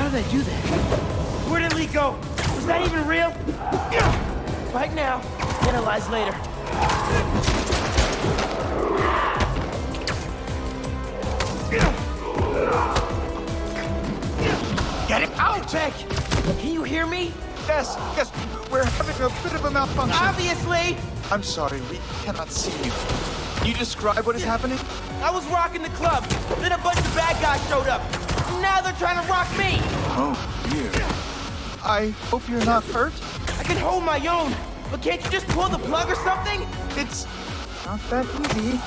How did I do that? Where did Lee go? Was that even real? Right now, analyze later. Get it out! Beck, can you hear me? Yes, we're having a bit of a malfunction. Obviously! I'm sorry, we cannot see you. Can you describe what is happening? I was rocking the club, then a bunch of bad guys showed up. Now they're trying to rock me! Oh, dear. I hope you're not hurt. I can hold my own, but can't you just pull the plug or something? It's not that easy.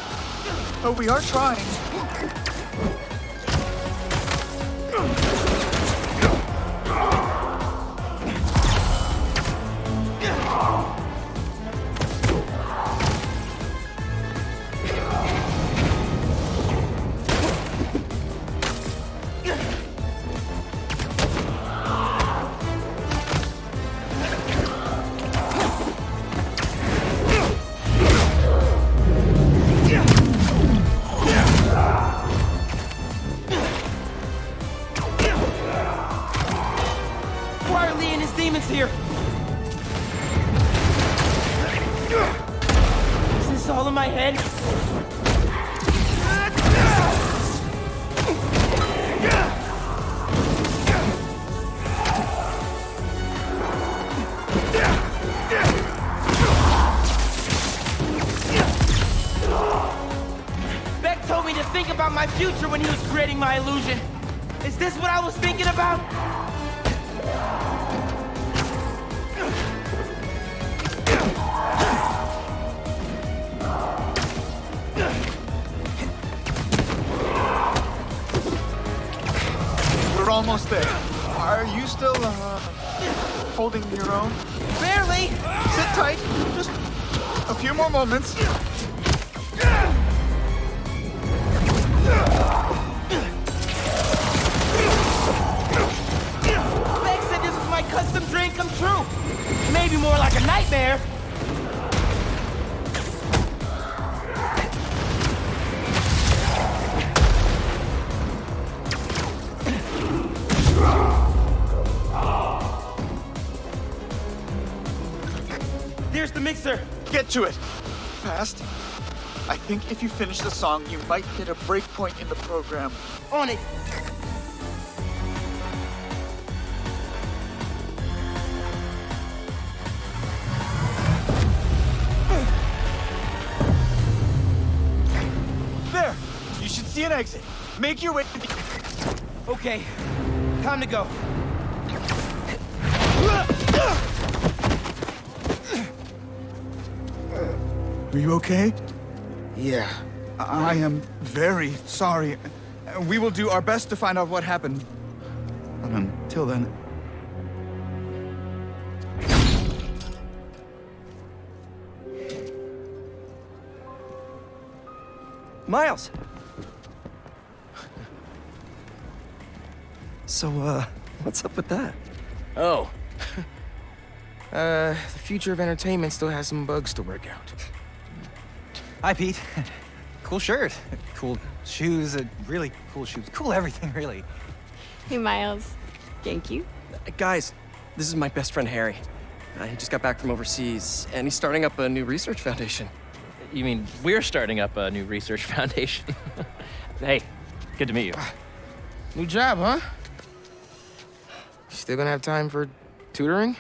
Oh, we are trying. Why are Lee and his demons here? Is this all in my head? Beck told me to think about my future when he was creating my illusion. Is this what I was thinking about? We're almost there. Are you still, holding your own? Barely! Sit tight. Just a few more moments. Beck said this was my custom dream come true. Maybe more like a nightmare. There's the mixer. Get to it. Fast. I think if you finish the song, you might hit a break point in the program. On it. There! You should see an exit. Make your way to the... Okay, time to go. Are you okay? Yeah. I am very sorry. We will do our best to find out what happened. But until then... Miles! So, what's up with that? Oh. The future of entertainment still has some bugs to work out. Hi, Pete. Cool shirt. Cool shoes. Really cool shoes. Cool everything, really. Hey, Miles. Thank you. Guys, this is my best friend Harry. He just got back from overseas, and he's starting up a new research foundation. You mean we're starting up a new research foundation? Hey, good to meet you. New job, huh? Still gonna have time for tutoring?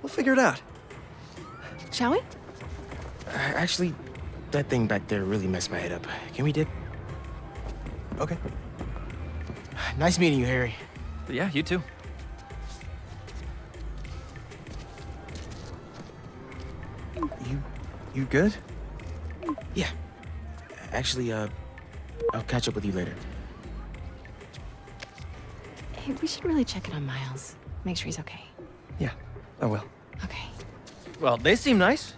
We'll figure it out. Shall we? Actually, that thing back there really messed my head up. Can we dip? Okay. Nice meeting you, Harry. Yeah, you too. You good? Yeah. Actually, I'll catch up with you later. Hey, we should really check in on Miles. Make sure he's okay. Yeah, I will. Okay. Well, they seem nice.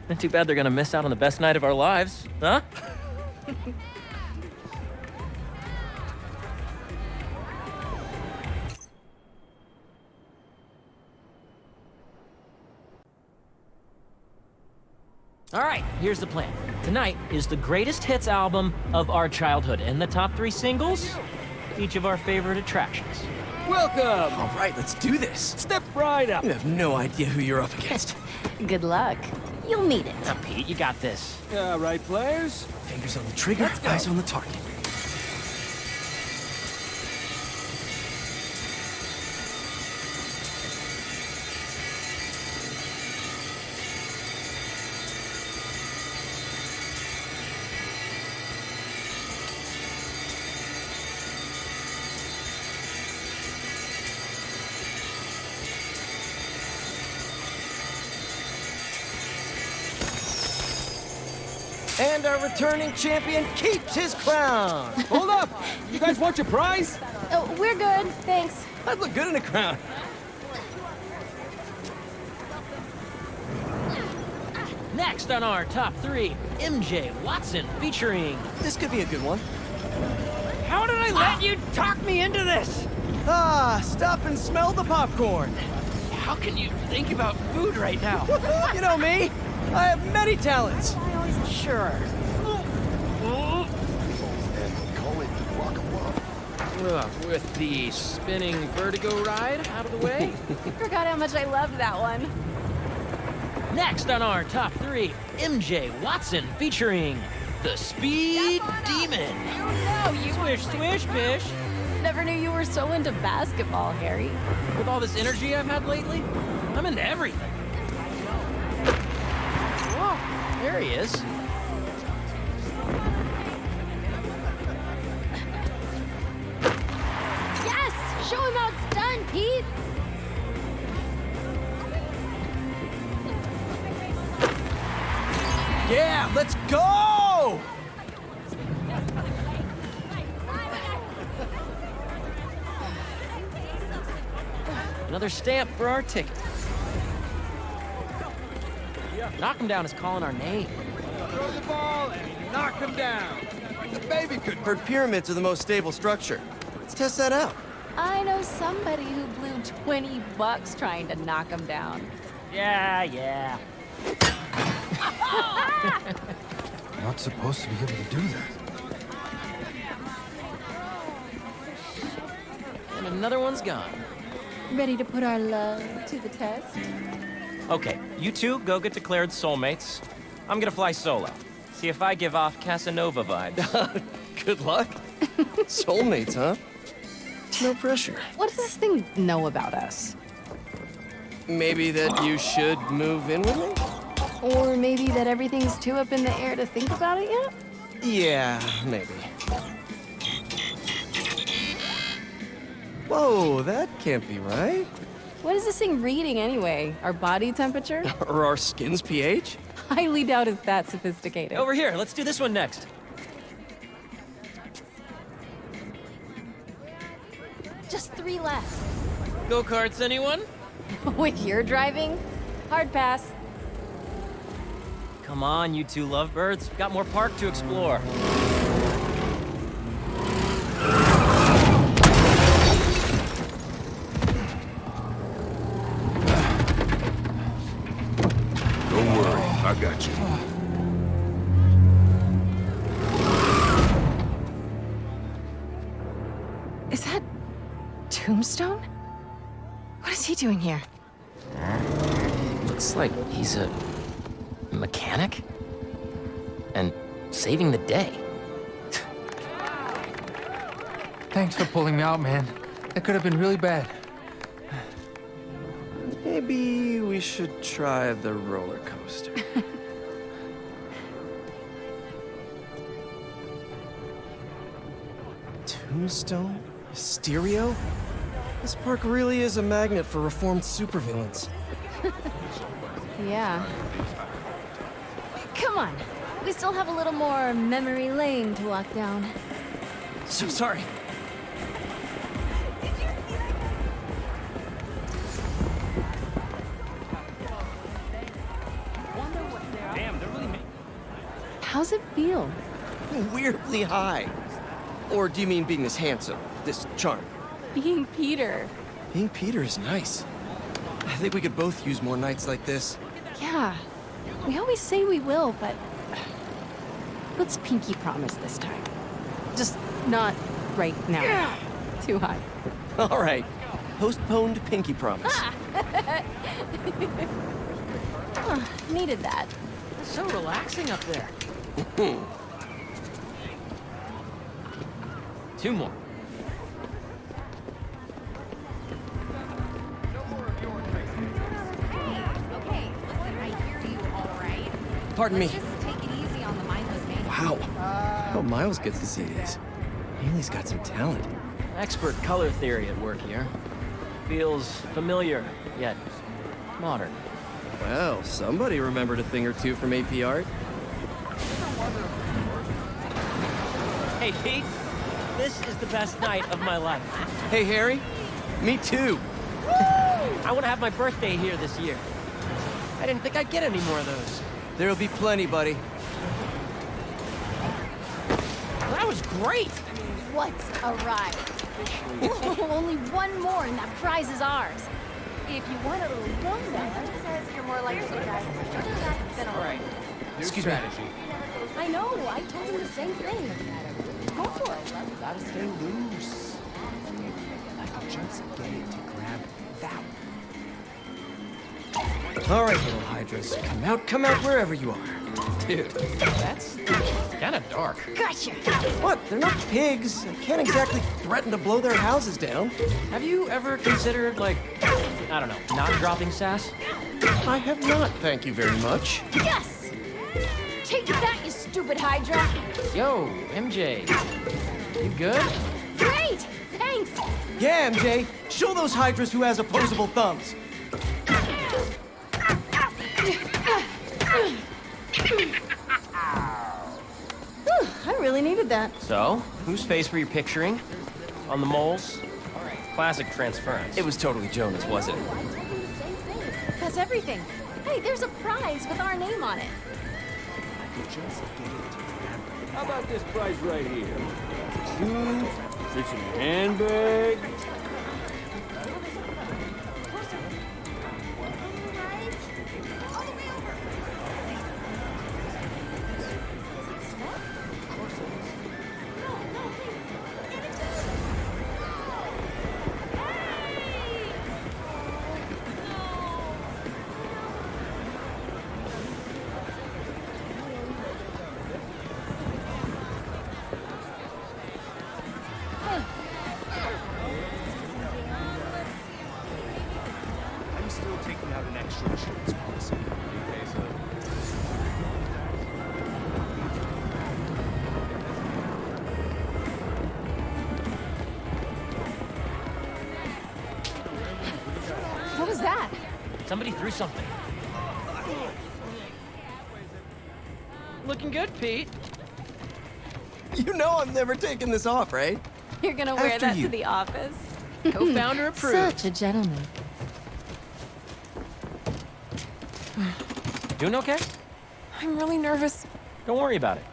Not too bad they're gonna miss out on the best night of our lives, huh? All right, here's the plan. Tonight is the greatest hits album of our childhood, and the top 3 singles each of our favorite attractions. Welcome! All right, let's do this. Step right up. You have no idea who you're up against. Good luck. You'll need it. Now, Pete, you got this. All right, players. Fingers on the trigger, eyes on the target. And our returning champion keeps his crown. Hold up! You guys want your prize? Oh, we're good. Thanks. I'd look good in a crown. Next on our top 3, MJ Watson featuring... This could be a good one. How did I let you talk me into this? Stop and smell the popcorn. How can you think about food right now? You know me. I have many talents. I wasn't sure. With the spinning vertigo ride out of the way. Forgot how much I loved that one. Next on our top 3, MJ Watson featuring the Speed Demon. Oh, you Swish, swish, bish. never knew you were so into basketball, Harry. With all this energy I've had lately, I'm into everything. Whoa, there he is. Yes! Show him how it's done, Pete! Yeah, let's go! Another stamp for our ticket. Knock him down is calling our name. Throw the ball and knock him down. The baby could. Heard pyramids are the most stable structure. Let's test that out. I know somebody who blew $20 trying to knock him down. Yeah. Not supposed to be able to do that. And another one's gone. Ready to put our love to the test? Okay, you two go get declared soulmates. I'm gonna fly solo. See if I give off Casanova vibes. Good luck. Soulmates, huh? No pressure. What does this thing know about us? Maybe that you should move in with me? Or maybe that everything's too up in the air to think about it yet? Yeah, maybe. Whoa, that can't be right. What is this thing reading anyway? Our body temperature? Or our skin's pH? Highly doubt it's that sophisticated. Over here, let's do this one next. Just 3 left. Go-karts, anyone? With your driving? Hard pass. Come on, you two lovebirds. Got more park to explore. Don't worry, I got you. Is that Tombstone? What is he doing here? Looks like he's a mechanic? And saving the day. Thanks for pulling me out, man. That could have been really bad. Maybe we should try the roller coaster. Tombstone? Mysterio? This park really is a magnet for reformed supervillains. Yeah. Come on. We still have a little more memory lane to walk down. So sorry. How's it feel? Weirdly high. Or do you mean being this handsome, this charming? Being Peter. Being Peter is nice. I think we could both use more nights like this. Yeah. We always say we will, but let's pinky promise this time. Just not right now. Too high. All right. Postponed pinky promise. Oh, needed that. It's so relaxing up there. 2 more. Okay, listen, I hear you, all right? Pardon me. Just take it easy on the mindless man. Wow. Oh, Miles gets to see these. Haley's got some talent. Expert color theory at work here. Feels familiar, yet modern. Well, somebody remembered a thing or two from AP Art. Hey, Pete. This is the best night of my life. Hey, Harry. Me too. I want to have my birthday here this year. I didn't think I'd get any more of those. There'll be plenty, buddy. That was great. What a ride. Only one more and that prize is ours. If you want a little rundown, it says you're more likely to die than a right. Excuse me. I know, I told him the same thing. Go for it. Gotta stay loose. I can just get it to grab that one. All right, little Hydras. Come out wherever you are. Dude, that's kind of dark. Gotcha. What? They're not pigs. I can't exactly threaten to blow their houses down. Have you ever considered, like, I don't know, not dropping sass? I have not, thank you very much. Yes! Take that, you stupid Hydra! Yo, MJ. You good? Great! Thanks! Yeah, MJ. Show those Hydras who has opposable thumbs. I really needed that. So, whose face were you picturing? On the moles? Classic transference. It was totally Jonah's, wasn't it? That's everything. Hey, there's a prize with our name on it. How about this prize right here? Shoes, fixing a handbag. I'm still taking out an extra insurance policy. What was that? Somebody threw something. Looking good, Pete. You know I'm never taking this off, right? You're gonna wear After that you. to the office? Co-founder approved. Such a gentleman. Doing okay? I'm really nervous. Don't worry about it.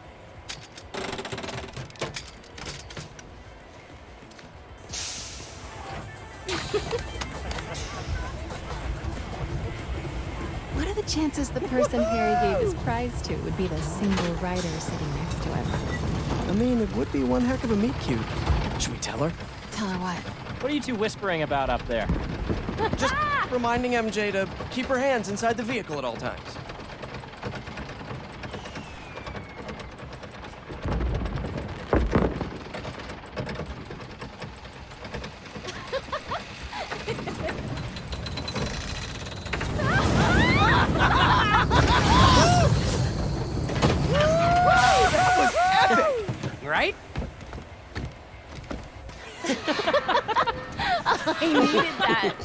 What are the chances the person Harry gave his prize to would be the single rider sitting next to him? I mean, it would be one heck of a meet cute. Should we tell her? Tell her what? What are you two whispering about up there? Just reminding MJ to keep her hands inside the vehicle at all times. Right? I needed that.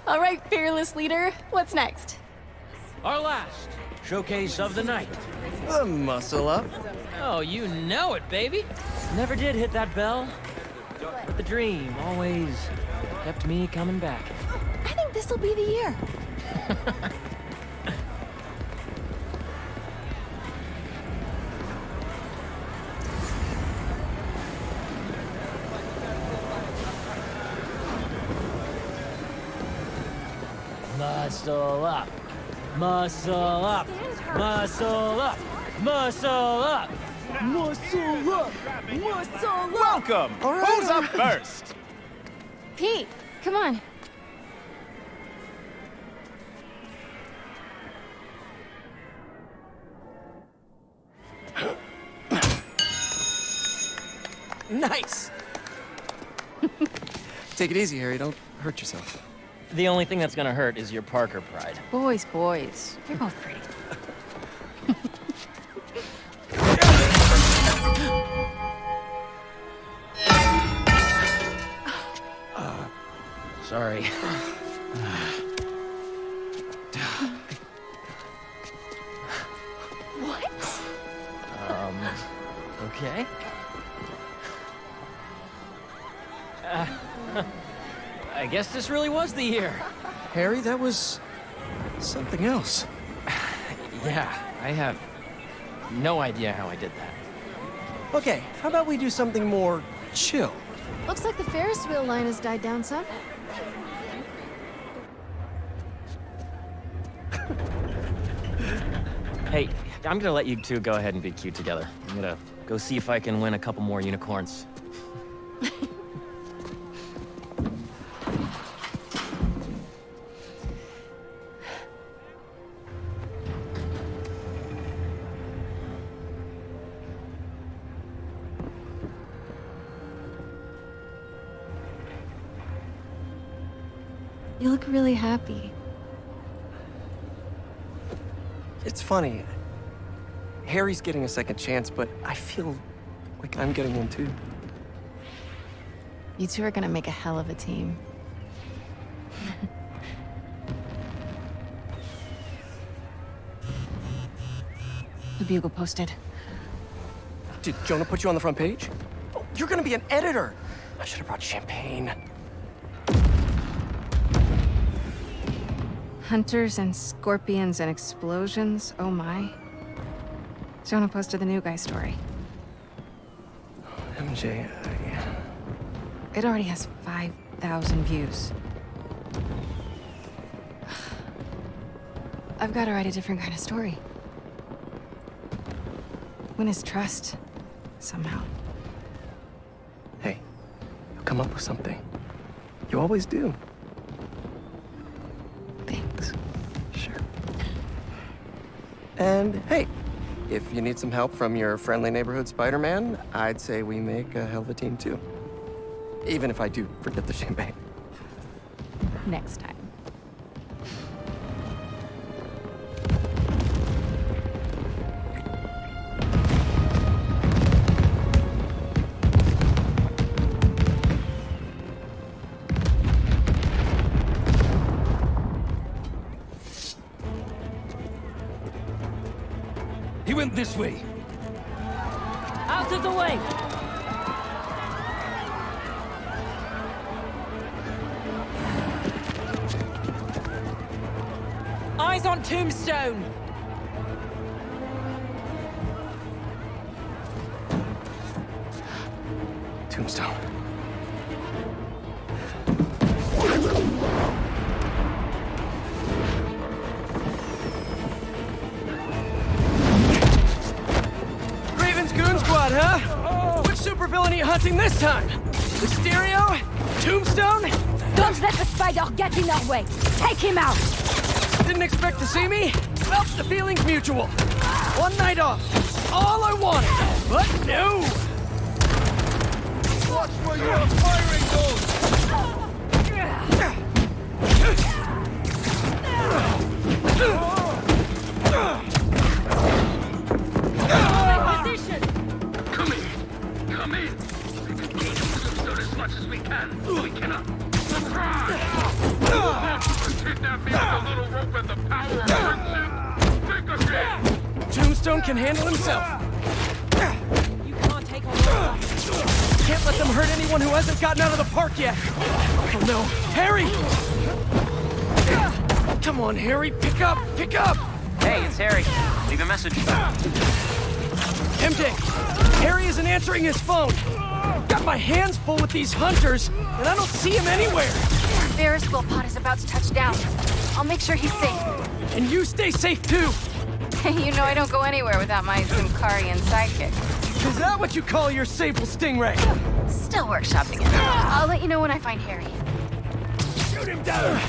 All right, fearless leader. What's next? Our last showcase of the night. The muscle up. Oh, you know it, baby. Never did hit that bell. But the dream always kept me coming back. I think this'll be the year. Muscle up. Muscle up. Muscle up. Muscle up. Welcome! Who's up first? Pete, come on. Nice! Take it easy, Harry. Don't hurt yourself. The only thing that's gonna hurt is your Parker pride. Boys, boys. You're both pretty. Sorry. What? Okay. I guess this really was the year. Harry, that was something else. Yeah, I have no idea how I did that. Okay, how about we do something more chill? Looks like the Ferris wheel line has died down some. Hey, I'm gonna let you two go ahead and be cute together. I'm gonna go see if I can win a couple more unicorns. You look really happy. It's funny. Harry's getting a second chance, but I feel like I'm getting one too. You two are gonna make a hell of a team. The Bugle posted. Did Jonah put you on the front page? Oh, you're gonna be an editor! I should have brought champagne. Hunters and scorpions and explosions, oh my. Jonah posted the new guy story. MJ, It already has 5,000 views. I've got to write a different kind of story. Win his trust, somehow. Hey, you'll come up with something. You always do. Thanks. Sure. And hey, if you need some help from your friendly neighborhood Spider-Man, I'd say we make a hell of a team too. Even if I do forget the champagne. Next time. He went this way. Out of the way! Eyes on Tombstone! Tombstone. Raven's Goon Squad, huh? Which supervillain are you hunting this time? Mysterio? Tombstone? Don't let the spider get in our way. Take him out. Didn't expect to see me? Well, the feeling's mutual. One night off. All I wanted. But no! Watch where you are firing those! Come in. Come in. We can gain Tombstone as much as we can. We cannot. Surprise! Take that man with a little rope and the power of friendship. Take a hit. Tombstone can handle himself. You can't take on all. Can't let them hurt anyone who hasn't gotten out of the park yet. Oh no. Harry! Come on, Harry. Pick up. Pick up. Hey, it's Harry. Leave a message. MJ, Harry isn't answering his phone. Got my hands full with these hunters, and I don't see him anywhere. Ferris wheel pod is about to touch down. I'll make sure he's safe. And you stay safe too. You know I don't go anywhere without my Simkarian sidekick. Is that what you call your Sable Stingray? Still workshopping it. I'll let you know when I find Harry. Shoot him down!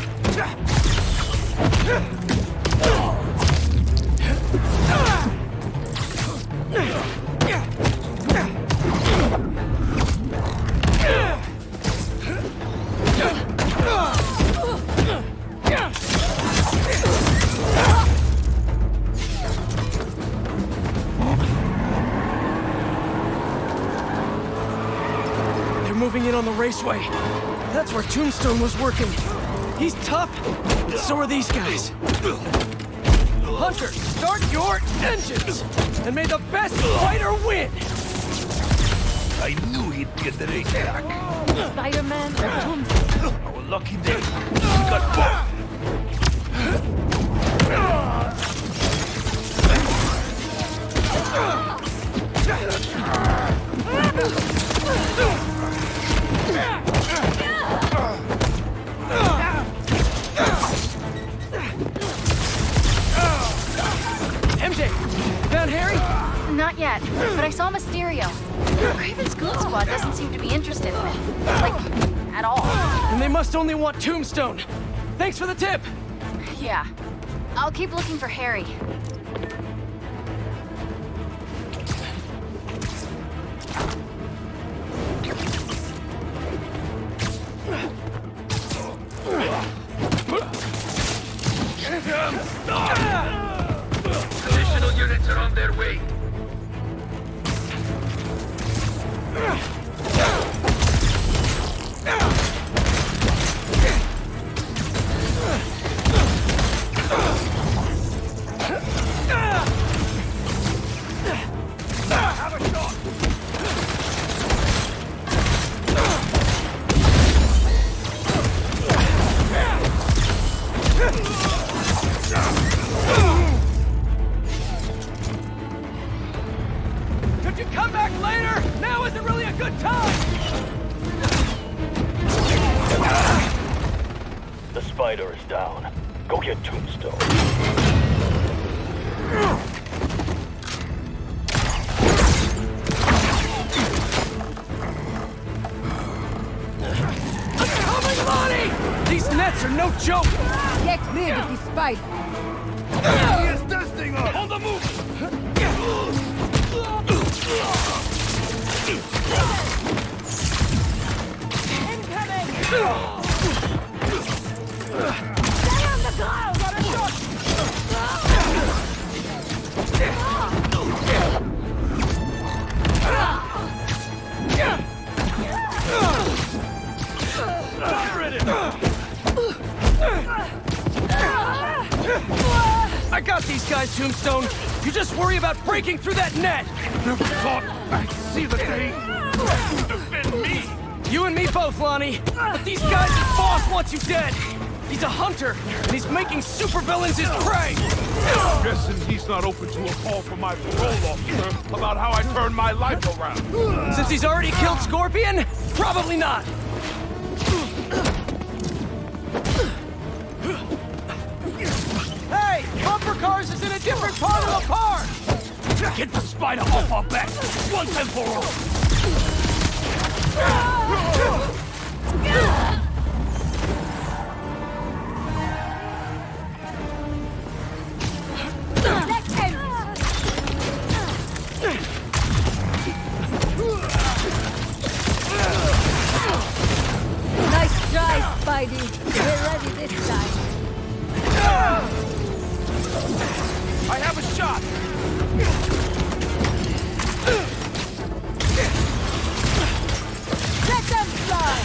They're moving in on the raceway. That's where Tombstone was working. He's tough, and so are these guys. Hunter, start your engines! And may the best fighter win! I knew he'd get the race back. Spider-Man or Tombstone? Our lucky day. We got both. MJ, found Harry? Not yet, but I saw Mysterio. Craven's Goon Squad doesn't seem to be interested in it. Like, at all. And they must only want Tombstone. Thanks for the tip. Yeah. I'll keep looking for Harry. Additional units are on their way. Could you come back later? Now isn't really a good time! The spider is down. Go get Tombstone. Coming, Lonnie! These nets are no joke! Get rid of the spider. He is testing us! On the move! I got these guys, Tombstone. You just worry about breaking through that net. Never thought I'd see the day to defend me! You and me both, Lonnie. But these guys' boss wants you dead. He's a hunter, and he's making supervillains his prey. Guessing he's not open to a call from my parole officer about how I turned my life around. Since he's already killed Scorpion? Probably not. Hey, bumper cars is in a different part of the park. Get the spider off our back, once and for all! Nice try, Spidey. We're ready this time. I have a shot! Let them fly!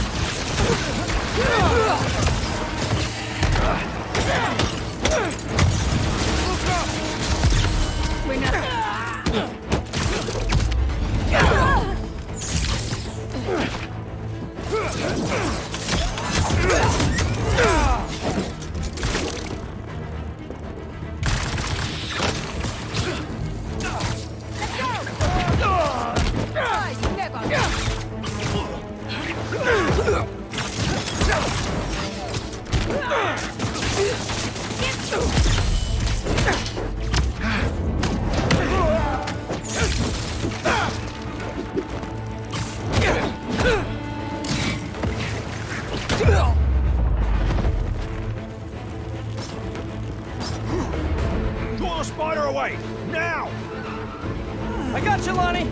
I got you, Lonnie!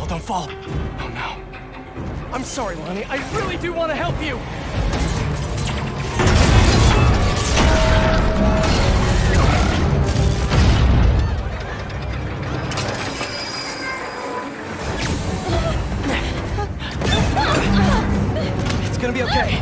Don't fall. Oh no. I'm sorry, Lonnie. I really do want to help you. It's gonna be okay.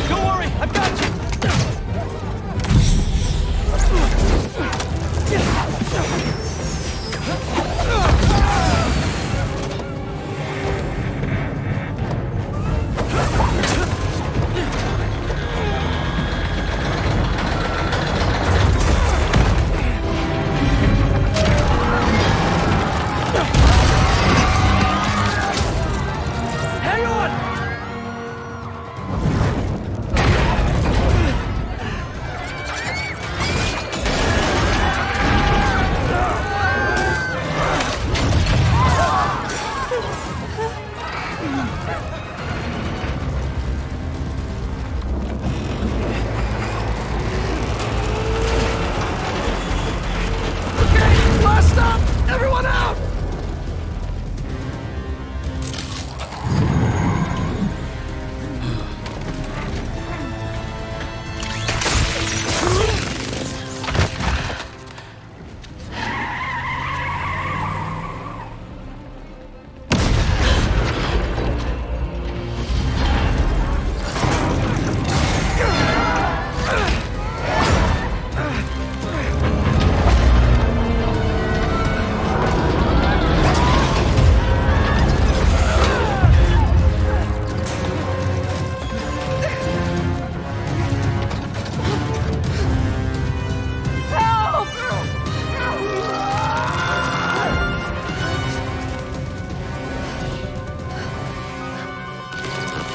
Don't worry, I've got you. Hang on! Okay, last stop! Everyone out!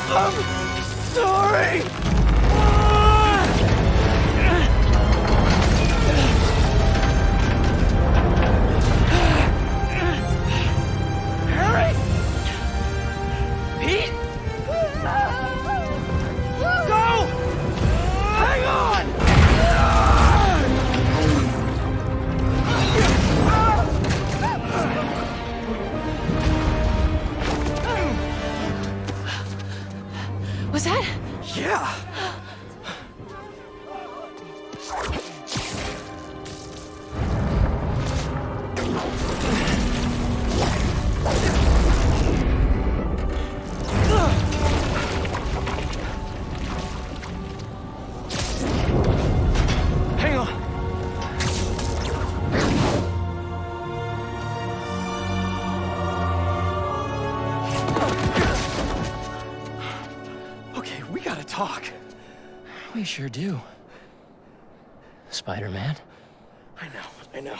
I'm sorry! Harry? Pete? Go! Hang on! Was that? Yeah! Hang on. Okay, we gotta talk. We sure do. Spider-Man? I know.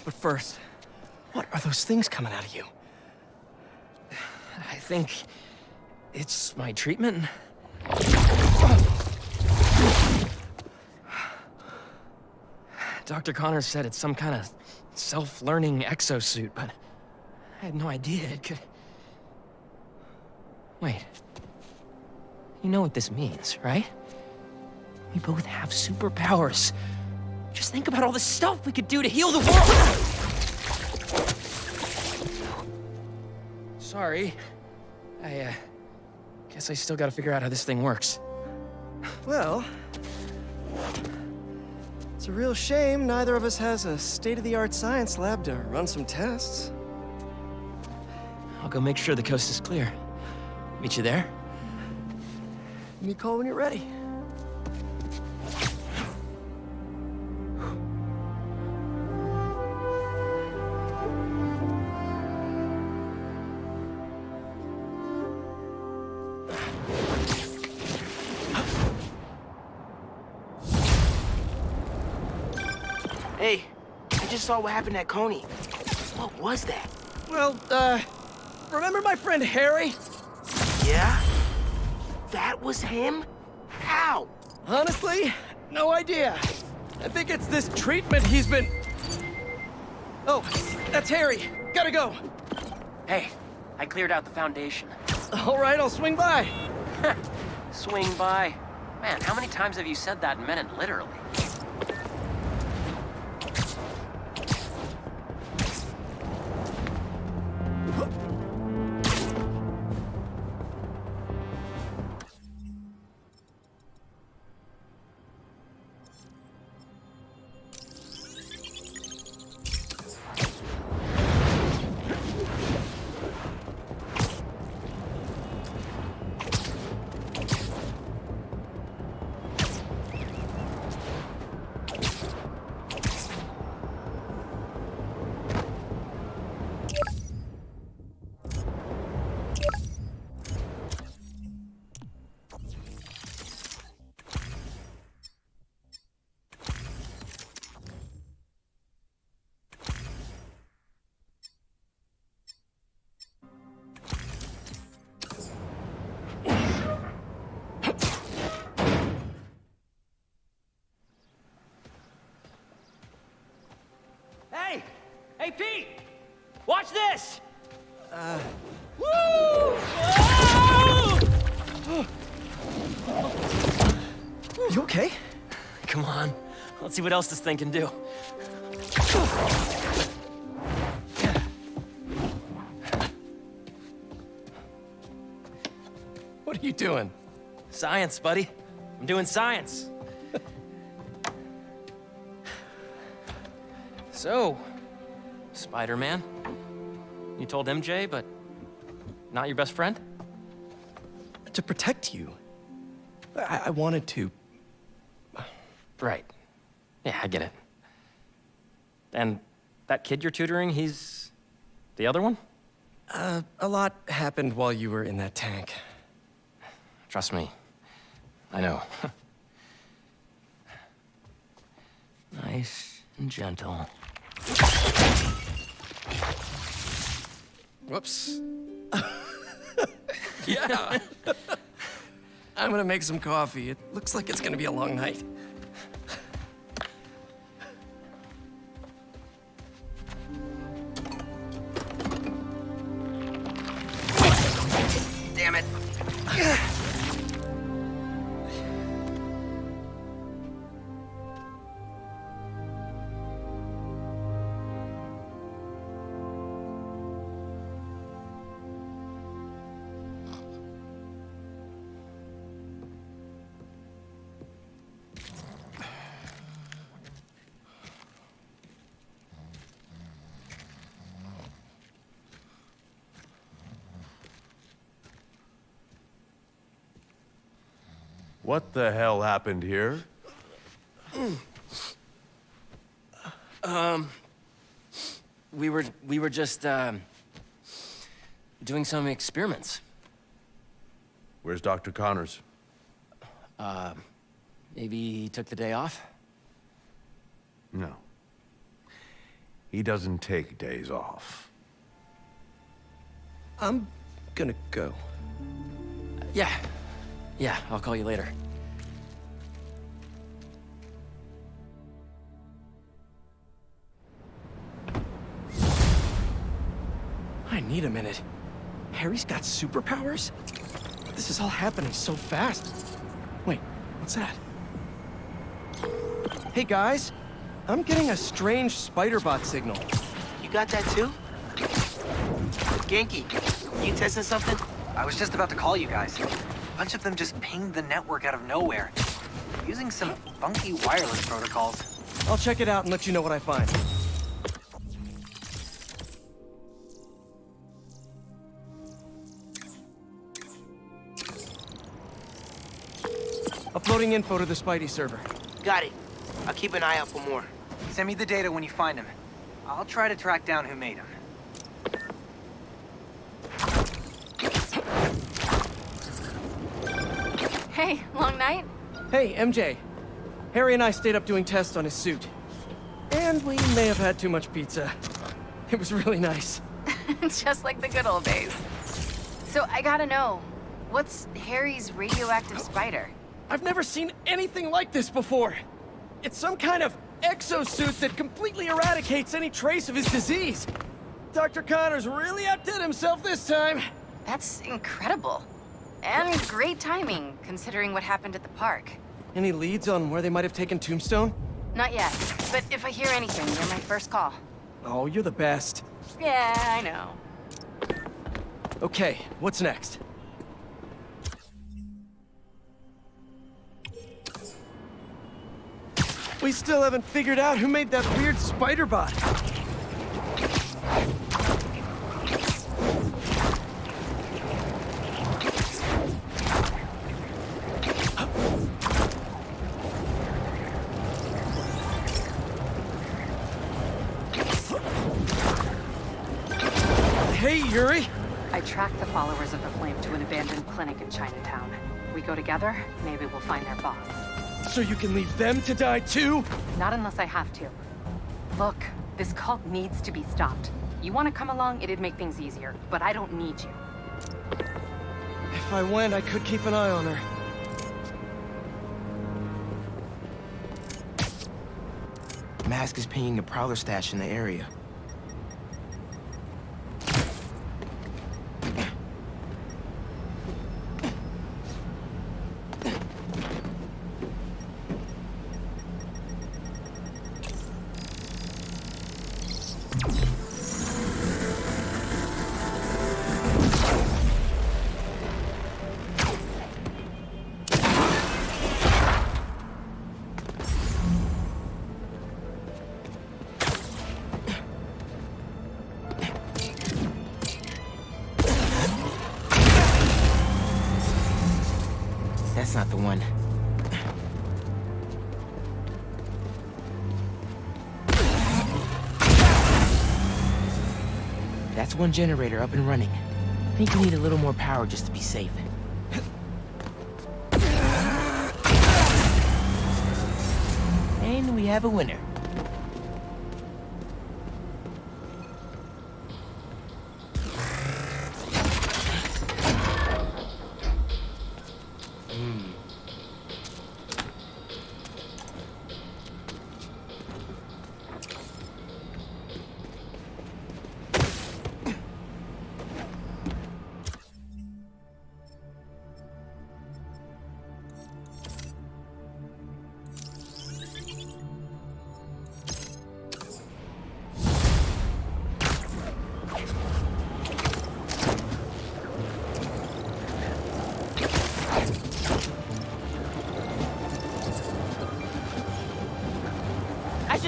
But first, what are those things coming out of you? I think it's my treatment. Dr. Connors said it's some kind of self-learning exosuit, but I had no idea it could... Wait. You know what this means, right? We both have superpowers. Just think about all the stuff we could do to heal the world! Sorry. I guess I still gotta figure out how this thing works. Well, it's a real shame neither of us has a state-of-the-art science lab to run some tests. I'll go make sure the coast is clear. Meet you there? Give me a call when you're ready. Hey, I just saw what happened at Coney. What was that? Well, remember my friend Harry? Yeah? That was him? How? Honestly, No idea. I think it's this treatment he's been... Oh, that's Harry. Gotta go. Hey, I cleared out the foundation. All right, I'll swing by. Swing by. Man, how many times have you said that and meant it literally? Hey! Hey, Pete! Watch this! Woo! You okay? Come on. Let's see what else this thing can do. What are you doing? Science, buddy. I'm doing science. So, Spider-Man, you told MJ, but not your best friend? To protect you. I wanted to. Right. Yeah, I get it. And that kid you're tutoring, he's the other one? A lot happened while you were in that tank. Trust me, I know. Nice and gentle. Whoops. Yeah. I'm gonna make some coffee. It looks like it's gonna be a long night. Damn it. What the hell happened here? We were just, doing some experiments. Where's Dr. Connors? Maybe he took the day off? No. He doesn't take days off. I'm gonna go. Yeah. Yeah, I'll call you later. I need a minute. Harry's got superpowers? This is all happening so fast. Wait, what's that? Hey guys, I'm getting a strange spider-bot signal. You got that too? Genki, you testing something? I was just about to call you guys. A bunch of them just pinged the network out of nowhere, using some funky wireless protocols. I'll check it out and let you know what I find. Uploading info to the Spidey server. Got it. I'll keep an eye out for more. Send me the data when you find them. I'll try to track down who made them. Hey, long night? Hey, MJ. Harry and I stayed up doing tests on his suit. And we may have had too much pizza. It was really nice. Just like the good old days. So I gotta know, what's Harry's radioactive spider? I've never seen anything like this before. It's some kind of exosuit that completely eradicates any trace of his disease. Dr. Connors really outdid himself this time. That's incredible. And great timing, considering what happened at the park. Any leads on where they might have taken Tombstone? Not yet, but if I hear anything, you're my first call. Oh, you're the best. Yeah, I know. Okay, what's next? We still haven't figured out who made that weird spider bot. Hey, Yuri. I tracked the followers of the Flame to an abandoned clinic in Chinatown. We go together, maybe we'll find their boss. So you can leave them to die too? Not unless I have to. Look, this cult needs to be stopped. You want to come along, it'd make things easier, but I don't need you. If I went, I could keep an eye on her. Mask is pinging the Prowler stash in the area. That's not the one. That's one generator up and running. I think we need a little more power just to be safe. And we have a winner.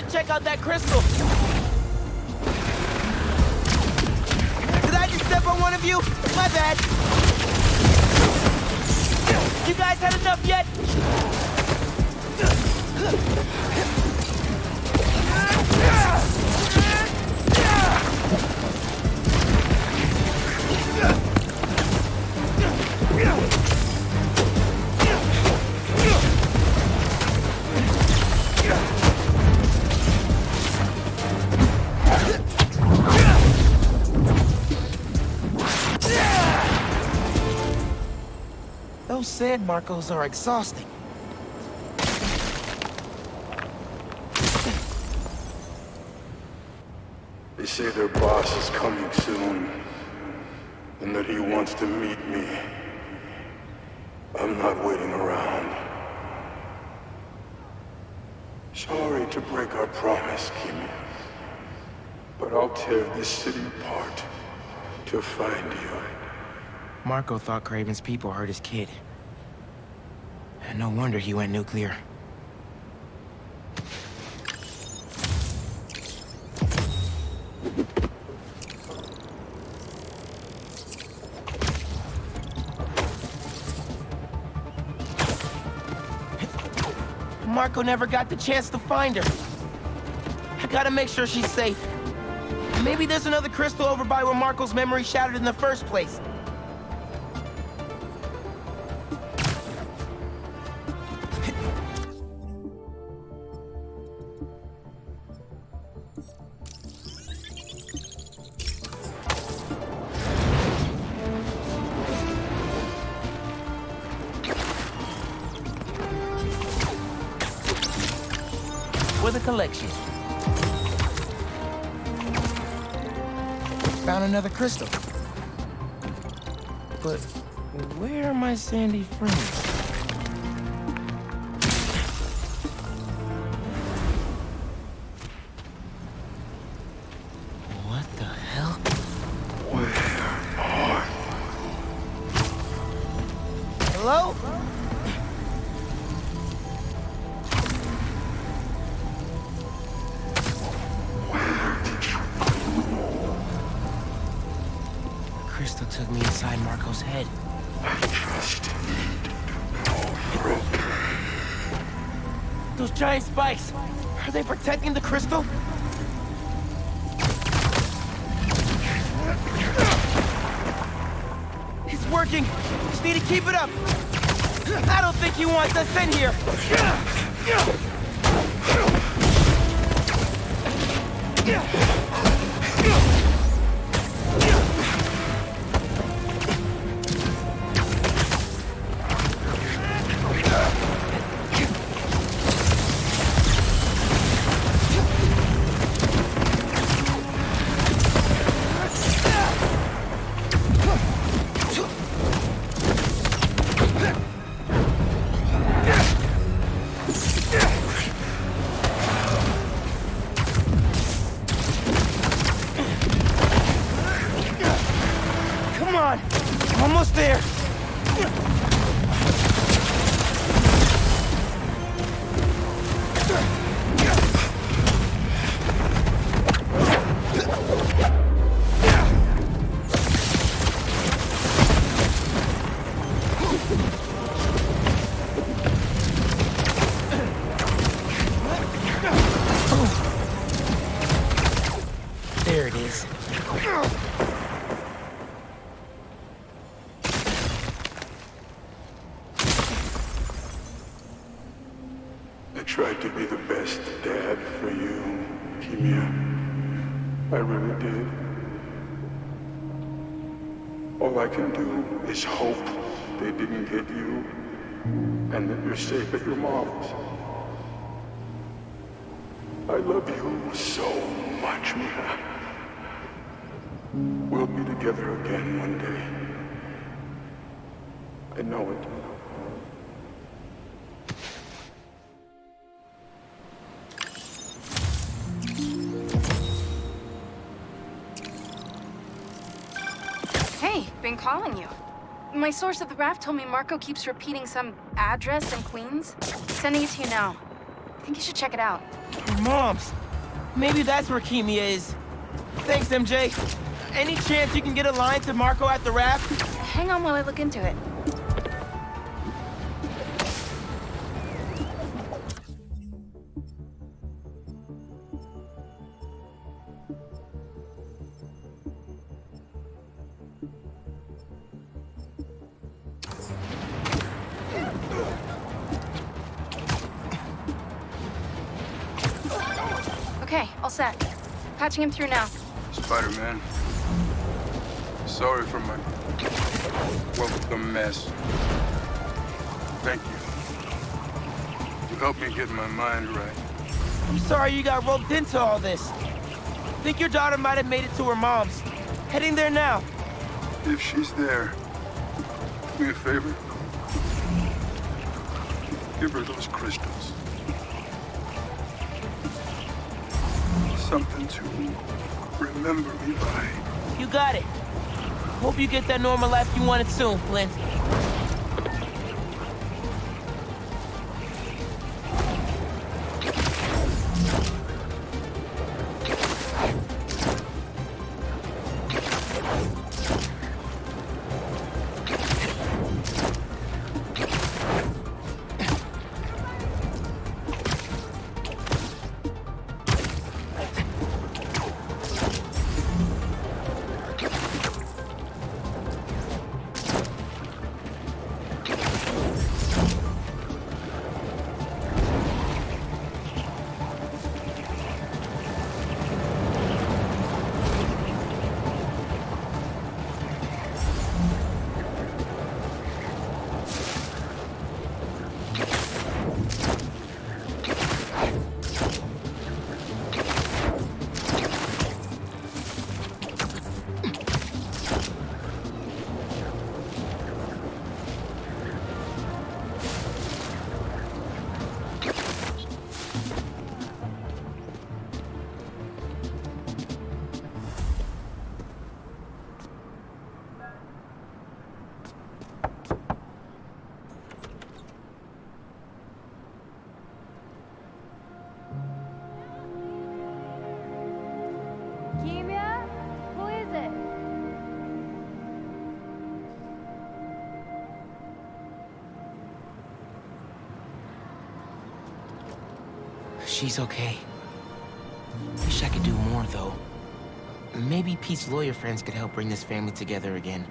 Check out that crystal. Did I just step on one of you? My bad. You guys had enough yet? Those sand Marcos are exhausting. They say their boss is coming soon, and that he wants to meet me. I'm not waiting around. Sorry to break our promise, Kimi, but I'll tear this city apart to find you. Marco thought Craven's people hurt his kid. And no wonder he went nuclear. Marco never got the chance to find her. I gotta make sure she's safe. Maybe there's another crystal over by where Marco's memory shattered in the first place. for the collection. Found another crystal. But where are my sandy friends? What the hell? Hello? The crystal took me inside Marco's head. I just need no rope. Those giant spikes, are they protecting the crystal? It's working. Just need to keep it up. I don't think he wants us in here. Come on, almost there. There it is. I tried to be the best dad for you, Kimia. I really did. All I can do is hope they didn't get you and that you're safe at your mom's. I love you so much, Mia. We'll be together again one day. I know it. Hey, been calling you. My source at the raft told me Marco keeps repeating some address in Queens. Sending it to you now. I think you should check it out. Your mom's. Maybe that's where Kimia is. Thanks, MJ. Any chance you can get a line to Marco at the raft? Hang on while I look into it. Okay, all set. Patching him through now. Spider-Man. Sorry for my... well, the mess. Thank you. You helped me get my mind right. I'm sorry you got roped into all this. Think your daughter might have made it to her mom's. Heading there now. If she's there, do me a favor. Give her those crystals. Something to remember me by. You got it. Hope you get that normal life you wanted soon, Flint. she's okay. Wish I could do more, though. Maybe Pete's lawyer friends could help bring this family together again.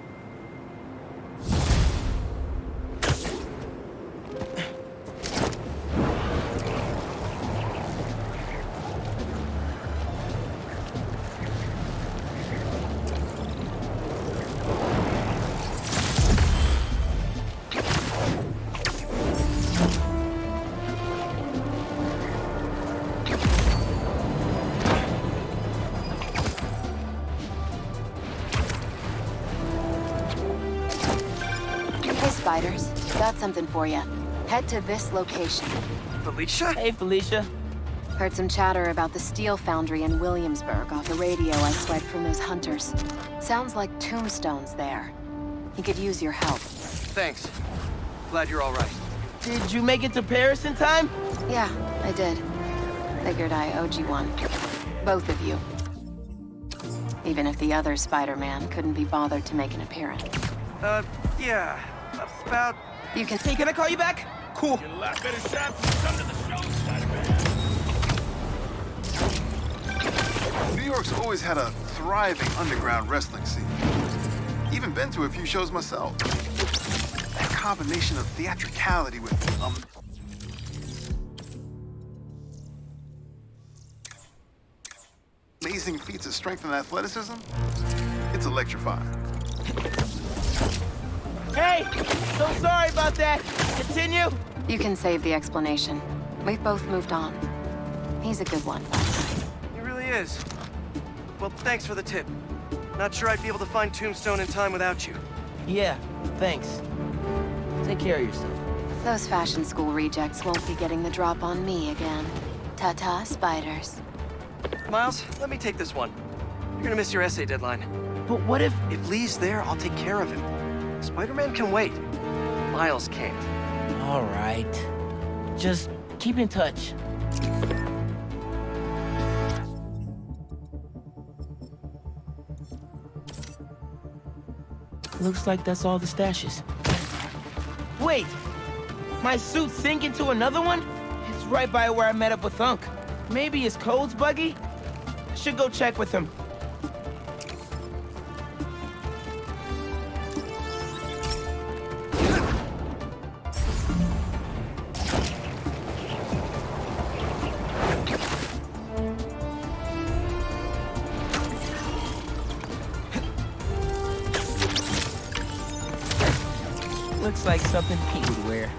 Spiders, got something for you. Head to this location. Felicia? Hey, Felicia. Heard some chatter about the steel foundry in Williamsburg off the radio I swiped from those hunters. Sounds like Tombstone's there. He could use your help. Thanks. Glad you're all right. Did you make it to Paris in time? Yeah, I did. Figured I owed you one. Both of you. Even if the other Spider-Man couldn't be bothered to make an appearance. Yeah. About... You can... Hey, can I call you back? Cool. Get a lot better shots when you come to the show, Spider-Man. New York's always had a thriving underground wrestling scene. Even been to a few shows myself. That combination of theatricality with, amazing feats of strength and athleticism, it's electrifying. Hey! So sorry about that. Continue? You can save the explanation. We've both moved on. He's a good one. He really is. Well, thanks for the tip. Not sure I'd be able to find Tombstone in time without you. Yeah, thanks. Take care of yourself. Those fashion school rejects won't be getting the drop on me again. Ta-ta, spiders. Miles, let me take this one. You're gonna miss your essay deadline. But what if... If Lee's there, I'll take care of him. Spider-Man can wait. Miles can't. All right. Just keep in touch. Looks like that's all the stashes. Wait! My suit's sinking to another one? It's right by where I met up with Unc. Maybe it's Code's buggy? I should go check with him. Looks like something Pete would wear.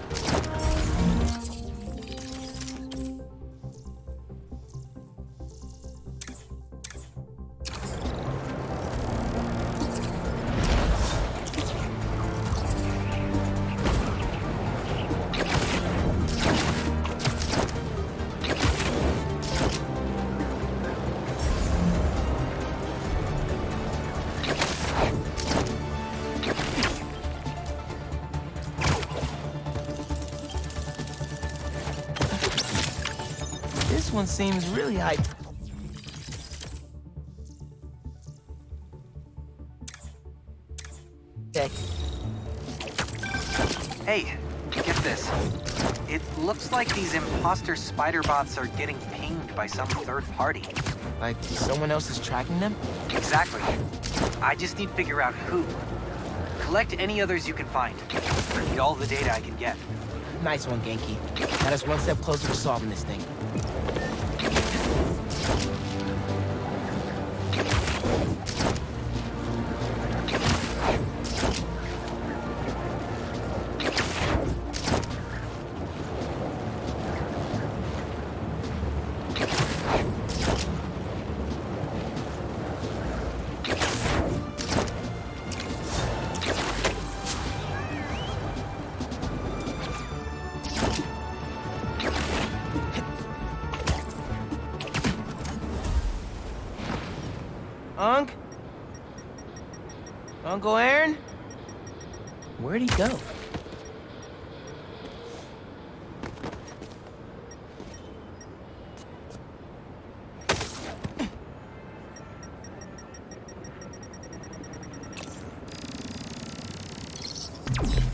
This one seems really high. Okay. Hey, get this. It looks like these imposter spider bots are getting pinged by some third party. Like someone else is tracking them? Exactly. I just need to figure out who. Collect any others you can find. I need all the data I can get. Nice one, Genki. Got us one step closer to solving this thing. Uncle Aaron? Where'd he go?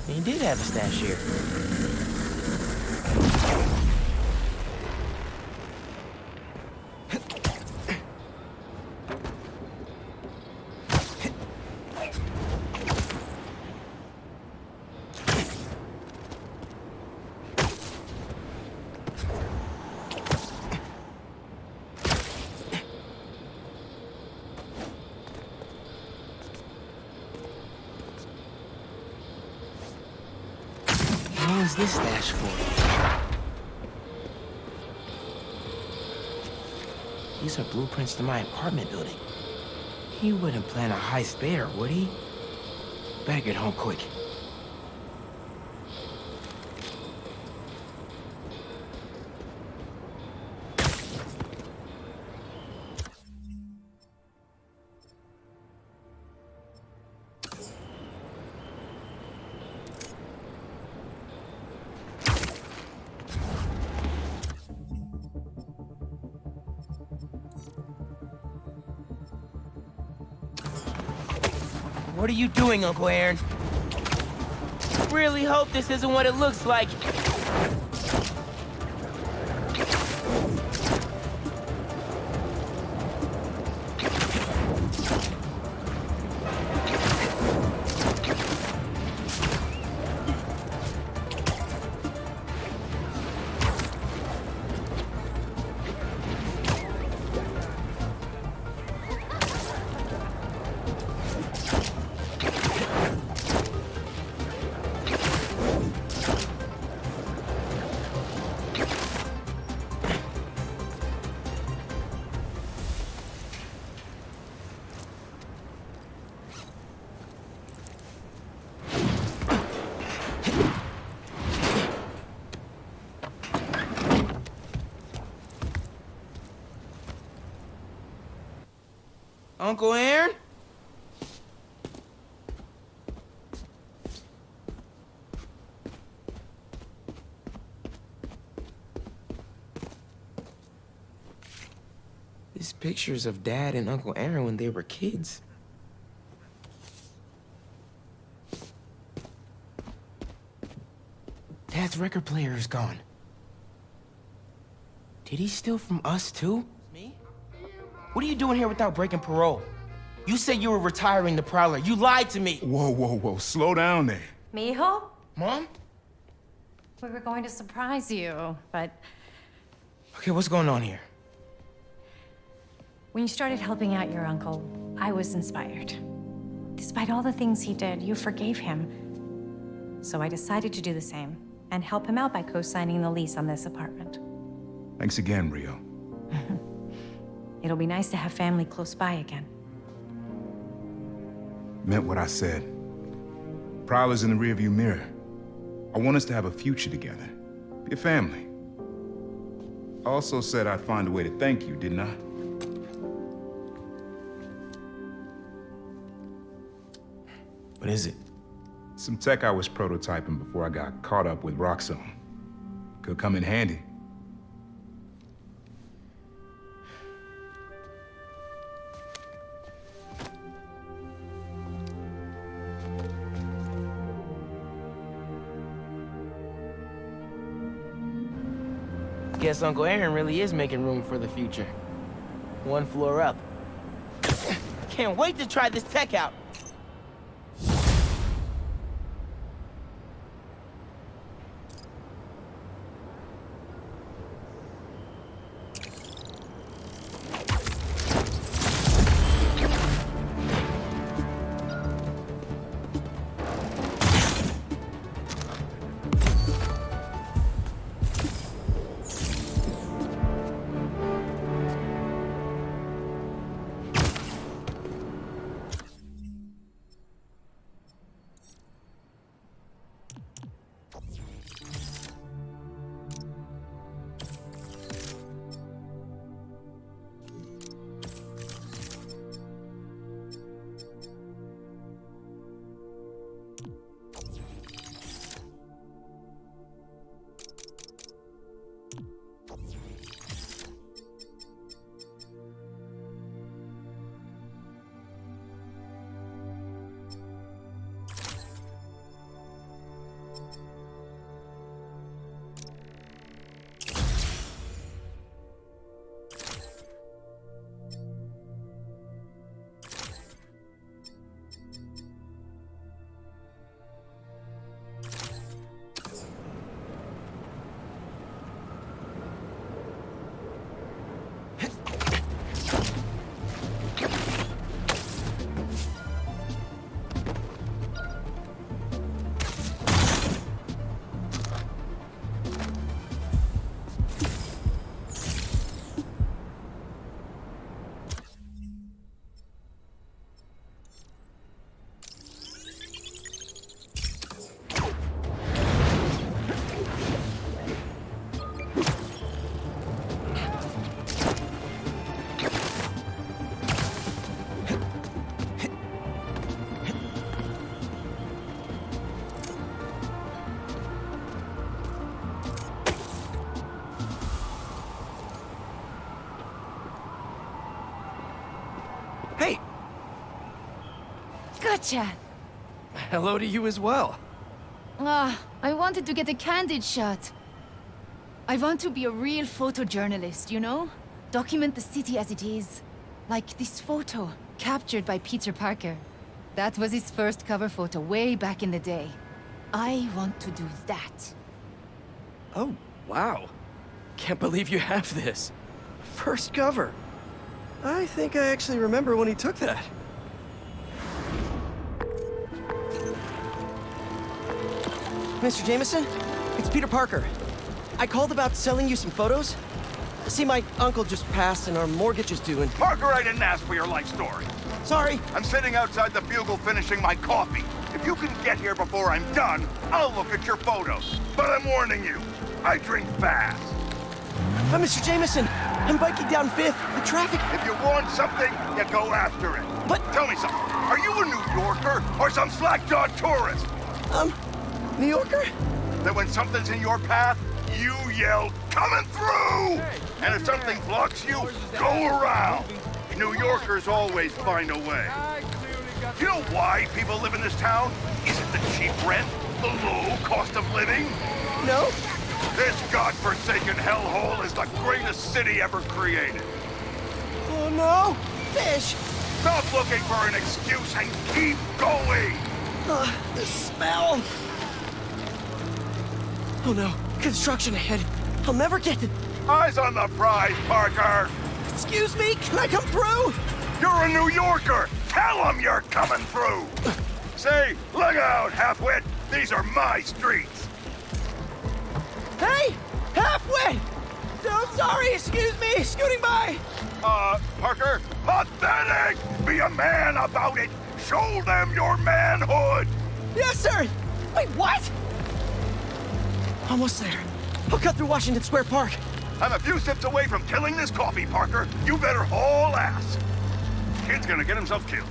He did have a stash here. is this stash for? These are blueprints to my apartment building. He wouldn't plan a heist there, would he? Better get home quick. What are you doing, Uncle Aaron? Really hope this isn't what it looks like. Uncle Aaron? These pictures of Dad and Uncle Aaron when they were kids. Dad's record player is gone. Did he steal from us too? Me? What are you doing here without breaking parole? You said you were retiring the Prowler. You lied to me. Whoa, whoa, whoa. Slow down there. Mijo? Mom? We were going to surprise you, but Okay, what's going on here? when you started helping out your uncle, I was inspired. Despite all the things he did, you forgave him. So I decided to do the same and help him out by co-signing the lease on this apartment. Thanks again, Rio. It'll be nice to have family close by again. Meant what I said. Prowler's in the rearview mirror. I want us to have a future together. Be a family. I also said I'd find a way to thank you, didn't I? What is it? Some tech I was prototyping before I got caught up with Roxxon. Could come in handy. Guess Uncle Aaron really is making room for the future. One floor up. Can't wait to try this tech out. Hey! Gotcha! Hello to you as well. I wanted to get a candid shot. I want to be a real photojournalist, you know? Document the city as it is. Like this photo, captured by Peter Parker. That was his first cover photo way back in the day. I want to do that. Oh, wow. Can't believe you have this. First cover. I think I actually remember when he took that. Mr. Jameson, it's Peter Parker. I called about selling you some photos. See, my uncle just passed and our mortgage is due and... Parker, I didn't ask for your life story. Sorry. I'm sitting outside the Bugle finishing my coffee. If you can get here before I'm done, I'll look at your photos. But I'm warning you, I drink fast. Mr. Jameson, I'm biking down 5th. The traffic... If you want something, you go after it. But... Tell me something. Are you a New Yorker or some slack-jawed tourist? New Yorker? That when something's in your path, you yell, "Coming through!" And if something blocks you, go around. New Yorkers always find a way. You know why people live in this town? Is it the cheap rent? The low cost of living? No. This godforsaken hellhole is the greatest city ever created. Oh no! Fish! Stop looking for an excuse and keep going! The smell! Oh no, construction ahead. I'll never get to... Eyes on the prize, Parker! Excuse me, can I come through? You're a New Yorker! Tell them you're coming through! Say, look out, halfwit! These are my streets! Hey! Halfwit! Oh, sorry, excuse me, scooting by! Parker, pathetic! Be a man about it! Show them your manhood! Yes, sir! Wait, what? Almost there. I'll cut through Washington Square Park. I'm a few sips away from killing this coffee, Parker. You better haul ass. Kid's gonna get himself killed.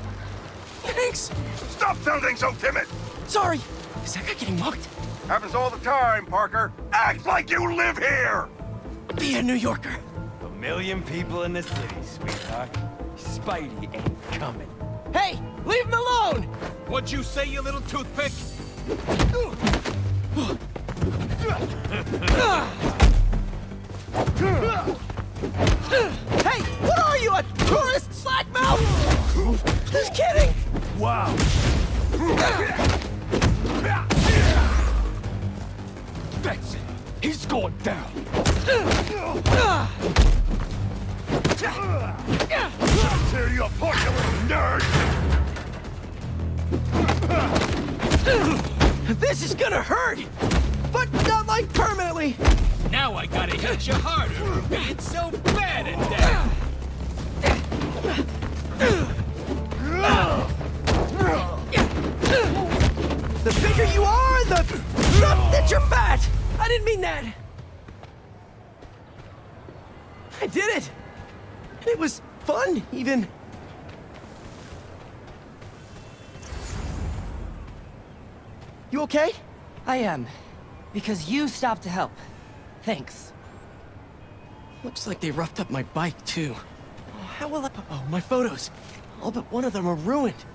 Thanks! Stop sounding so timid! Sorry! Is that guy getting mugged? Happens all the time, Parker. Act like you live here! Be a New Yorker. 1,000,000 people in the city, sweetheart. Spidey ain't coming. Hey! Leave him alone! What'd you say, you little toothpick? Hey! What are you, a tourist slackmouth? Just kidding! Wow. That's it. He's going down. Tear you apart, you little nerd! This is gonna hurt! But not like permanently! Now I gotta hit you harder for being so bad at that! The bigger you are, the... Not that you're fat! I didn't mean that! I did it! It was fun, even. You okay? I am. Because you stopped to help. Thanks. Looks like they roughed up my bike, too. Oh, how will I... Oh, my photos. All but one of them are ruined.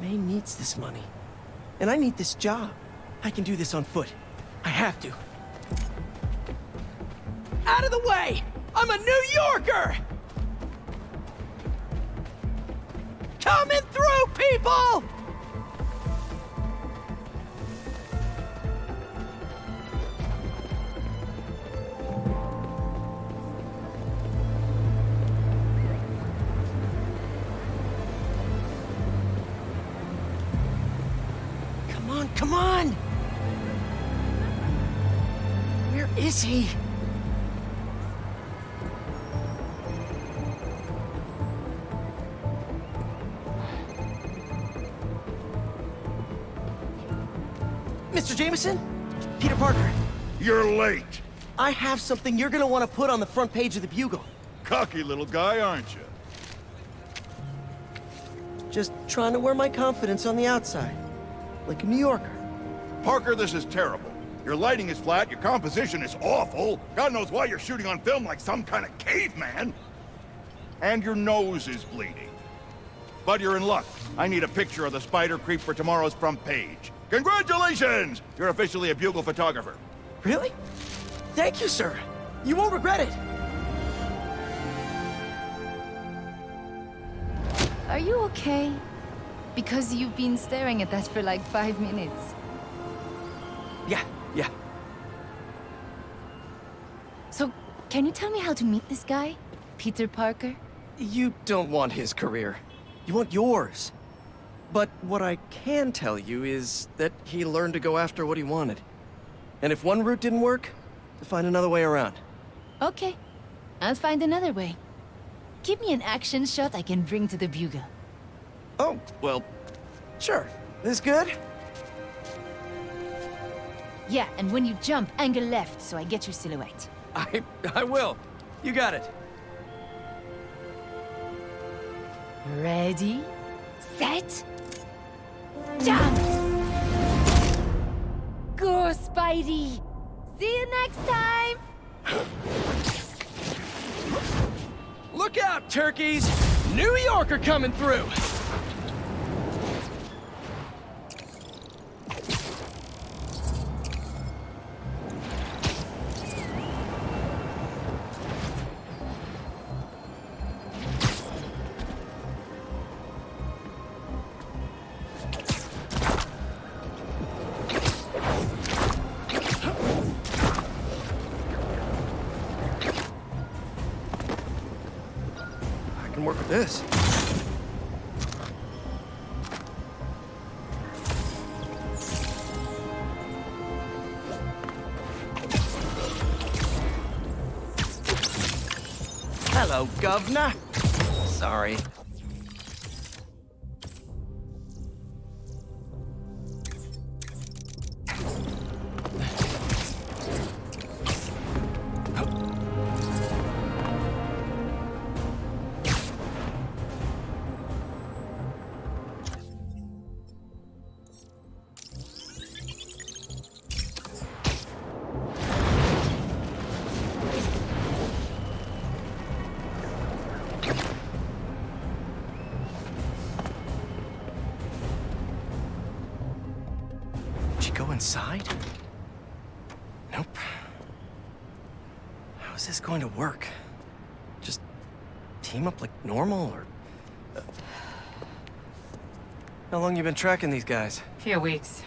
May needs this money. And I need this job. I can do this on foot. I have to. Out of the way! I'm a New Yorker! Coming through, people! Come on, come on! Where is he? Mr. Jameson? Peter Parker. You're late. I have something you're gonna want to put on the front page of the Bugle. Cocky little guy, aren't you? Just trying to wear my confidence on the outside. Like a New Yorker. Parker, this is terrible. Your lighting is flat, your composition is awful. God knows why you're shooting on film like some kind of caveman. And your nose is bleeding. But you're in luck. I need a picture of the spider creep for tomorrow's front page. Congratulations! You're officially a bugle photographer. Really? Thank you, sir. You won't regret it. Are you okay? Because you've been staring at that for like 5 minutes. Yeah. So, can you tell me how to meet this guy? Peter Parker? You don't want his career. You want yours. But what I can tell you is that he learned to go after what he wanted. And if one route didn't work, to find another way around. Okay. I'll find another way. Give me an action shot I can bring to the bugle. Oh, well, sure. This good? Yeah, and when you jump, angle left so I get your silhouette. I will. You got it. Ready, set, jump! Go, Spidey! See you next time! Look out, turkeys! New Yorker coming through! I can work with this. Hello, governor. Sorry. Go inside? Nope. How is this going to work? Just team up like normal, or... How long you been tracking these guys? Few weeks.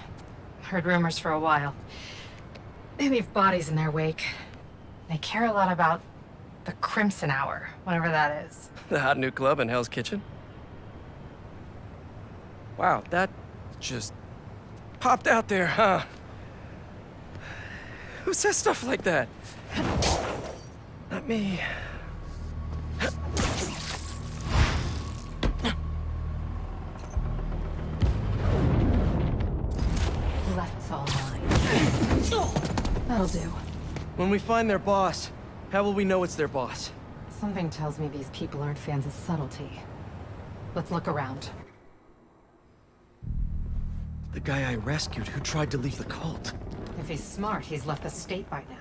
Heard rumors for a while. They leave bodies in their wake. They care a lot about the Crimson Hour, whatever that is. The hot new club in Hell's Kitchen? Wow, that just popped out there, huh? Who says stuff like that? Not me. Left's all mine. That'll do. When we find their boss, how will we know it's their boss? Something tells me these people aren't fans of subtlety. Let's look around. The guy I rescued who tried to leave the cult. If he's smart, he's left the state by now.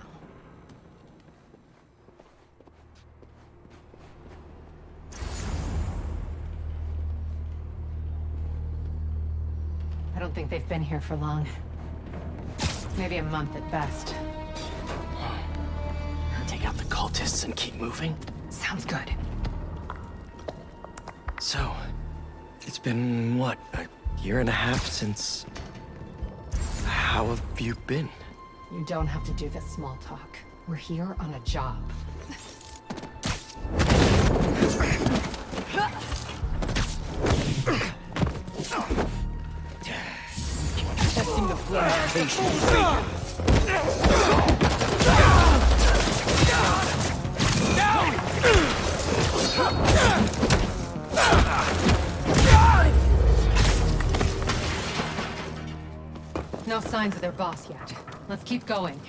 I don't think they've been here for long. Maybe a month at best. Take out the cultists and keep moving? Sounds good. So, it's been, what, a year and a half since... How have you been? You don't have to do this small talk. We're here on a job. Testing the plantation. No signs of their boss yet. Let's keep going.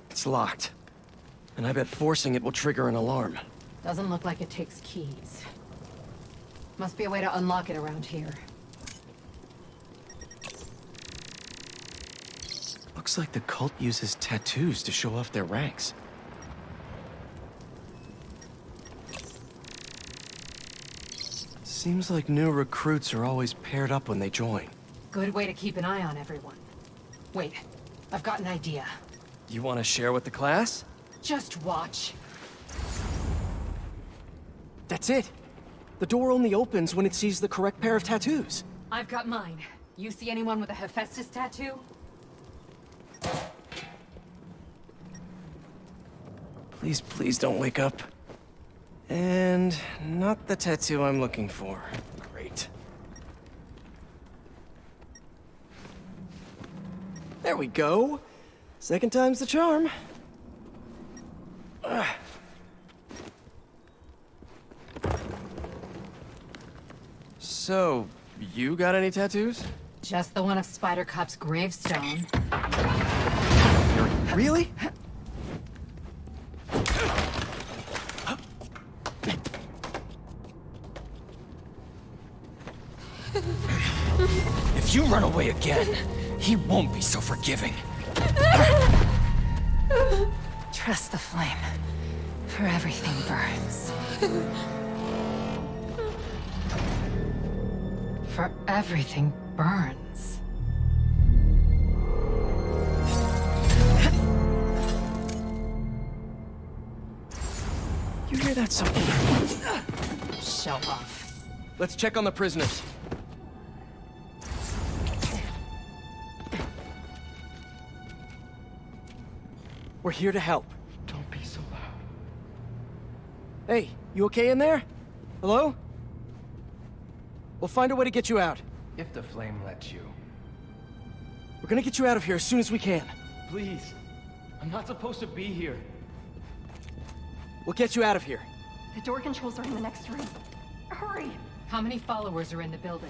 It's locked. And I bet forcing it will trigger an alarm. Doesn't look like it takes keys. Must be a way to unlock it around here. Looks like the cult uses tattoos to show off their ranks. Seems like new recruits are always paired up when they join. Good way to keep an eye on everyone. Wait, I've got an idea. You want to share with the class? Just watch. That's it. The door only opens when it sees the correct pair of tattoos. I've got mine. You see anyone with a Hephaestus tattoo? Please, please don't wake up. And not the tattoo I'm looking for. Great. There we go. Second time's the charm. So, you got any tattoos? Just the one of Spider Cop's gravestone. Really? If you run away again, he won't be so forgiving. Trust the flame, for everything burns. For everything burns. You hear that something? Show off. Let's check on the prisoners. We're here to help. Don't be so loud. Hey, you okay in there? Hello? We'll find a way to get you out. If the flame lets you. We're gonna get you out of here as soon as we can. Please. I'm not supposed to be here. We'll get you out of here. The door controls are in the next room. Hurry! How many followers are in the building?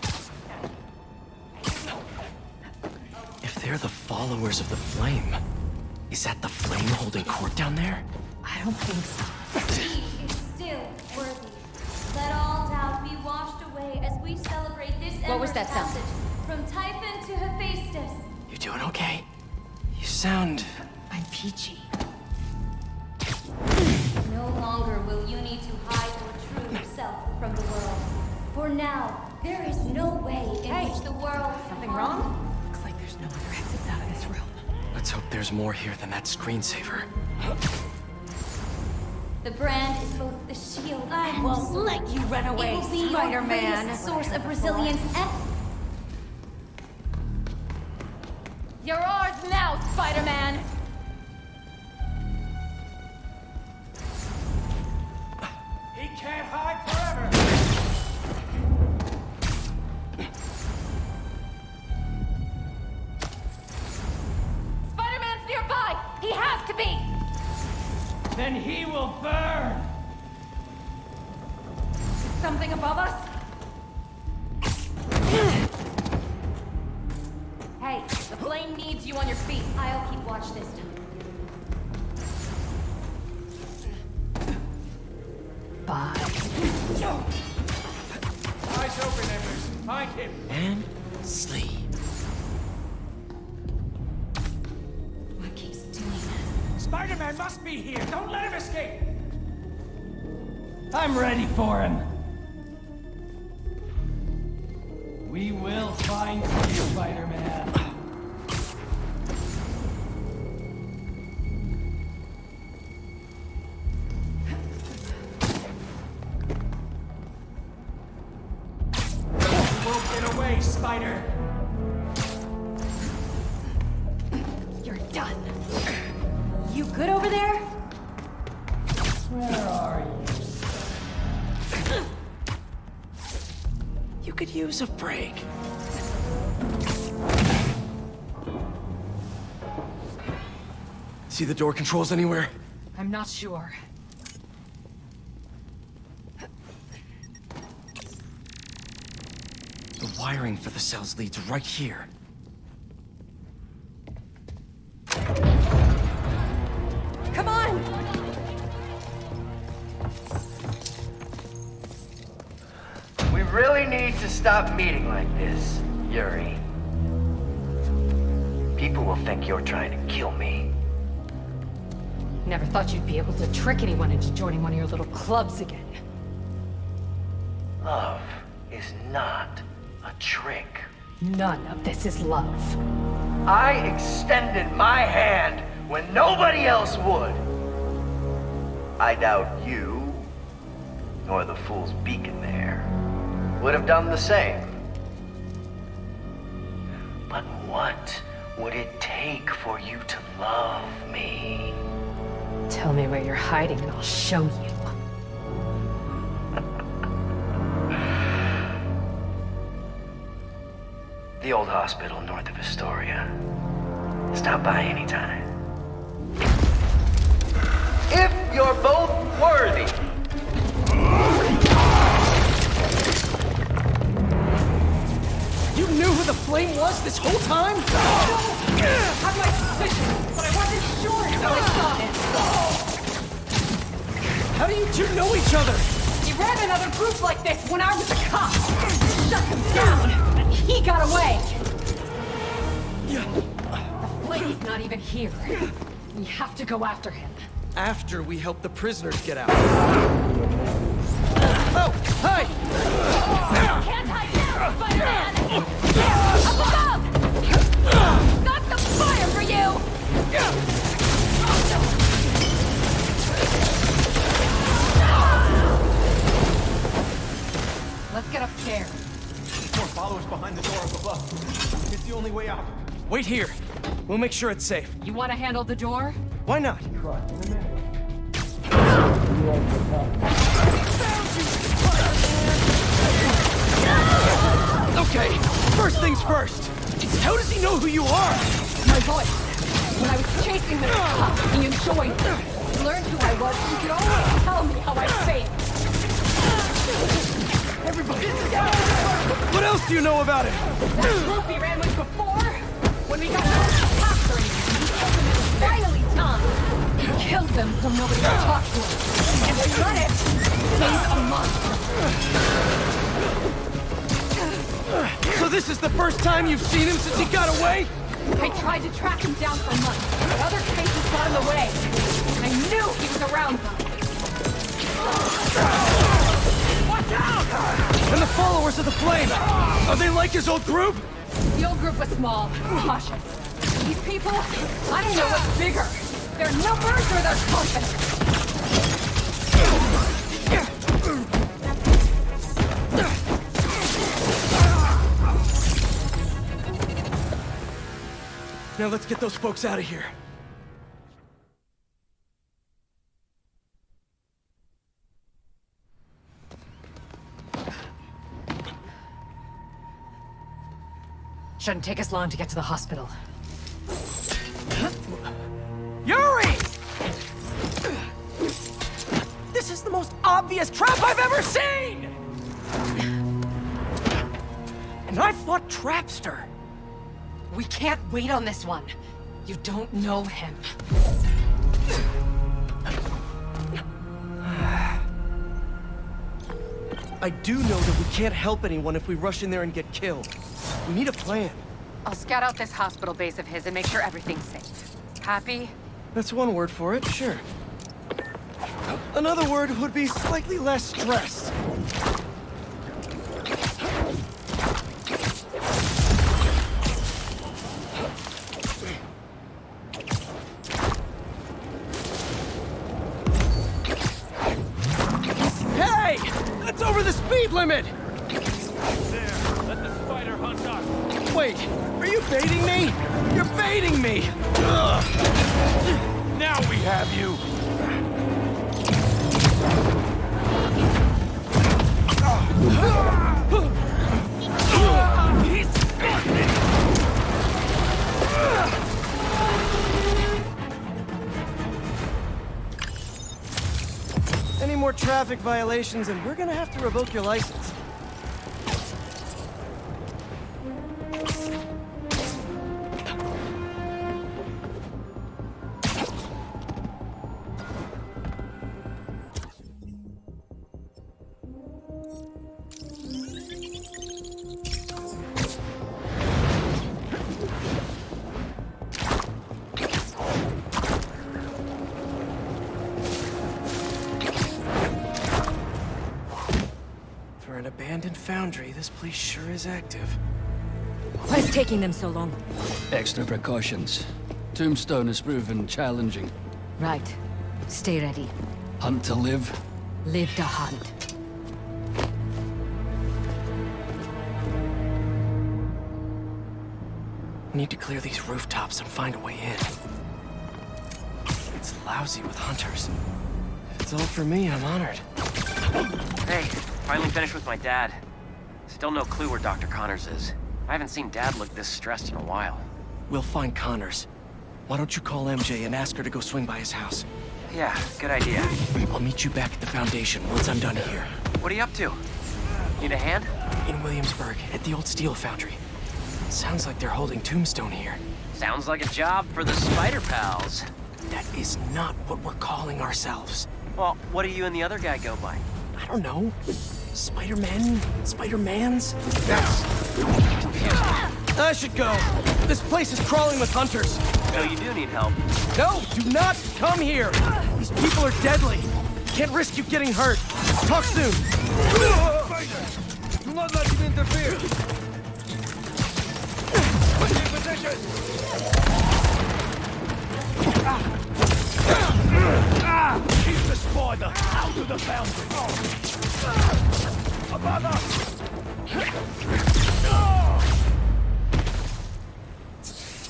If they're the followers of the flame, is that the flame holding court down there? I don't think so. He is still worthy. Let all doubt be washed away as we celebrate this What was that sound? passage from Typhon to Hephaestus. You doing okay? You sound... I'm peachy. No longer will you need to hide your true self from the world. For now, there is no way in which the world... Something wrong? Looks like there's no other exits out of this room. Let's hope there's more here than that screensaver. The brand is both the shield I and won't sword. let you run away, It will be your Spider-Man. greatest source of resilience and... You're ours now, Spider-Man! He can't hide forever! Spider-Man's nearby! He has to be! Then he will burn! Is something above us? Hey, the flame needs you on your feet. I'll keep watch this time. Bye. Eyes open, Embers. Find him. And sleep. What keeps doing Spider-Man must be here. Don't let him escape. I'm ready for him. We will find you, Spider-Man. You won't get away, Spider. You're done. You good over there? Where are you? You could use a break. See the door controls anywhere? I'm not sure. The wiring for the cells leads right here. Come on! really need to stop meeting like this, Yuri. People will think you're trying to kill me. Never thought you'd be able to trick anyone into joining one of your little clubs again. Love is not a trick. None of this is love. I extended my hand when nobody else would. I doubt you, nor the fool's beacon there, would have done the same. But what would it take for you to love me? Tell me where you're hiding and I'll show you. The old hospital north of Astoria. Stop by anytime. If you're both worthy. You knew who the flame was this whole time? I had my suspicions, but I wasn't sure until I saw him. How do you two know each other? He ran another group like this when I was a cop. Shut him down, and he got away. The flame's not even here. We have to go after him. After we help the prisoners get out. Oh, hi! Can't hide now, Spider-Man! Up above! Got some fire for you! Let's get upstairs. More followers behind the door up above. It's the only way out. Wait here. We'll make sure it's safe. You want to handle the door? Why not? Okay, first things first. How does he know who you are? My voice. When I was chasing the cop, he enjoyed me. He learned who I was, he could always tell me how I failed. Everybody, what else do you know about it? That group he ran with before, when we got out of the factory, he killed them in his finally time. He killed them so nobody could talk to him. And to run it, he's a monster. So this is the first time you've seen him since he got away? I tried to track him down for months, but other cases got in the way. I knew he was around them. Watch out! And the followers of the Flame, are they like his old group? The old group was small, cautious. These people, I don't know what's bigger. Their numbers or their confidence. Now let's get those folks out of here. Shouldn't take us long to get to the hospital. Yuri! This is the most obvious trap I've ever seen! And I fought Trapster. We can't wait on this one. You don't know him. I do know that we can't help anyone if we rush in there and get killed. We need a plan. I'll scout out this hospital base of his and make sure everything's safe. Happy? That's one word for it, sure. Another word would be slightly less stressed. Hey! That's over the speed limit! There, let the spider hunt us. Wait, are you baiting me? You're baiting me! Ugh. Now we have you. He's got me! Any more traffic violations and we're gonna have to revoke your license. abandoned foundry, this place sure is active. What's taking them so long? Extra precautions. Tombstone has proven challenging. Right. Stay ready. Hunt to live. Live to hunt. Need to clear these rooftops and find a way in. It's lousy with hunters. If it's all for me, I'm honored. Hey, finally finished with my dad. Still no clue where Dr. Connors is. I haven't seen Dad look this stressed in a while. We'll find Connors. Why don't you call MJ and ask her to go swing by his house? Yeah, good idea. I'll meet you back at the Foundation once I'm done here. What are you up to? Need a hand? In Williamsburg, at the old steel foundry. Sounds like they're holding Tombstone here. Sounds like a job for the Spider Pals. That is not what we're calling ourselves. Well, what do you and the other guy go by? I don't know. Spider-Men? Spider-Mans? I should go. This place is crawling with hunters. So you do need help. No, do not come here. These people are deadly. Can't risk you getting hurt. Talk soon. Do not let him interfere. Take position. Keep the spider out of the foundry. Above us.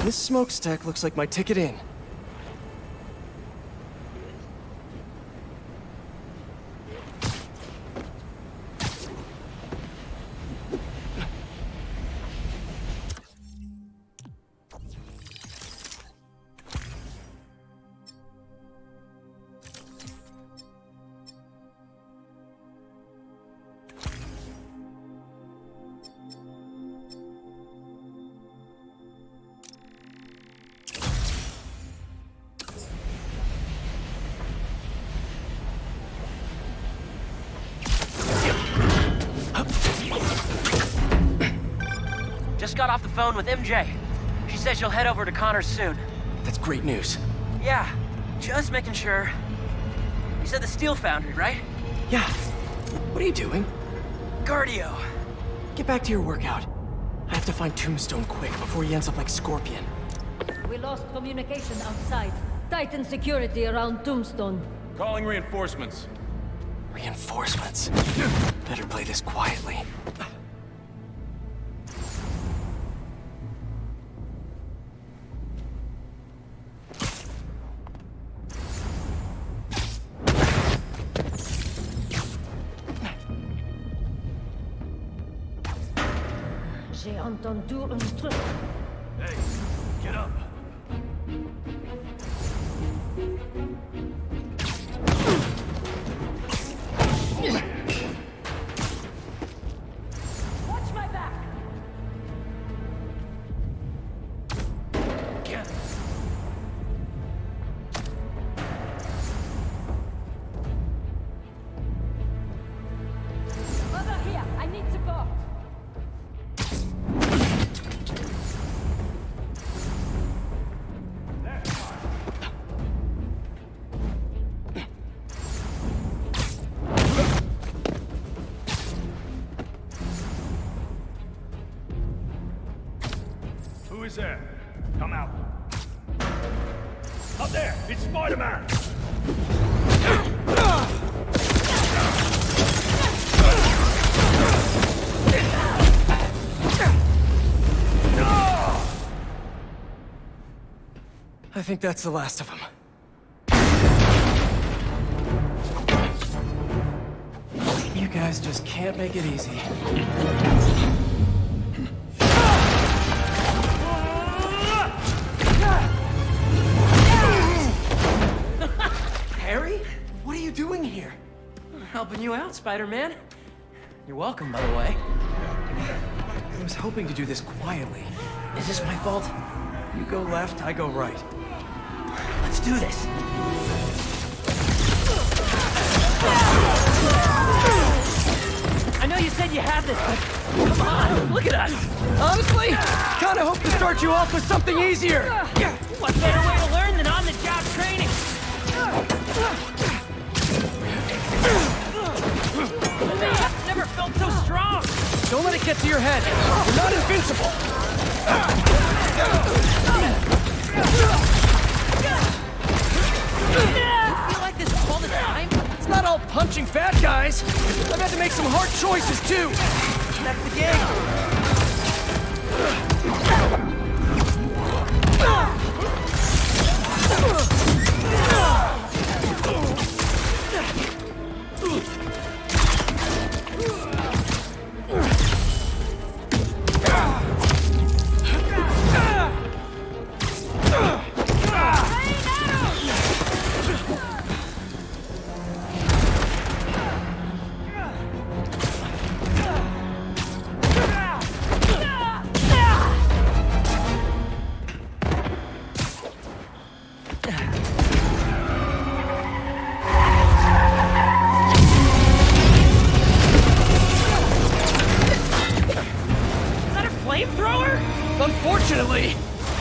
This smokestack looks like my ticket in. Just got off the phone with MJ. She says she'll head over to Connors soon. That's great news. Yeah, just making sure. You said the steel foundry, right? Yeah. What are you doing? Cardio. Get back to your workout. I have to find Tombstone quick before he ends up like Scorpion. We lost communication outside. Tighten security around Tombstone. Calling reinforcements. Reinforcements? Better play this quietly. J'ai entendu un truc. Hey, get up. Watch my back. Get. Over here. I need support. Who is there? Come out. Up there! It's Spider-Man! I think that's the last of them. You guys just can't make it easy. Harry? What are you doing here? Helping you out, Spider-Man. You're welcome, by the way. I was hoping to do this quietly. Is this my fault? You go left, I go right. Let's do this. I know you said you had this, but come on, look at us. Honestly, kinda hope to start you off with something easier. What better way to learn than on-the-job training? Never felt so strong. Don't let it get to your head. You're not invincible. You feel like this all the time? It's not all punching bad guys. I've had to make some hard choices, too. That's the game. Unfortunately,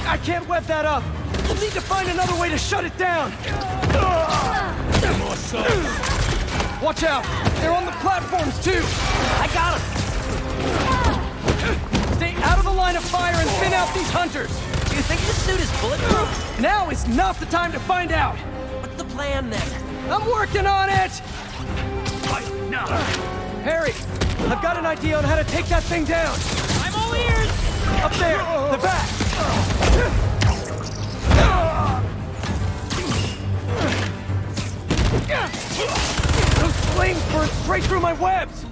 I can't web that up. We'll need to find another way to shut it down. Watch out! They're on the platforms, too! I got them! Stay out of the line of fire and thin out these hunters! Do you think this suit is bulletproof? Now is not the time to find out! What's the plan, then? I'm working on it! Harry, I've got an idea on how to take that thing down! I'm all ears! Up there! The back! Those flames burn straight through my webs!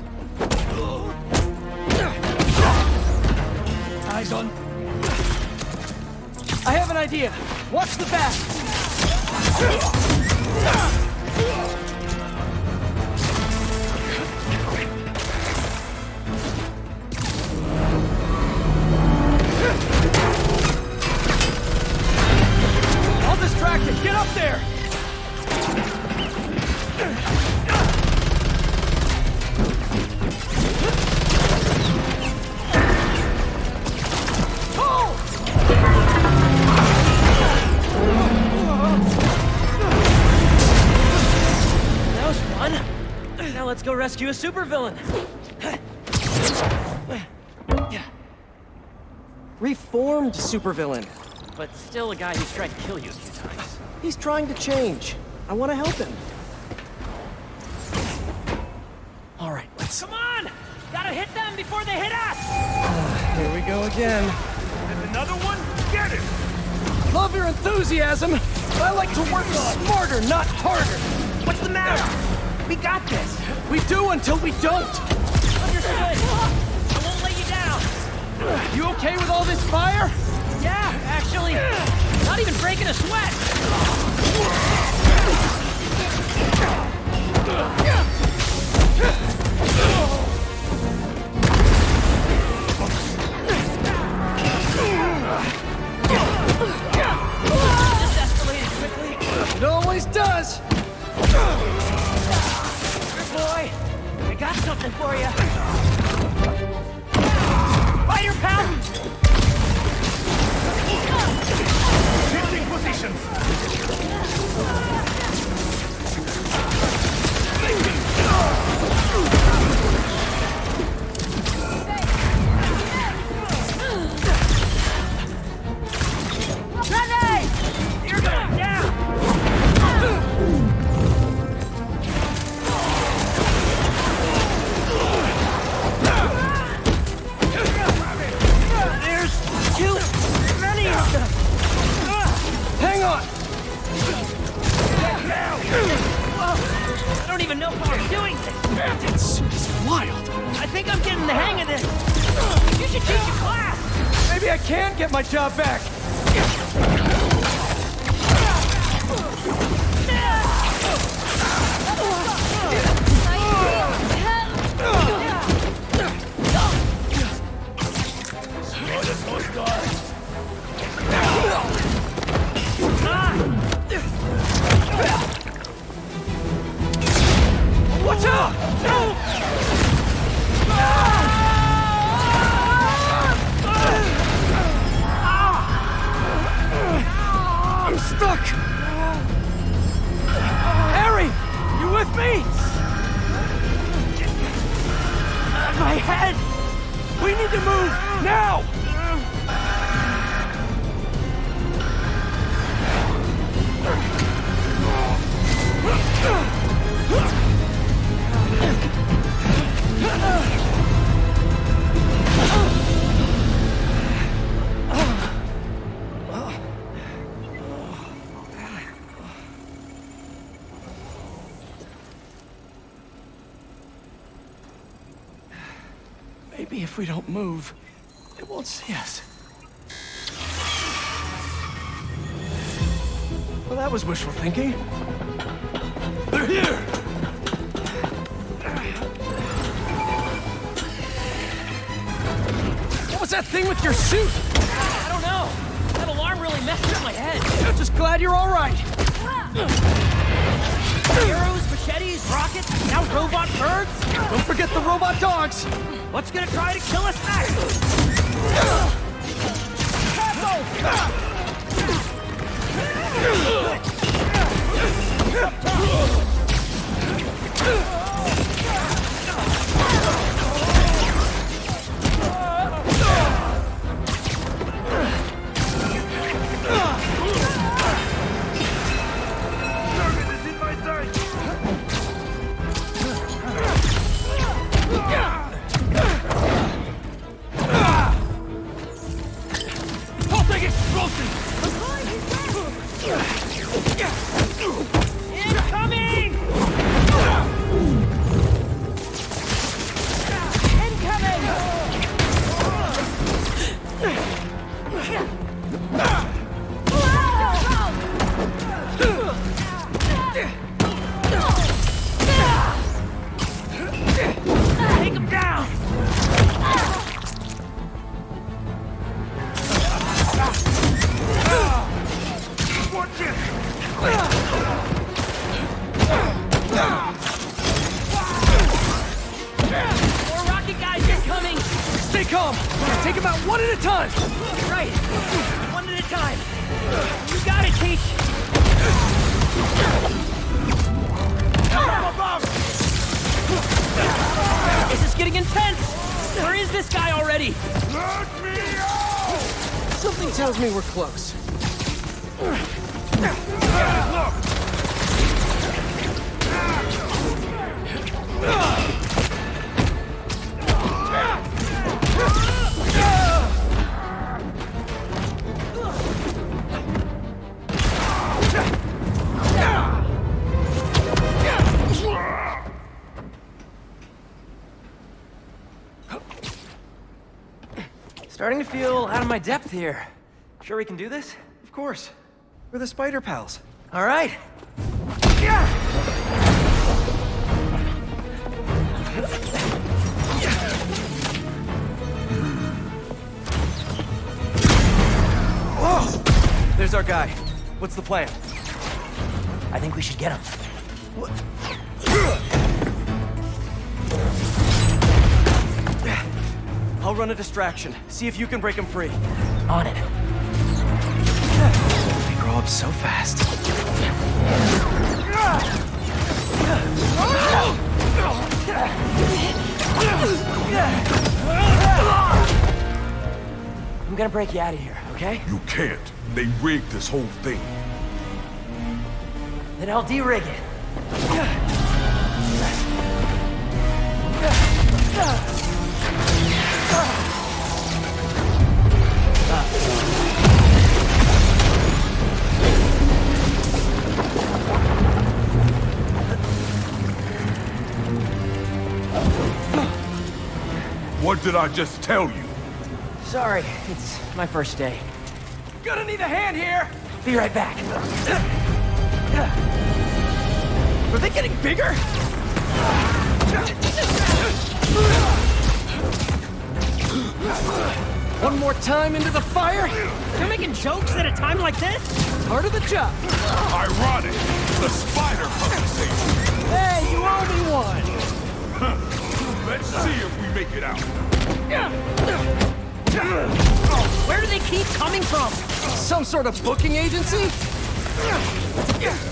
Eyes on... I have an idea. Watch the back! I'll distract it! Get up there! That was fun. Now let's go rescue a supervillain. Reformed supervillain. But still a guy who's tried to kill you a few times. He's trying to change. I want to help him. All right, let's... Come on! Gotta hit them before they hit us! Here we go again. There's another one? Get him! Love your enthusiasm, but I like to work smarter, not harder. What's the matter? We got this. We do until we don't. Understood. I won't let you down. You okay with all this fire? Yeah, actually. Not even breaking a sweat. This escalated quickly. It always does. Good boy. I got something for you. Fighter pound! Shifting positions! Grenade! You're going down! There's too many of them! Hang on! I don't even know how I'm doing this! That suit is wild! I think I'm getting the hang of this! You should teach a class! Maybe I can get my job back! Watch out! I'm stuck! Harry! You with me? My head! Maybe if we don't move, it won't see us. Well, that was wishful thinking. They're here! What was that thing with your suit? I don't know. That alarm really messed with my head. I'm just glad you're all right. Arrows, machetes, rockets, now robot birds? Don't forget the robot dogs. What's gonna try to kill us next? Take him out one at a time! Right! One at a time! You got it, Teach! This is getting intense! Where is this guy already? Let me out! Something tells me we're close. Starting to feel out of my depth here. Sure we can do this? Of course. We're the Spider Pals. All right. Whoa! There's our guy. What's the plan? I think we should get him. What? I'll run a distraction. See if you can break him free. On it. They grow up so fast. I'm gonna break you out of here, okay? You can't. They rigged this whole thing. Then I'll de-rig it. What did I just tell you? Sorry, it's my first day. Gonna need a hand here! Be right back. Are they getting bigger? One more time into the fire? You're making jokes at a time like this? Part of the job. Ironic. The spider conversation. Hey, you owe me one. Let's see if we make it out. Where do they keep coming from? Some sort of booking agency?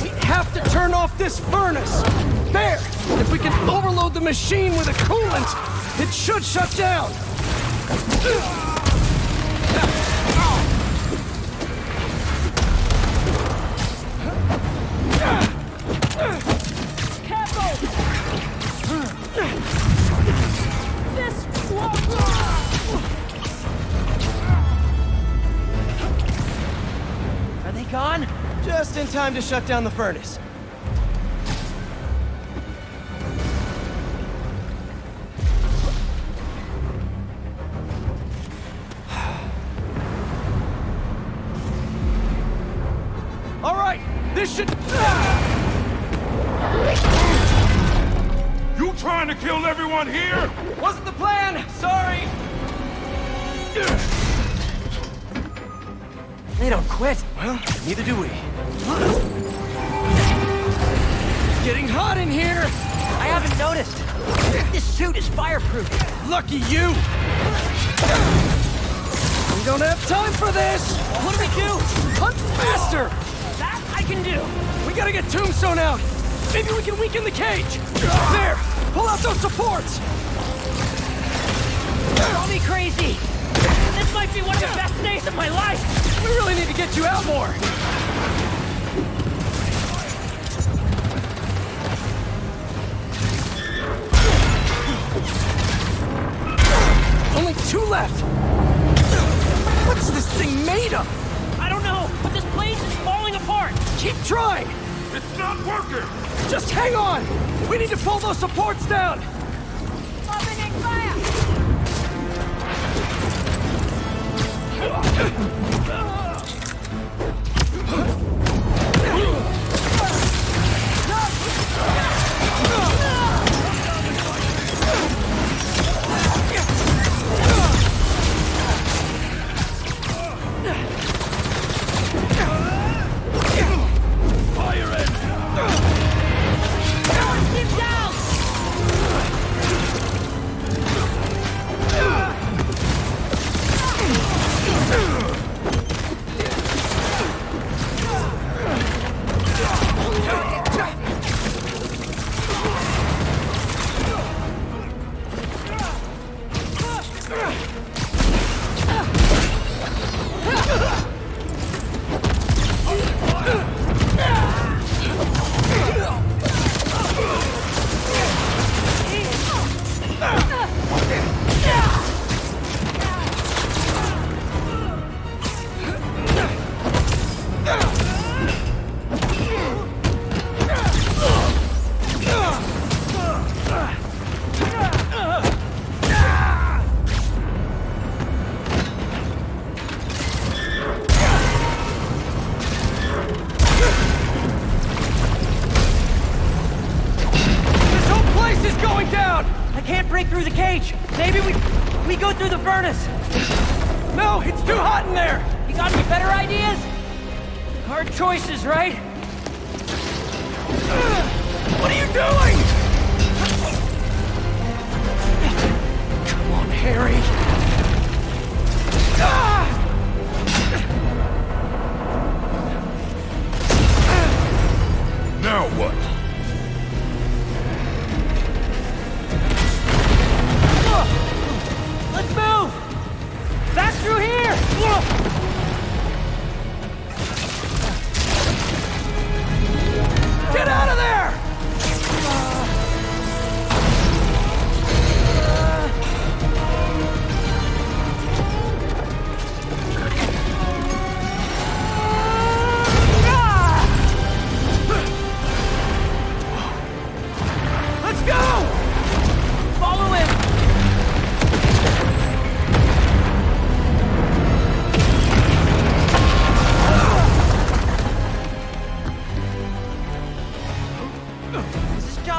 We have to turn off this furnace. There! If we can overload the machine with a coolant, it should shut down. Are they gone? Just in time to shut down the furnace. trying to kill everyone here? Wasn't the plan! Sorry! They don't quit. Well, neither do we. It's getting hot in here! I haven't noticed. This suit is fireproof. Lucky you! We don't have time for this! What do we do? Hunt faster! That I can do. We gotta get Tombstone out! Maybe we can weaken the cage! There! Pull out those supports! Call me crazy. This might be one of the best days of my life. We really need to get you out more! Only 2 left! What's this thing made of? I don't know, but this place is falling apart. Keep trying! It's not working! Just hang on! We need to pull those supports down! Opening fire! Through the cage. Maybe we go through the furnace. No, it's too hot in there. You got any better ideas? Hard choices, right? What are you doing? Come on, Harry. Now what? Let's move! Back through here! Get out of there! Let's go! Follow him!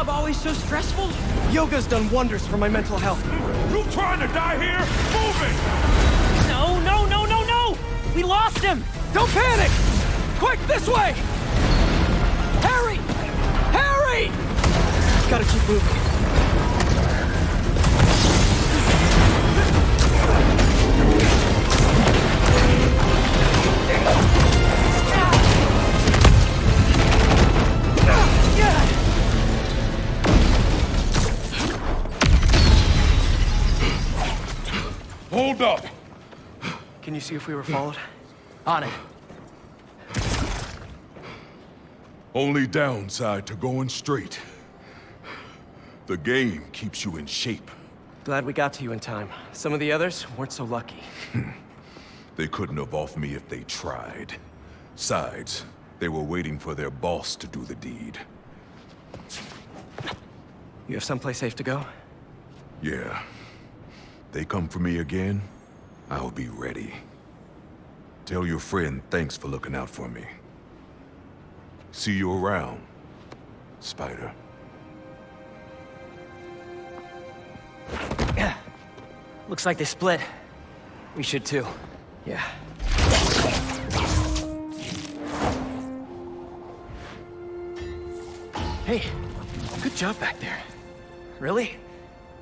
Always so stressful? Yoga's done wonders for my mental health. You trying to die here? Move it! No, no, no, no, no! We lost him! Don't panic! Quick, this way! Harry! Harry! Gotta keep moving. Hold up! Can you see if we were followed? On it. Only downside to going straight. The game keeps you in shape. Glad we got to you in time. Some of the others weren't so lucky. They couldn't have off me if they tried. Besides, they were waiting for their boss to do the deed. You have someplace safe to go? Yeah. They come for me again, I'll be ready. Tell your friend thanks for looking out for me. See you around, Spider. Looks like they split. We should too. Yeah. Hey, good job back there. Really?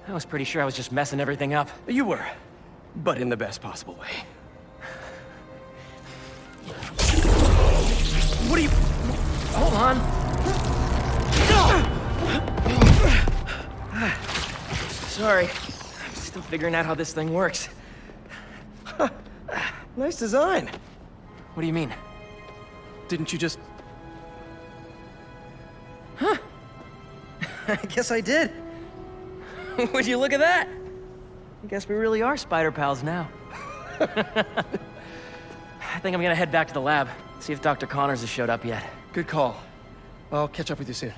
I was pretty sure I was just messing everything up. You were, but in the best possible way. What are you... Hold on. Sorry. I'm still figuring out how this thing works. Nice design. What do you mean? Didn't you just... Huh? I guess I did. Would you look at that? I guess we really are spider pals now. I think I'm gonna head back to the lab, see if Dr. Connors has showed up yet. Good call. I'll catch up with you soon.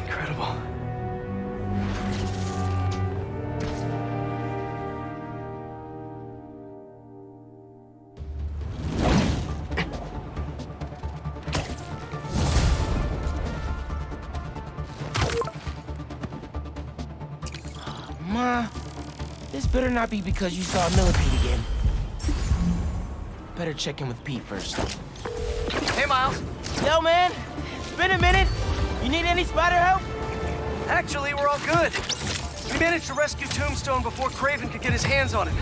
Incredible. Ma, this better not be because you saw a millipede again. Better check in with Pete first. Hey, Miles. Yo, man. It's been a minute. You need any spider help? Actually, we're all good. We managed to rescue Tombstone before Craven could get his hands on him.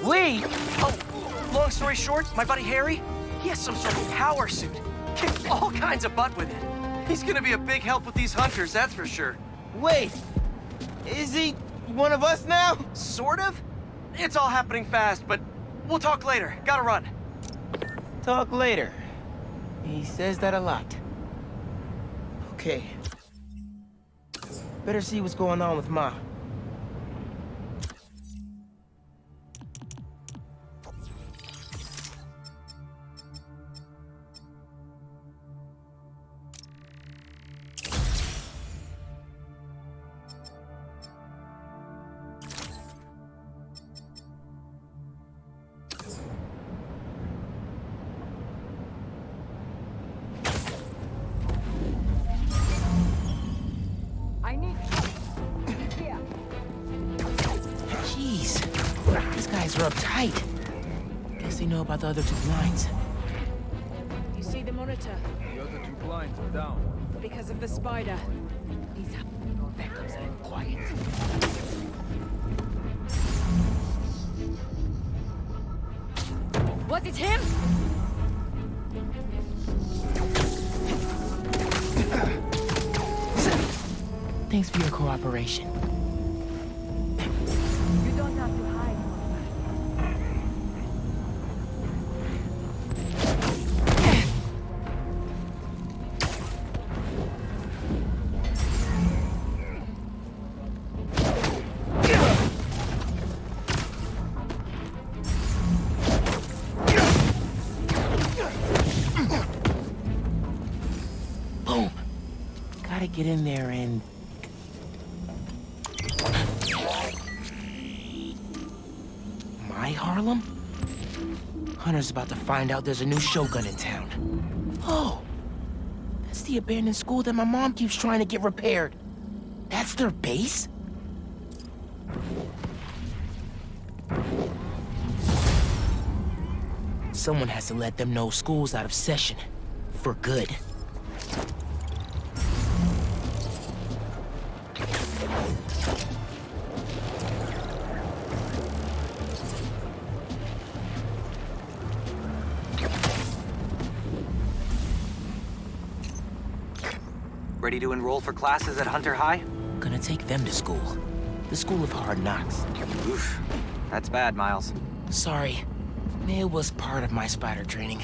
Lee! Oh, long story short, my buddy Harry, he has some sort of power suit. Kicks all kinds of butt with it. He's gonna be a big help with these hunters, that's for sure. Wait, is he one of us now? Sort of? It's all happening fast, but we'll talk later. Gotta run. Talk later. He says that a lot. Okay. Better see what's going on with Ma. Jeez, these guys are uptight. Guess they know about the other two blinds. You see the monitor? The other two blinds are down. Because of the spider. He's... Victims and quiet. Was it him? Thanks for your cooperation. You don't have to hide. Boom. Gotta get in there and... My Harlem? Hunter's about to find out there's a new Shogun in town. Oh! That's the abandoned school that my mom keeps trying to get repaired. That's their base? Someone has to let them know school's out of session. For good. Ready to enroll for classes at Hunter High? Gonna take them to school. The School of Hard Knocks. Oof. That's bad, Miles. Sorry. It was part of my spider training.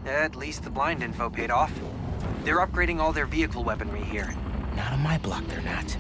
At least the blind info paid off. They're upgrading all their vehicle weaponry here. Not on my block, they're not.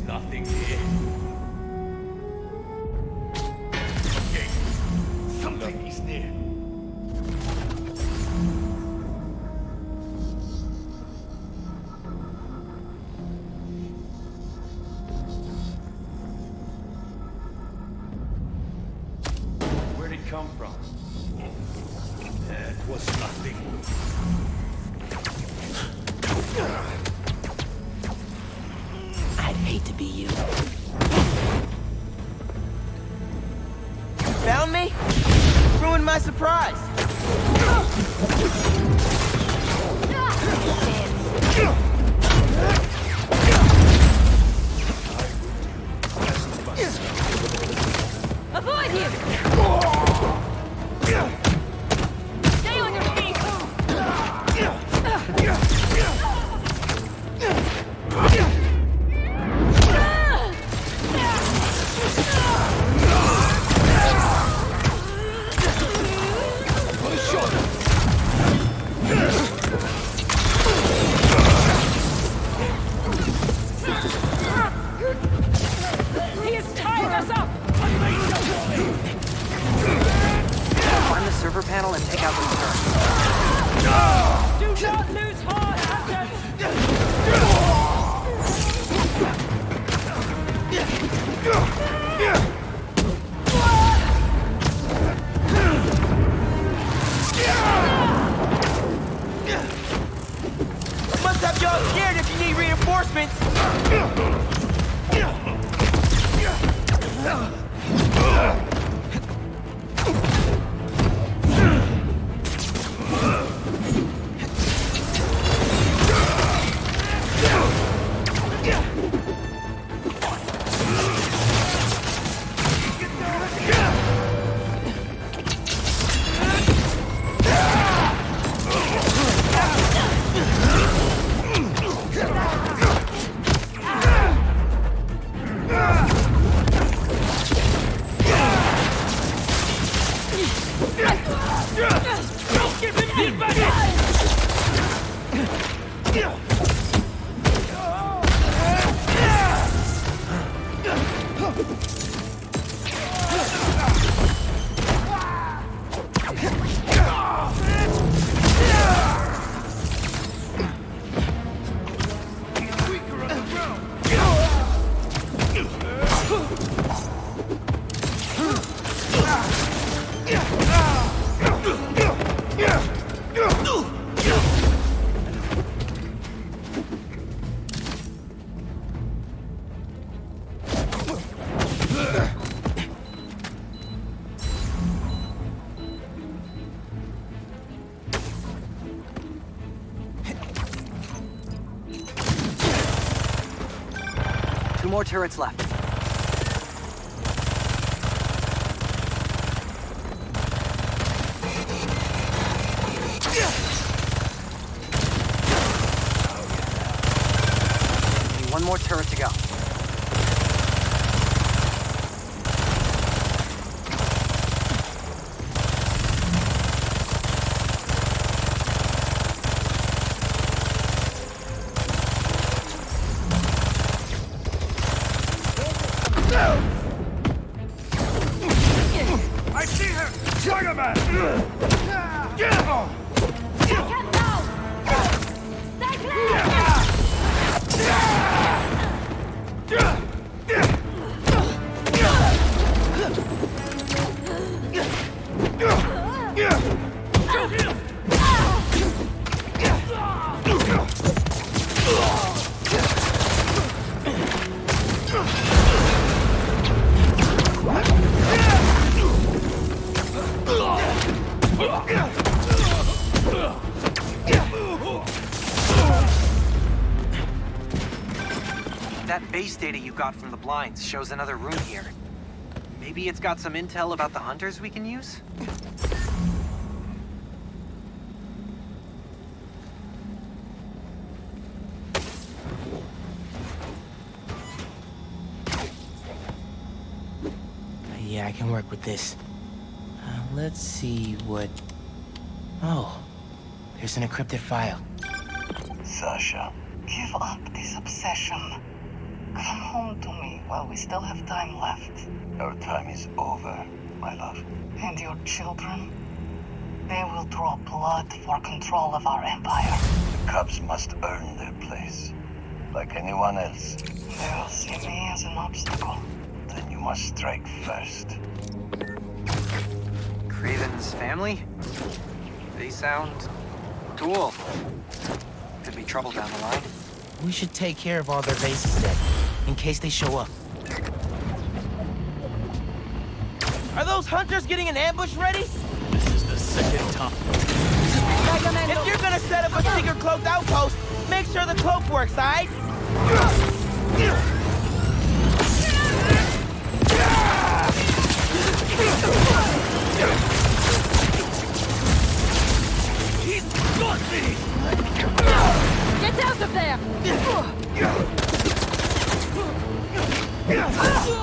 There's nothing here. Okay, something is near. Where'd it come from? That was nothing. I'd hate to be you. Found me? Ruined my surprise. Avoid him! Stay on your feet! He is tying us up! Find the server panel and take out the turret. Do not lose heart, Hunter! Must have y'all scared if you need reinforcements. Don't give him the advantage! Two more turrets left. Only one more turret to go. I see her! Spider-Man! That base data you got from the blinds shows another room here. Maybe it's got some intel about the hunters we can use? Yeah, I can work with this. Let's see what... Oh, there's an encrypted file. Sasha, give up this obsession. Come home to me while we still have time left. Our time is over, my love. And your children? They will draw blood for control of our empire. The cubs must earn their place, like anyone else. They'll see me as an obstacle. Then you must strike first. Craven's family? They sound cool. Could be trouble down the line. We should take care of all their bases then, in case they show up. Are those hunters getting an ambush ready? This is the second time. If you're gonna set up a secret cloaked outpost, make sure the cloak works, alright? He's got me! Get out of there!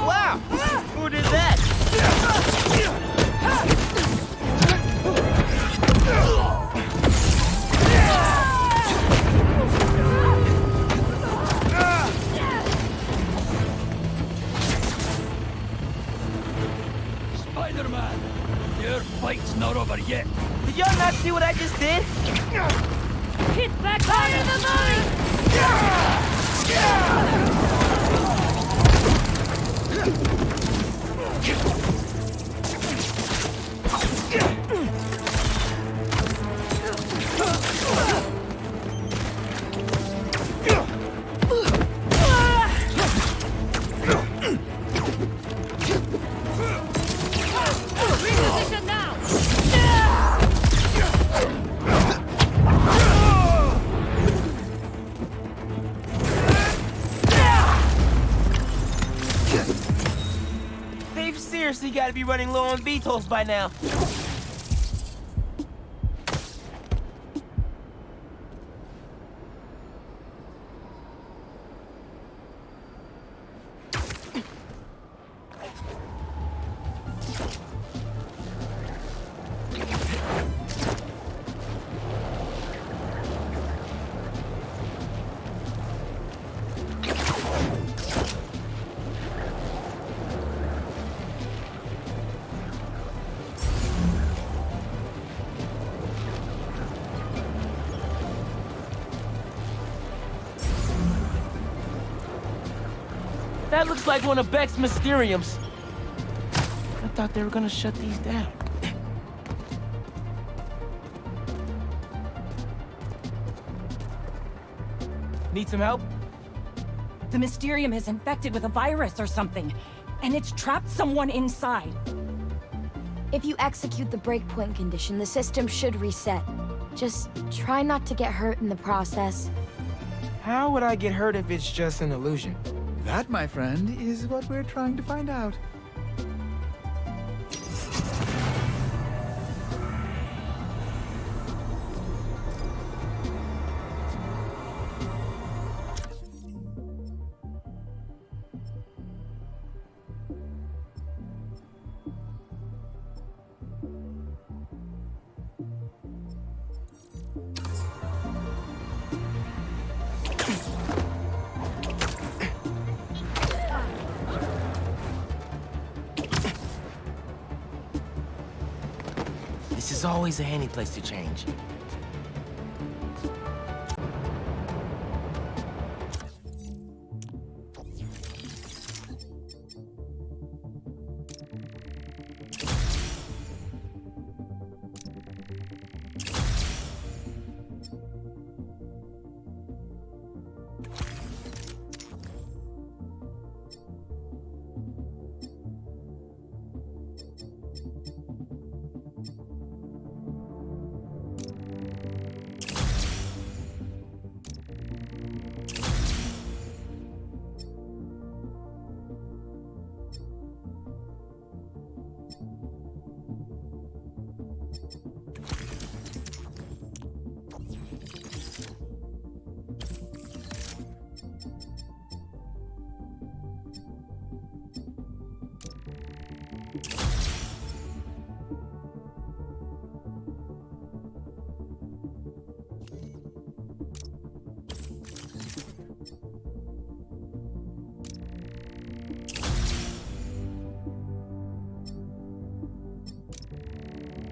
Wow! Who did that? Spider-Man! Your fight's not over yet. Did y'all not see what I just did? Hit back higher than Reposition now! They've seriously got to be running low on VTOLs by now. That looks like one of Beck's Mysteriums. I thought they were gonna shut these down. Need some help? The Mysterium is infected with a virus or something, and it's trapped someone inside. If you execute the breakpoint condition, the system should reset. Just try not to get hurt in the process. How would I get hurt if it's just an illusion? That, my friend, is what we're trying to find out. This is always a handy place to change.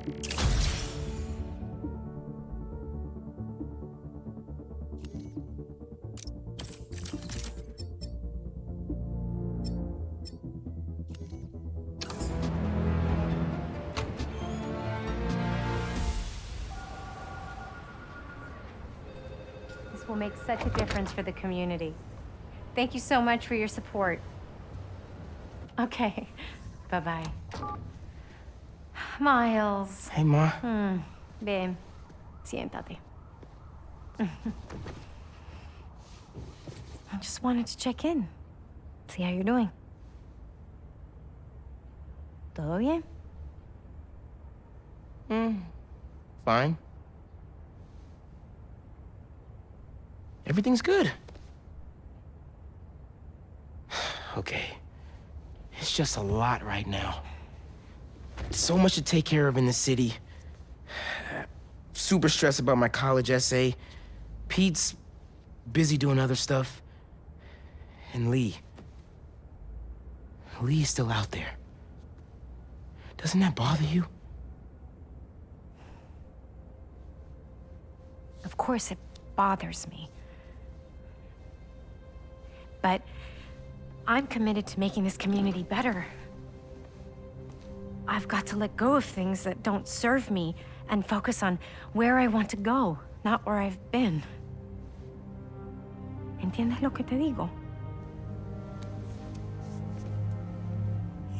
This will make such a difference for the community. Thank you so much for your support. Okay, bye-bye. Miles. Hey, Ma. Ven, siéntate. I just wanted to check in, see how you're doing. ¿Todo bien? Fine. Everything's good. Okay. It's just a lot right now. So much to take care of in the city. Super stressed about my college essay. Pete's busy doing other stuff. And Lee. Lee's still out there. Doesn't that bother you? Of course it bothers me. But I'm committed to making this community better. I've got to let go of things that don't serve me and focus on where I want to go, not where I've been. ¿Entiendes lo que te digo?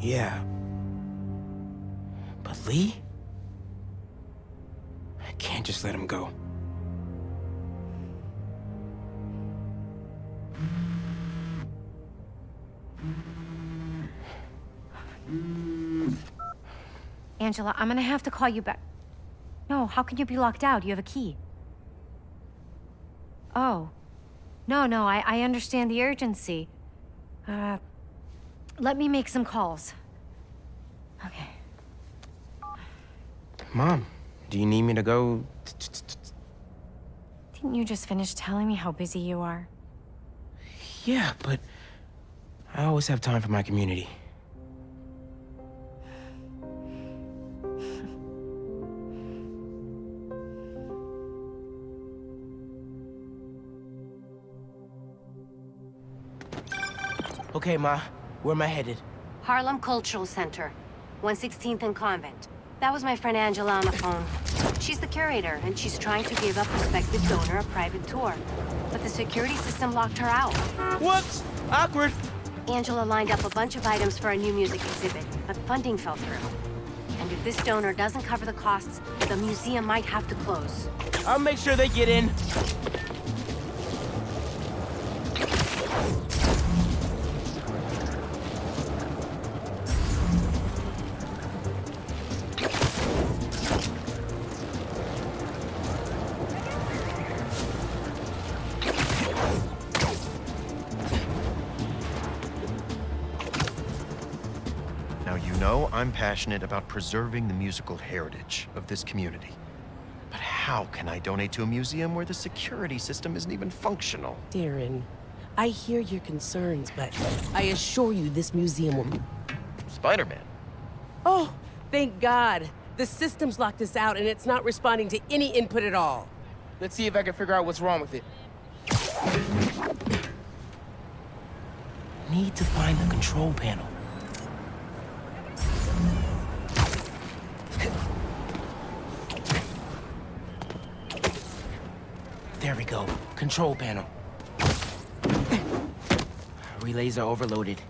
Yeah. But Lee? I can't just let him go. Angela, I'm gonna have to call you back. No, how can you be locked out? You have a key. Oh. No, I understand the urgency. Let me make some calls. Okay. Mom, do you need me to go? Didn't you just finish telling me how busy you are? Yeah, but I always have time for my community. Okay, Ma. Where am I headed? Harlem Cultural Center, 116th and Convent. That was my friend Angela on the phone. She's the curator, and she's trying to give a prospective donor a private tour. But the security system locked her out. Whoops! Awkward! Angela lined up a bunch of items for a new music exhibit, but funding fell through. And if this donor doesn't cover the costs, the museum might have to close. I'll make sure they get in. I'm passionate about preserving the musical heritage of this community. But how can I donate to a museum where the security system isn't even functional? Darren, I hear your concerns, but I assure you this museum will... Spider-Man. Oh, thank God. The system's locked us out and it's not responding to any input at all. Let's see if I can figure out what's wrong with it. Need to find the control panel. There we go. Control panel. Relays are overloaded.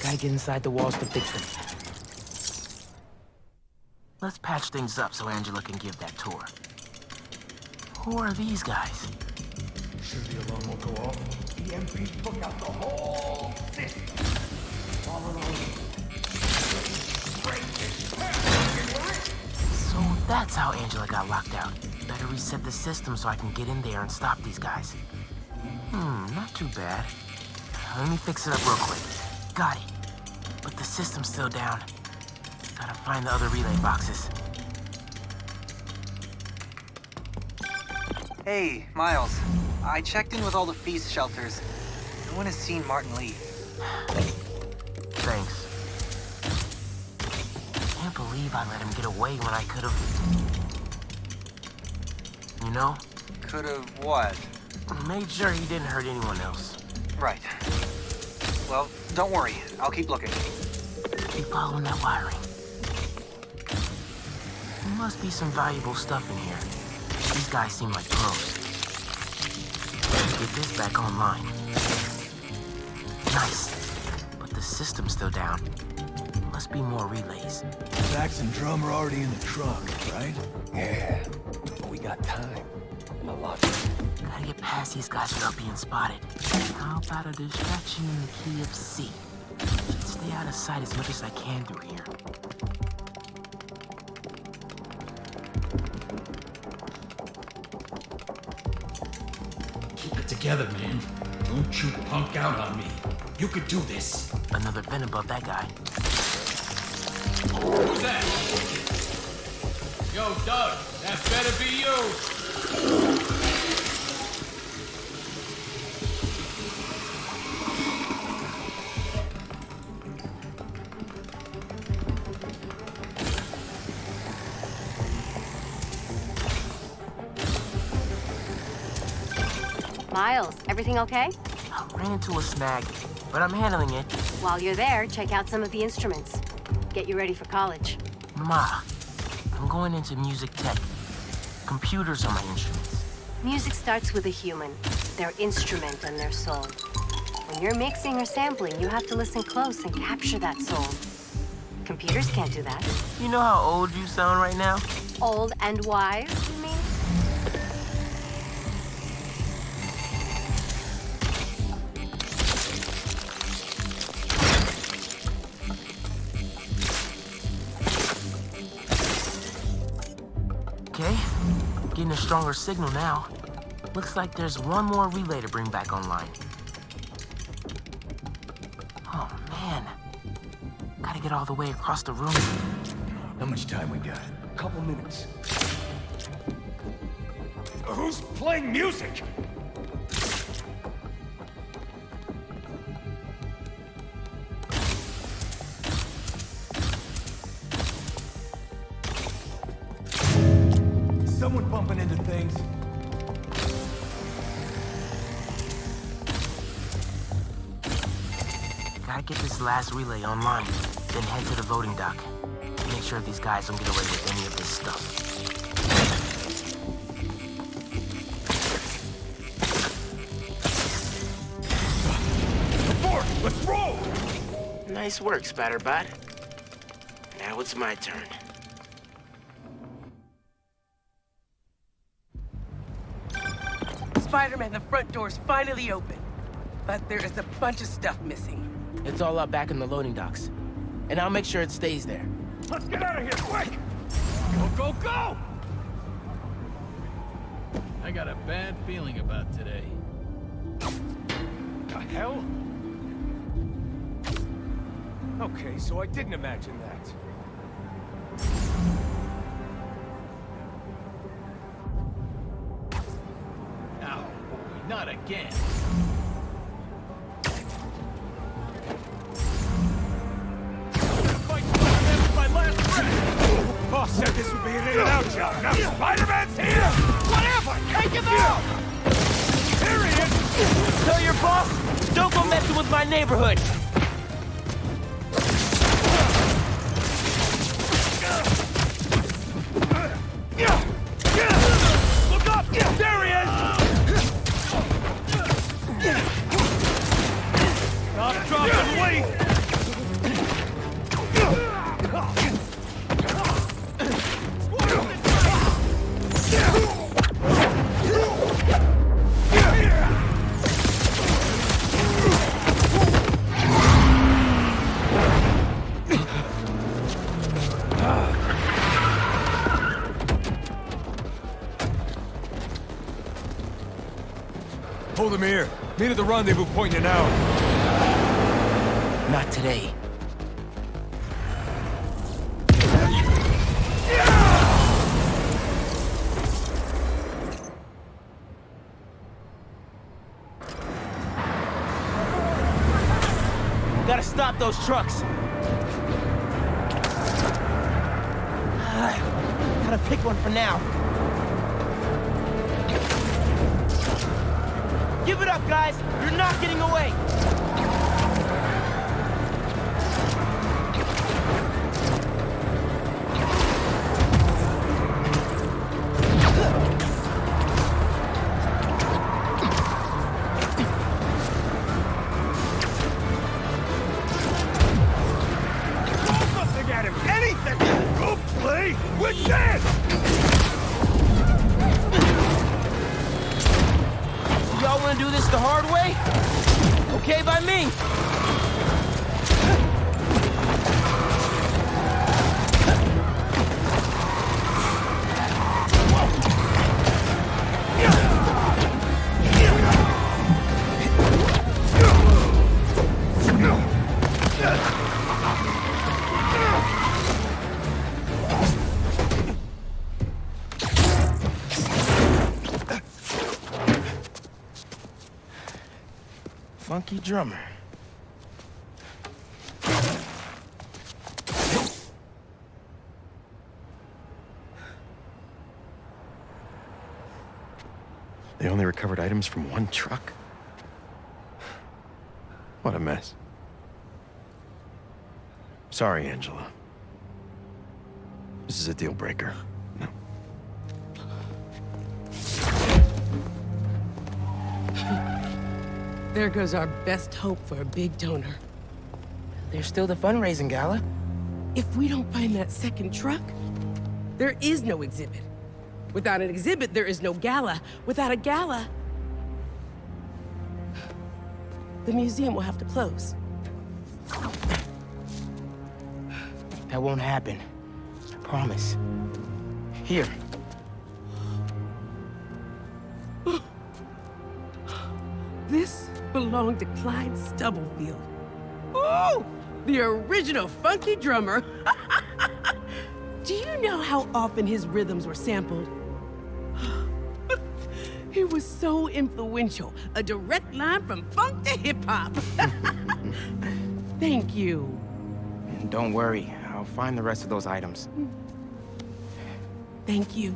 Gotta get inside the walls to fix them. Let's patch things up so Angela can give that tour. Who are these guys? Should the alarm will go off, the MPs took out the whole system. So that's how Angela got locked out. Better reset the system so I can get in there and stop these guys. Not too bad. Let me fix it up real quick. Got it. But the system's still down. Gotta find the other relay boxes. Hey, Miles. I checked in with all the feast shelters. No one has seen Martin Lee. Thanks. Can't can't believe I let him get away when I could've... You know? Could've what? Made sure he didn't hurt anyone else. Right. Well, don't worry. I'll keep looking. Keep following that wiring. There must be some valuable stuff in here. These guys seem like pros. Let's get this back online. Nice. But the system's still down. Must be more relays. Sax and drum are already in the truck, right? Yeah. But we got time. And a lot. Gotta get past these guys without being spotted. How about a distraction in the key of C? Should stay out of sight as much as I can through here. Keep it together, man. Don't you punk out on me. You could do this. Another vent above that guy. Who's that? Yo, Doug, that better be you. Miles, everything okay? I ran into a snag, but I'm handling it. While you're there, check out some of the instruments. Get you ready for college. Ma, I'm going into music tech. Computers are my instruments. Music starts with a human, their instrument and their soul. When you're mixing or sampling, you have to listen close and capture that soul. Computers can't do that. You know how old you sound right now? Old and wise, you mean? Okay, getting a stronger signal now. Looks like there's one more relay to bring back online. Oh, man. Gotta get all the way across the room. How much time we got? A couple minutes. Who's playing music? Someone bumping into things. Gotta get this last relay online, then head to the voting dock. Make sure these guys don't get away with any of this stuff. Let's roll! Nice work, Spatterbot. Now it's my turn. Spider-Man, the front door's finally open. But there is a bunch of stuff missing. It's all up back in the loading docks. And I'll make sure it stays there. Let's get out of here, quick! Go, go, go! I got a bad feeling about today. The hell? Okay, so I didn't imagine that. Now, boy, not again. Boss said this would be an in-and-out job. Now Spider-Man's here! Whatever! Take him out! Here he is! Tell your boss, don't go messing with my neighborhood! Look up! There he is! Stop, drop, and wait! Hold him here. Meet at the rendezvous point in an hour. Not today. Gotta stop those trucks. gotta pick one for now. Give it up, guys! You're not getting away! Y'all wanna do this the hard way? Okay by me. Funky drummer. They only recovered items from one truck? What a mess. Sorry, Angela. This is a deal breaker. No. There goes our best hope for a big donor. There's still the fundraising gala. If we don't find that second truck, there is no exhibit. Without an exhibit, there is no gala. Without a gala, the museum will have to close. That won't happen. I promise. Here. This belonged to Clyde Stubblefield. Ooh! The original funky drummer. Do you know how often his rhythms were sampled? He was so influential. A direct line from funk to hip-hop. Thank you. And don't worry, I'll find the rest of those items. Thank you.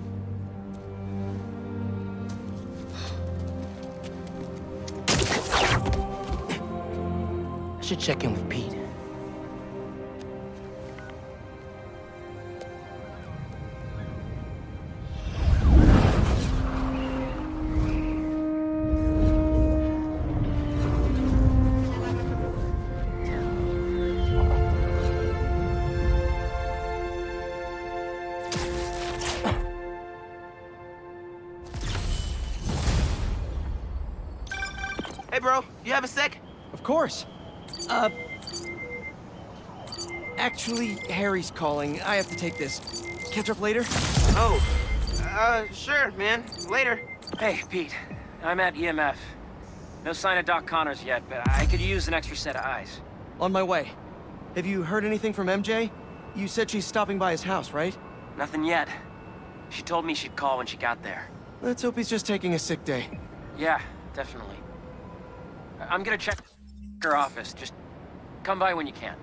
I should check in with Pete. Hey, bro, you have a sec? Of course. Actually, Harry's calling. I have to take this. Catch up later? Oh, sure, man. Later. Hey, Pete. I'm at EMF. No sign of Doc Connors yet, but I could use an extra set of eyes. On my way. Have you heard anything from MJ? You said she's stopping by his house, right? Nothing yet. She told me she'd call when she got there. Let's hope he's just taking a sick day. Yeah, definitely. I'm gonna check her office. Just come by when you can.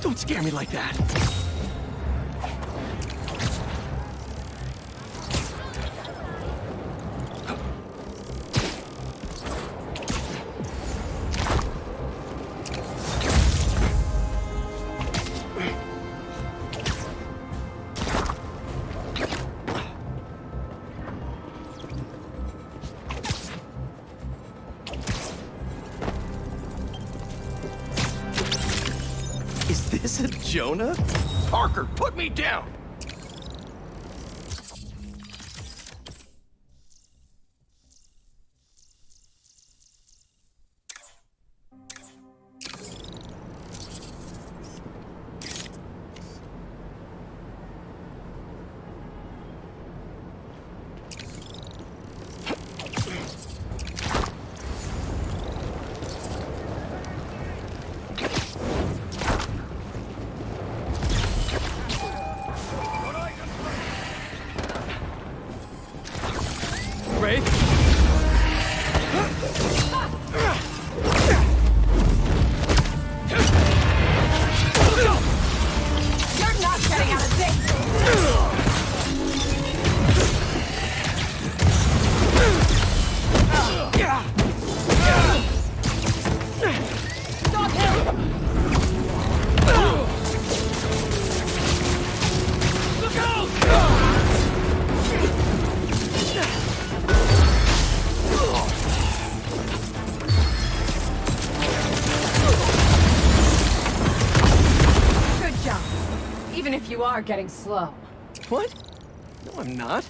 Don't scare me like that. this a Jonah? Parker, put me down! You're not getting out of this! Stop him! Look out! Good job. Even if you are getting slow. What? No, I'm not.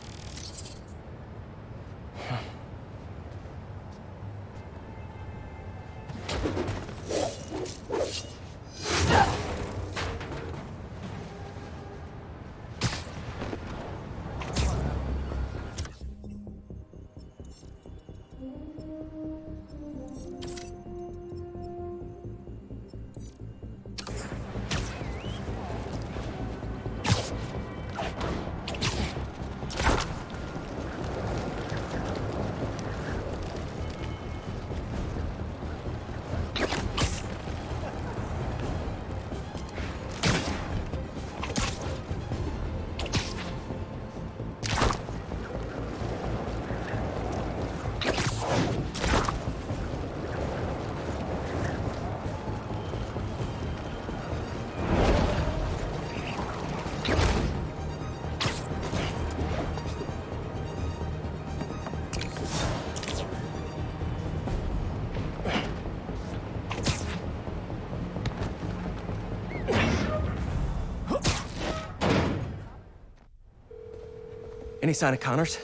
Any sign of Connors?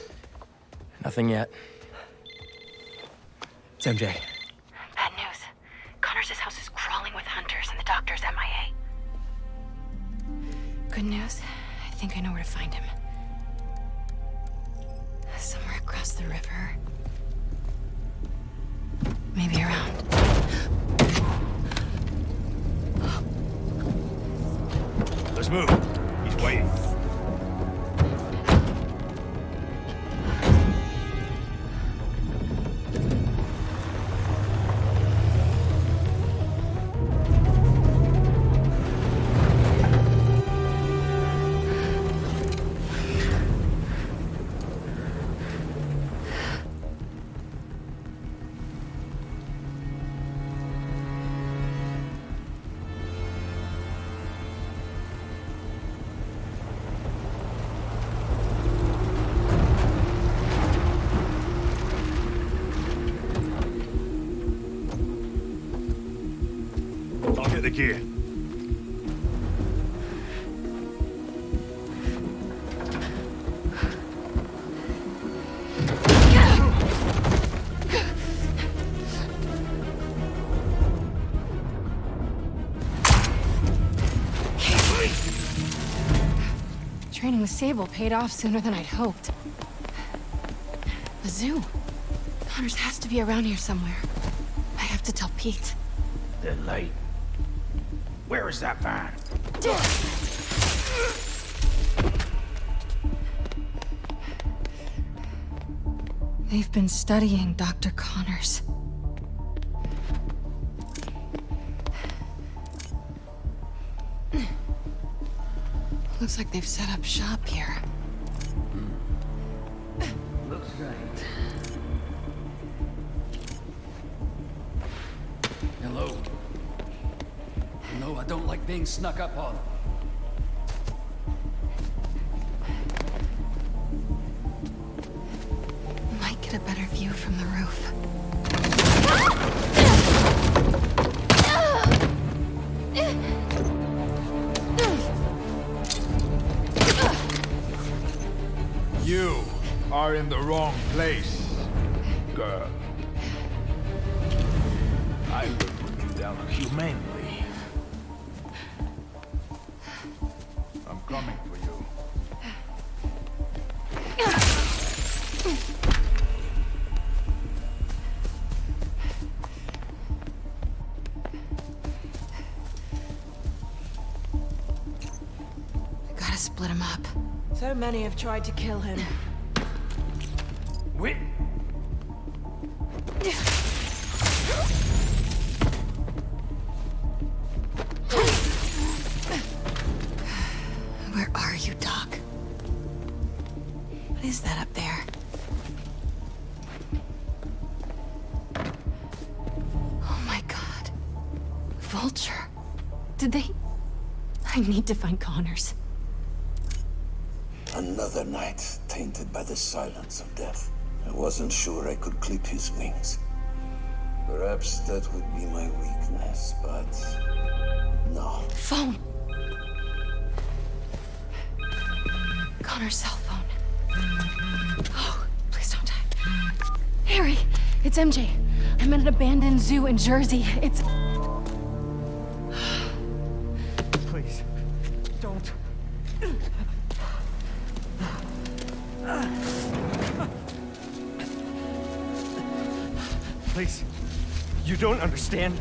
Nothing yet. It's MJ. Bad news. Connors' house is crawling with hunters and the doctor's MIA. Good news. I think I know where to find him. Somewhere across the river. Maybe around. Let's move. He's waiting. I'll get the gear. Training with Sable paid off sooner than I'd hoped. The zoo. Connors has to be around here somewhere. I have to tell Pete. They're late. Where is that van? They've been studying Dr. Connors. Looks like they've set up shop here. Looks right. Hello. No, I don't like being snuck up on. Might get a better view from the roof. are in the wrong place, girl. I will put you down humanely. I'm coming for you. Gotta split him up. So many have tried to kill him. Wait. Where are you, Doc? What is that up there? Oh my god. Vulture. Did they... I need to find Connors. Another night tainted by the silence of death. I wasn't sure I could clip his wings. Perhaps that would be my weakness, but... no. Phone! Connor's cell phone. Oh, please don't die. Harry, it's MJ. I'm at an abandoned zoo in Jersey. It's... Please, don't. Please, you don't understand.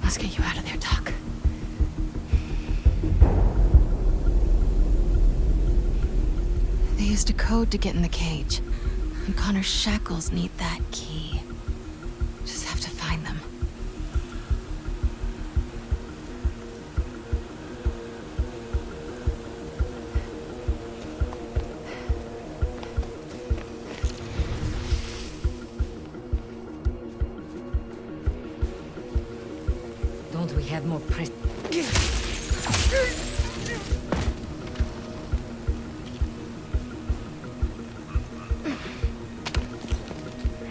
Let's get you out of there, Doc. They used a code to get in the cage. And Connor's shackles need that key. Just have to find them. Don't we have more press?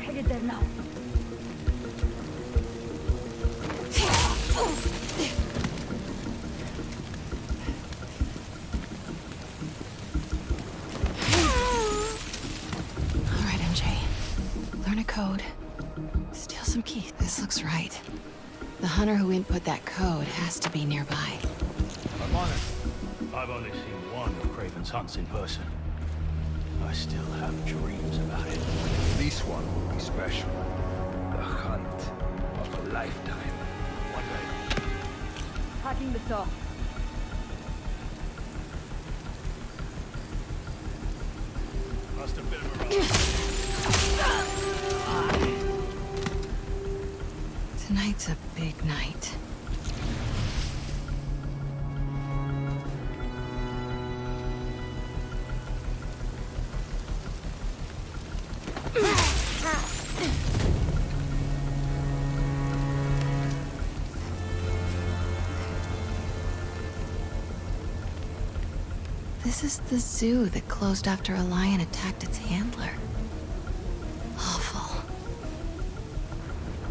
Headed there now. All right, MJ. Learn a code. Steal some keys. This looks right. The hunter who input that code has to be nearby. I'm on it. I've only seen one of Craven's hunts in person. I still have dreams about it. This one will be special. The hunt of a lifetime. One day. Hacking the saw. Must have been a mirage. Tonight's a big night. This is the zoo that closed after a lion attacked its handler. Awful.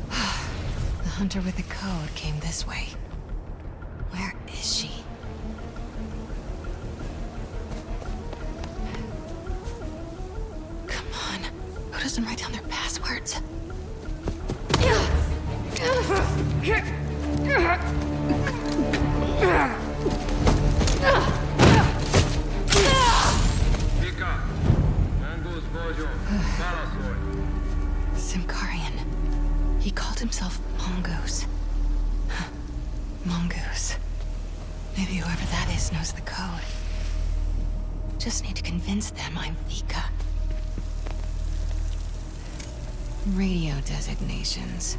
The hunter with the code came this way. Where is she? Come on. Who doesn't write down their passwords? Simkarian. He called himself Mongoose. Mongoose. Maybe whoever that is knows the code. Just need to convince them I'm Vika. Radio designations.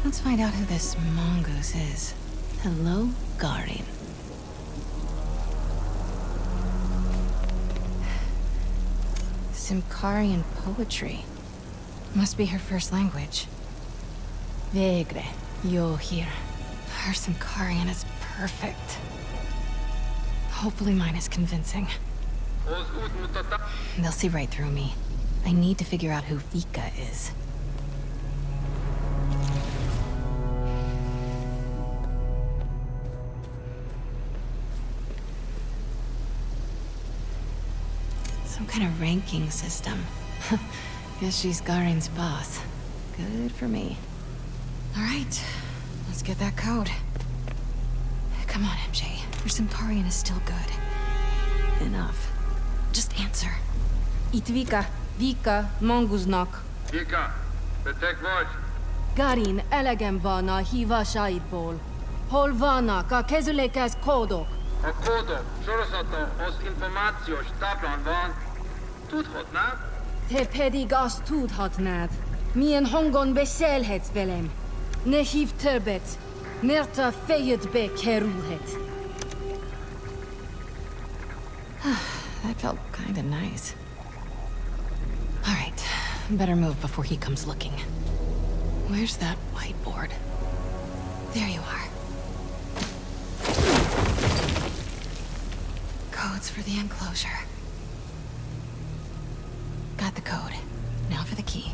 Let's find out who this Mongoose is. Hello, Garin. Simkarian poetry. Must be her first language. Vegre, yo here. Her Simkarian is perfect. Hopefully mine is convincing. They'll see right through me. I need to figure out who Vika is. Some kind of ranking system. Guess she's Garen's boss. Good for me. All right, let's get that code. Come on, MJ. Your Centaurian is still good. Enough. Just answer. Itt Vika Manguznak. Vika, beteg vagy? Garin, elegem van a hívásaidból. Hol vannak a kezülékes kódok? A kódok sorozata az információs táblán van. Tudhatnád? Te pedig azt tudhatnád. Milyen hangon beszélhetsz velem. Ne hív többet, mert a fejedbe kerülhet. That felt kinda nice. All right, better move before he comes looking. Where's that whiteboard? There you are. Codes for the enclosure. Got the code. Now for the key.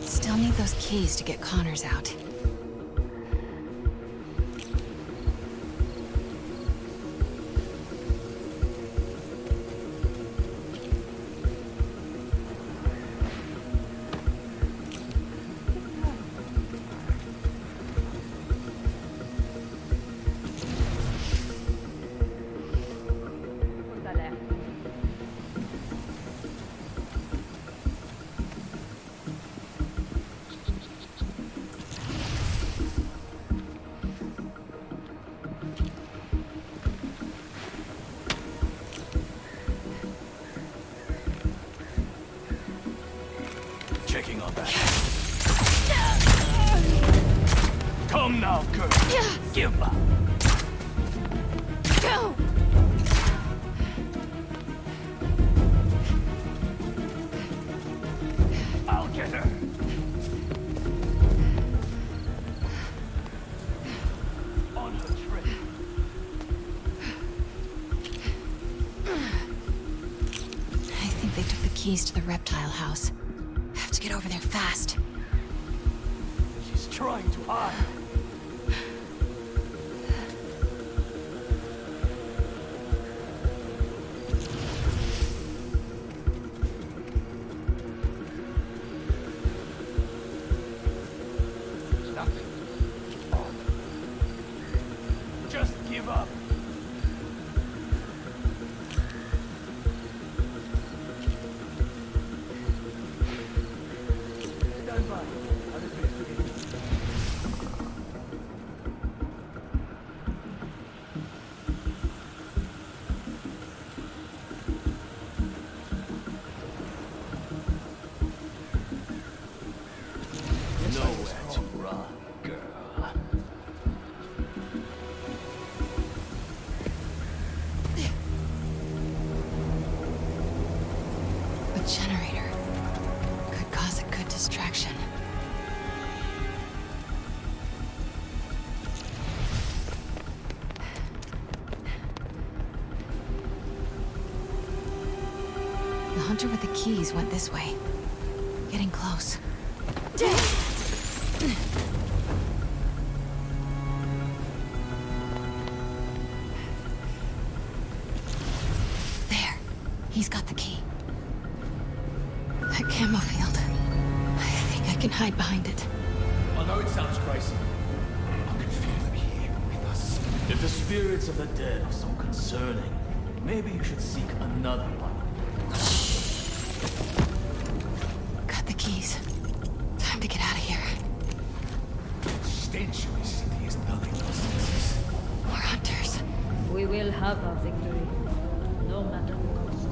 Still need those keys to get Connors out. Checking on that. Come now, girl. Give up. Go! I'll get her. On her trip. I think they took the keys to the reptile house. Have to get over there fast. She's trying to hide. Nothing. Just give up. Stand by. Other place to be. Nowhere to run, girl. The generator could cause a good distraction. The hunter with the keys went this way. Getting close. There. He's got the key. That camo field. I think I can hide behind it. I know it sounds crazy. I can feel them here with us. If the spirits of the dead are so concerning, maybe you should seek another one. Got the keys. Time to get out of here. Stench of this city is nothing but senses. More hunters. We will have our victory, no matter the cost.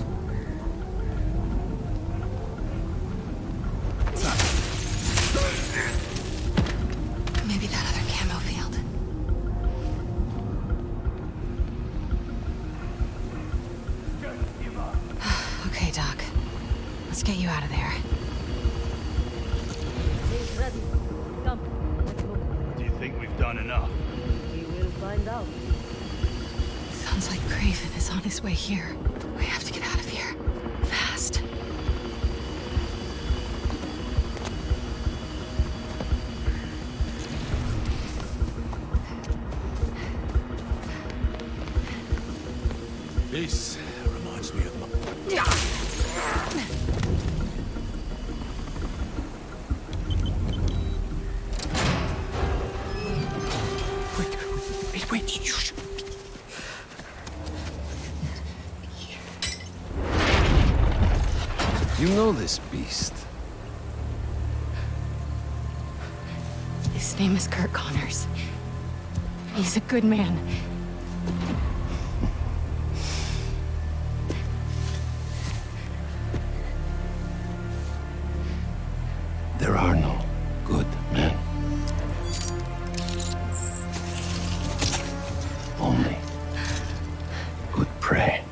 Maybe that other camo field. Let's get you out of there. He's ready. Come, let's move. Do you think we've done enough? We will find out. Sounds like Craven is on his way here. We have to get out of here. Fast. This reminds me of my... Wait, shh. You know this beast. His name is Kurt Connors. He's a good man. There are no good men. Only good prey.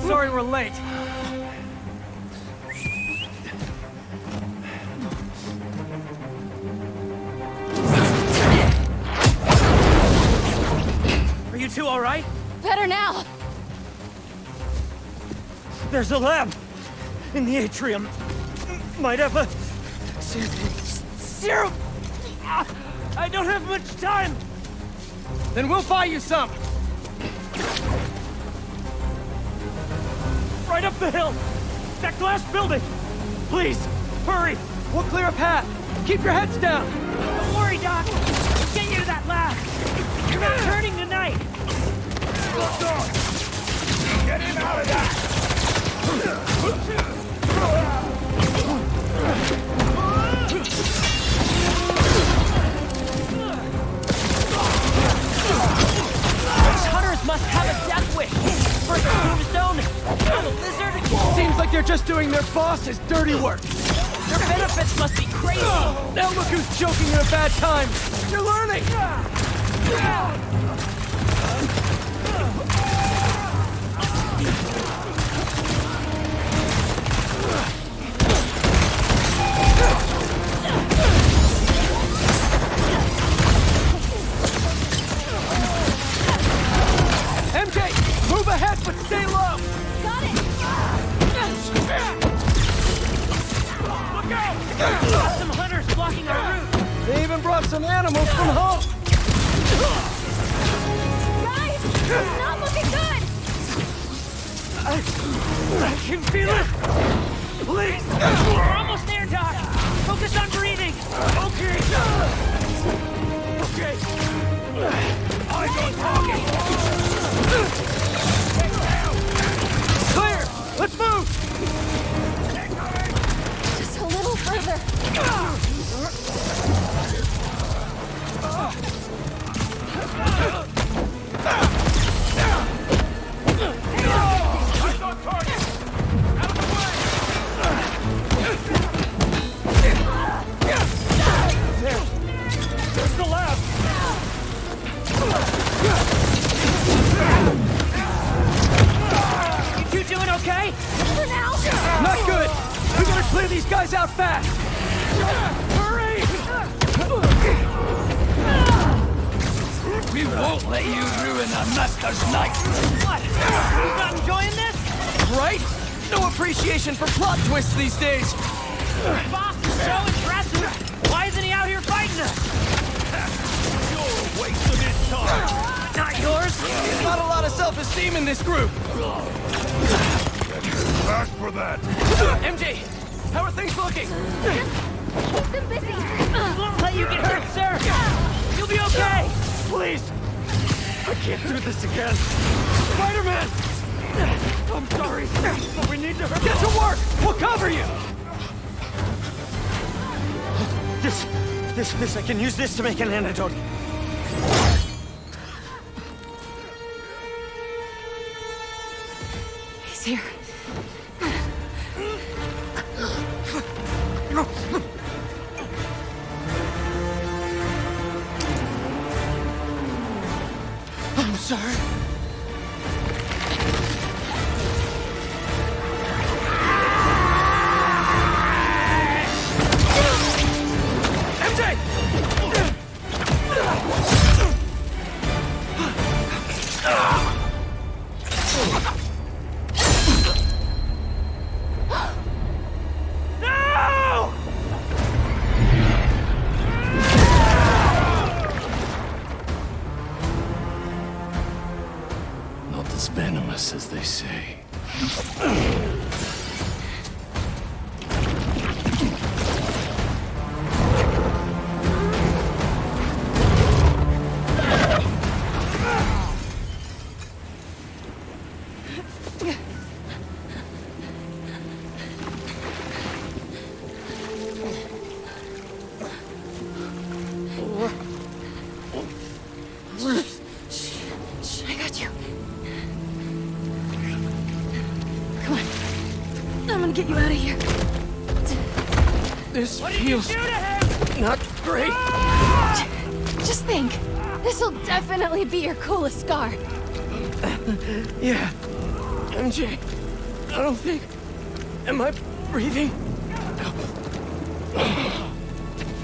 Sorry we're late. Are you two all right? Better now! There's a lab in the atrium. Might have a serum. I don't have much time. Then we'll buy you some. Right up the hill. That glass building. Please, hurry. We'll clear a path. Keep your heads down. Don't worry, Doc. We'll get you to that lab. You're not turning tonight. Get him out of that! These hunters must have a death wish. First tombstone, now the lizard. Seems like they're just doing their boss's dirty work. Their benefits must be crazy. Now look who's joking at a bad time. You're learning. MJ, move ahead, but stay low. Got it! Look out! Got some hunters blocking our route. They even brought some animals from home. Guys, it's not looking good! I can feel it. Please! We're almost there, Doc. Focus on breathing. Okay. Okay. I go talking. Clear! Let's move! Just a little further. There's the lab. You two doing okay? For now! Not good! We gotta clear these guys out fast! Hurry! We won't let you ruin our master's night! What? You not enjoying this? Right? No appreciation for plot twists these days! Boss is so impressive. Why isn't he out here fighting us? You're a waste of his time! Not yours? Not a lot of self-esteem in this group! Fast for that! MJ, how are things looking? Keep them busy! Won't let you get hurt, sir. You'll be okay. Please. I can't do this again. Spider-Man! I'm sorry, but we need to hurry. Get to work! We'll cover you! This, I can use this to make an antidote. He's here. I'm sorry. Not as venomous as they say. I got you. Come on. I'm gonna get you out of here. This feels not great. Just think. This'll definitely be your coolest scar. Yeah. MJ, I don't think... Am I breathing?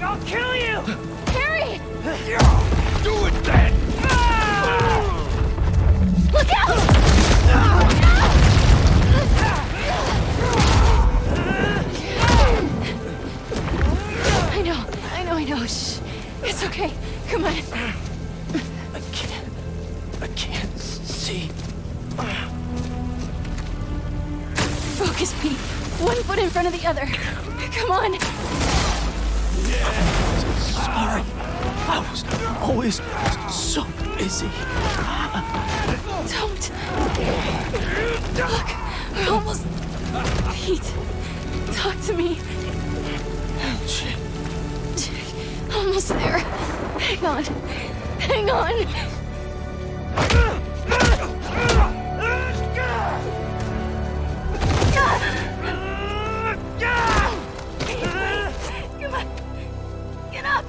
I'll kill you! Harry! Do it then! Look out! I know. Shh. It's okay. Come on. I can't see. Focus, Pete. One foot in front of the other. Come on. Sorry. I was always so busy. Don't. Look, we're almost... Pete, talk to me. Almost there. Hang on. Hang on. Come on. Get up.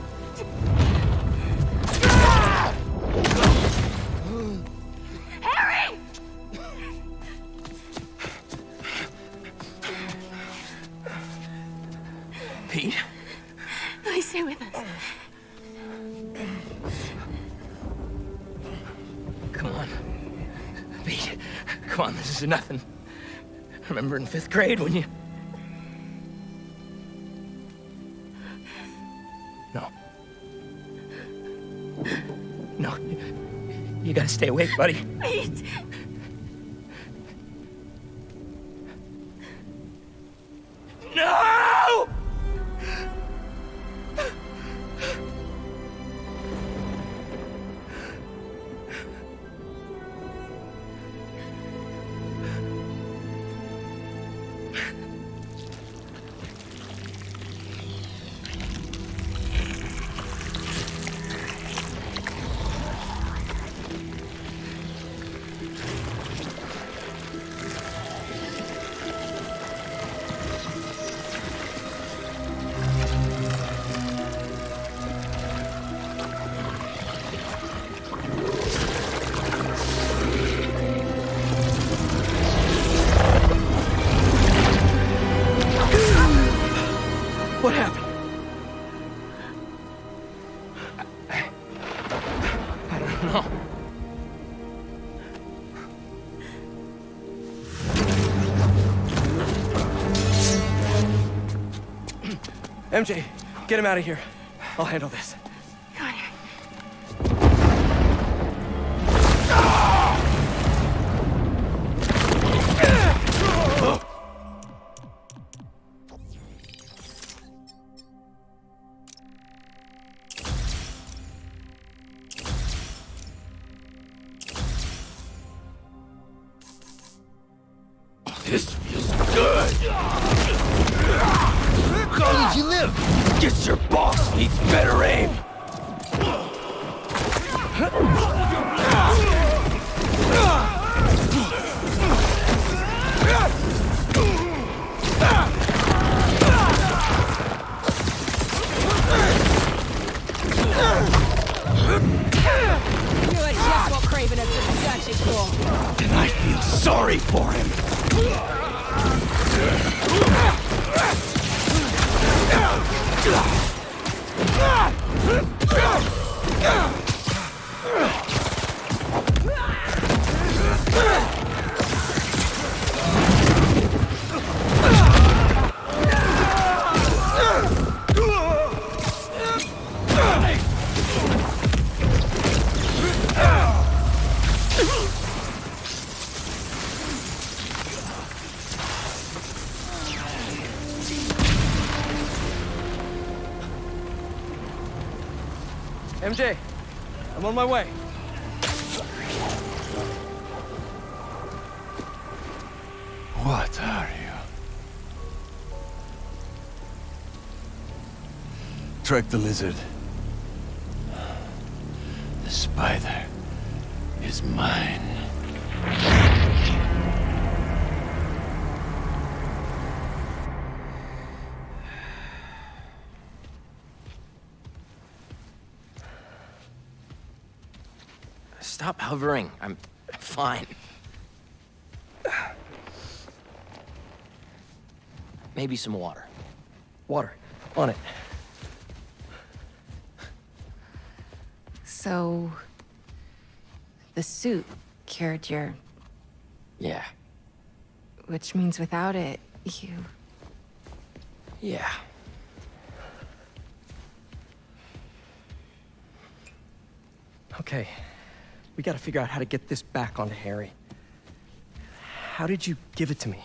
Harry! Pete? Please stay with us. Come on. Pete, come on, this is nothing. Remember in 5th grade when you... No. No. You gotta stay awake, buddy. Pete! No! What happened? I don't know. MJ, get him out of here. I'll handle this. Come on, Harry. This feels good. How long did you live? Guess your boss needs better aim. You are just what Craven has been searching for. And I feel sorry for him. MJ, I'm on my way. What are you? Track the lizard. The spider is mine. Stop hovering. I'm fine. Maybe some water. Water. On it. So... the suit cured your... Yeah. Which means without it, you... Yeah. Okay. We gotta figure out how to get this back onto Harry. How did you give it to me?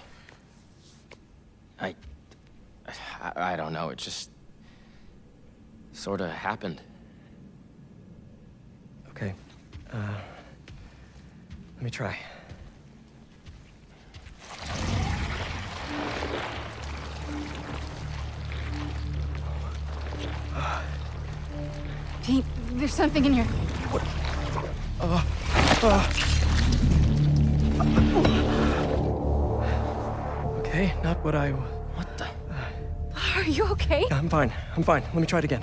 I don't know. It just... sort of happened. Okay. Let me try. Pete, there's something in your... Okay, not what I... What the... Are you okay? I'm fine. I'm fine. Let me try it again.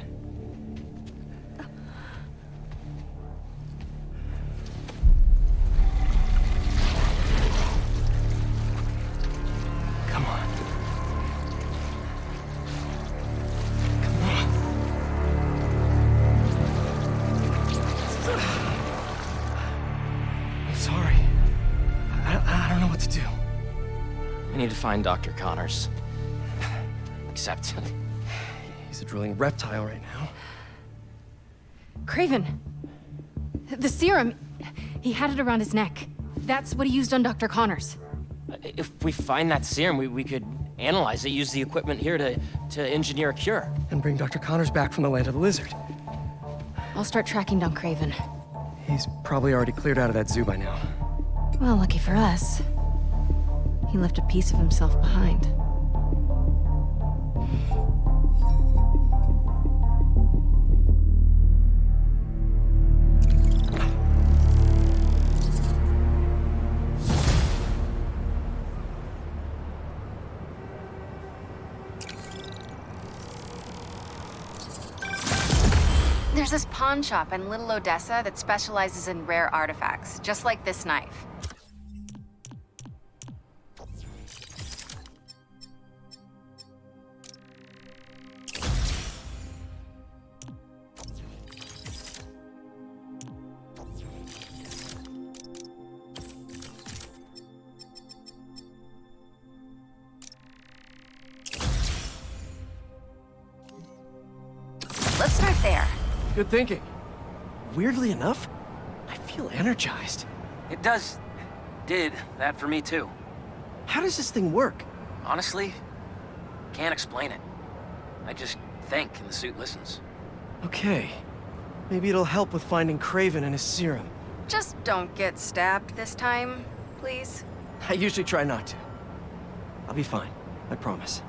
Come on. Come on. I'm sorry. I don't know what to do. I need to find Dr. Connors. Except... he's a drooling reptile right now. Craven! The serum! He had it around his neck. That's what he used on Dr. Connors. If we find that serum, we could analyze it, use the equipment here to engineer a cure. And bring Dr. Connors back from the land of the lizard. I'll start tracking down Craven. He's probably already cleared out of that zoo by now. Well, lucky for us. He left a piece of himself behind. There's this pawn shop in Little Odessa that specializes in rare artifacts, just like this knife. Let's start there. Good thinking. Weirdly enough, I feel energized. It did that for me too. How does this thing work? Honestly, can't explain it. I just think and the suit listens. Okay. Maybe it'll help with finding Craven and his serum. Just don't get stabbed this time, please. I usually try not to. I'll be fine. I promise.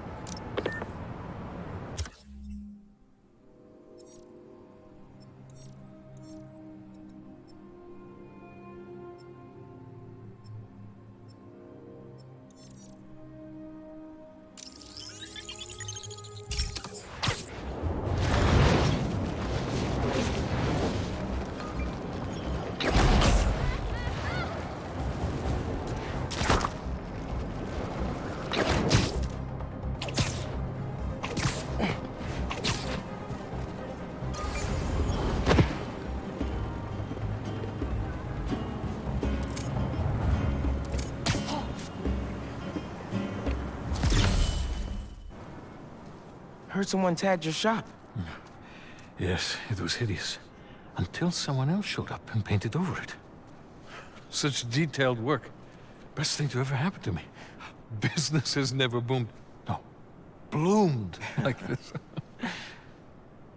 heard someone tagged your shop. Yes, it was hideous. Until someone else showed up and painted over it. Such detailed work. Best thing to ever happen to me. Business has never boomed. No, bloomed like this.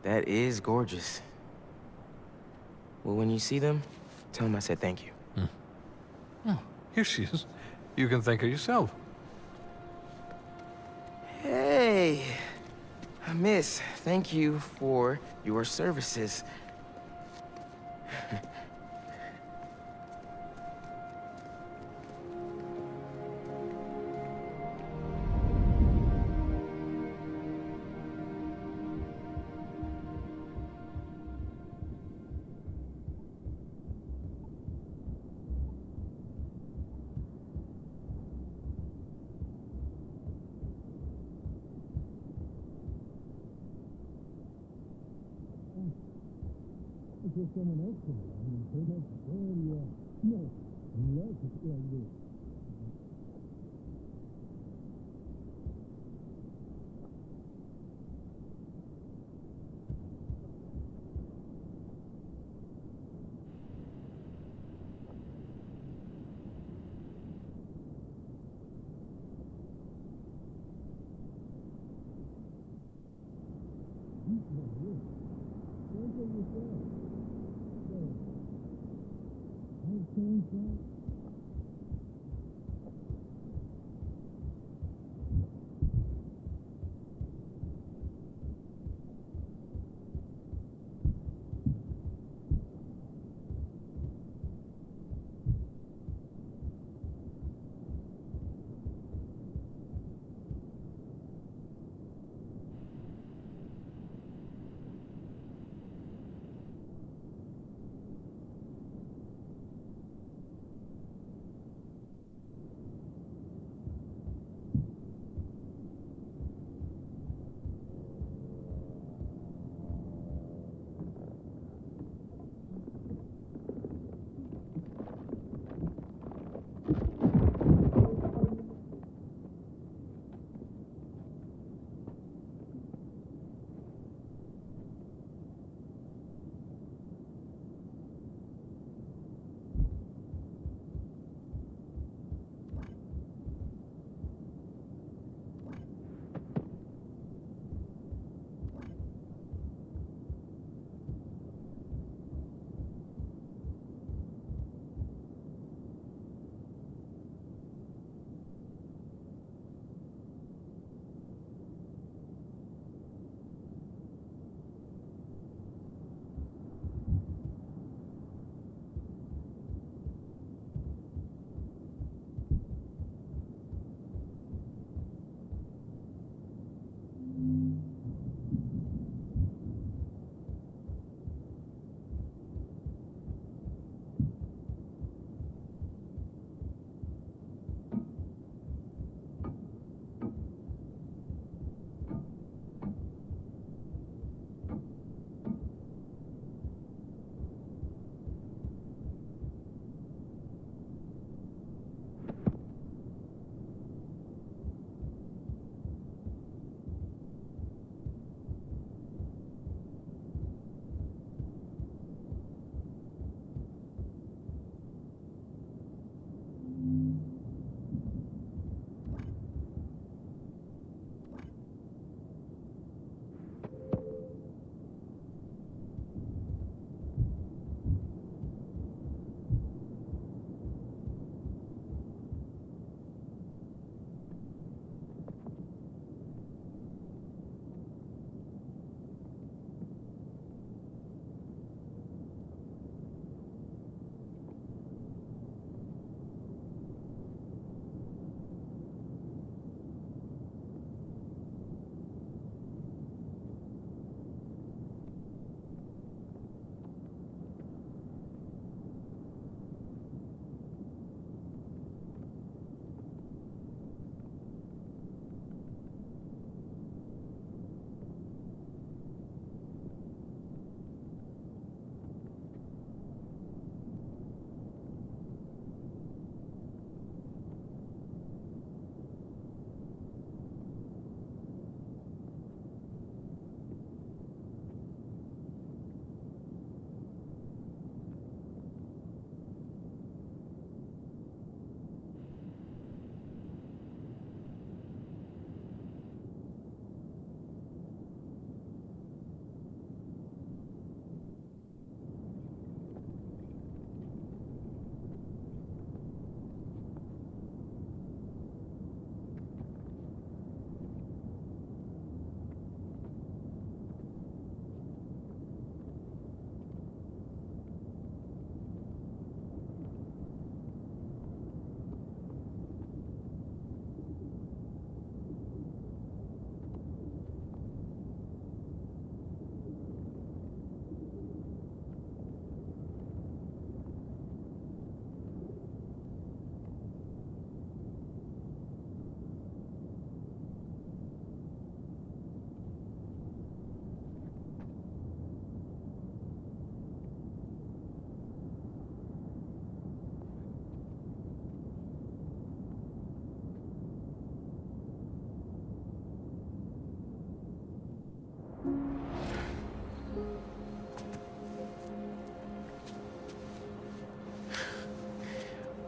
That is gorgeous. Well, when you see them, tell them I said thank you. Oh, here she is. You can thank her yourself. Hey, miss, thank you for your services.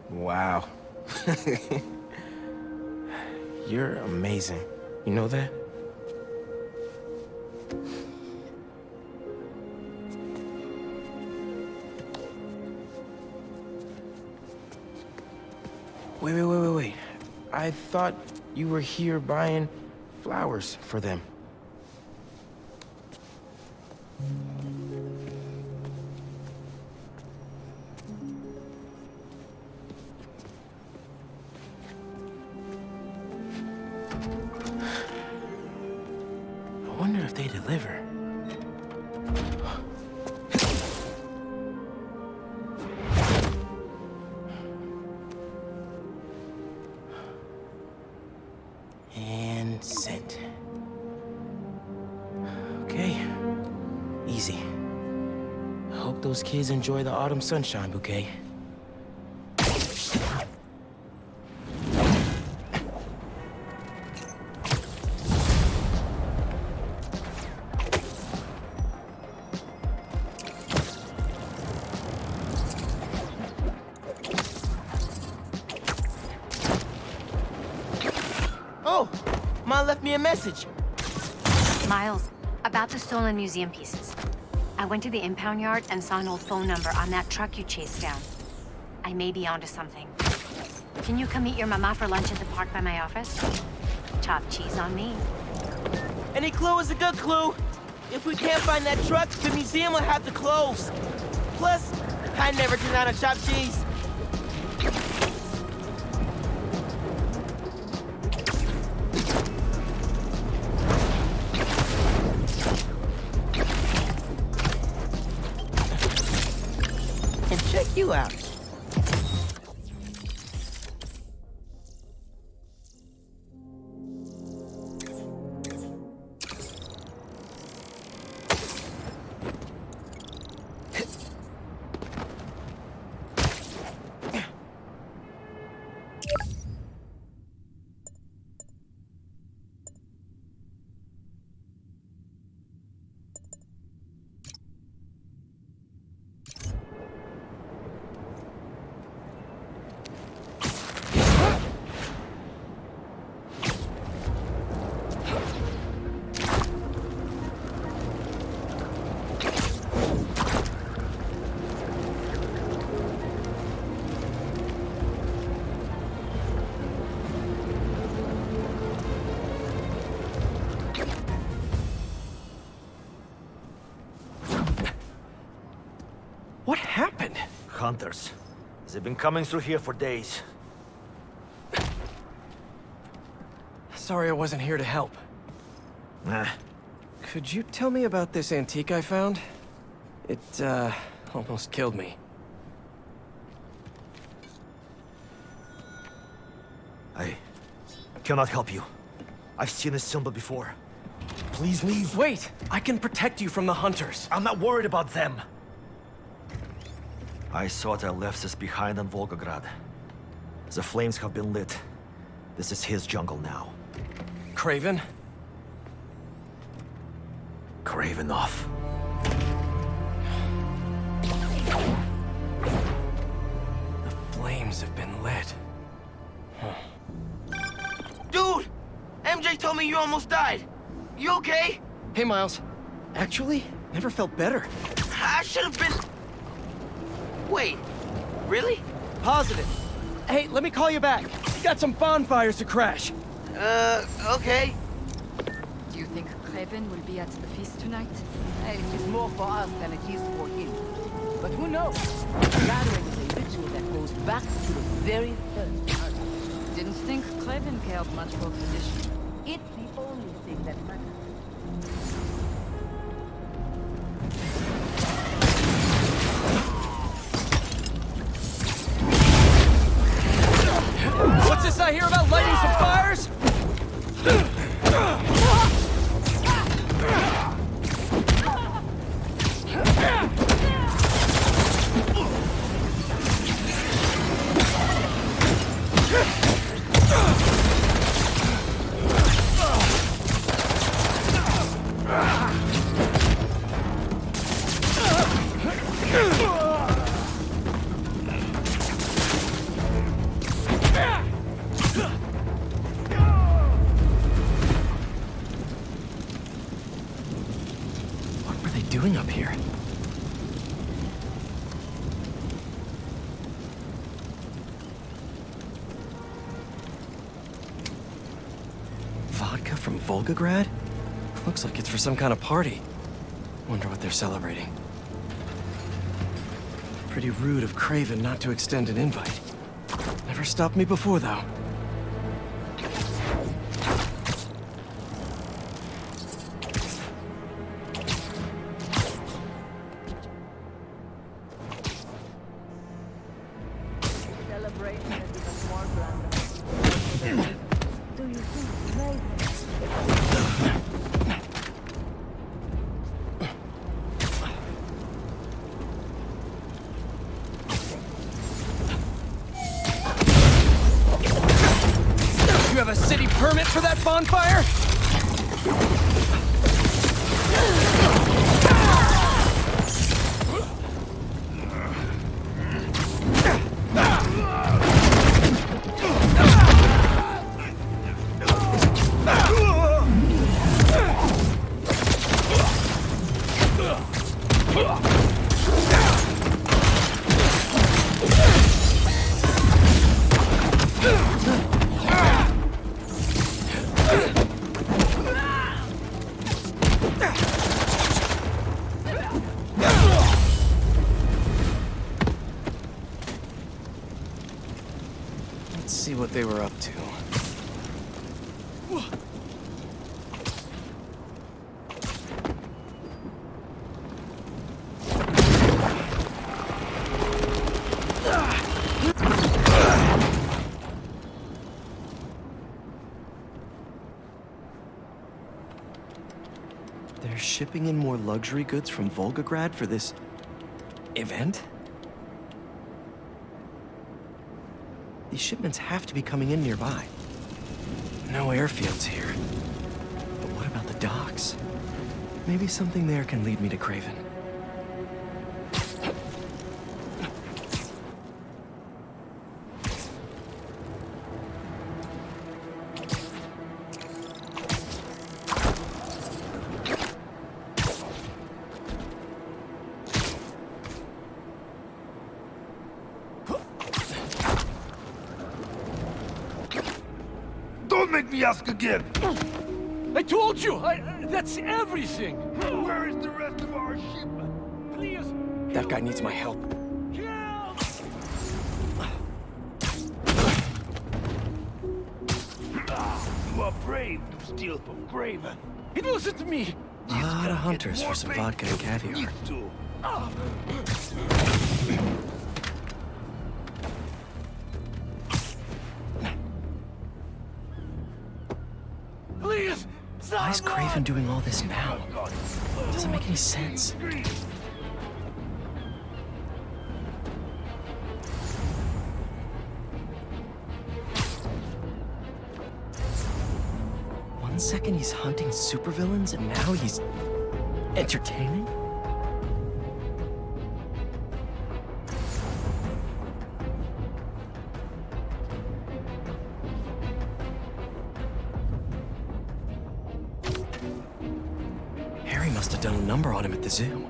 Wow. You're amazing. You know that? Wait. I thought you were here buying flowers for them. I wonder if they deliver. And sent. Okay. Easy. I hope those kids enjoy the autumn sunshine bouquet. Oh, Ma left me a message. Miles, about the stolen museum pieces. I went to the impound yard and saw an old phone number on that truck you chased down. I may be onto something. Can you come meet your mama for lunch at the park by my office? Chopped cheese on me. Any clue is a good clue. If we can't find that truck, the museum will have to close. Plus, I never turn down a chopped cheese. And check you out. What happened? Hunters. They've been coming through here for days. Sorry I wasn't here to help. Nah. Could you tell me about this antique I found? It, almost killed me. I cannot help you. I've seen this symbol before. Please leave. Wait! I can protect you from the hunters. I'm not worried about them. I thought I left this behind in Volgograd. The flames have been lit. This is his jungle now. Craven? Cravenov. The flames have been lit. Dude! MJ told me you almost died. You okay? Hey, Miles. Actually, never felt better. I should have been... Wait, really? Positive. Hey, let me call you back. We got some bonfires to crash. Okay. Do you think Craven will be at the feast tonight? It is more for us than it is for him. But who knows? Gathering is a ritual that goes back to the very first art. Didn't think Craven cared much for tradition. It's the only thing that matters. What's this I hear about lighting some fires? from Volgograd? Looks like it's for some kind of party. Wonder what they're celebrating. Pretty rude of Kraven not to extend an invite. Never stopped me before, though. Celebration is even more grand. Do you think Kraven? You have a city permit for that bonfire? Let's see what they were up to. They're shipping in more luxury goods from Volgograd for this event? These shipments have to be coming in nearby. No airfields here. But what about the docks? Maybe something there can lead me to Kraven. Don't make me ask again! I told you! That's everything! Where is the rest of our shipment? Please! That guy needs my help. You are brave to steal from Kraven. It wasn't me! A lot of hunters for some vodka and caviar. Please! Why is Kraven doing all this now? Doesn't make any sense. One second he's hunting supervillains, and now he's entertaining? Harry must have done a number on him at the zoo.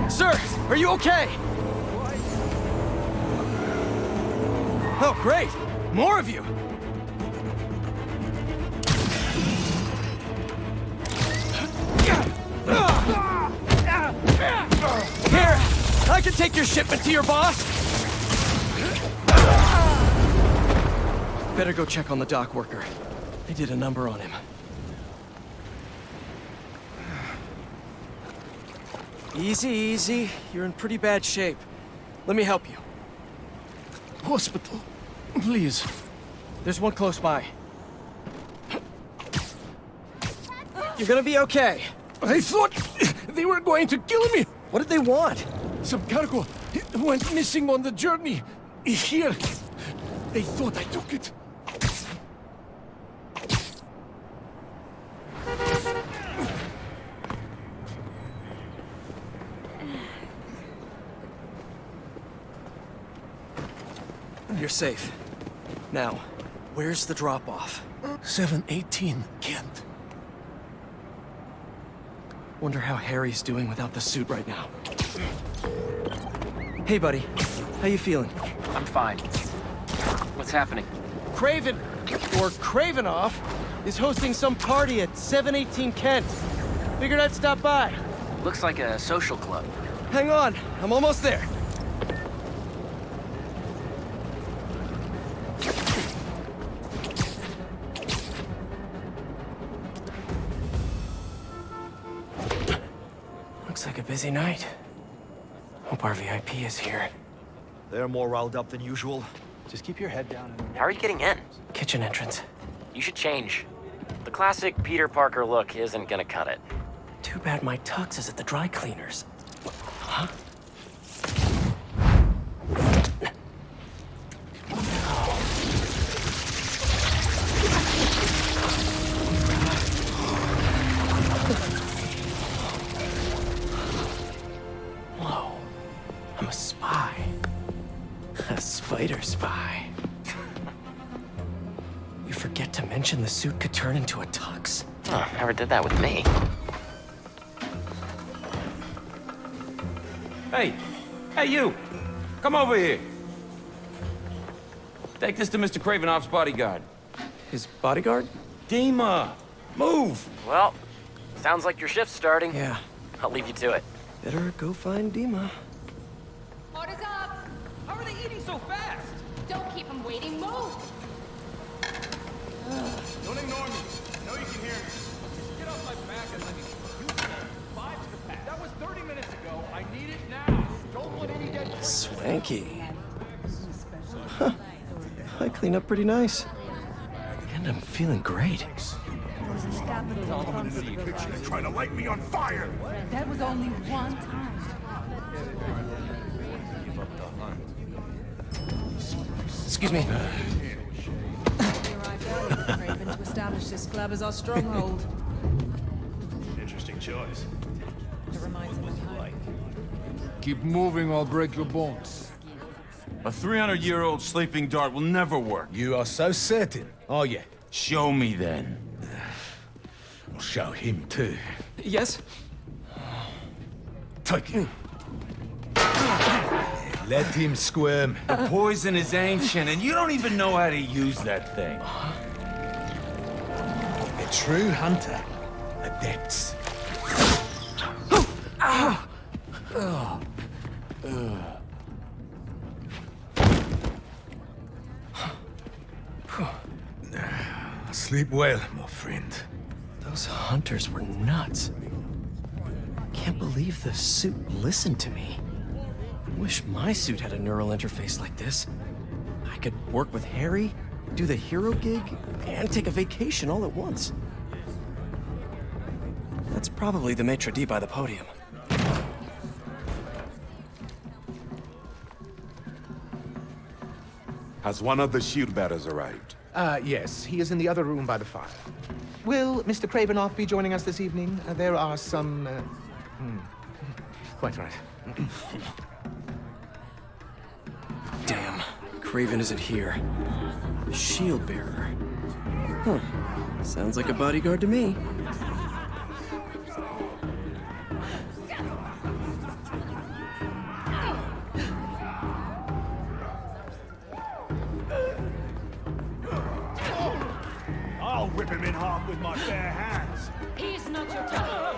Sir, are you okay? Oh, great! More of you! Here! I can take your shipment to your boss! Better go check on the dock worker. They did a number on him. Easy, easy. You're in pretty bad shape. Let me help you. Hospital, please. There's one close by. You're gonna be okay. I thought they were going to kill me. What did they want? Some cargo went missing on the journey. Here. They thought I took it. You're safe. Now, where's the drop-off? 718 Kent. Wonder how Harry's doing without the suit right now. Hey, buddy. How you feeling? I'm fine. What's happening? Craven, or Cravenoff, is hosting some party at 718 Kent. Figured I'd stop by. Looks like a social club. Hang on, I'm almost there. Looks like a busy night. Hope our VIP is here. They're more riled up than usual. Just keep your head down. How are you getting in? Kitchen entrance. You should change. The classic Peter Parker look isn't gonna cut it. Too bad my tux is at the dry cleaners. Huh? Whoa. I'm a spy. A spider spy. You forget to mention the suit could turn into a tux. Oh, never did that with me. Hey! Hey, you! Come over here! Take this to Mr. Cravenoff's bodyguard. His bodyguard? Dima! Move! Well, sounds like your shift's starting. Yeah. I'll leave you to it. Better go find Dima. Order's up! How are they eating so fast? Don't keep them waiting, move! Don't ignore me. I know you can hear me. Get off my back and let me use that 5 to the pack. That was 30 minutes ago. I need it now. Don't want any dead... Swanky. Huh. I clean up pretty nice. And I'm feeling great. They're trying to light me on fire. That was only one time. Excuse me. Craven to establish this club as our stronghold. Interesting choice. It reminds him of home. Keep moving, I'll break your bones. A 300-year-old sleeping dart will never work. You are so certain, are you? Show me then. I'll show him too. Yes? Take it. Let him squirm. The poison is ancient, and you don't even know how to use that thing. A true hunter. Adepts. Sleep well, my friend. Those hunters were nuts. Can't believe the suit listened to me. Wish my suit had a neural interface like this. I could work with Harry, do the hero gig, and take a vacation all at once. That's probably the maitre d' by the podium. Has one of the shield bearers arrived? Yes, he is in the other room by the fire. Will Mr. Cravenoff be joining us this evening? There are some... Quite right. Damn, Craven isn't here. The shield bearer. Huh. Sounds like a bodyguard to me. I'll rip him in half with my bare hands. He's not your type.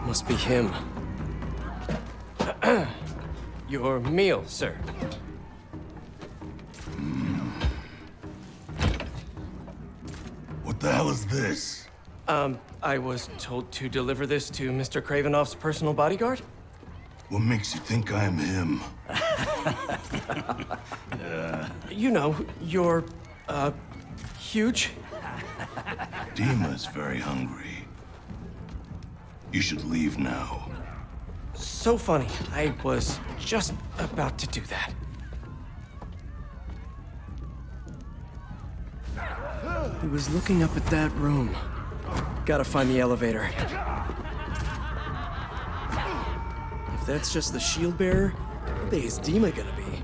Must be him. Your meal, sir. What the hell is this? I was told to deliver this to Mr. Kravinoff's personal bodyguard? What makes you think I'm him? You know, you're, huge. Dima's very hungry. You should leave now. So funny. I was just about to do that. He was looking up at that room. Gotta find the elevator. If that's just the shield bearer, what day is Dima gonna be?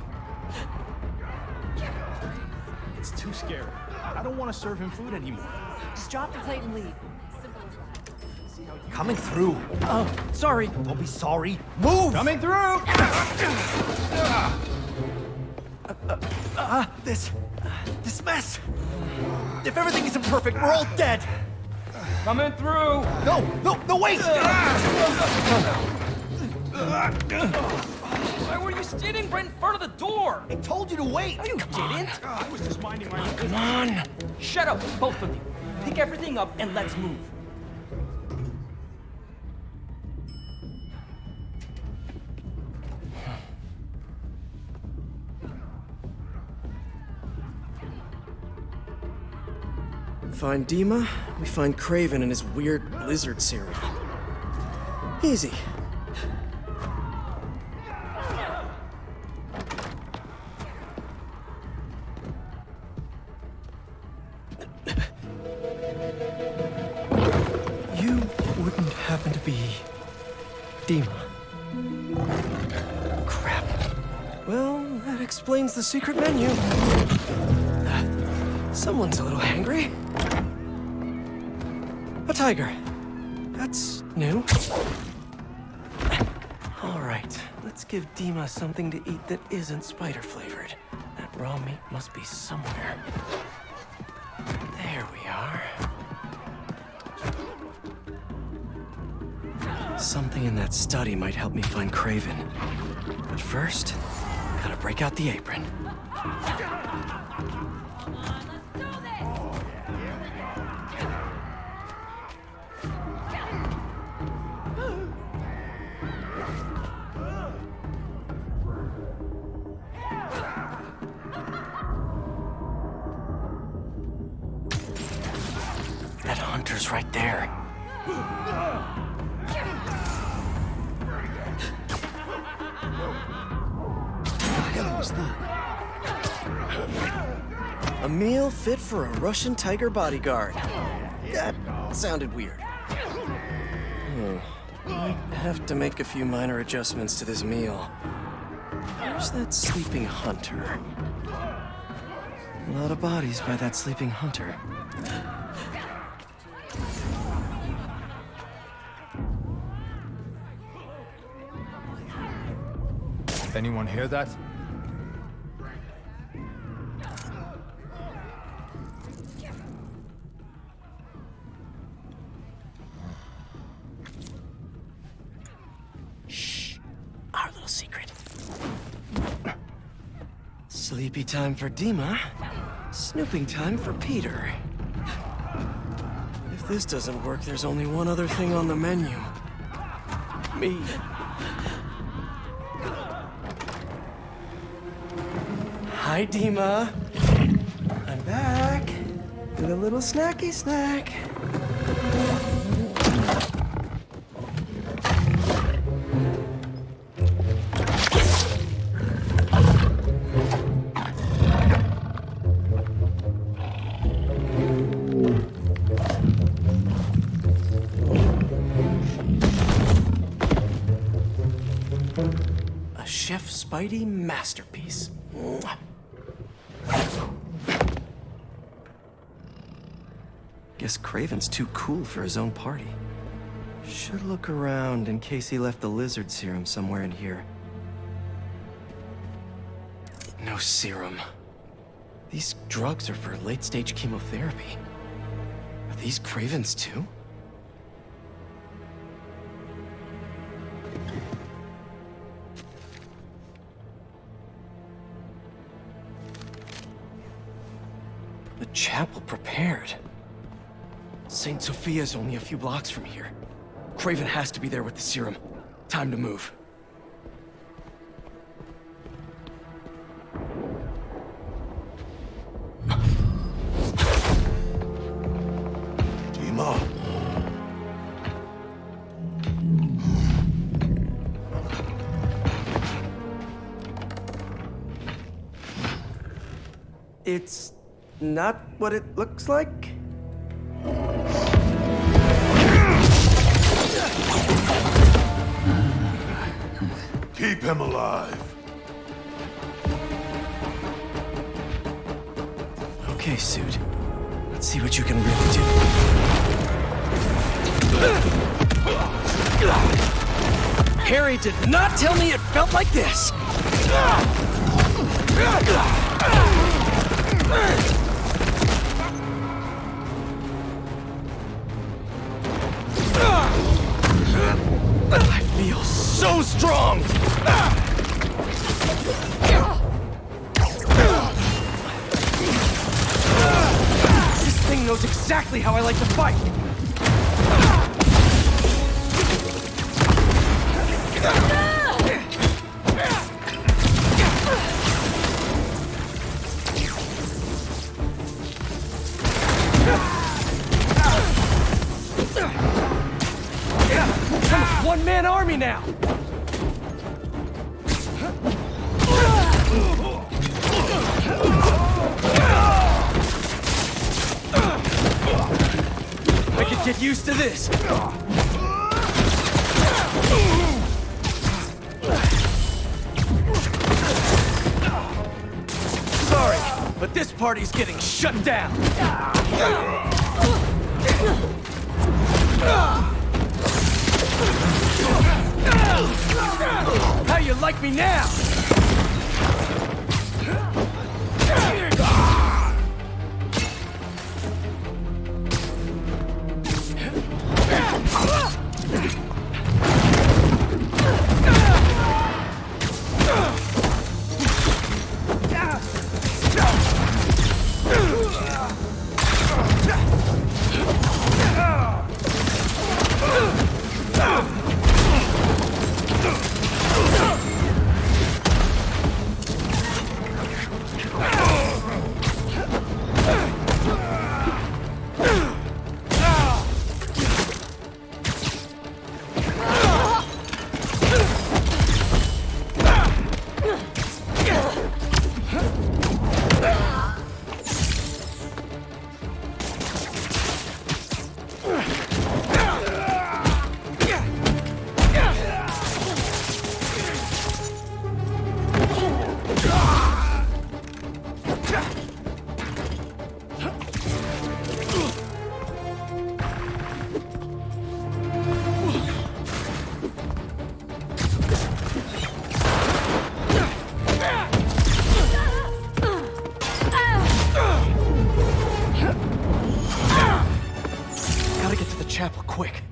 It's too scary. I don't want to serve him food anymore. Just drop the plate and leave. Coming through. Oh, sorry. Don't be sorry. Move! Coming through! This mess. If everything isn't perfect, we're all dead. Coming through! No, wait! Why were you standing right in front of the door? I told you to wait. No, you didn't. Ah, I was just minding my own business. Come on. Shut up, both of you. Pick everything up and let's move. Find Dima, we find Craven and his weird lizard serum. Easy. You wouldn't happen to be Dima? Crap. Well, that explains the secret menu. Someone's a little hangry. A tiger. That's new. All right, let's give Dima something to eat that isn't spider-flavored. That raw meat must be somewhere. There we are. Something in that study might help me find Craven. But first, gotta break out the apron. That hunter's right there. A meal fit for a Russian tiger bodyguard. That sounded weird. Might have to make a few minor adjustments to this meal. Where's that sleeping hunter? A lot of bodies by that sleeping hunter. Anyone hear that? Shh. Our little secret. Sleepy time for Dima. Snooping time for Peter. If this doesn't work, there's only one other thing on the menu. Me. Hi, Dima. I'm back with a little snacky snack. A Chef Spidey masterpiece. Mwah. Guess Craven's too cool for his own party. Should look around in case he left the lizard serum somewhere in here. No serum. These drugs are for late-stage chemotherapy. Are these Cravens too? The chapel prepared. St. Sophia's only a few blocks from here. Craven has to be there with the serum. Time to move. Dima. It's not what it looks like? Keep him alive. Okay, Suit. Let's see what you can really do. Harry did not tell me it felt like this! I feel so strong! This thing knows exactly how I like to fight! I'm a one-man army now! I could get used to this! Sorry, but this party's getting shut down! How you like me now? Chapel, quick.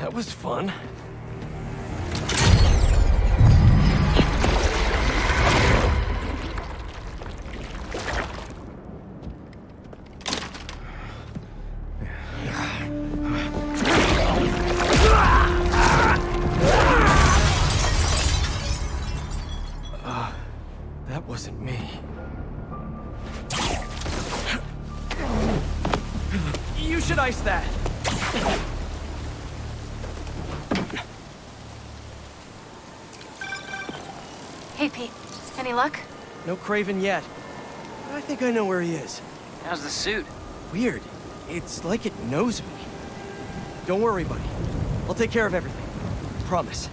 That was fun. That wasn't me. You should ice that. Hey, Pete. Any luck? No Craven yet. I think I know where he is. How's the suit? Weird. It's like it knows me. Don't worry, buddy. I'll take care of everything. Promise.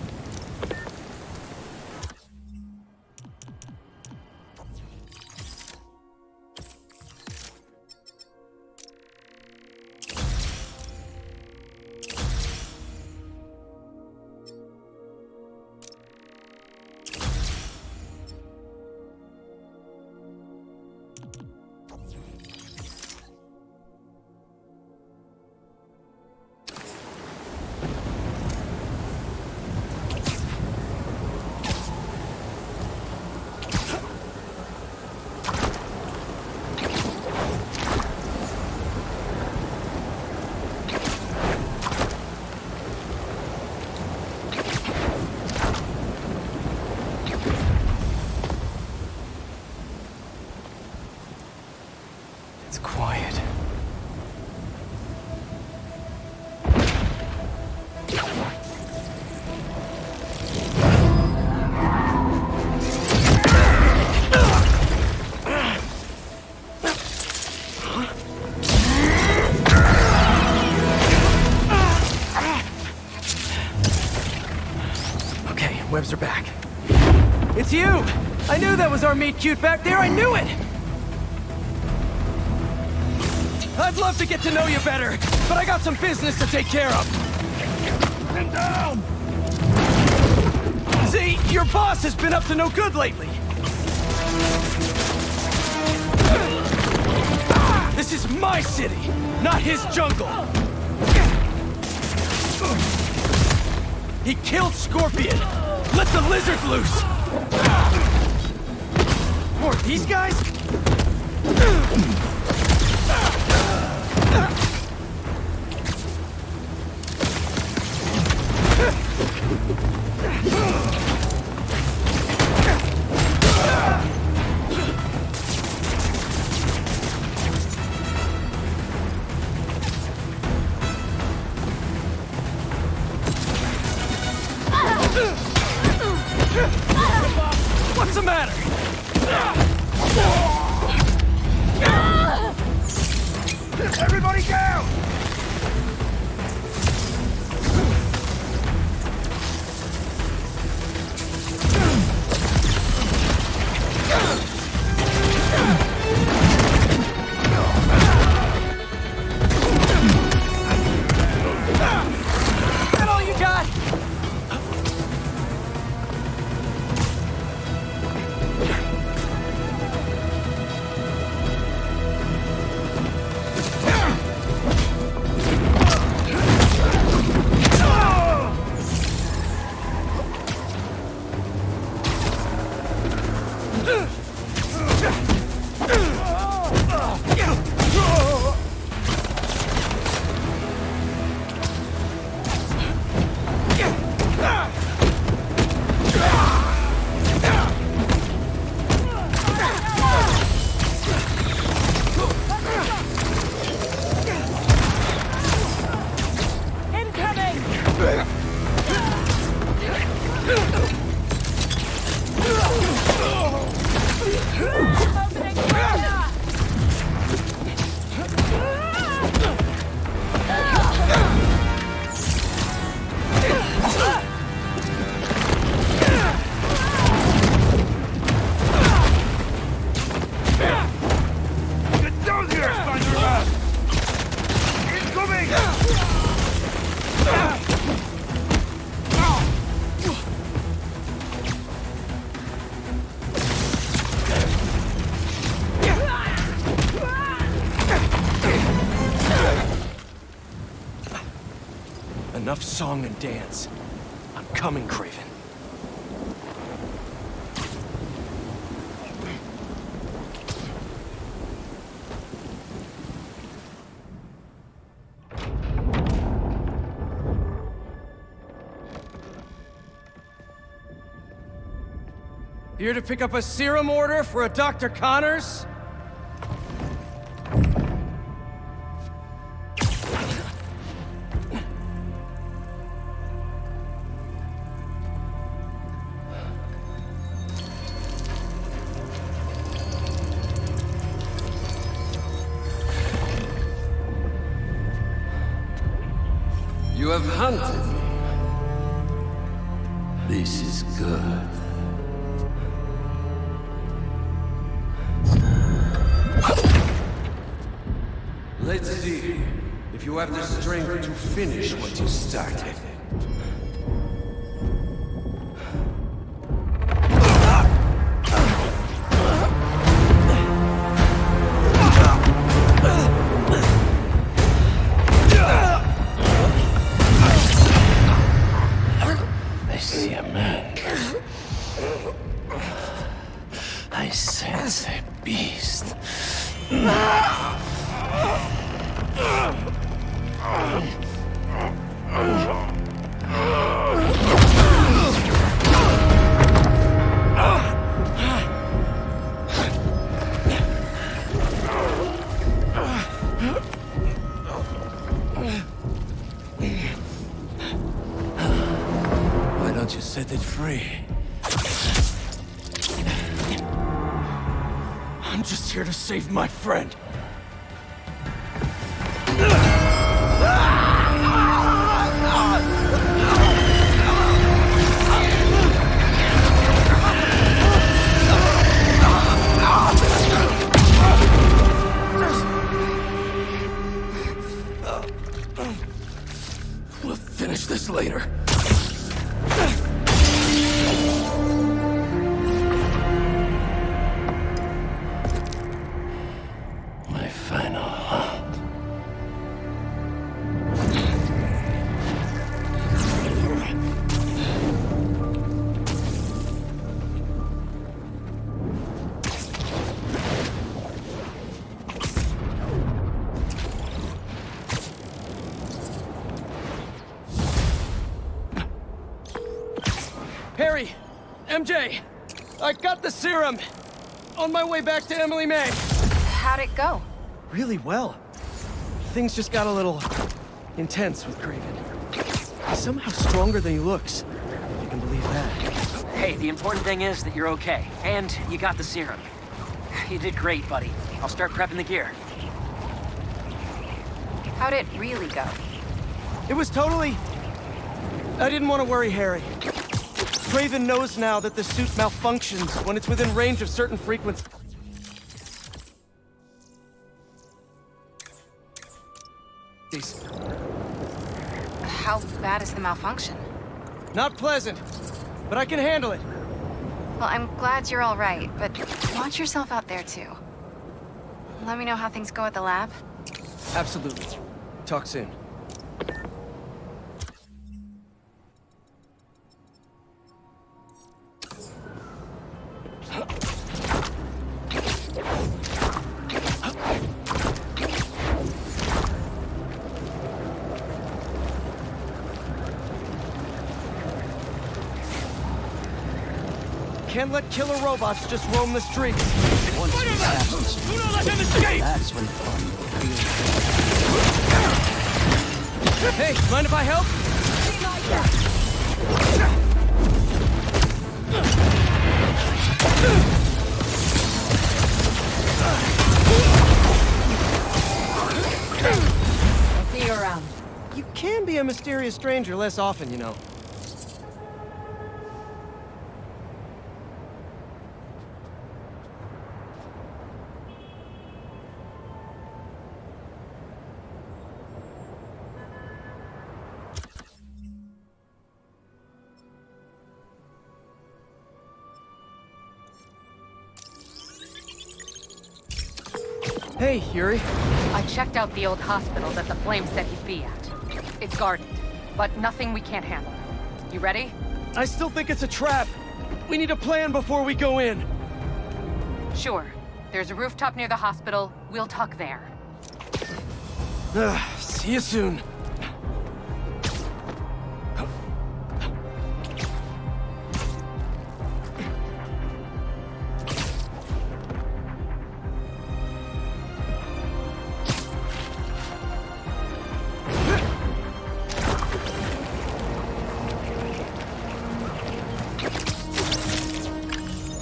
It's quiet. Okay, webs are back. It's you! I knew that was our meet cute back there, I knew it! I'd love to get to know you better, but I got some business to take care of. Stand down! See, your boss has been up to no good lately. This is my city, not his jungle. He killed Scorpion. Let the lizard loose. More of these guys? What's the matter? Everybody down! Is that all you got? Enough song and dance. I'm coming, Craven. Here to pick up a serum order for a Dr. Connors? You have hunted me. This is good. Let's see if you have the strength to finish what you started. I see a man. I sense a beast. here to save my friend. We'll finish this later. My final hunt. Harry! MJ! I got the serum! On my way back to Emily May! How'd it go? Really well. Things just got a little intense with Craven. He's somehow stronger than he looks. If you can believe that. Hey, the important thing is that you're okay. And you got the serum. You did great, buddy. I'll start prepping the gear. How'd it really go? It was totally... I didn't want to worry Harry. Craven knows now that the suit malfunctions when it's within range of certain frequencies. How bad is the malfunction? Not pleasant, but I can handle it. Well, I'm glad you're all right, but watch yourself out there too. Let me know how things go at the lab. Absolutely. Talk soon. Can't let killer robots just roam the streets. Once we pass the street, that's when fun will Hey, mind if I help? I'll see you around. You can be a mysterious stranger less often, you know. Hey, Yuri. I checked out the old hospital that the Flame said he'd be at. It's guarded, but nothing we can't handle. You ready? I still think it's a trap. We need a plan before we go in. Sure. There's a rooftop near the hospital. We'll talk there. See you soon.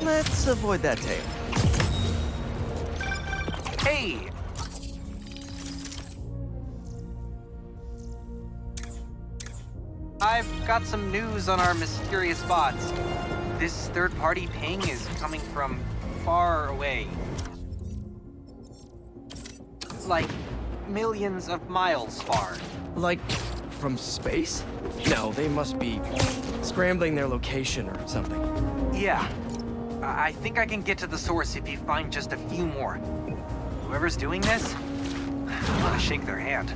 Let's avoid that tape. Hey! I've got some news on our mysterious bots. This third-party ping is coming from far away. Like, millions of miles far. Like, from space? No, they must be scrambling their location or something. Yeah. I think I can get to the source if you find just a few more. Whoever's doing this, I want to shake their hand.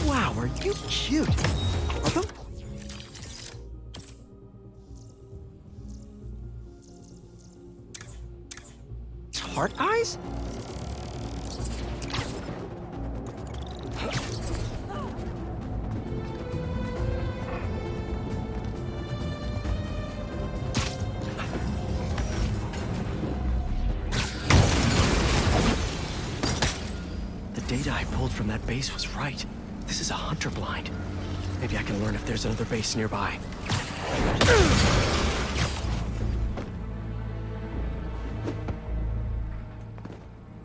Wow, are you cute? Are those... Heart eyes? The data guy pulled from that base was right. This is a hunter blind. Maybe I can learn if there's another base nearby.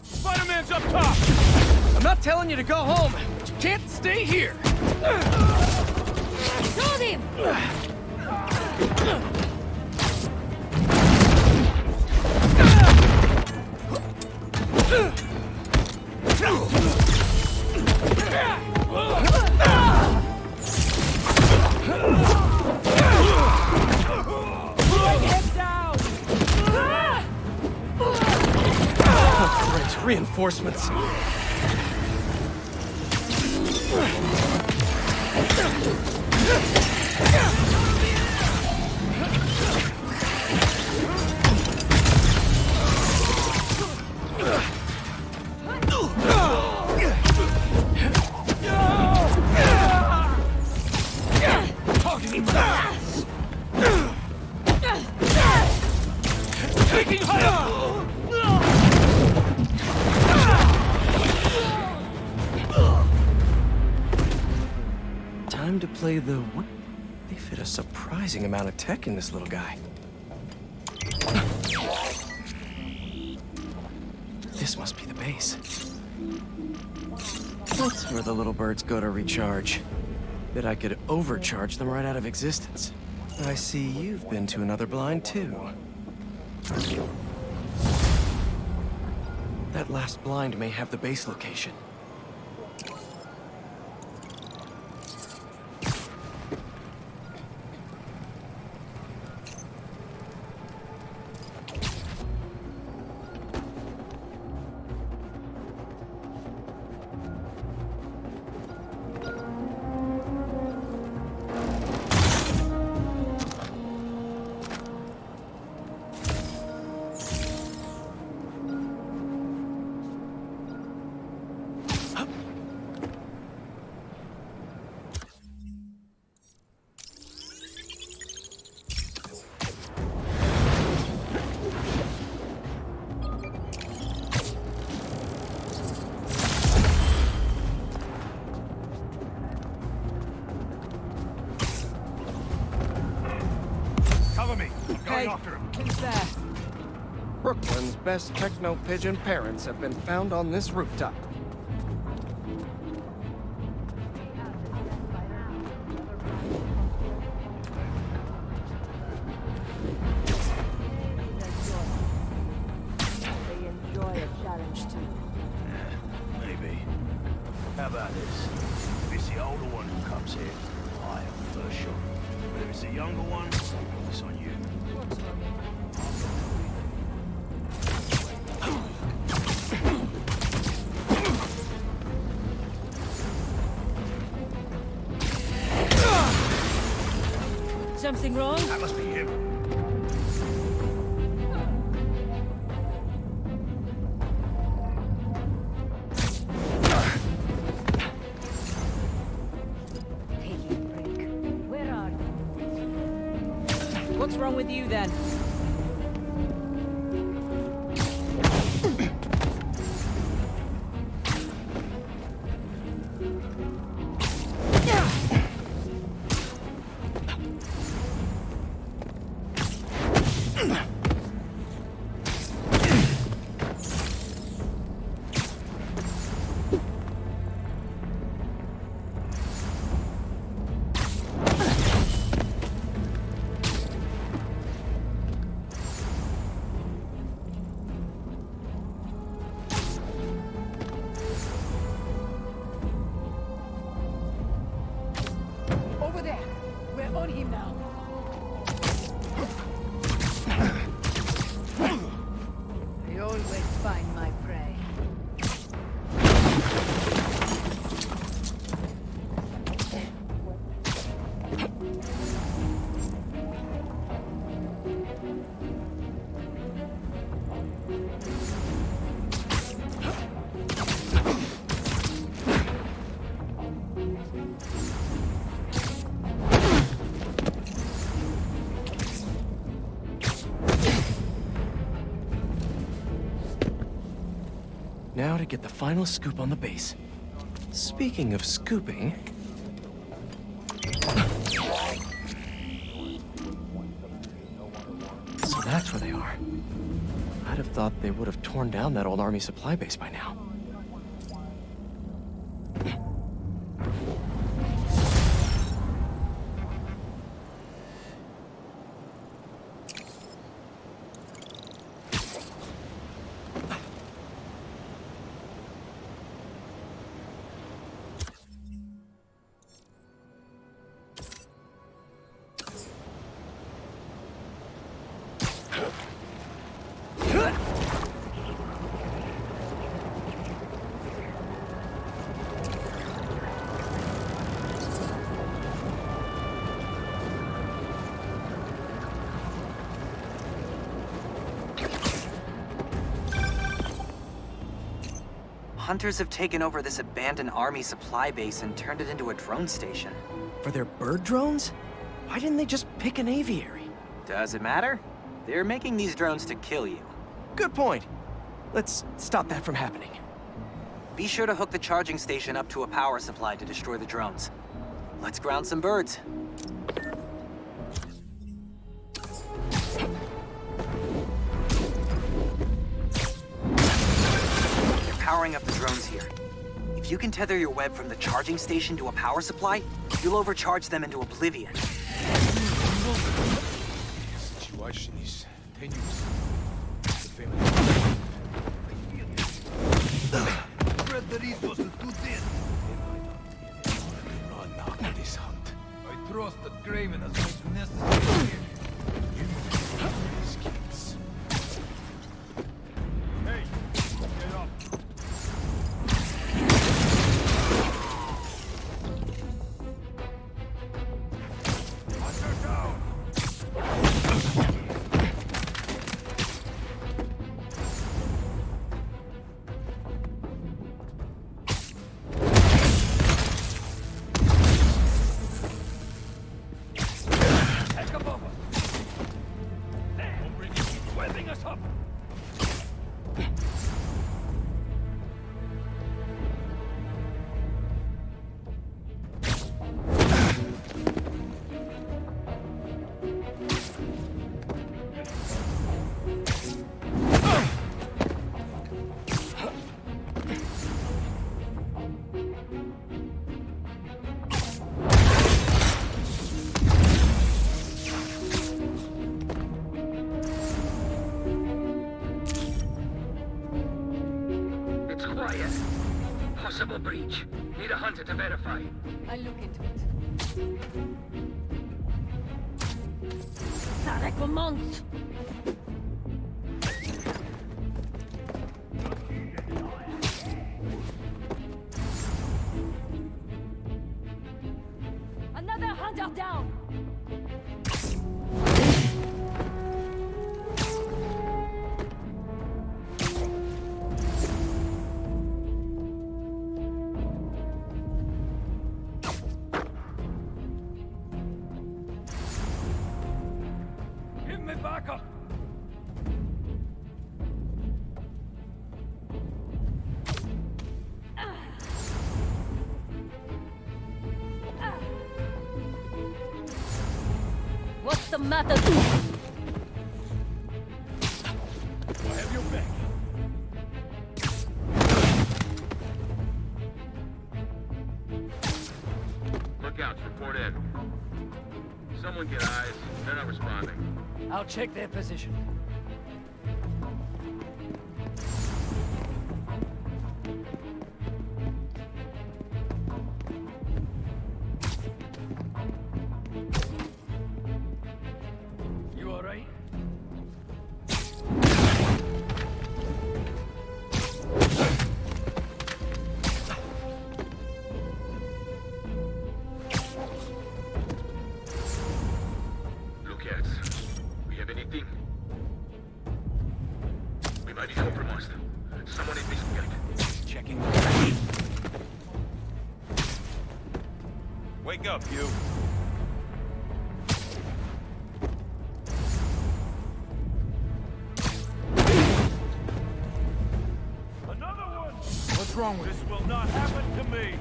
Spider-Man's up top! I'm not telling you to go home, but you can't stay here! Hold him! Great, reinforcements. Taking fire! Time to play the... What? They fit a surprising amount of tech in this little guy. This must be the base. That's where the little birds go to recharge. Bet I could overcharge them right out of existence. I see you've been to another blind, too. That last blind may have the base location. Who's there? Brooklyn's best techno-pigeon parents have been found on this rooftop. They enjoy a challenge too. Maybe. How about this? If it's the older one who comes here, I have the first shot. But if it's the younger one, it's on you. Something wrong? That must be him. Taking a break. Where are you? What's wrong with you then? Over there! We're on him now! I always find my prey. Now to get the final scoop on the base. Speaking of scooping... So that's where they are. I'd have thought they would have torn down that old army supply base by now. Hunters have taken over this abandoned army supply base and turned it into a drone station. For their bird drones? Why didn't they just pick an aviary? Does it matter? They're making these drones to kill you. Good point. Let's stop that from happening. Be sure to hook the charging station up to a power supply to destroy the drones. Let's ground some birds. Powering up the drones here. If you can tether your web from the charging station to a power supply, you'll overcharge them into oblivion. The situation is tenuous. Spread the resources to this. Run after this hunt. I trust that Graven has made the necessary here. These kids. Hey, get up. Hunter down. Take a moment. Hombre, keep webbing us up. It's quiet. Possible breach. Need a hunter to verify. I'll look into it. Ça recommence! Another hunter down! Give me backup. What's the matter? I have your back. Lookouts, report in. Someone get eyes. They're not responding. I'll check their position. You all right? Lookouts. We have anything? We might be compromised. Someone investigate. Checking the tracking. Wake up, you. Another one! What's wrong with you? This will not happen to me.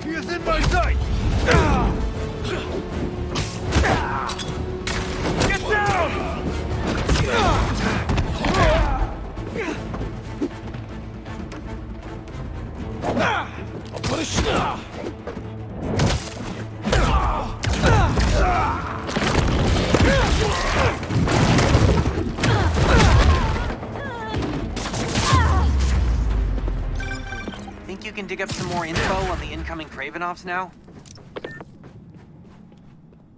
He is in my sight! Get down! I'll put a shot! Think you can dig up some more info on the incoming Kravinoffs now?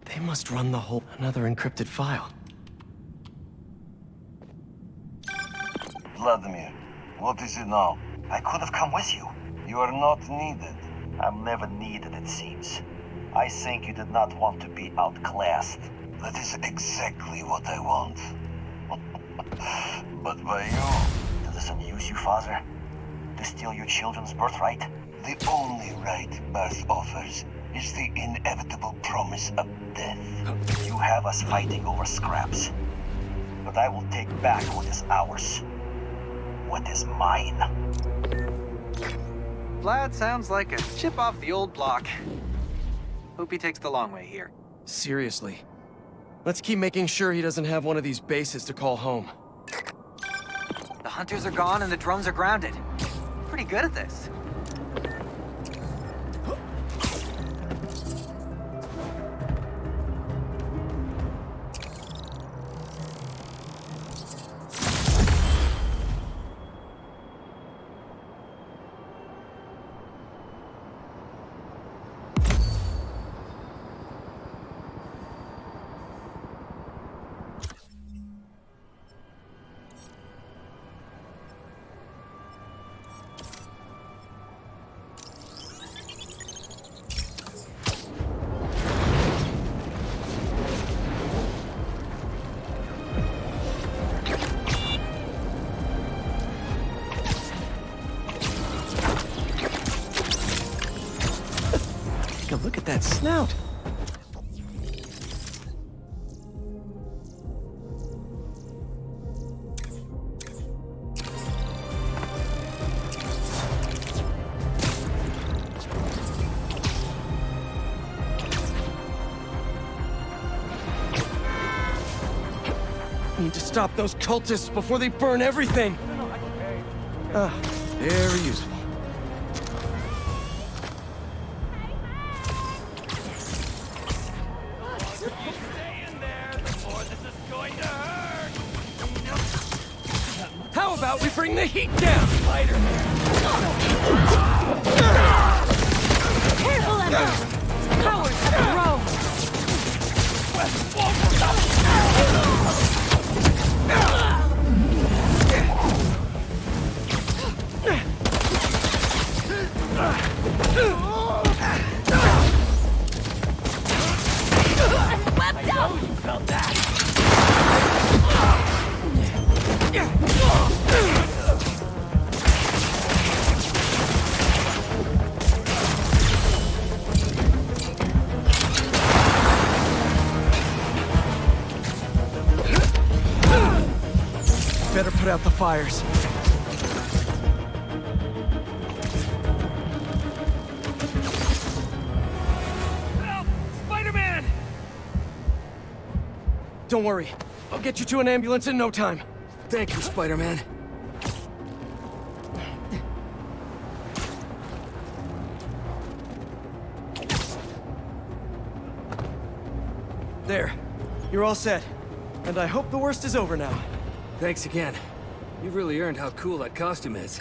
They must run the whole... another encrypted file. Vladimir, what is it now? I could have come with you. You are not needed. I'm never needed, it seems. I think you did not want to be outclassed. That is exactly what I want. But by you, does this amuse you, father? To steal your children's birthright? The only right birth offers is the inevitable promise of death. You have us fighting over scraps. But I will take back what is ours. What is mine. Vlad sounds like a chip off the old block. Hope he takes the long way here. Seriously. Let's keep making sure he doesn't have one of these bases to call home. The hunters are gone and the drones are grounded. Pretty good at this. Look at that snout. Need to stop those cultists before they burn everything. Ah, very useful. How about we bring the heat down, Spider-Man? Careful, Emma! Powers have grown! I know you felt that! Better put out the fires. Help! Spider-Man! Don't worry. I'll get you to an ambulance in no time. Thank you, Spider-Man. There. You're all set. And I hope the worst is over now. Thanks again. You've really earned how cool that costume is.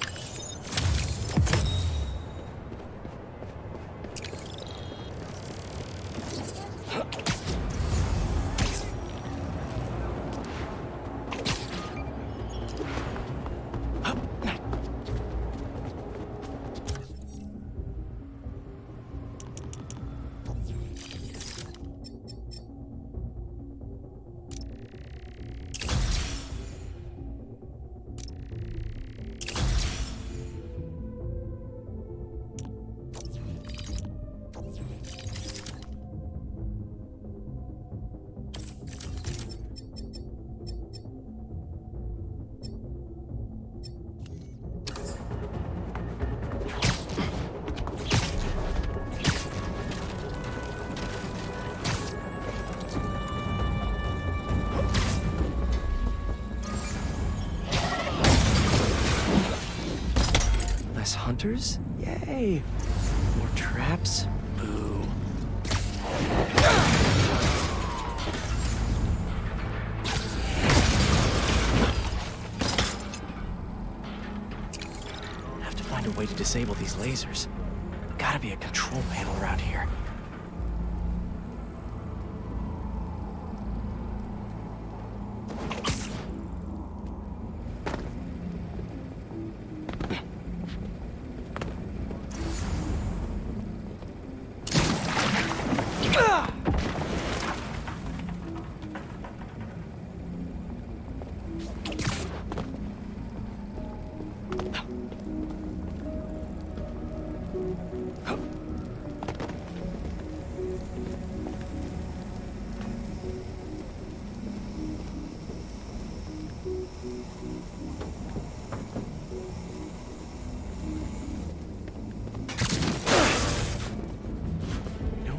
Less hunters? Yay! More traps? Boo. Have to find a way to disable these lasers. Gotta be a control panel around here.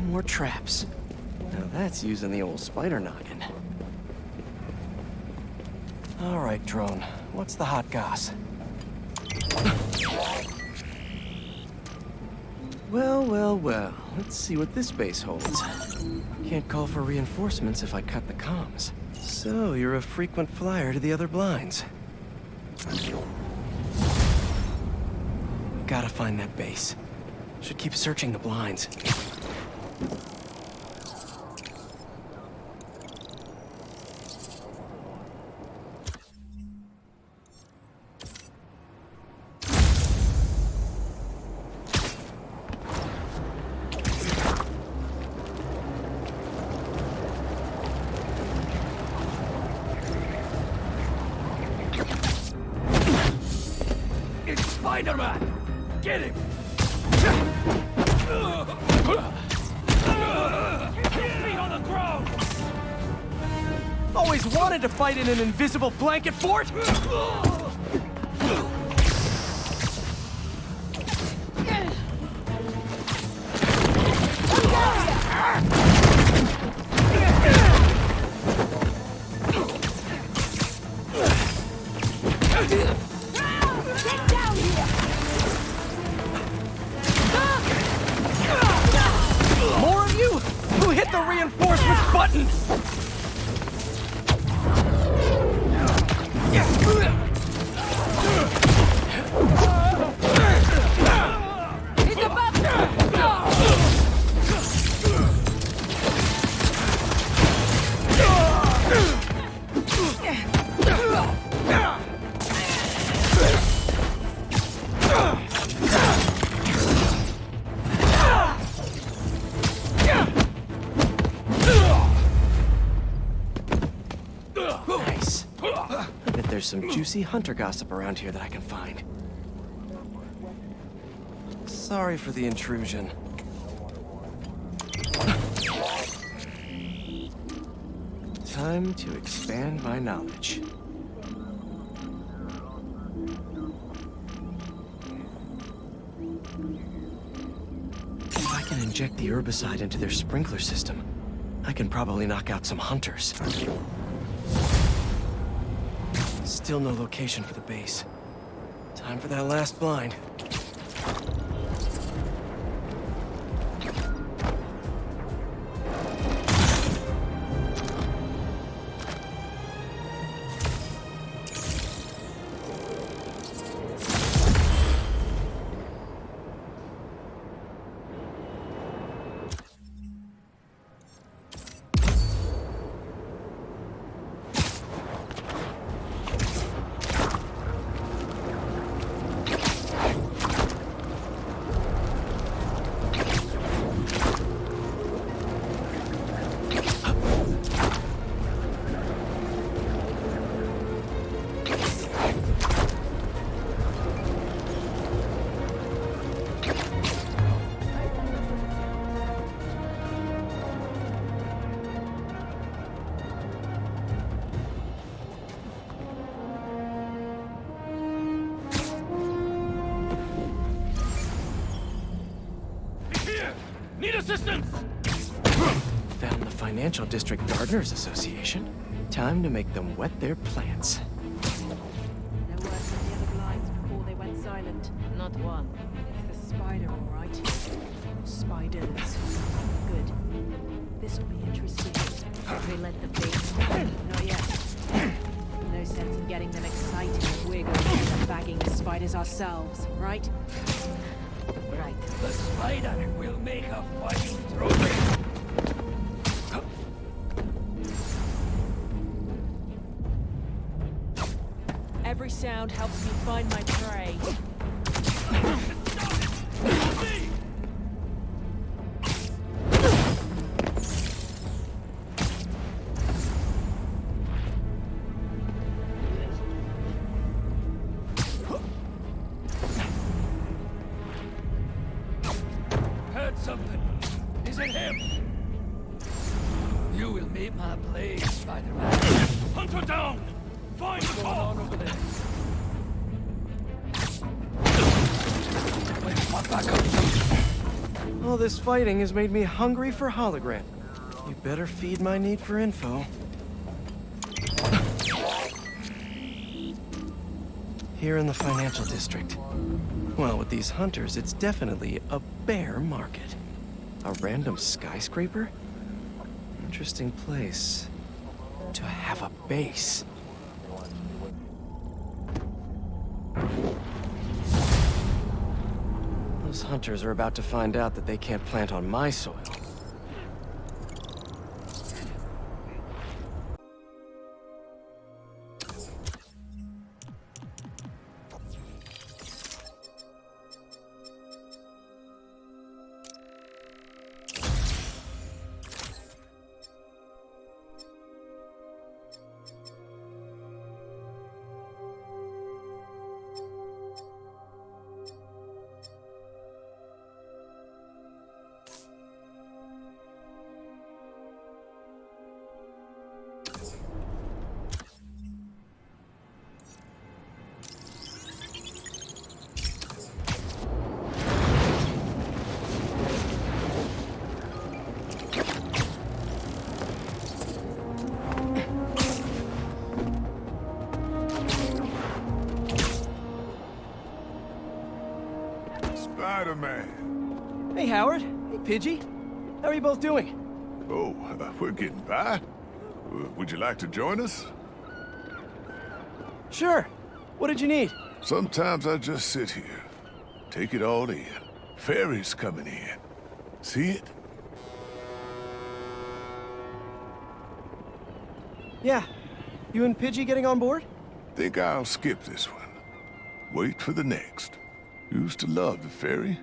More traps. Now that's using the old spider noggin. All right, drone. What's the hot goss? Well. Let's see what this base holds. Can't call for reinforcements if I cut the comms. So you're a frequent flyer to the other blinds. Gotta find that base. Should keep searching the blinds. Spider-Man! Get him! Feet on the ground! Always wanted to fight in an invisible blanket fort! More of you? Who hit the reinforcements button? It's above! Nice. I bet there's some juicy hunter gossip around here that I can find. Sorry for the intrusion. Time to expand my knowledge. If I can inject the herbicide into their sprinkler system, I can probably knock out some hunters. Still no location for the base. Time for that last blind. Need assistance! Found the Financial District Gardeners Association. Time to make them wet their plants. There were some of the other blinds before they went silent. not one. It's the spider, all right. Spiders. Good. This will be interesting. Have they let the base? Not yet. No sense in getting them excited if we're going to end up bagging the spiders ourselves, right? Right. The spider will make a fighting trophy. Every sound helps me find my prey. Heard something. Is it him? You will meet my blade, Spider-Man. Hunt her down! Find the ball over there. All this fighting has made me hungry for hologram. You better feed my need for info. Here in the financial district. Well, with these hunters, it's definitely a bear market. A random skyscraper? Interesting place to have a base. Those hunters are about to find out that they can't plant on my soil. Spider-Man. Hey, Howard. Hey, Pidgey. How are you both doing? Oh, we're getting by. Would you like to join us? Sure. What did you need? Sometimes I just sit here, take it all in. Ferry's coming in. See it? Yeah. You and Pidgey getting on board? Think I'll skip this one. Wait for the next. Used to love the ferry.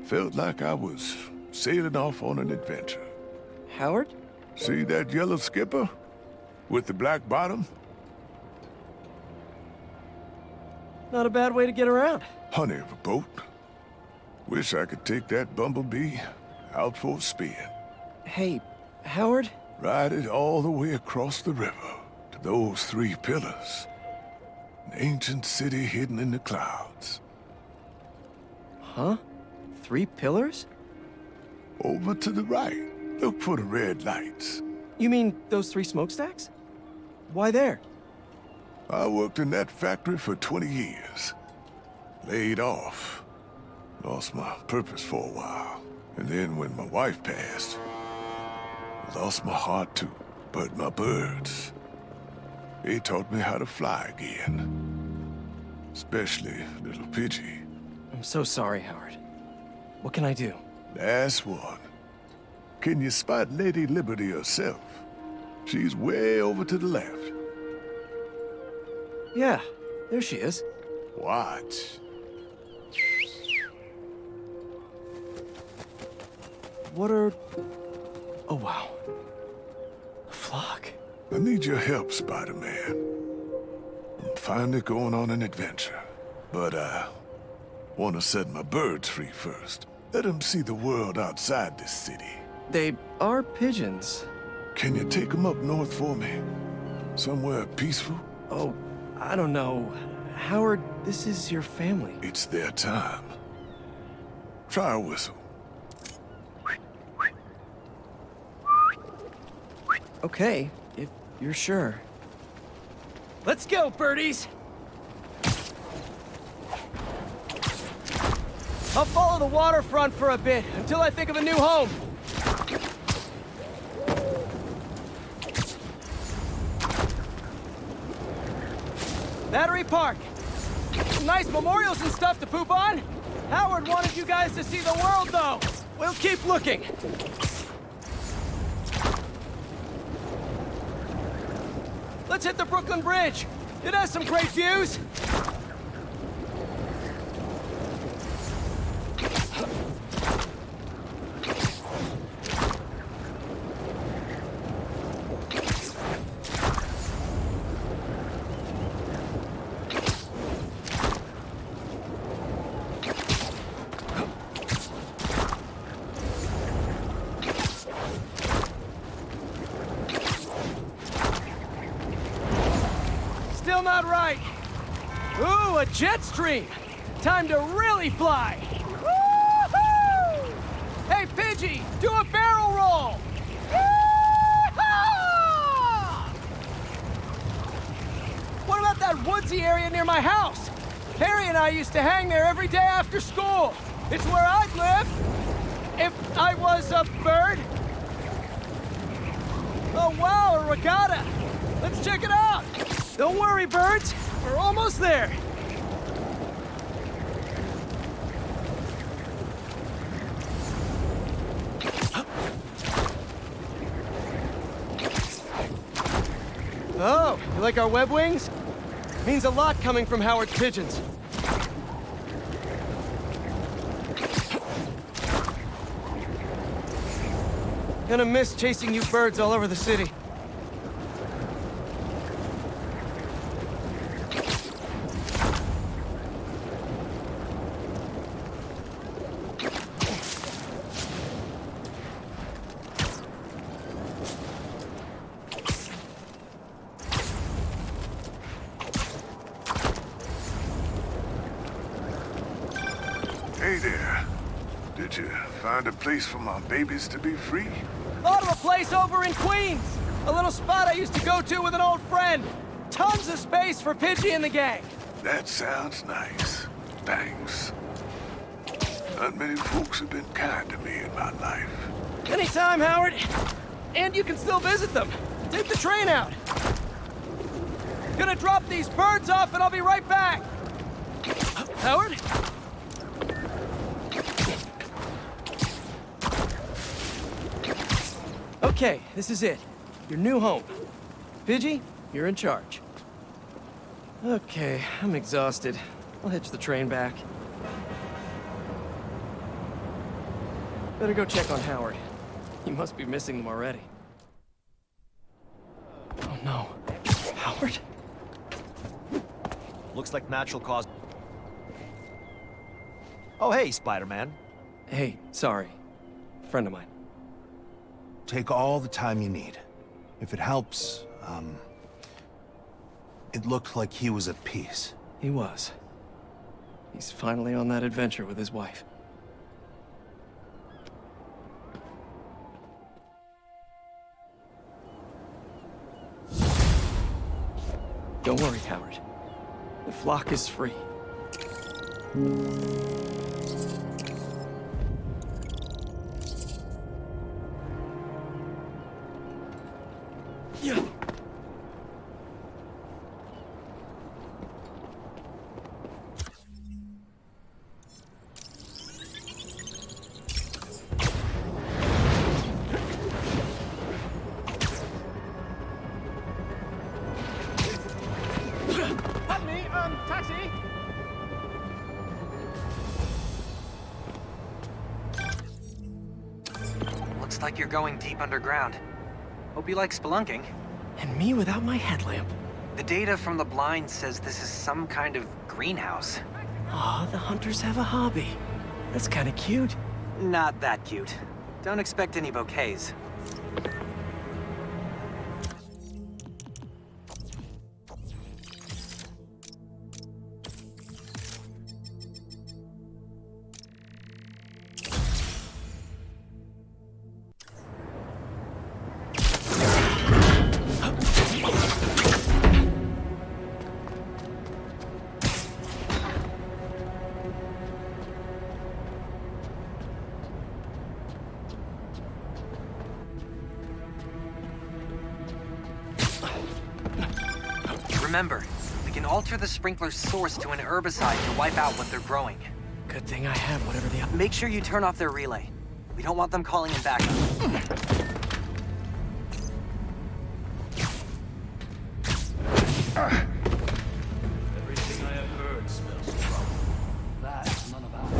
Felt like I was sailing off on an adventure. Howard? See that yellow skipper? With the black bottom? Not a bad way to get around. Honey of a boat. Wish I could take that bumblebee out for a spin. Hey, Howard? Ride it all the way across the river to those 3 pillars. An ancient city hidden in the clouds. Huh? 3 pillars? Over to the right. Look for the red lights. You mean those 3 smokestacks? Why there? I worked in that factory for 20 years. Laid off. Lost my purpose for a while. And then when my wife passed, lost my heart too. But my birds, they taught me how to fly again. Especially little Pidgey. I'm so sorry, Howard. What can I do? Last one. Can you spot Lady Liberty herself? She's way over to the left. Yeah, there she is. Watch. What are... Oh, wow. A flock. I need your help, Spider-Man. I'm finally going on an adventure. But I want to set my birds free first. Let them see the world outside this city. They are pigeons. Can you take them up north for me? Somewhere peaceful? Oh, I don't know. Howard, this is your family. It's their time. Try a whistle. Okay, if you're sure. Let's go, birdies! I'll follow the waterfront for a bit, until I think of a new home. Battery Park. Some nice memorials and stuff to poop on. Howard wanted you guys to see the world, though. We'll keep looking. Let's hit the Brooklyn Bridge. It has some great views. Still not right. Ooh, a jet stream. Time to really fly. Woo-hoo! Hey, Pidgey, do a barrel roll. Yee-haw! What about that woodsy area near my house? Harry and I used to hang there every day after school. It's where I'd live if I was a bird. Oh, wow, a regatta. Let's check it out. Don't worry, birds. We're almost there. Oh, you like our web wings? Means a lot coming from Howard's pigeons. Gonna miss chasing you birds all over the city. Hey there. Did you find a place for my babies to be free? Thought of a place over in Queens. A little spot I used to go to with an old friend. Tons of space for Pidgey and the gang. That sounds nice. Thanks. Not many folks have been kind to me in my life. Anytime, Howard. And you can still visit them. Take the train out. Gonna drop these birds off and I'll be right back. Howard? Okay, this is it. Your new home. Pidgey, you're in charge. Okay, I'm exhausted. I'll hitch the train back. Better go check on Howard. He must be missing them already. Oh no. Howard? Looks like natural cause. Oh, hey, Spider-Man. Hey, sorry. Friend of mine. Take all the time you need. If it helps, it looked like he was at peace. He was. He's finally on that adventure with his wife. Don't worry, Howard. The flock is free. Yeah. Pardon me, taxi! Looks like you're going deep underground. Hope you like spelunking. And me without my headlamp. The data from the blind says this is some kind of greenhouse. Aw, the hunters have a hobby. That's kind of cute. Not that cute. Don't expect any bouquets. Remember, we can alter the sprinkler's source to an herbicide to wipe out what they're growing. Good thing I have whatever they... Make sure you turn off their relay. We don't want them calling in backup. Everything I have heard smells trouble. That's none of ours.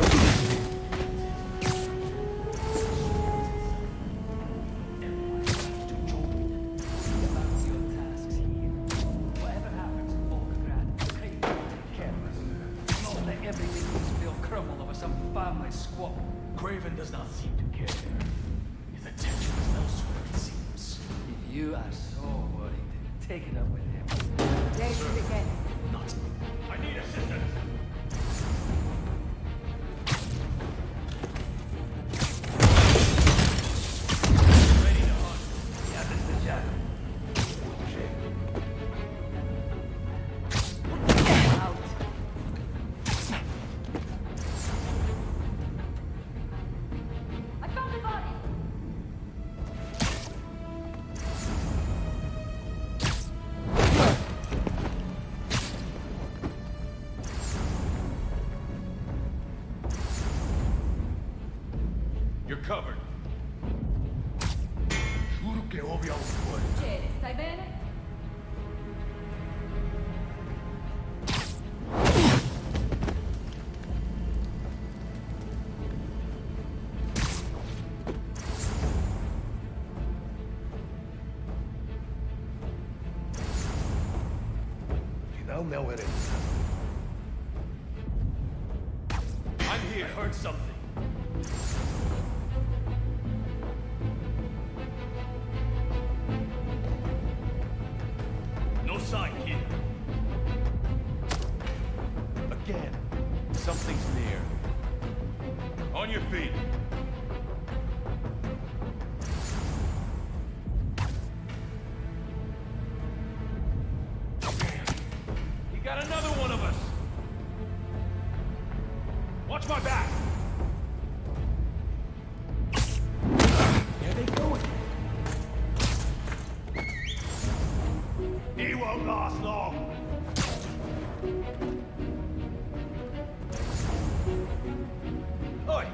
Everyone needs to join. See about your tasks here. Whatever happens in Volgograd, Craven will take care of us. Not let everything we spill crumble over some family squabble. Craven does not seem to care. His attention is elsewhere, it seems. If you are so worried, take it up with him. There's it again. Not. I need assistance. Ready to hunt. Yeah, this is Jack. Out. I found the body. You're covered. Giuro che ovvio fuori. Cere, stai bene? Final nowhere in. I'm here. I heard something. No sign here. Again, something's near. On your feet. You got another one of us. Watch my back. There they go again. He won't last long. Oi,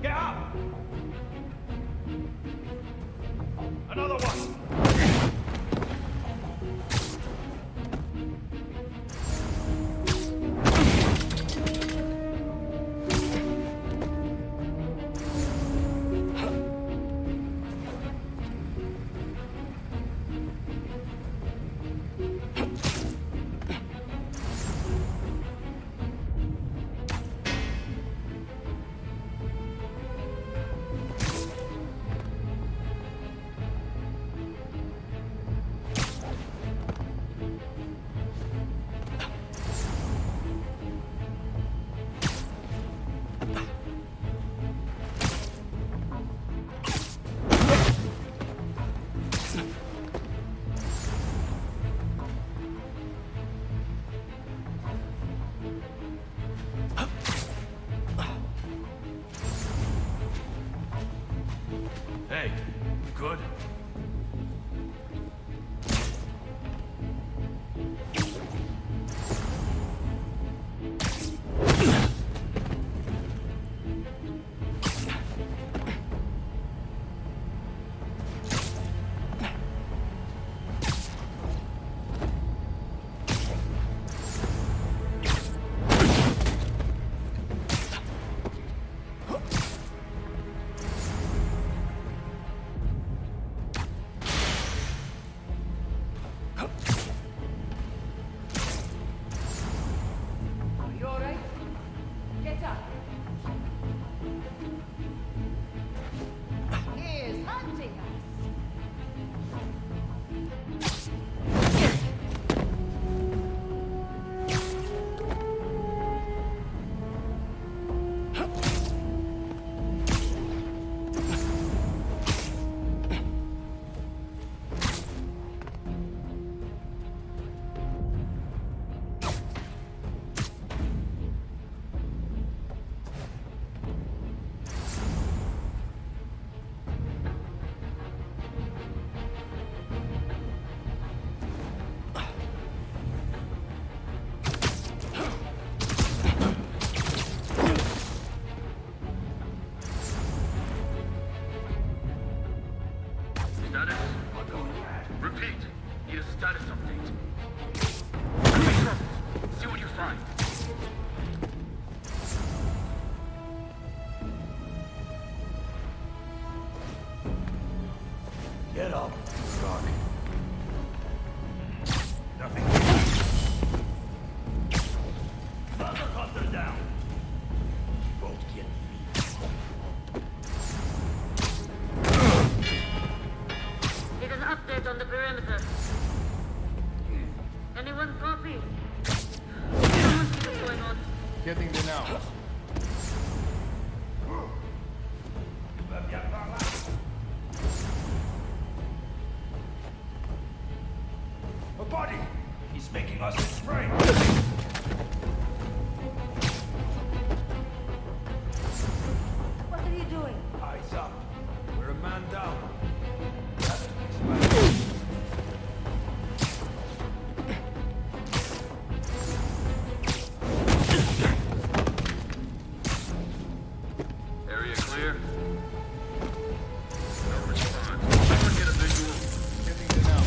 get up! Another one. Hey, good? it up, Doc. Nothing. Hunter down. Won't get Get an update on the perimeter. Anyone copy? Someone see what's going on. Getting there now. A body! He's making us afraid! What are you doing? Eyes up. We're a man down. Area clear. No response. Someone get a visual. Getting there now.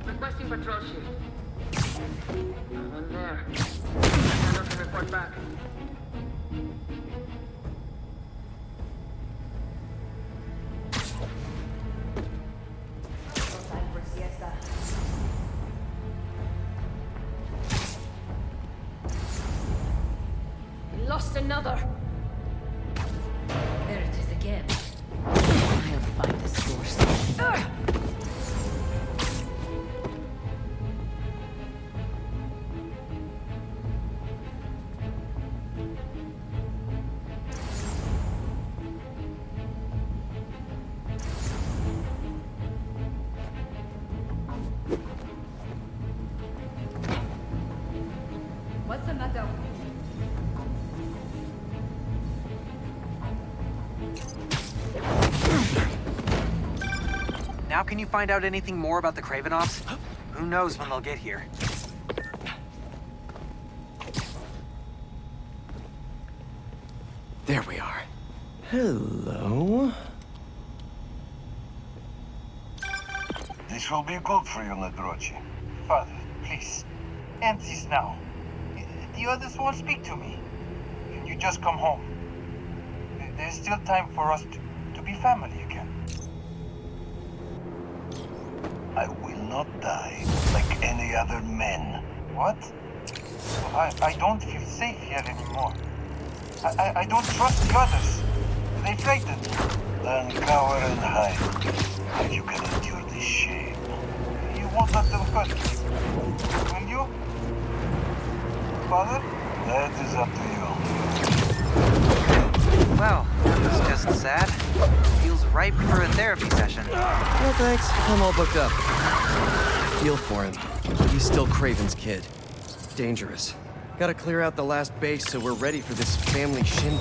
Requesting patrol shift. No one there. Handle can report back. No time for siesta. We lost another. There it is again. I'll find the source. What's the matter? Now can you find out anything more about the Kravenovs? Who knows when they'll get here? There we are. Hello? This will be good for you, Nadrochi. Father, please. End this now. The others won't speak to me. Can you just come home? There's still time for us to be family again. I will not die like any other men. What? I don't feel safe here anymore. I don't trust the others. They frightened me. Then cower and hide. If you can endure this shame. You won't let them hurt me. Will you? Father? That is up to you. Well, that was just sad. Feels ripe for a therapy session. No thanks, I'm all booked up. I feel for him. He's still Craven's kid. Dangerous. Gotta clear out the last base so we're ready for this family shindig.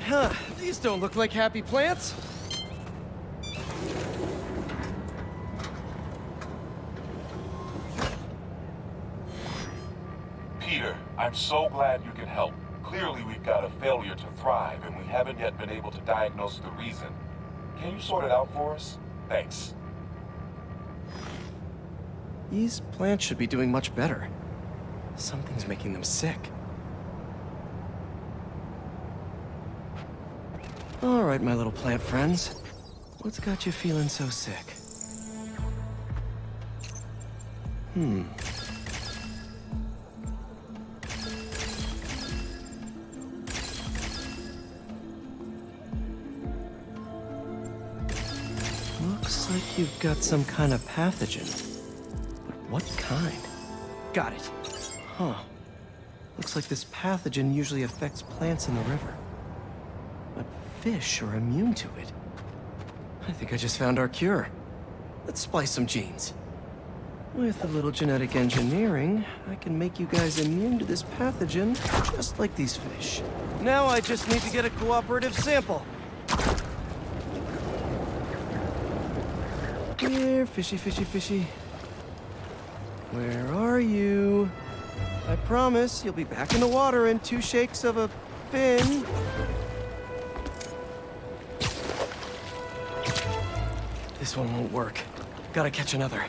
Huh, these don't look like happy plants. Peter, I'm so glad you can help. Clearly we've got a failure to thrive, and we haven't yet been able to diagnose the reason. Can you sort it out for us? Thanks. These plants should be doing much better. Something's making them sick. All right, my little plant friends. What's got you feeling so sick? Looks like you've got some kind of pathogen. But what kind? Got it. Huh. Looks like this pathogen usually affects plants in the river. But fish are immune to it. I think I just found our cure. Let's splice some genes. With a little genetic engineering, I can make you guys immune to this pathogen, just like these fish. Now I just need to get a cooperative sample. Here, fishy, fishy, fishy. Where are you? I promise you'll be back in the water in 2 shakes of a fin. This one won't work. Gotta catch another.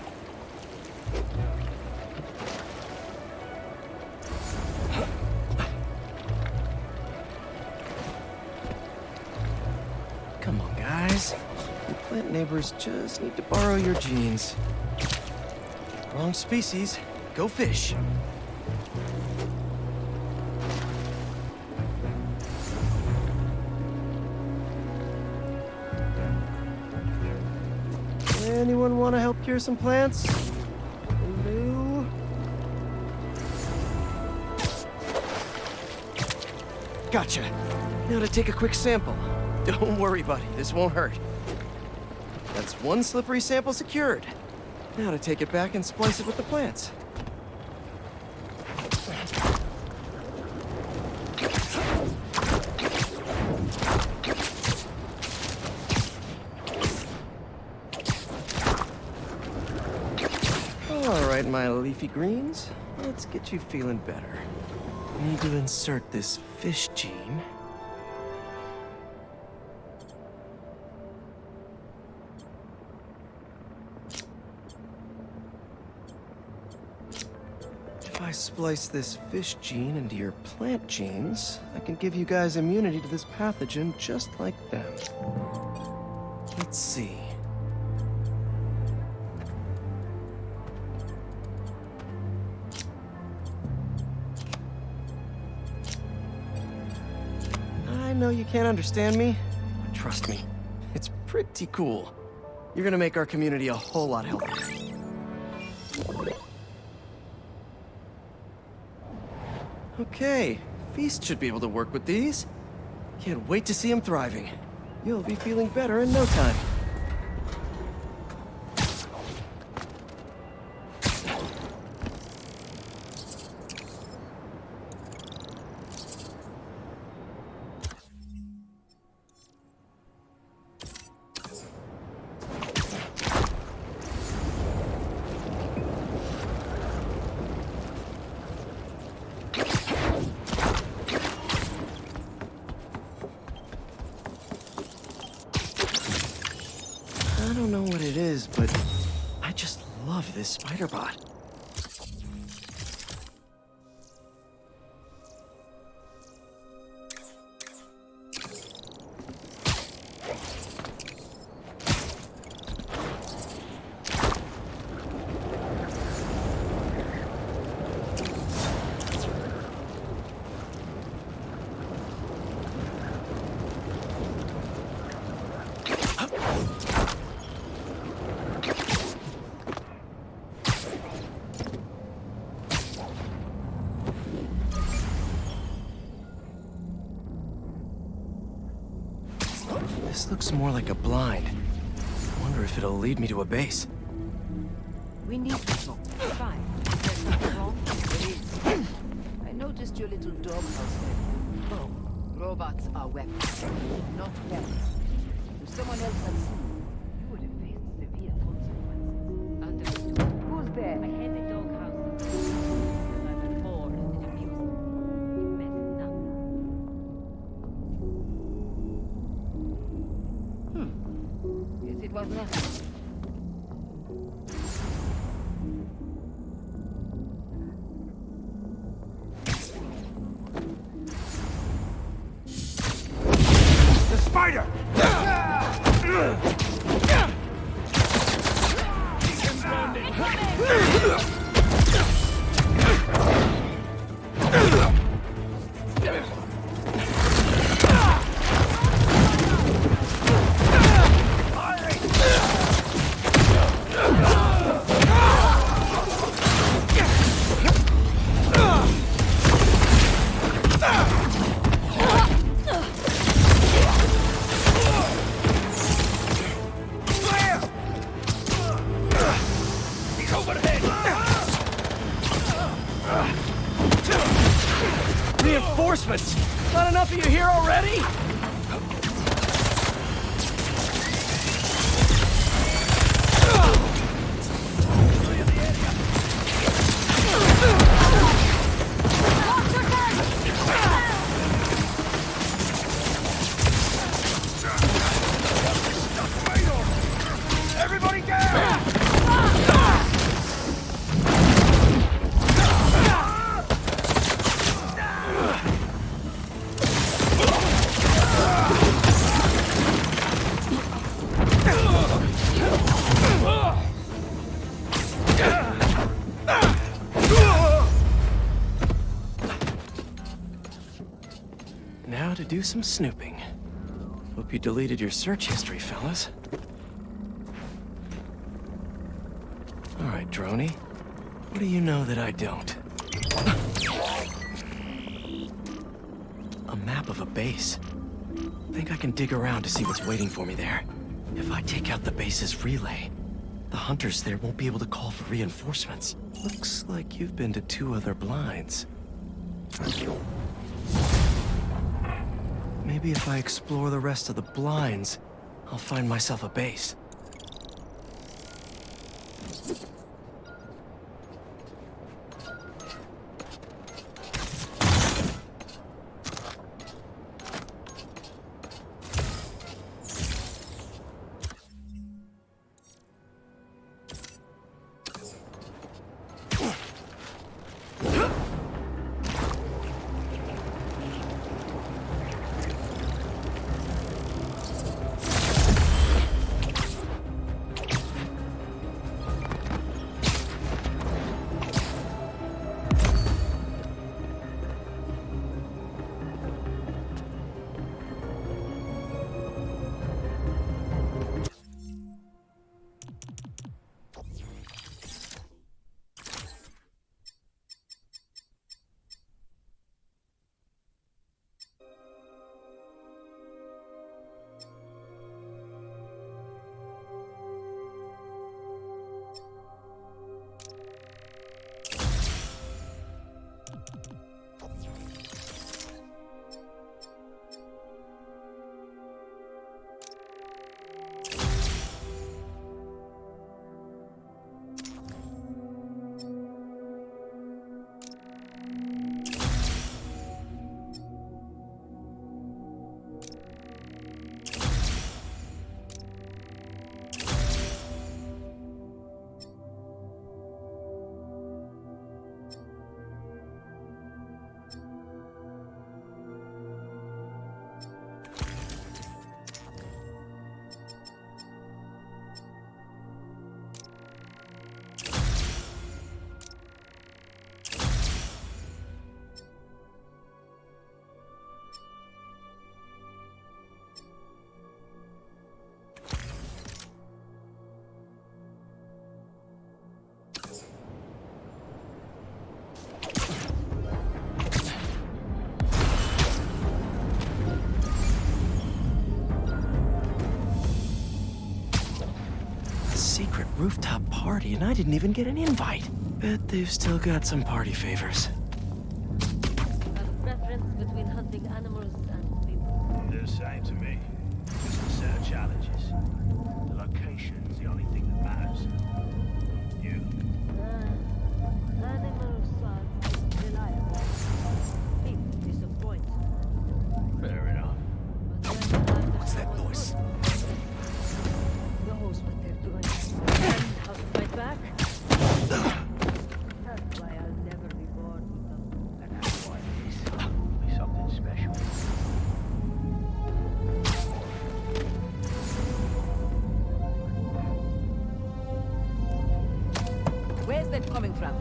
Come on, guys. Your plant neighbors just need to borrow your genes. Wrong species. Go fish. Anyone want to help cure some plants? Hello? Gotcha. Now to take a quick sample. Don't worry, buddy. This won't hurt. That's 1 slippery sample secured. Now to take it back and splice it with the plants. All right, my leafy greens. Let's get you feeling better. Need to insert this fish gene. If I splice this fish gene into your plant genes, I can give you guys immunity to this pathogen just like them. Let's see. I know you can't understand me, but trust me, it's pretty cool. You're gonna make our community a whole lot healthier. Okay, Feast should be able to work with these. Can't wait to see him thriving. You'll be feeling better in no time. I don't know what it is, but I just love this spider bot. This looks more like a blind. Wonder if it'll lead me to a base. We need to talk. Fine. There's something wrong? There is. I noticed your little doghouse there. Oh, robots are weapons, not weapons. If someone else had seen, you would have faced severe consequences. Understood. Who's there? I had the doghouse. Because I've been bored and abused. It meant nothing. Yes, it was nothing. The spider! happened? Not enough of you here already? Everybody down! Now to do some snooping. Hope you deleted your search history, fellas. All right, Droney. What do you know that I don't? A map of a base. Think I can dig around to see what's waiting for me there. If I take out the base's relay, the hunters there won't be able to call for reinforcements. Looks like you've been to 2 other blinds. Maybe if I explore the rest of the blinds, I'll find myself a base. Secret rooftop party, and I didn't even get an invite. Bet they've still got some party favors. Preference between hunting animals and people. They're the same to me. Just a set of challenges. The location's the only thing that matters. You? Animals are reliable. People disappoint. Fair enough. What's that noise? Knows what they're doing. And how to fight back. That's why I'll never be bored with them. And that's why this will be something special. Where's that coming from?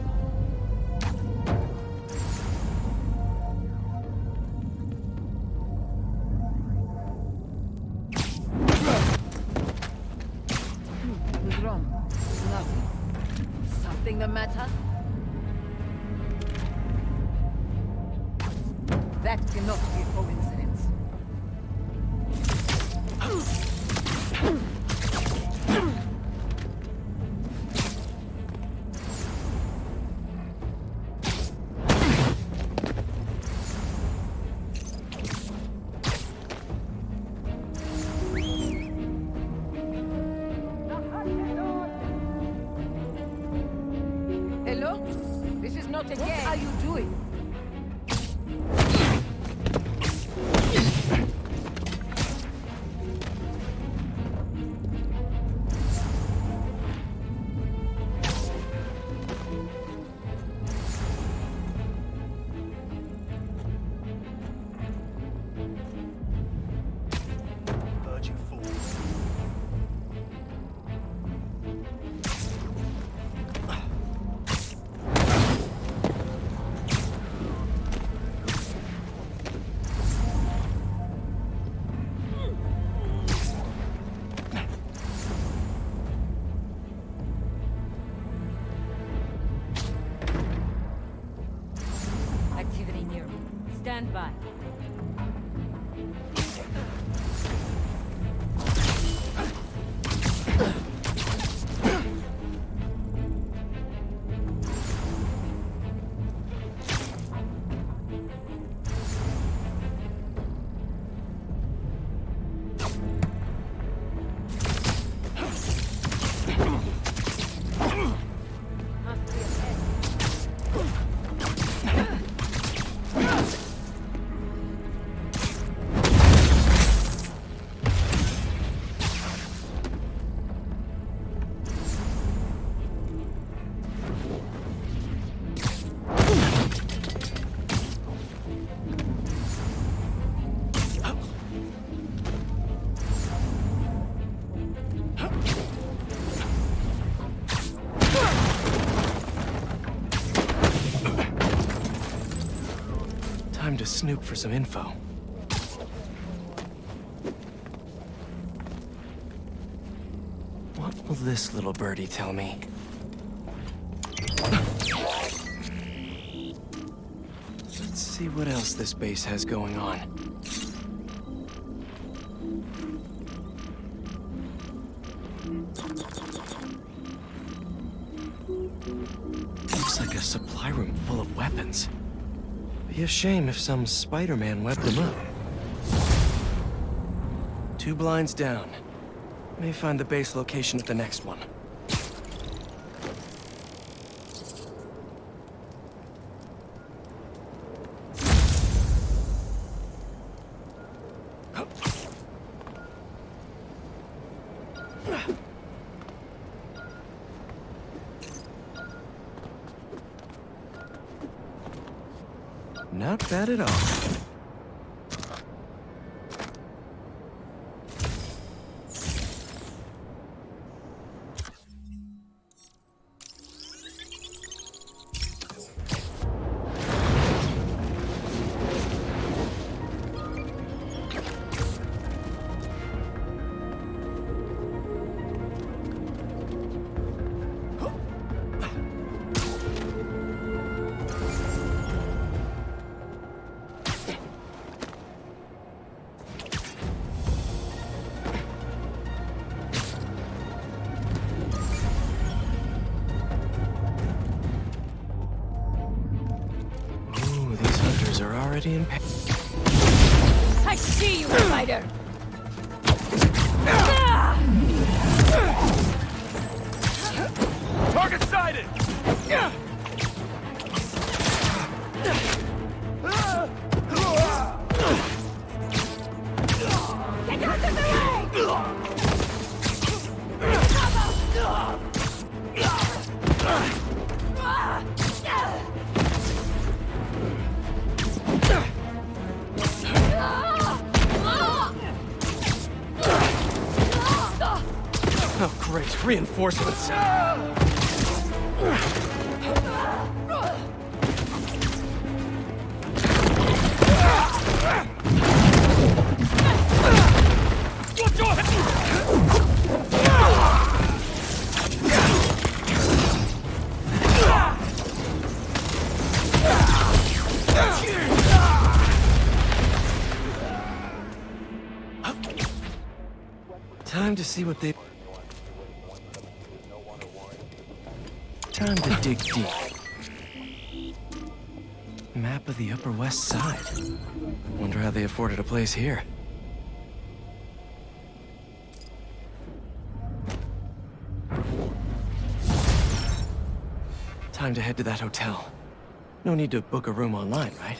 What's wrong? Nothing. Something the matter? That cannot be a coincidence. out again. What are you doing? Heard you, fool. Activity near me. Stand by. Time to snoop for some info. What will this little birdie tell me? Let's see what else this base has going on. Looks like a supply room full of weapons. Be a shame if some Spider-Man webbed them up. 2 blinds down. May find the base location at the next one. Not bad at all. Are already in pain. I see you, Spider! Target sighted! Get out of the way! Oh, great. Reinforcements. Time to see what they... Time to dig deep. Map of the Upper West Side. Wonder how they afforded a place here. Time to head to that hotel. No need to book a room online, right?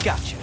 Gotcha.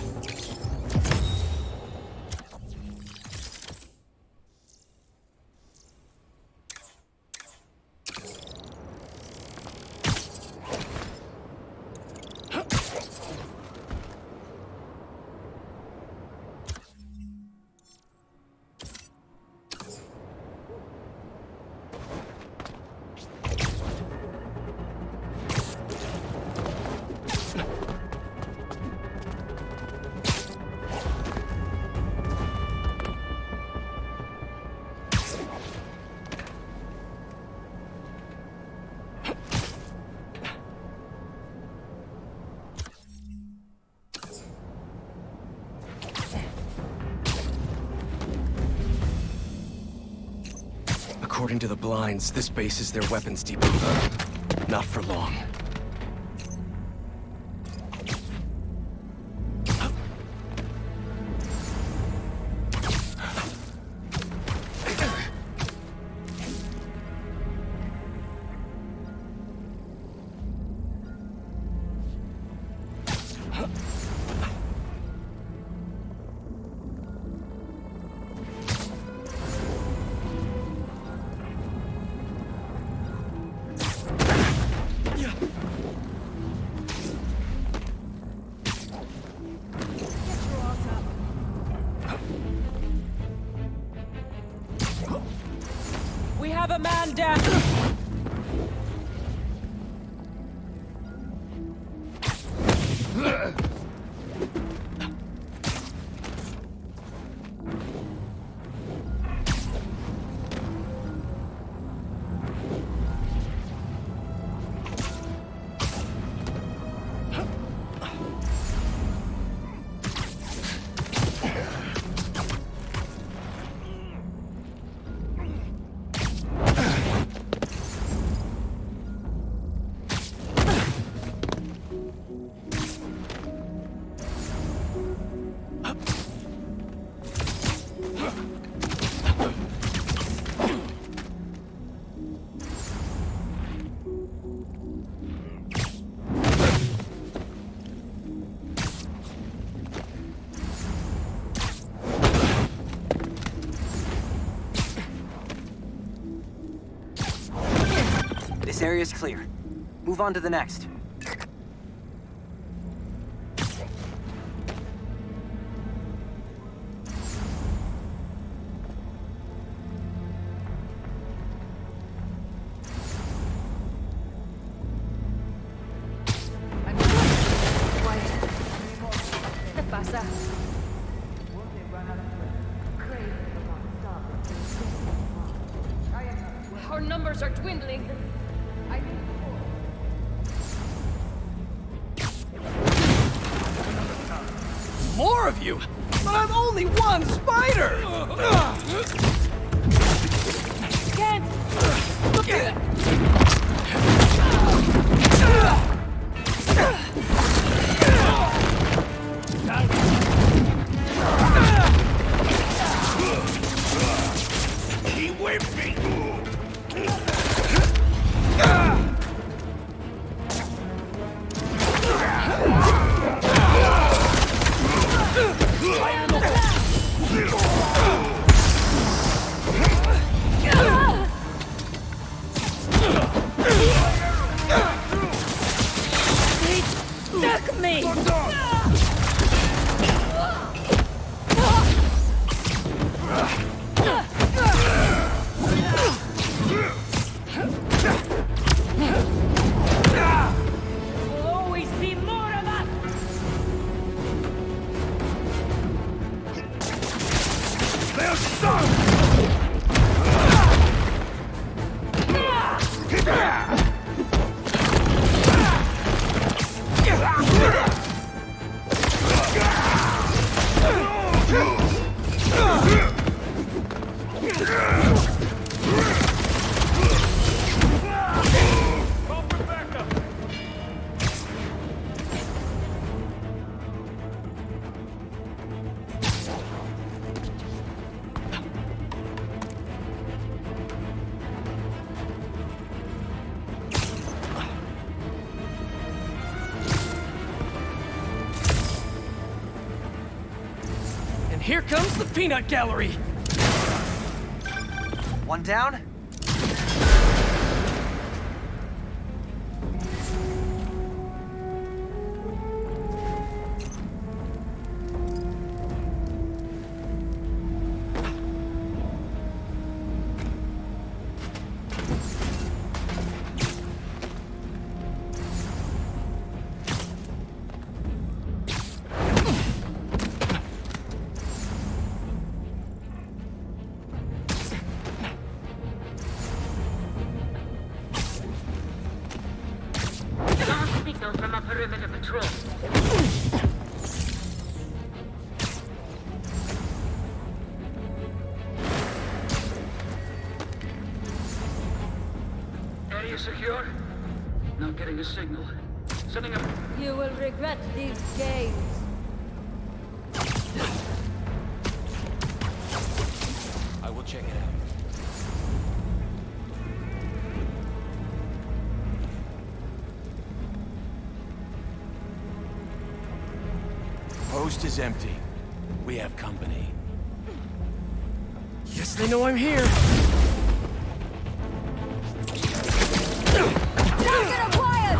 According to the blinds, this base is their weapons depot. Not for long. We have a man down. This area's clear. Move on to the next. ¿Qué pasa? Our numbers are dwindling. More of you? But I'm only one spider! Can't! Look at it! Keep with me! Stuck me! Here comes the peanut gallery! One down? Signal from a perimeter patrol. Area secure? Not getting a signal. Sending up. You will regret these games. I will check it out. Post is empty. We have company. Guess they know I'm here. Target acquired!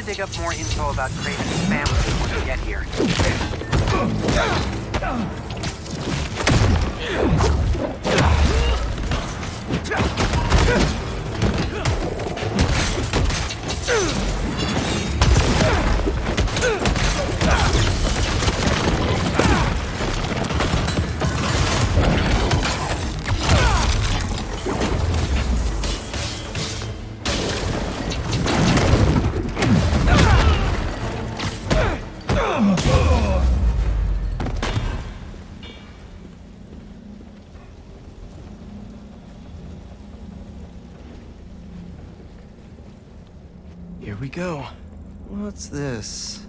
Dig up more info about Craven's family before we get here. Here we go. What's this?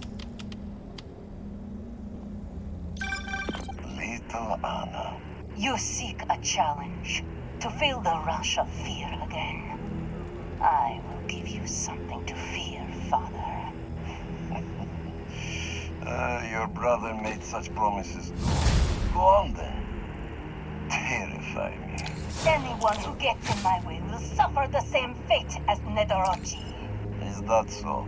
Little Anna. You seek a challenge to feel the rush of fear again. I will give you something to fear, Father. Your brother made such promises. Go on then. Terrify me. Anyone who gets in my way will suffer the same fate as Nedorochi. Is that so?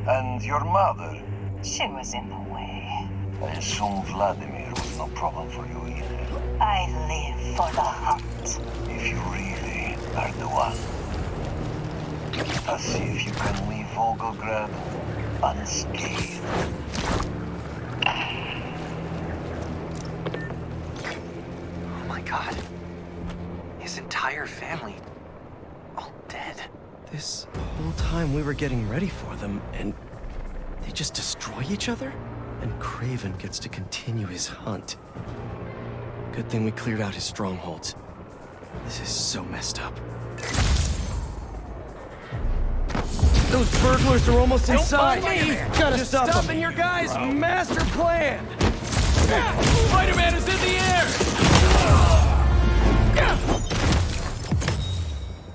And your mother? She was in the way. I assume Vladimir was no problem for you either. I live for the hunt. If you really are the one. Let's see if you can leave Volgograd unscathed. Oh my god. His entire family. All dead. This whole time we were getting ready for them, and they just destroy each other? And Craven gets to continue his hunt. Good thing we cleared out his strongholds. This is so messed up. Those burglars are almost inside! Gotta stop them! Your guys' master plan! Spider-Man is in the air!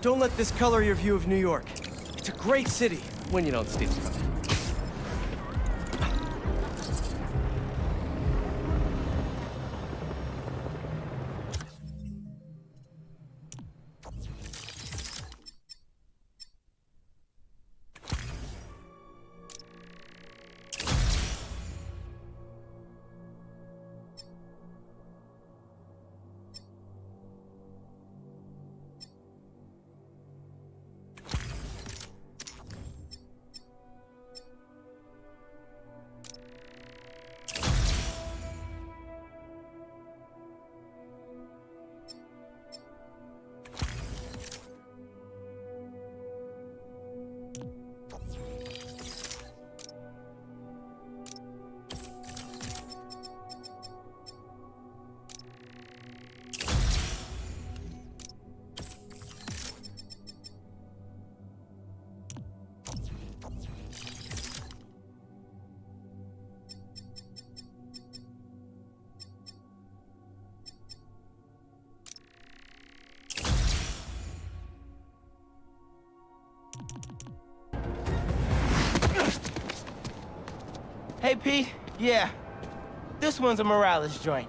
Don't let this color your view of New York. It's a great city when you don't steal from it. Hey, Pete. Yeah. This one's a Morales joint.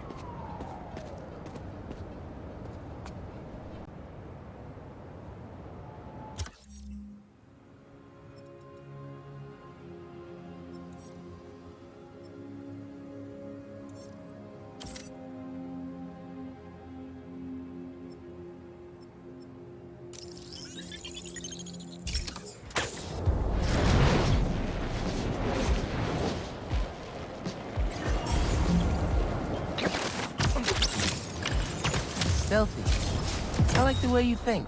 Stealthy. I like the way you think.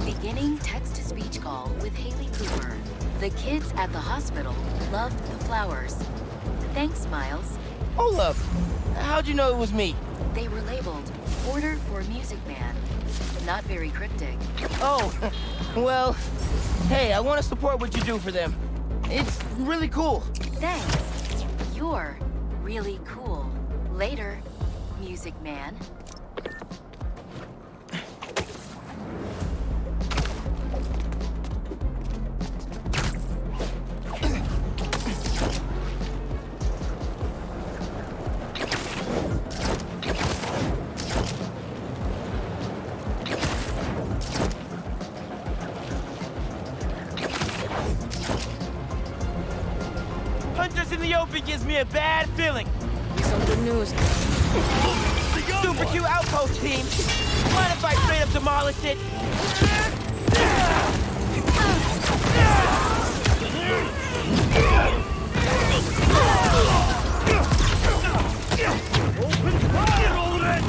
Beginning text-to-speech call with Haley Cooper. The kids at the hospital loved the flowers. Thanks, Miles. Hold up. How'd you know it was me? They were labeled Order for Music Man. Not very cryptic. Oh, well, hey, I want to support what you do for them. It's really cool. Thanks. You're really cool. Later, Music Man. Hunters in the open gives me a bad feeling. Some good news. Super cute outpost team. Mind if I straight up demolish it? Open fire already!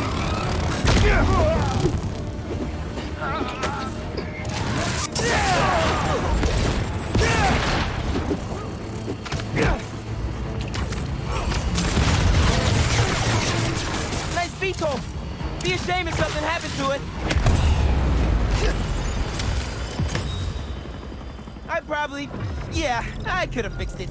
Nice VTOL. Be a shame if something happened to it. Yeah, I could have fixed it.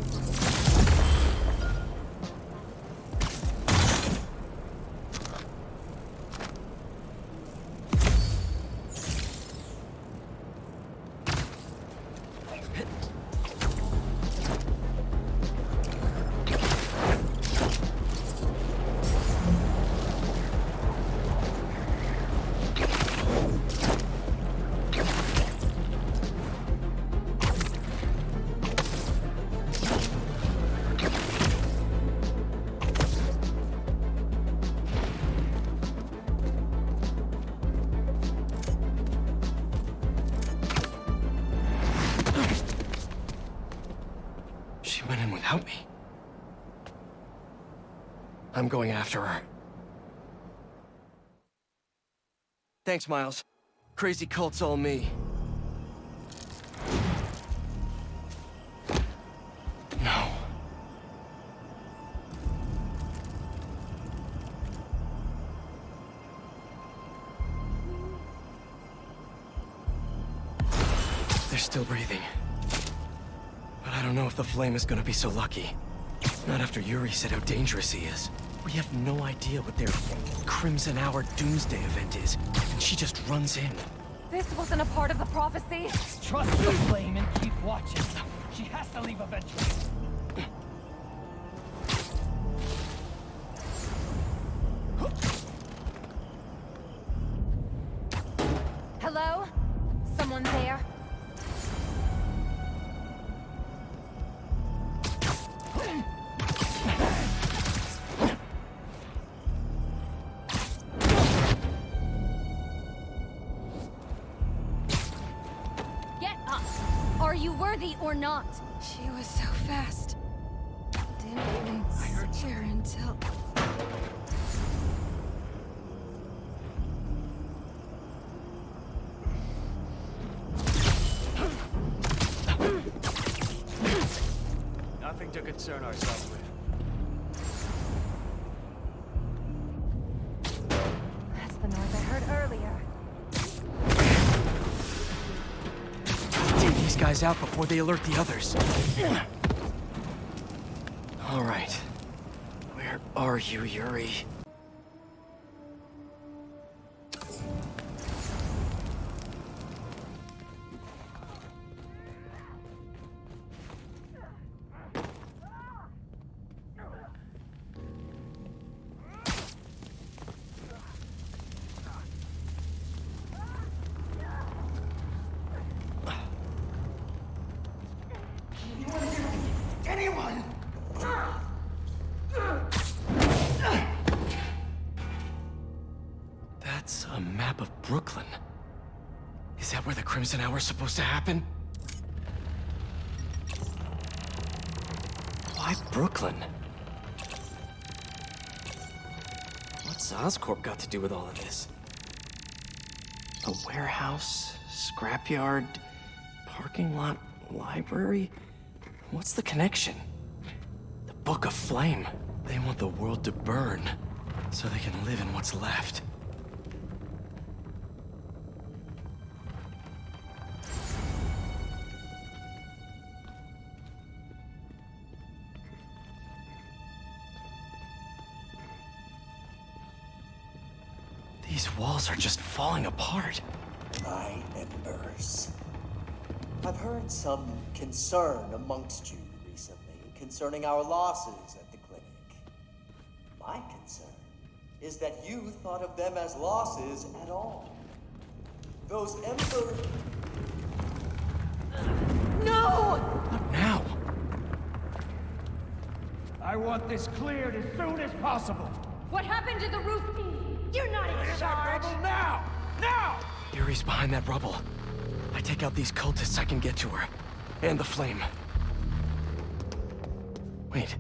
She went in without me. I'm going after her. Thanks, Miles. Crazy cult's all me. No. They're still breathing. But I don't know if the flame is gonna be so lucky. Not after Yuri said how dangerous he is. We have no idea what their Crimson Hour Doomsday event is, and she just runs in. This wasn't a part of the prophecy. Trust the flame and keep watching. She has to leave eventually. Hello? Someone there? Get up! Are you worthy or not? She was so fast. Didn't even see her until... Nothing to concern ourselves with. That's the noise I heard earlier. Take these guys out before they alert the others. All right. Where are you, Yuri? Anyone! That's a map of Brooklyn. Is that where the Crimson Hour is supposed to happen? Why Brooklyn? What's Oscorp got to do with all of this? A warehouse, scrapyard, parking lot, library? What's the connection? The Book of Flame. They want the world to burn, so they can live in what's left. These walls are just falling apart. My embers. I've heard some concern amongst you recently concerning our losses at the clinic. My concern is that you thought of them as losses at all. Those embers... No! Not now. I want this cleared as soon as possible. What happened to the roof team? You're not in charge! Now! Now! Yuri's behind that rubble. I take out these cultists, I can get to her. And the flame. Wait.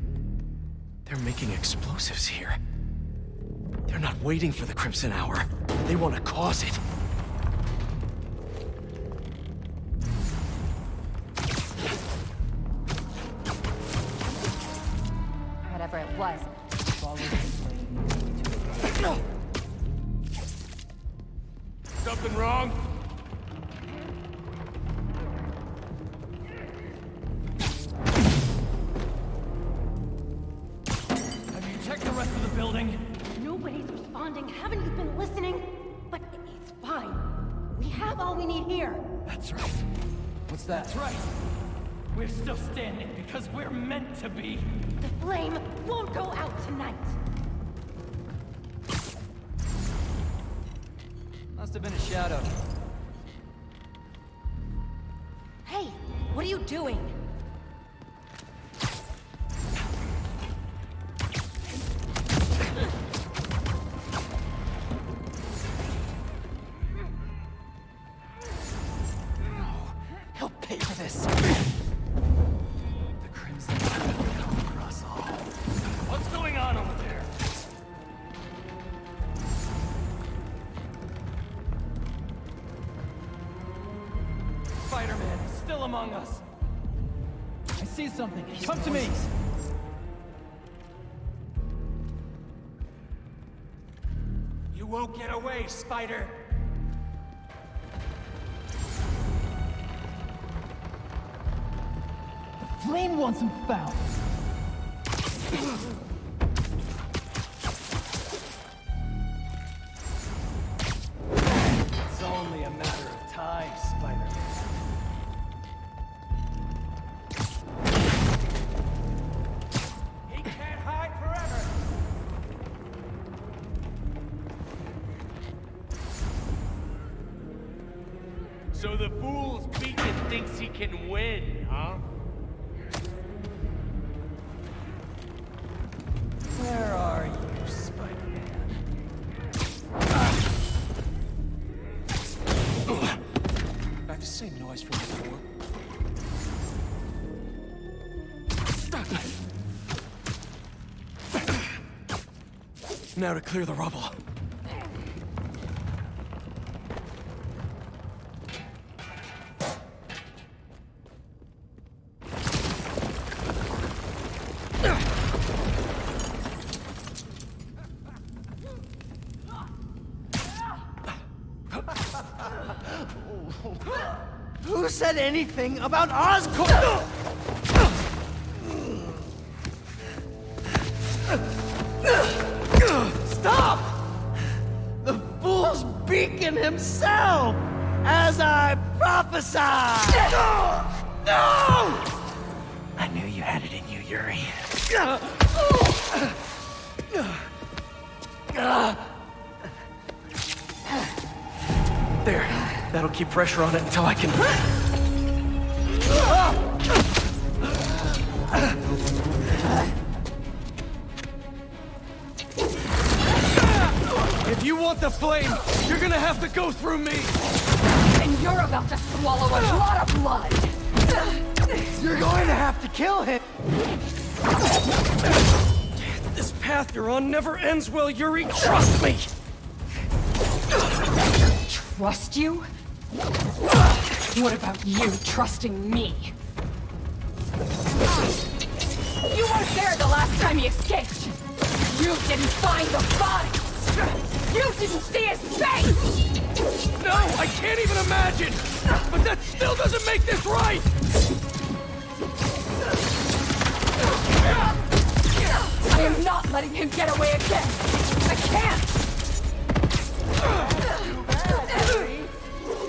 They're making explosives here. They're not waiting for the Crimson Hour. They want to cause it. Whatever it was. Something wrong? Have you checked the rest of the building? Nobody's responding. Haven't you been listening? But it's fine. We have all we need here. That's right. What's that? That's right. We're still standing because we're meant to be. The flame won't go out tonight. Must have been a shadow. Hey, what are you doing? He'll pay for this. The Crimson Hour will come for us all. What's going on over there? Spider-Man is still among us. I see something. Come to me! You won't get away, Spider. Flame wants him found. It's only a matter of time, Spider-Man. He can't hide forever. So the fool's beacon thinks he can win, huh? Where are you, Spider-Man? Back the same noise from before. Now to clear the rubble. Who said anything about Oscorp? Stop! The fool's beacon himself, as I prophesied! No! I knew you had it in you, Yuri. There. That'll keep pressure on it until I can... If you want the flame, you're gonna have to go through me! And you're about to swallow a lot of blood! You're going to have to kill him! This path you're on never ends well, Yuri. Trust me! Trust you? What about you trusting me? You weren't there the last time he escaped! You didn't find the body! You didn't see his face! No, I can't even imagine! But that still doesn't make this right! I am not letting him get away again! I can't!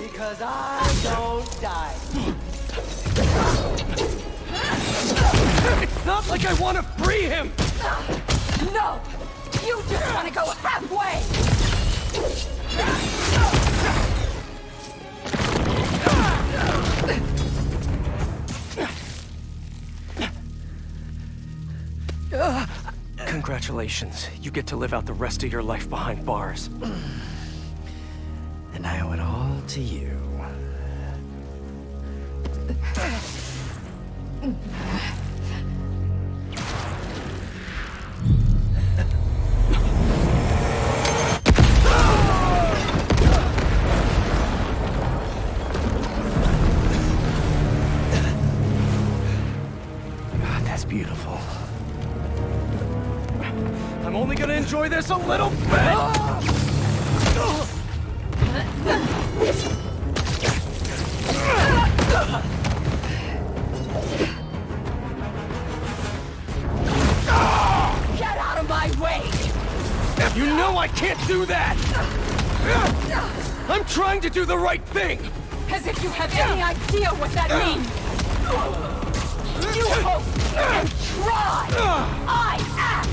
Because I don't die. It's not like I want to free him! No! You just want to go halfway! Congratulations. You get to live out the rest of your life behind bars. And I owe it all to you. God, that's beautiful. I'm only gonna enjoy this a little bit! Get out of my way! You know I can't do that! I'm trying to do the right thing! As if you have any idea what that means! You hope and try! I act!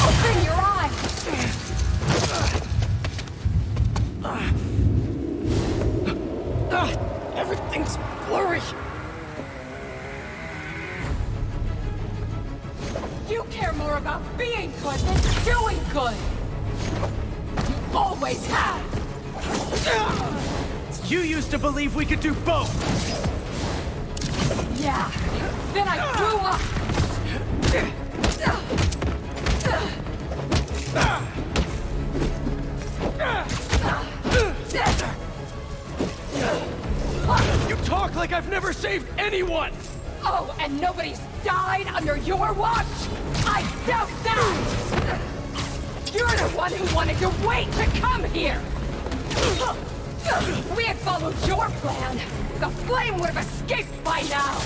Open your eyes! Everything's blurry! You care more about being good than doing good! You always have! You used to believe we could do both! Yeah, then I grew up! You talk like I've never saved anyone! Oh, and nobody's died under your watch? I doubt that! You're the one who wanted to wait to come here! If we had followed your plan, the flame would have escaped by now!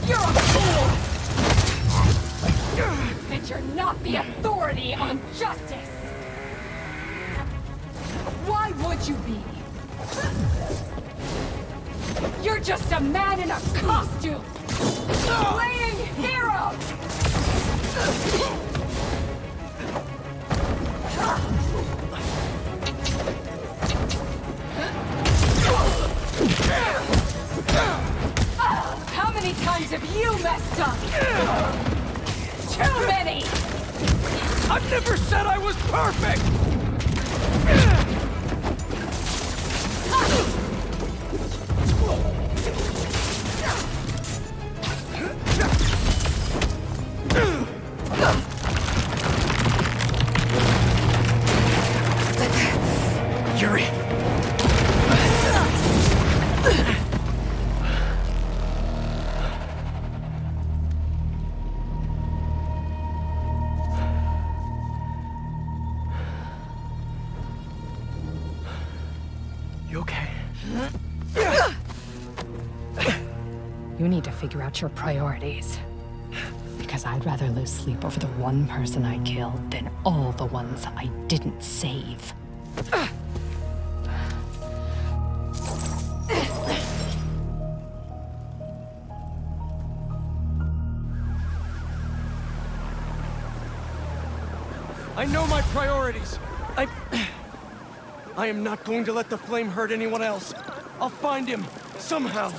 You're a fool! And you're not the authority on justice! Why would you be? You're just a man in a costume! Playing hero! How many times have you messed up? Too many! I've never said I was perfect! Yuri! You okay? You need to figure out your priorities. Because I'd rather lose sleep over the one person I killed than all the ones I didn't save. I know my priorities. I am not going to let the flame hurt anyone else. I'll find him, somehow.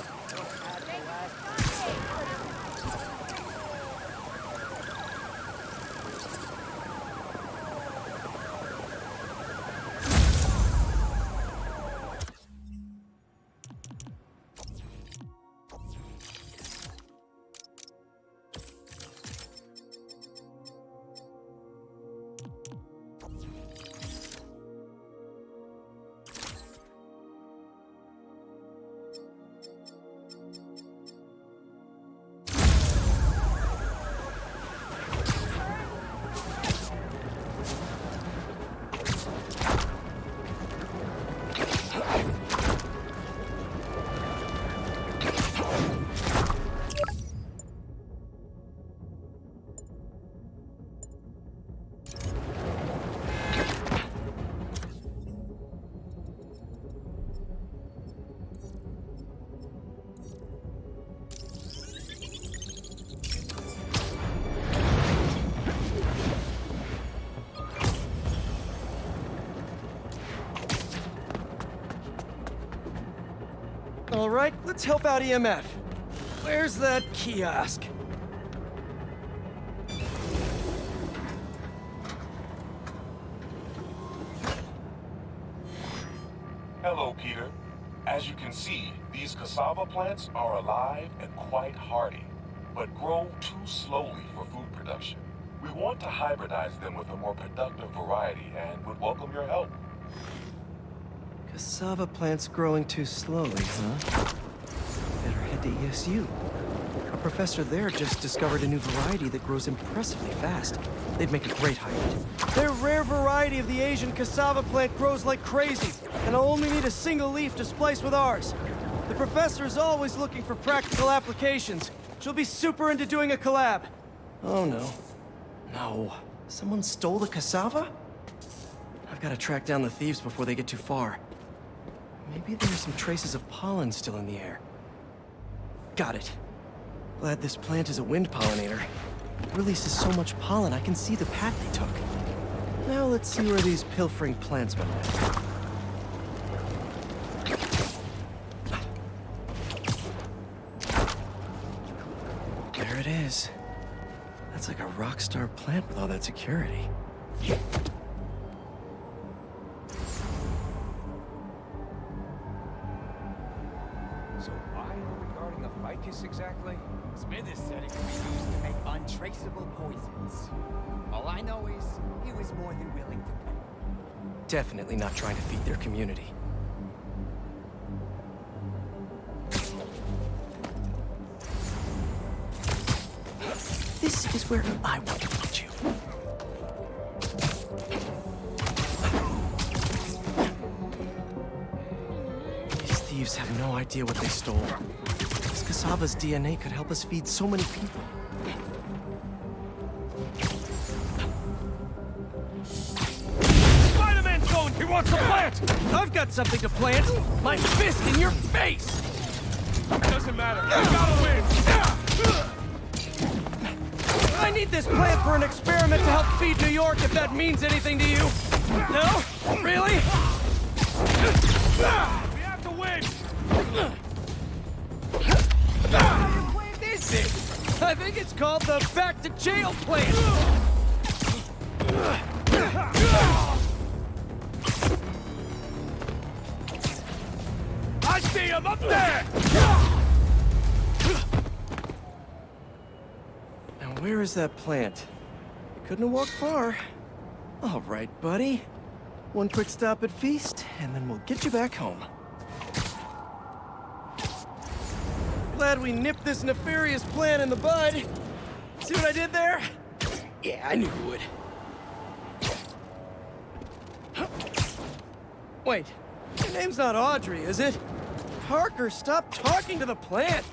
All right, let's help out EMF. Where's that kiosk? Hello, Peter. As you can see, these cassava plants are alive and quite hardy, but grow too slowly for food production. We want to hybridize them with a more productive variety and would welcome your help. Cassava plants growing too slowly, huh? Better head to ESU. A professor there just discovered a new variety that grows impressively fast. They'd make a great hybrid. Their rare variety of the Asian cassava plant grows like crazy, and I'll only need a single leaf to splice with ours. The professor is always looking for practical applications. She'll be super into doing a collab. Oh no. No. Someone stole the cassava? I've got to track down the thieves before they get too far. Maybe there's some traces of pollen still in the air. Got it. Glad this plant is a wind pollinator. It releases so much pollen I can see the path they took. Now let's see where these pilfering plants went next. There it is. That's like a rock star plant with all that security. So why are we guarding the ficus exactly? Smithers said it could be used to make untraceable poisons. All I know is, he was more than willing to pay. Definitely not trying to feed their community. this is where I want to put you. These thieves have no idea what they stole. This cassava's DNA could help us feed so many people. Spider-Man's going! He wants to plant! I've got something to plant! My fist in your face! Doesn't matter. We gotta win! I need this plant for an experiment to help feed New York, if that means anything to you. No? Really? We have to win! What is this? I think it's called the Back to Jail plant! I see him up there! Now where is that plant? You couldn't have walked far. All right, buddy. One quick stop at Feast, and then we'll get you back home. Glad we nipped this nefarious plan in the bud. See what I did there? Yeah, I knew you would. Wait, your name's not Audrey, is it? Parker, stop talking to the plant!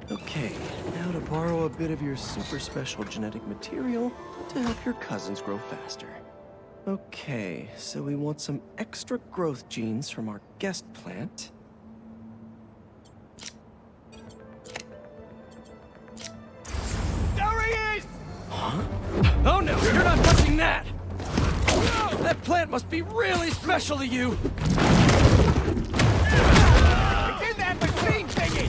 Okay, now to borrow a bit of your super special genetic material to help your cousins grow faster. Okay, so we want some extra growth genes from our guest plant. There he is! Huh? Oh no, you're not touching that! That plant must be really special to you! It's in that machine thingy!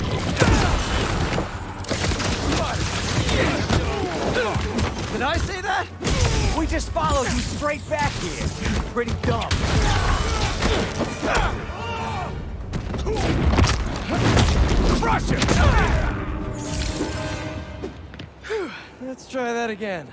Did I say that? We just followed you straight back here. Pretty dumb. Crush him! Let's try that again.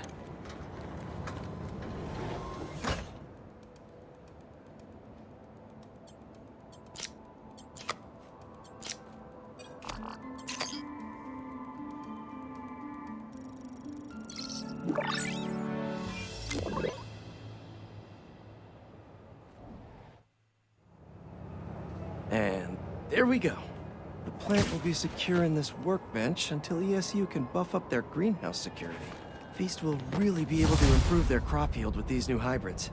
And there we go. The plant will be secure in this workbench until ESU can buff up their greenhouse security. Feast will really be able to improve their crop yield with these new hybrids.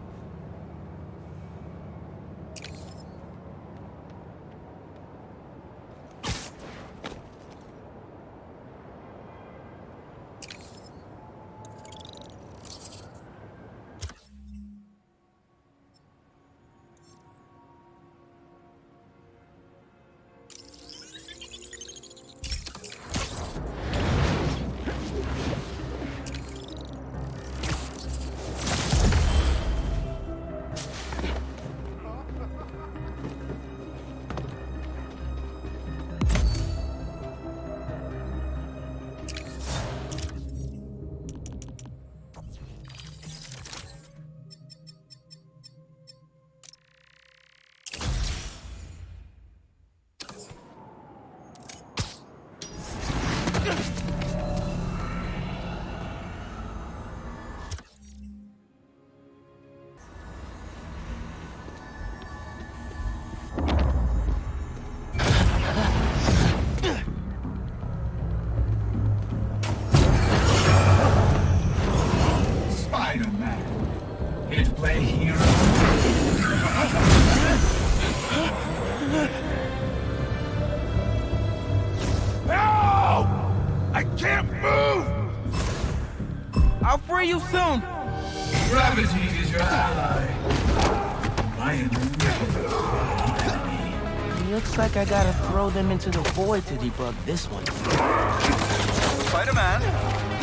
I'll free you soon. Gravity is your ally. I am Looks like I gotta throw them into the void to debug this one. Spider-Man,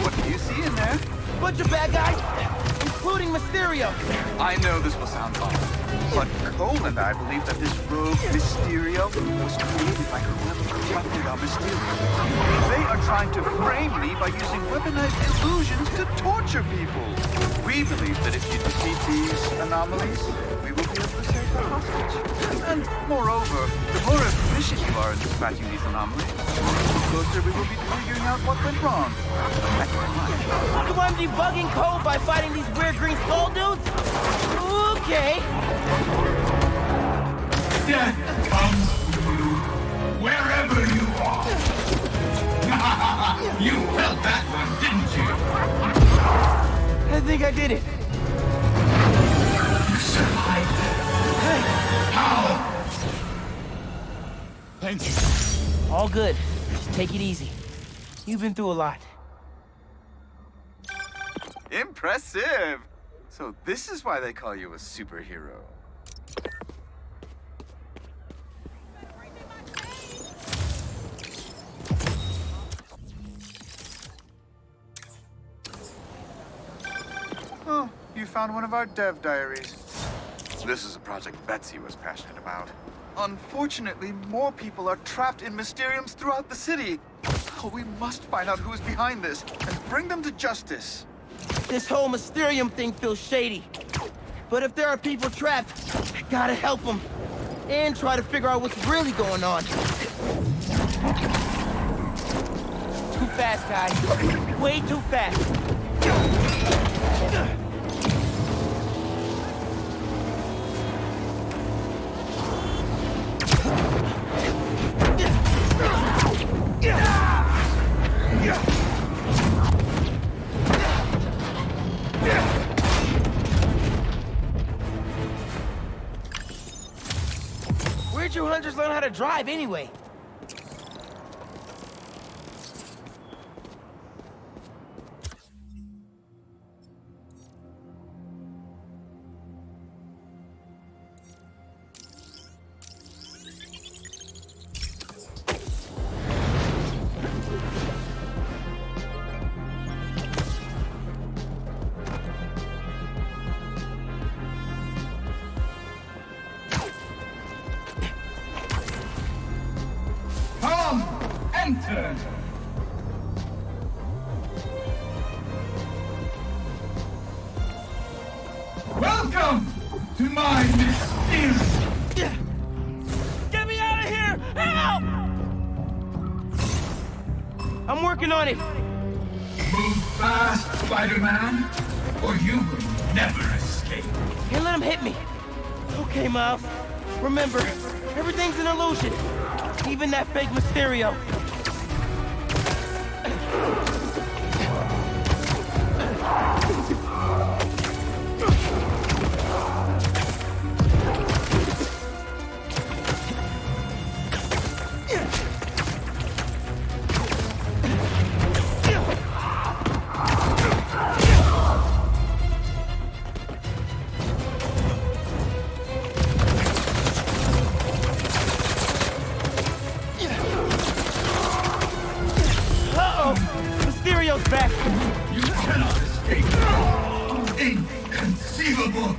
what do you see in there? Bunch of bad guys, including Mysterio. I know this will sound odd, but Cole and I believe that this rogue Mysterio was created by whoever corrupted our Mysterio. They are trying to frame me by using weaponized illusions to torture future people. We believe that if you defeat these anomalies, we will be able to take the hostage. And moreover, the more efficient you are in dispatching these anomalies, the closer we will be to figuring out what went wrong. You want to debugging code by fighting these weird green skull dudes? Okay. Death comes to you wherever you are. You felt that one, didn't you? I think I did it. You survived. How? Thank you. All good. Just take it easy. You've been through a lot. Impressive! So this is why they call you a superhero. Oh, you found one of our dev diaries. This is a project Betsy was passionate about. Unfortunately, more people are trapped in Mysteriums throughout the city. Oh, we must find out who's behind this and bring them to justice. This whole Mysterium thing feels shady. But if there are people trapped, I gotta help them. And try to figure out what's really going on. Too fast, guys. Way too fast. Where'd you hunters learn how to drive anyway? Enter! Welcome to my mysterious... Get me out of here! Help! I'm working on it. Move fast, Spider-Man, or you will never escape. Can't let him hit me. Okay, Miles. Remember, everything's an illusion. Even that fake Mysterio. Mysterio's back! You cannot escape! Inconceivable!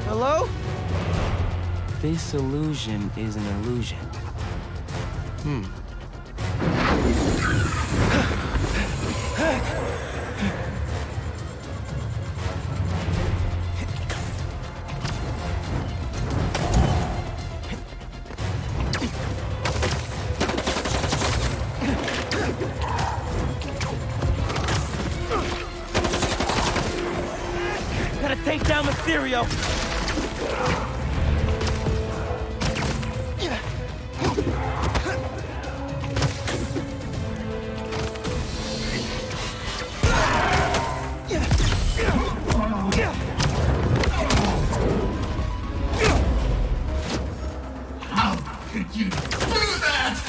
Hello? This illusion is an illusion. Gotta take down Mysterio! you do that!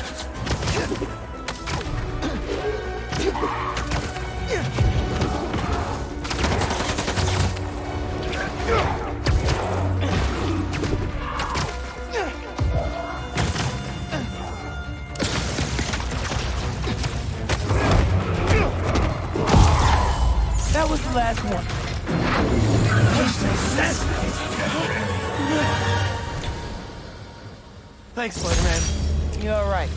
That was the last one. Thanks, Spider-Man. You're all right.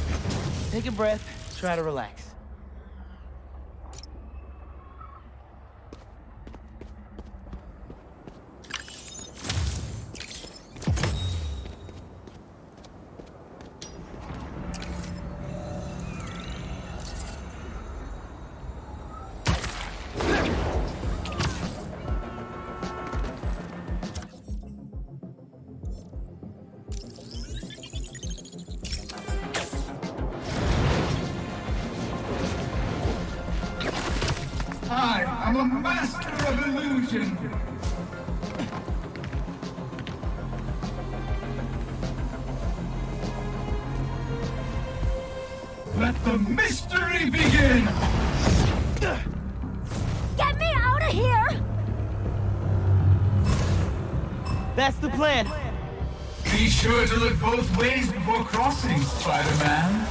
Take a breath, try to relax. I'm a master of illusion. Let the mystery begin! Get me out of here! That's the plan. Be sure to look both ways before crossing, Spider-Man.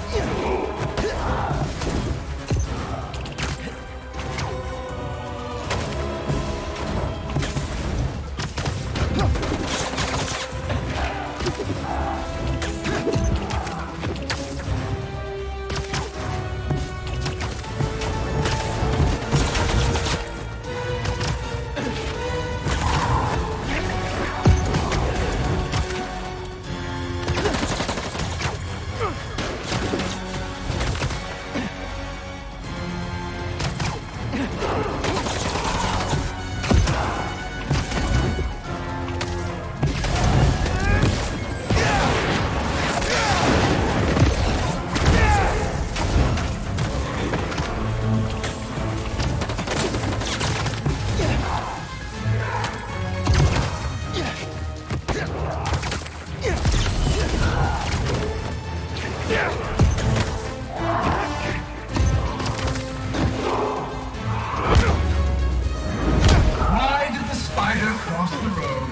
Why did the spider cross the road?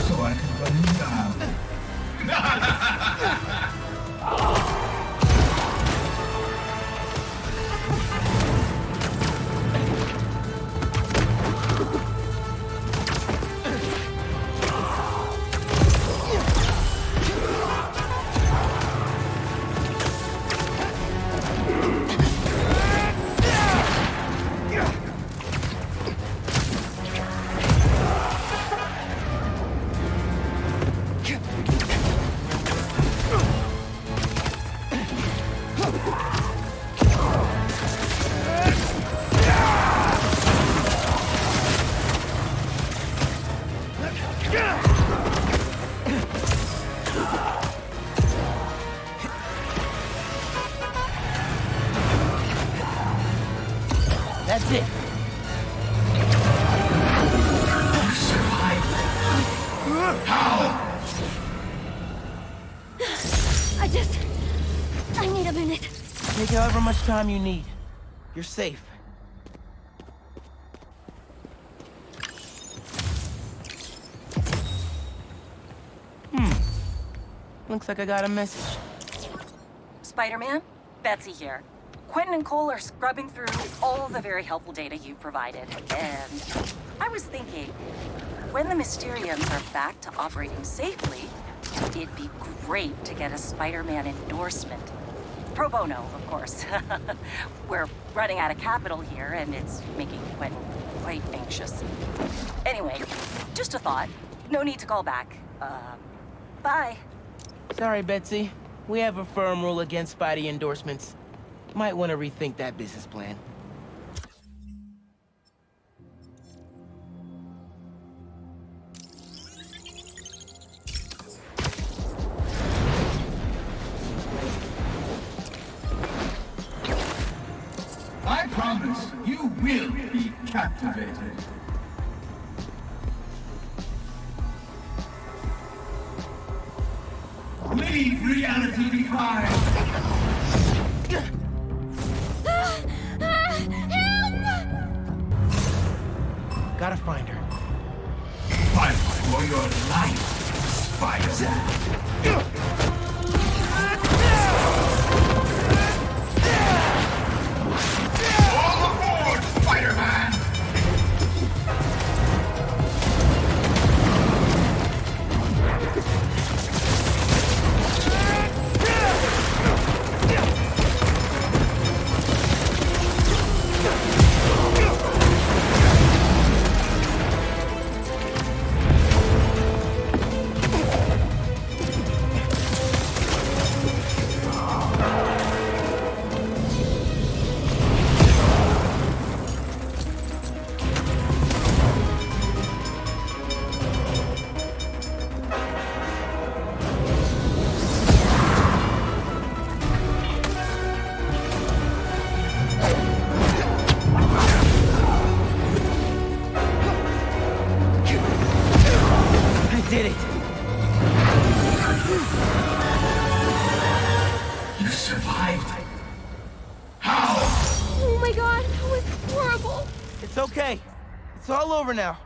So I could run him down. That's it. You survived. How? I need a minute. Take however much time you need. You're safe. Looks like I got a message. Spider-Man, Betsy here. Quentin and Cole are scrubbing through all the very helpful data you've provided, and I was thinking, when the Mysteriums are back to operating safely, it'd be great to get a Spider-Man endorsement. Pro bono, of course. We're running out of capital here, and it's making Quentin quite anxious. Anyway, just a thought. No need to call back. Bye. Sorry, Betsy. We have a firm rule against Spidey endorsements. Might want to rethink that business plan. I promise you will be captivated. Leave reality behind! Gotta find her. Fight for your life, Spider-Man! All aboard, Spider-Man! Did it! You survived. How? Oh my god, that was horrible! It's okay. It's all over now.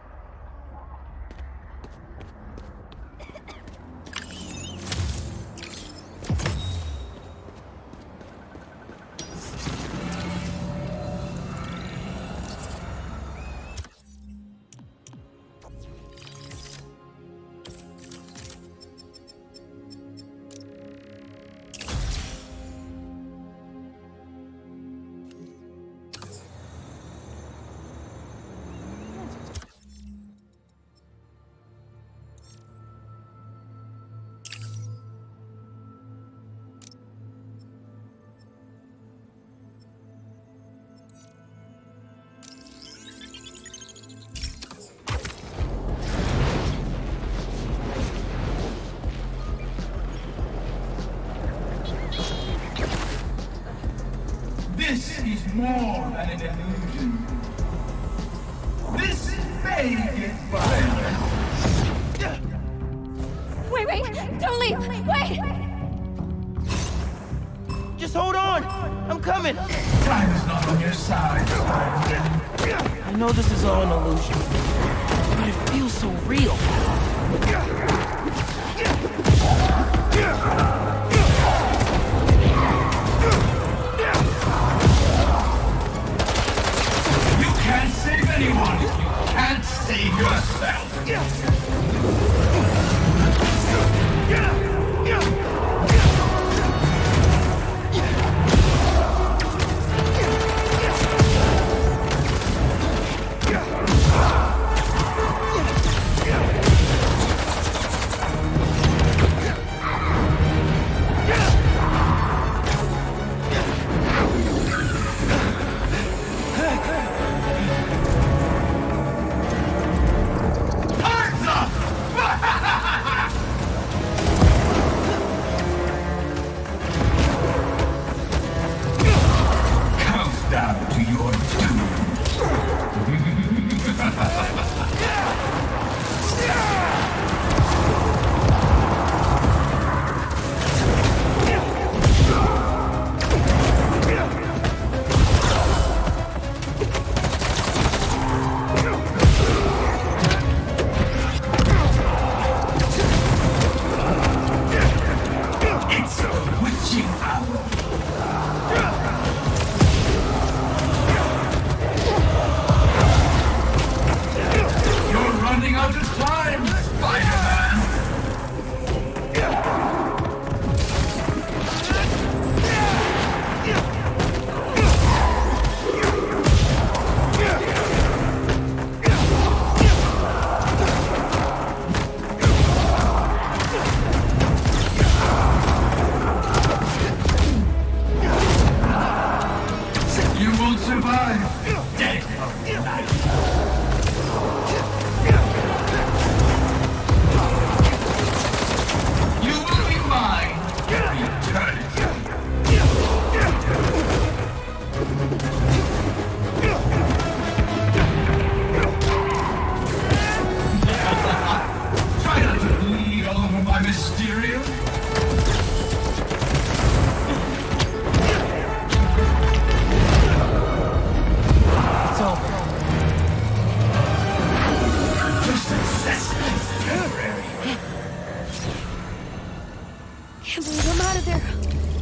This is more than an illusion. This may get violent. Wait, don't leave! Wait! Just hold on! I'm coming! Time is not on your side, Spider-Man. I know this is all an illusion, but it feels so real. You can't save anyone if you can't save yourself.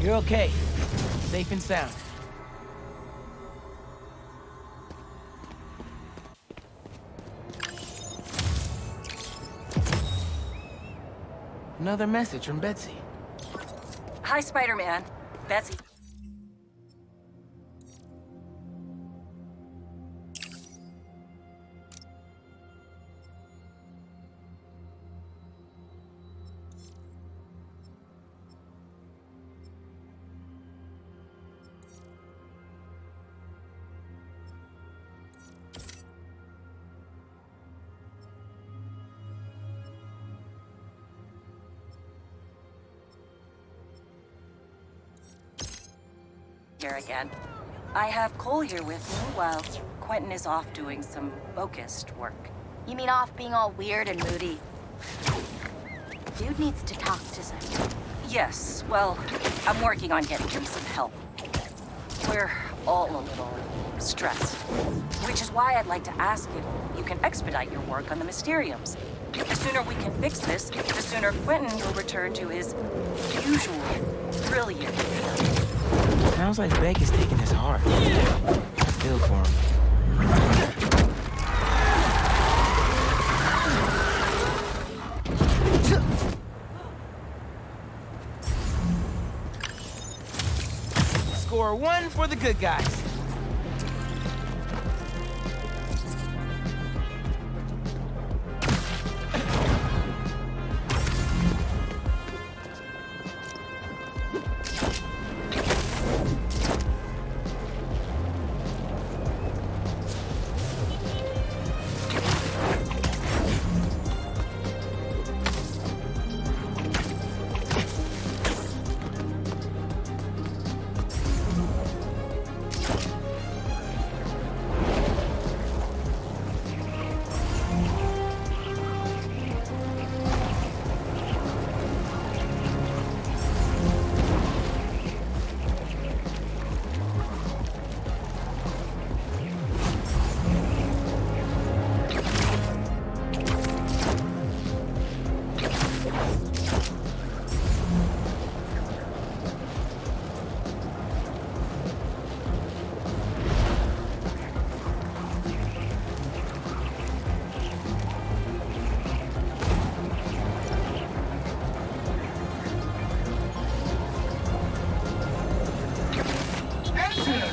You're okay. Safe and sound. Another message from Betsy. Hi, Spider-Man. Betsy. Here again. I have Cole here with me while Quentin is off doing some focused work. You mean off being all weird and moody? Dude needs to talk to someone. Yes, well, I'm working on getting him some help. We're all a little stressed, which is why I'd like to ask if you can expedite your work on the Mysteriums. The sooner we can fix this, the sooner Quentin will return to his usual brilliant. Sounds like Beck is taking this hard. I feel for him. Score 1 for the good guys.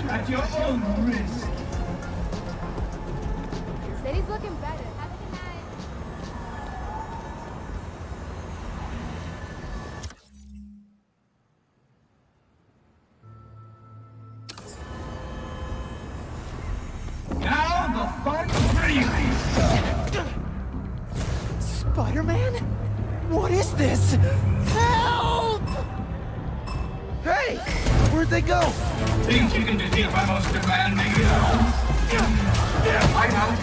At your own risk. City's looking better. Have a good night. Now the fun really. Spider-Man? What is this? Help! Hey! Where'd they go? Think you can defeat my most demanding villains? I doubt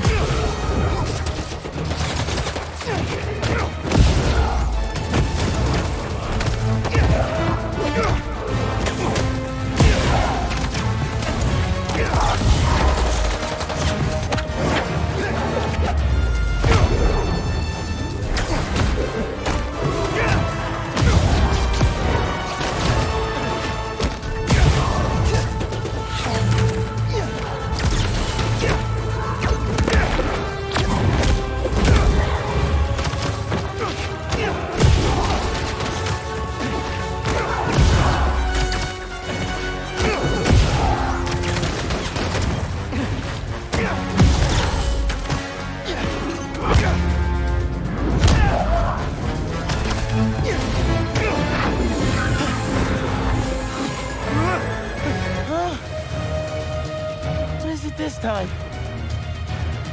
This time,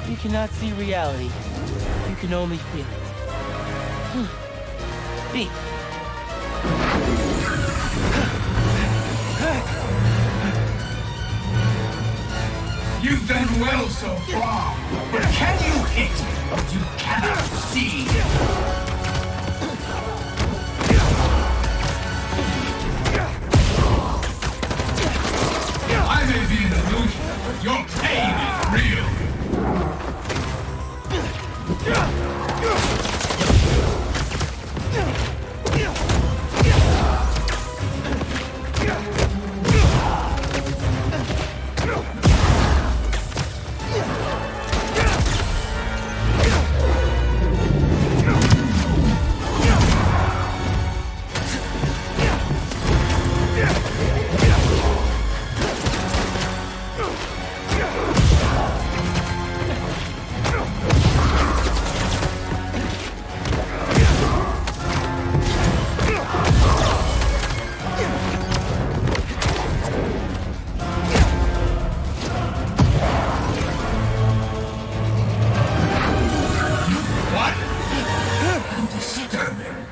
you cannot see reality. You can only feel it. Beat. you've done well so far, but can you hit what you cannot see? I may be an illusion, but your pain is real. disturbing.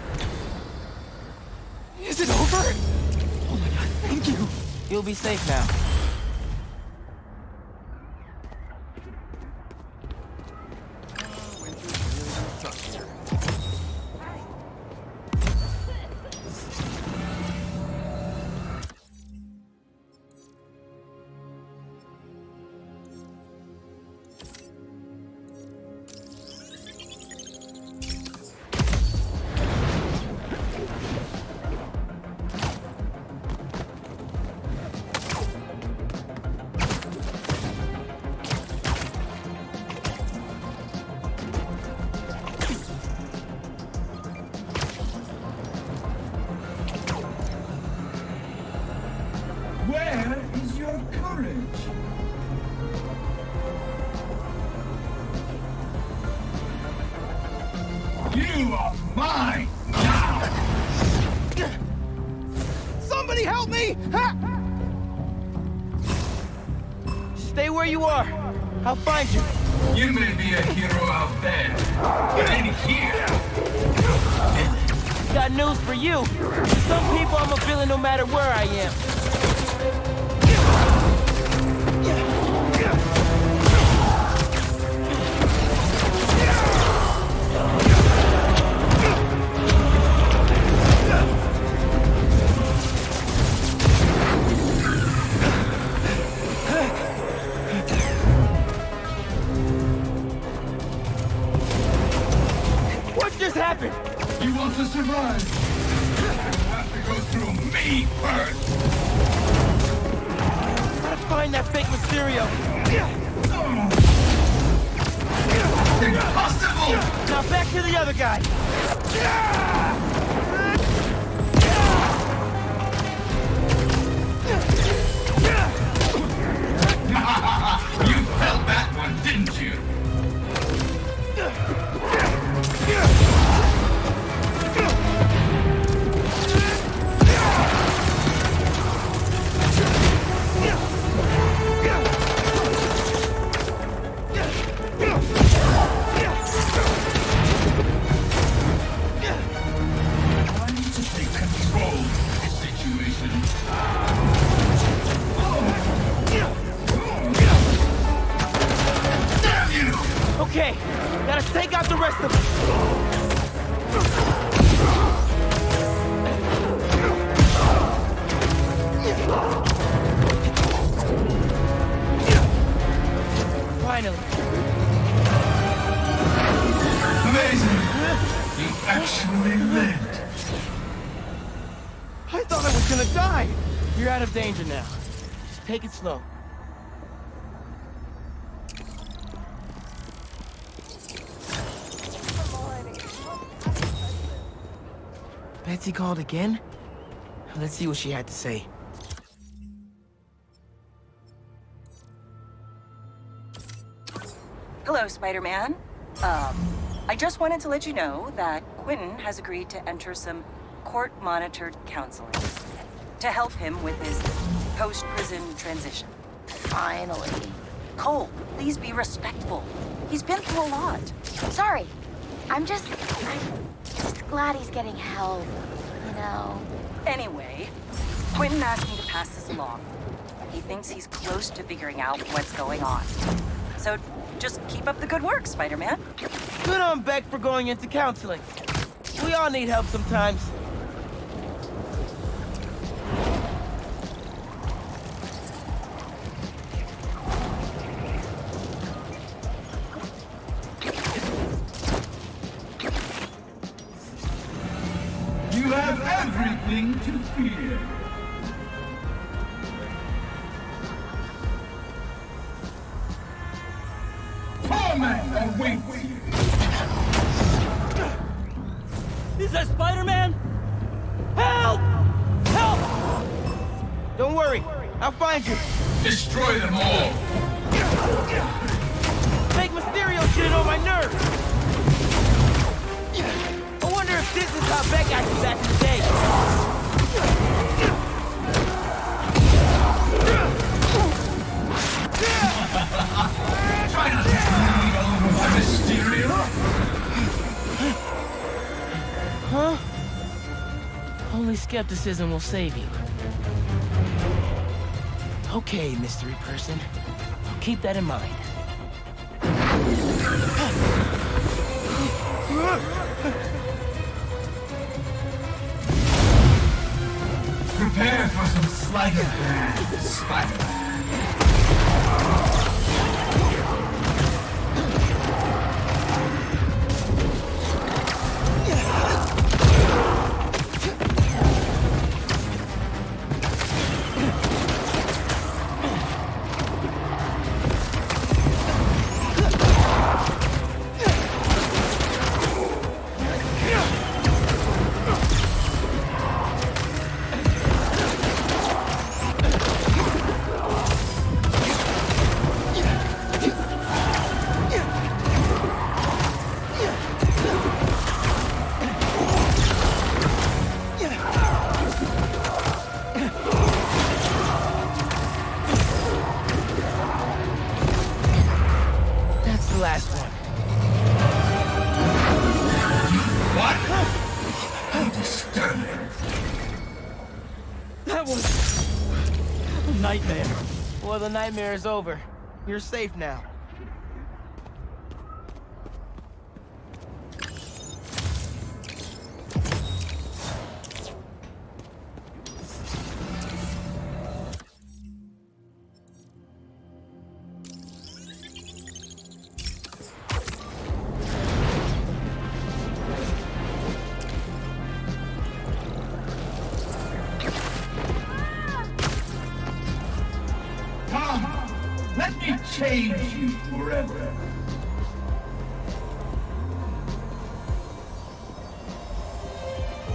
Is it over? Oh my god, thank you. You'll be safe now. Where is your courage? You are mine now! Somebody help me! Ha! Stay where you are. I'll find you. You may be a hero out there, but in here, Got news for you. To some people, I'm a villain no matter where I am. What just happened? you want to survive. You have to go through me first. Gotta find that fake Mysterio. Impossible! Now back to the other guy. You felt that one, didn't you? I need to take control of the situation. Damn you! Okay, gotta take out the rest of them. Finally. Amazing! You actually lived. I thought I was gonna die. You're out of danger now. Just take it slow. Betsy called again? Let's see what she had to say. Hello, Spider-Man. I just wanted to let you know that Quentin has agreed to enter some court-monitored counseling to help him with his post-prison transition. Finally. Cole, please be respectful. He's been through a lot. Sorry. I'm just glad he's getting help, you know? Anyway, Quentin asked me to pass this along. He thinks he's close to figuring out what's going on. So just keep up the good work, Spider-Man. Good on Beck for going into counseling. We all need help sometimes. You have everything to fear. Torment awaits you. Is that Spider-Man? Help! Help! Don't worry, I'll find you. Destroy them all. Fake Mysterio shit on my nerves. I wonder if this is how Beck acted back in the day. Try not to bleed all over my Mysterio. Huh? Only skepticism will save you. Okay, mystery person. I'll keep that in mind. Prepare for some sleight of hand, Spider-Man. Last one. What? How disturbing. That was a nightmare. Well, the nightmare is over. You're safe now. Let me change you forever.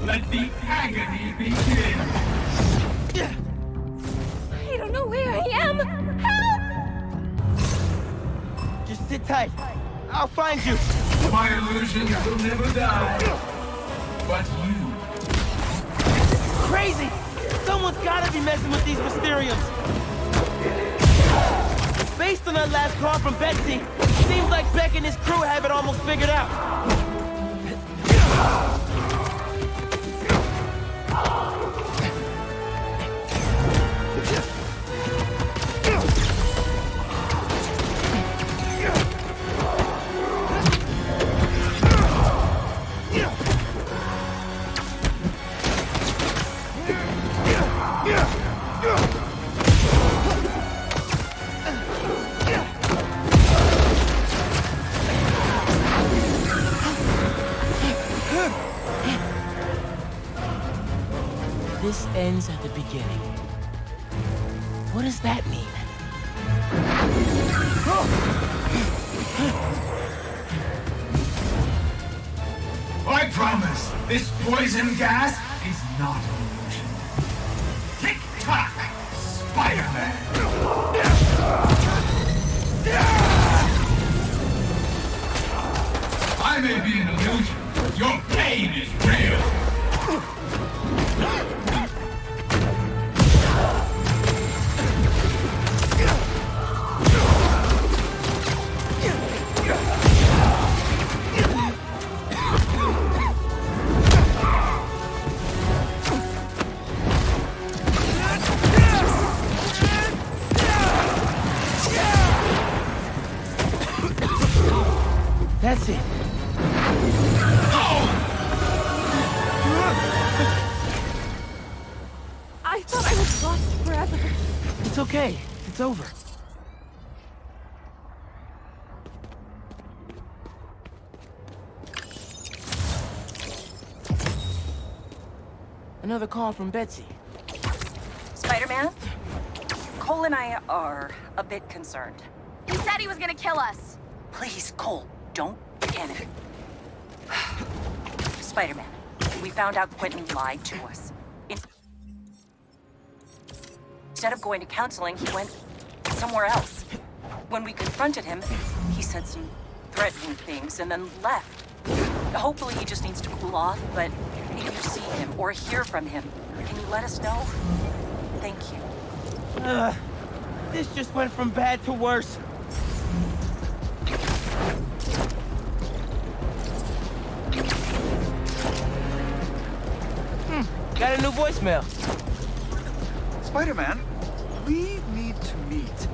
Let the agony begin. I don't know where I am. Help! Just sit tight. I'll find you. My illusions will never die. But you. Crazy! Someone's gotta be messing with these Mysteriums. Based on that last call from Betsy, seems like Beck and his crew have it almost figured out. This ends at the beginning. What does that mean? I promise, this poison gas is not an illusion. Tick-tock, Spider-Man! I may be an illusion, but your pain is real! That's it. I thought I was lost forever. It's okay. It's over. Another call from Betsy. Spider-Man? Cole and I are a bit concerned. He said he was gonna kill us. Please, Cole, don't panic. Spider-Man, we found out Quentin lied to us. Instead of going to counseling, he went somewhere else. When we confronted him, he said some threatening things and then left. Hopefully he just needs to cool off, but if you see him or hear from him, can you let us know? Thank you. This just went from bad to worse. Got a new voicemail. Spider-Man, we need to meet.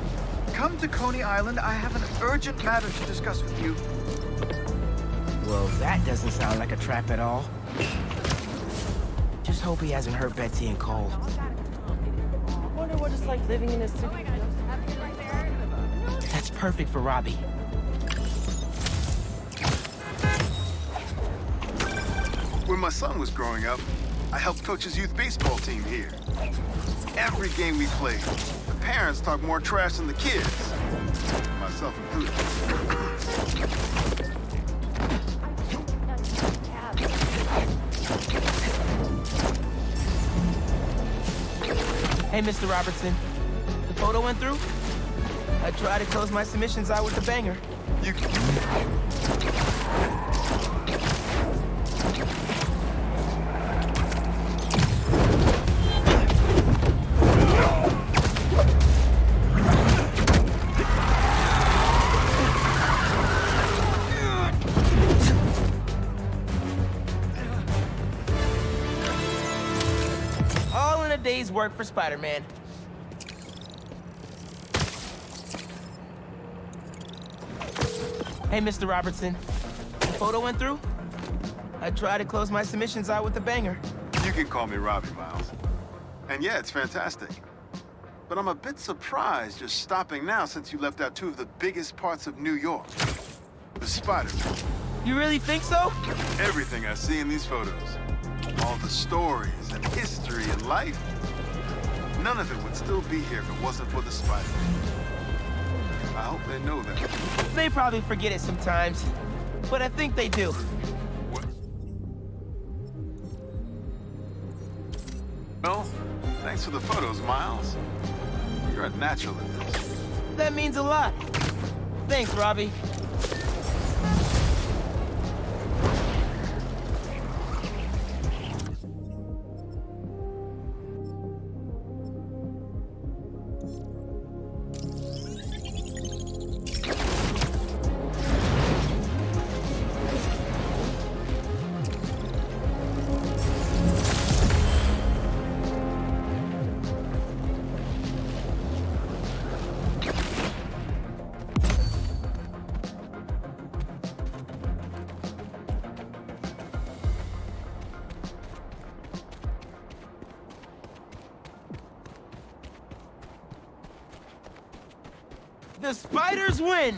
Come to Coney Island. I have an urgent matter to discuss with you. Well, that doesn't sound like a trap at all. Just hope he hasn't hurt Betsy and Cole. I wonder what it's like living in a city. That's perfect for Robbie. When my son was growing up, I helped coach his youth baseball team here. Every game we played, the parents talk more trash than the kids, myself included. Hey, Mr. Robertson. The photo went through? I tried to close my submissions out with a banger. You All in a day's work for Spider-Man. Hey, Mr. Robertson. The photo went through? I tried to close my submissions out with a banger. You can call me Robbie, Miles. And yeah, it's fantastic. But I'm a bit surprised you're stopping now since you left out two of the biggest parts of New York. The Spider-Man. You really think so? Everything I see in these photos. All the stories and history and life. None of it would still be here if it wasn't for the Spider-Man. I hope they know that. They probably forget it sometimes, but I think they do. Well, thanks for the photos, Miles. You're a natural at this. That means a lot. Thanks, Robbie. The Spiders win!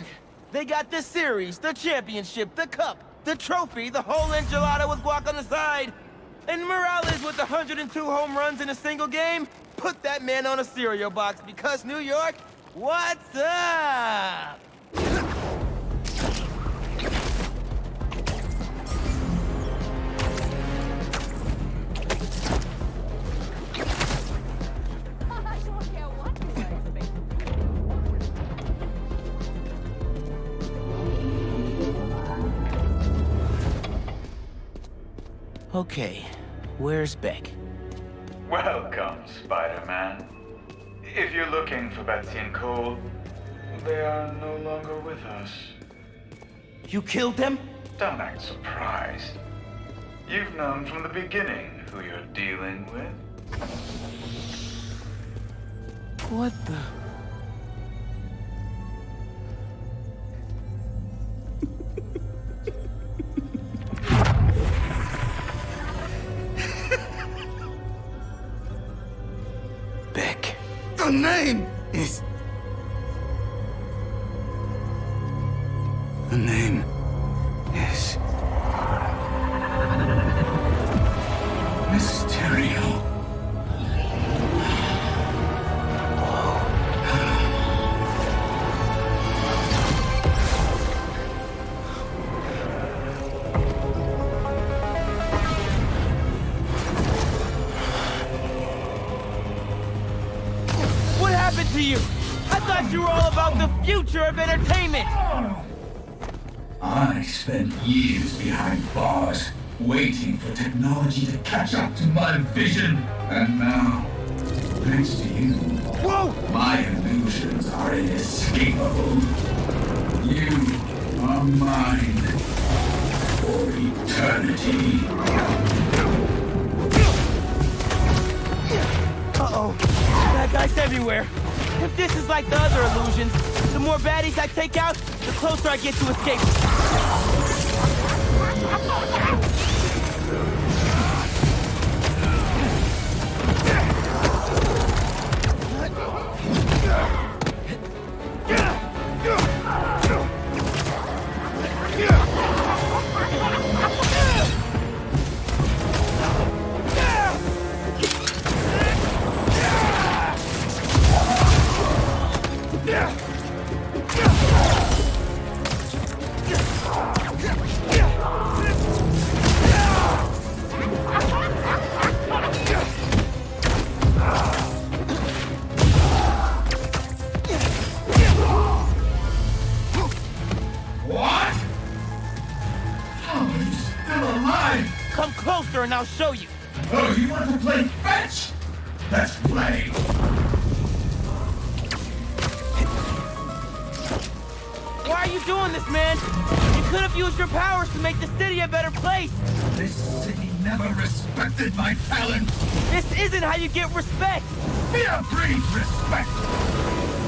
They got the series, the championship, the cup, the trophy, the whole enchilada with guac on the side. And Morales with 102 home runs in a single game? Put that man on a cereal box because New York, what's up? Okay, where's Beck? Welcome, Spider-Man. If you're looking for Betsy and Cole, they are no longer with us. You killed them? Don't act surprised. You've known from the beginning who you're dealing with. What the... Beck. The name is... The name is... Mysterio. What happened to you? I thought you were all about the future of entertainment! I spent years behind bars, waiting for technology to catch up to my vision. And now, thanks to you, my illusions are inescapable. You are mine for eternity. everywhere. If this is like the other illusions, the more baddies I take out, the closer I get to escape. What? How are you still alive? Come closer and I'll show you. Oh, you want to play fetch? Let's play. Why are you doing this, man? You could have used your powers to make the city a better place. This city never respected my talent. This isn't how you get respect. Fear breeds respect.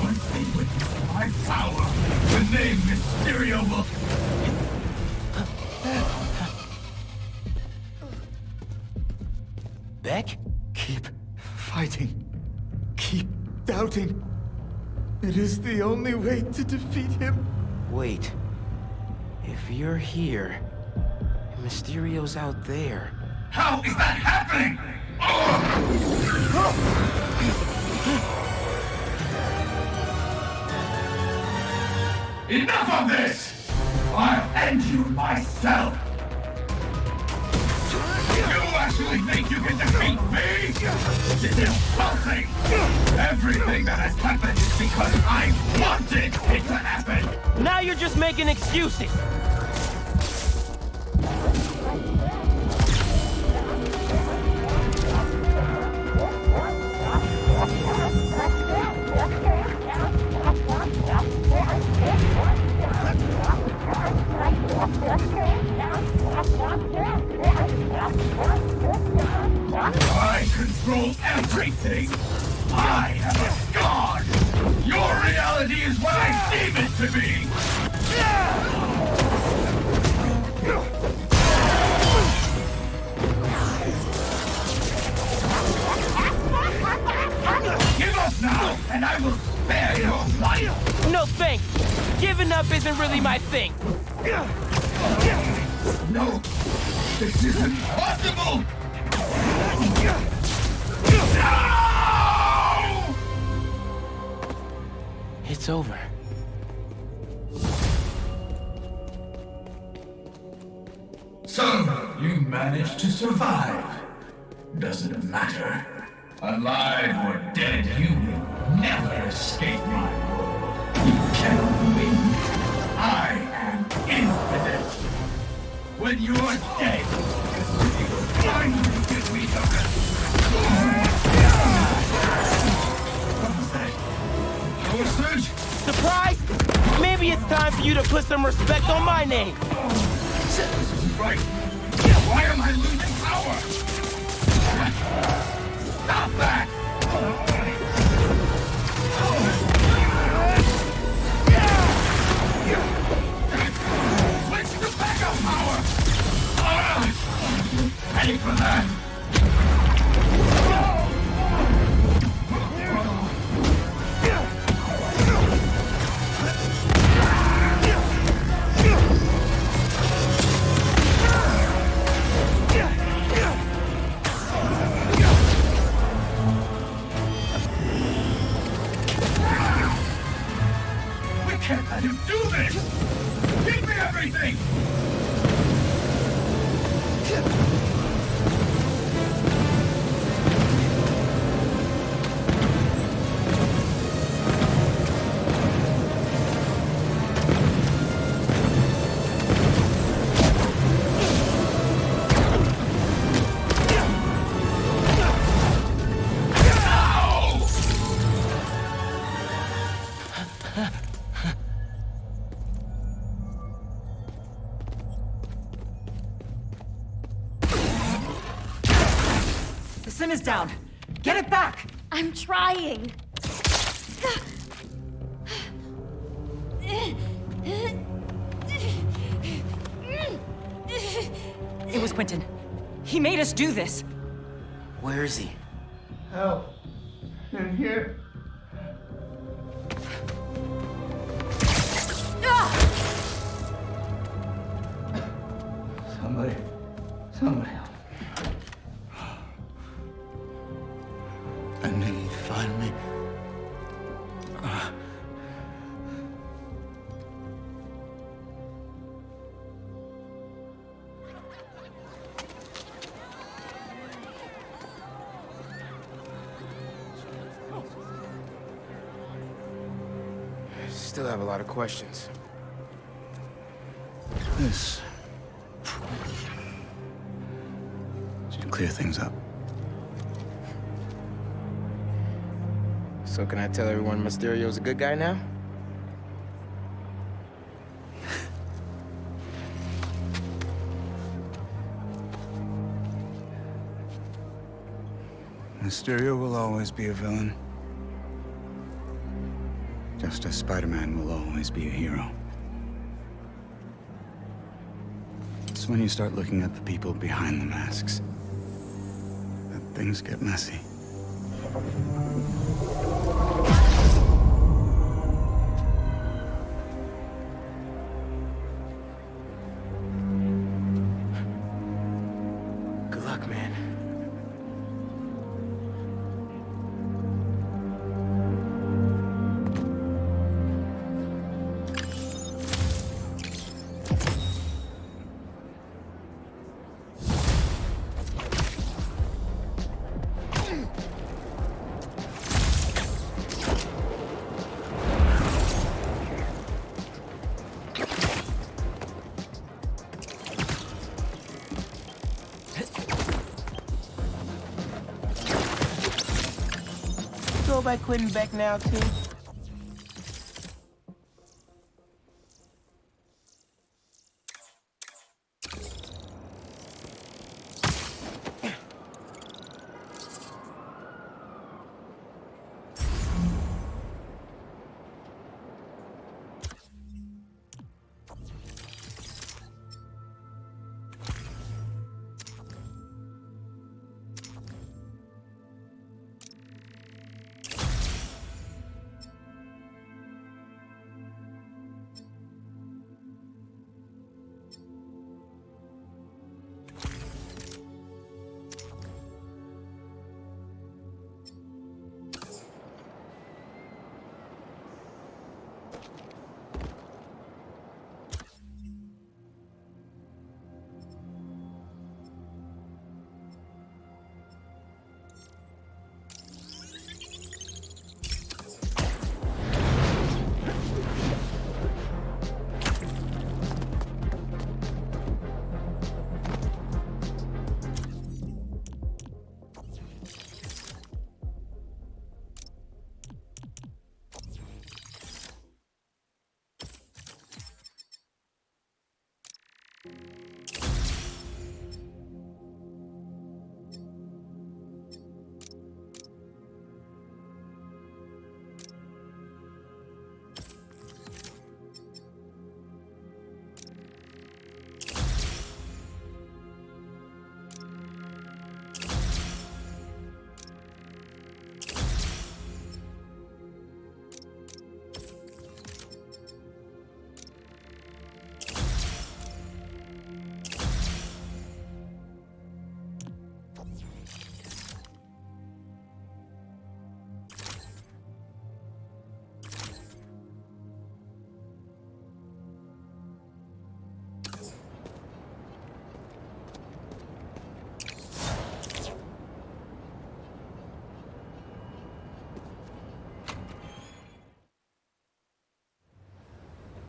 Once they witness my power, the name Mysterio will... Beck? Keep fighting. Keep doubting. It is the only way to defeat him. Wait. If you're here, and Mysterio's out there... How is that happening? Enough of this! I'll end you myself! You actually think you can defeat me? This is insulting! Everything that has happened is because I wanted it to happen! Now you're just making excuses. I control everything! I am a god! Your reality is what I deem it to be! Give up now, and I will spare your life! No thanks. Giving up isn't really my thing. No! This is impossible! No! It's over. So, you managed to survive. Doesn't matter. Alive or dead, you will never escape my world. You cannot win. I am infinite. When you're dead, the city will finally get me the rest. What was that? Power surge? Surprise? Maybe it's time for you to put some respect on my name. This isn't right. Why am I losing power? Stop that! Switch to backup power! Ready for that? We can't let him do this! Give me everything! The sim is down. Get it back! I'm trying. It was Quentin. He made us do this. Where is he? Help. In here. Somebody help. I knew you'd find me. Still have a lot of questions. This should clear things up. So can I tell everyone Mysterio's a good guy now? Mysterio will always be a villain. Just as Spider-Man will always be a hero. It's when you start looking at the people behind the masks that things get messy. Good luck, man. Go by Quentin Beck now, too.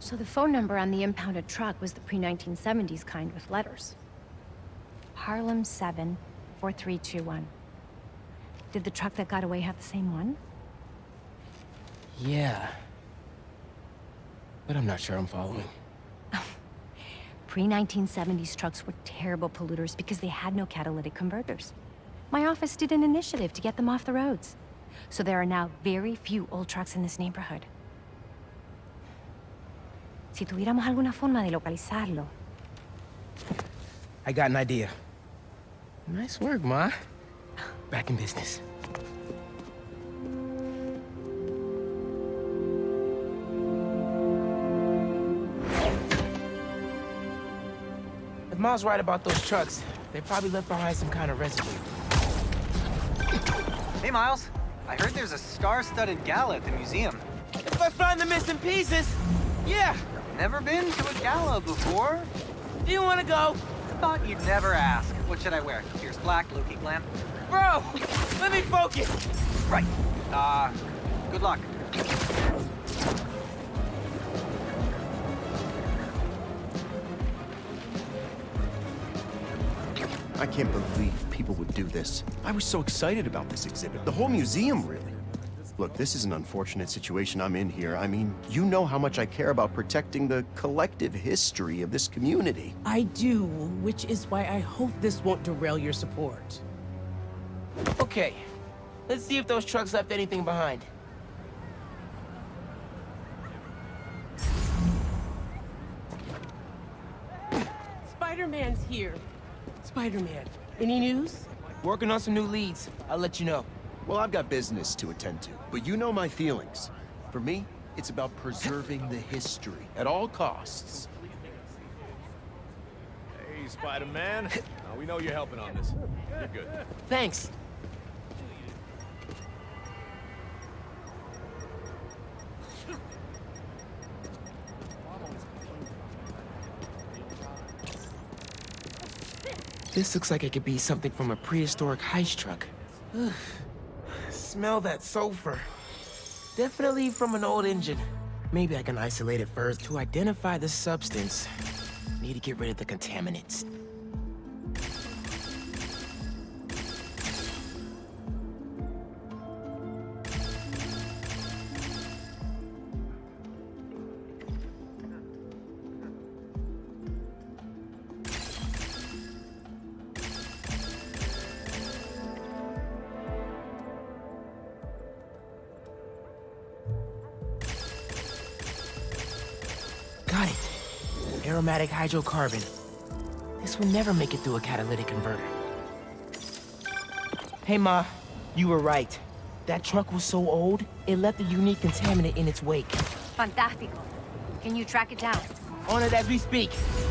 So the phone number on the impounded truck was the pre-1970s kind with letters. Harlem 74321. Did the truck that got away have the same one? Yeah. But I'm not sure I'm following. Pre-1970s trucks were terrible polluters because they had no catalytic converters. My office did an initiative to get them off the roads. So there are now very few old trucks in this neighborhood. Si tuviéramos alguna forma de localizarlo. I got an idea. Nice work, Ma. Back in business. If Ma's right about those trucks, they probably left behind some kind of residue. Hey, Miles. I heard there's a star-studded gala at the museum. If I find the missing pieces, yeah. Never been to a gala before? Do you want to go? Thought you'd never ask. What should I wear? Pierce black, low-key glam? Bro, let me focus. Right. Good luck. I can't believe people would do this. I was so excited about this exhibit. The whole museum, really. Look, this is an unfortunate situation I'm in here. I mean, you know how much I care about protecting the collective history of this community. I do, which is why I hope this won't derail your support. Okay, let's see if those trucks left anything behind. Spider-Man's here. Spider-Man, any news? Working on some new leads. I'll let you know. Well, I've got business to attend to, but you know my feelings. For me, it's about preserving the history at all costs. Hey, Spider-Man. We know you're helping on this. You're good. Thanks. This looks like it could be something from a prehistoric heist truck. Smell that sulfur. Definitely from an old engine. Maybe I can isolate it first. To identify the substance, need to get rid of the contaminants. Got it. Aromatic hydrocarbon. This will never make it through a catalytic converter. Hey, Ma. You were right. That truck was so old, it left a unique contaminant in its wake. Fantástico. Can you track it down? On it as we speak.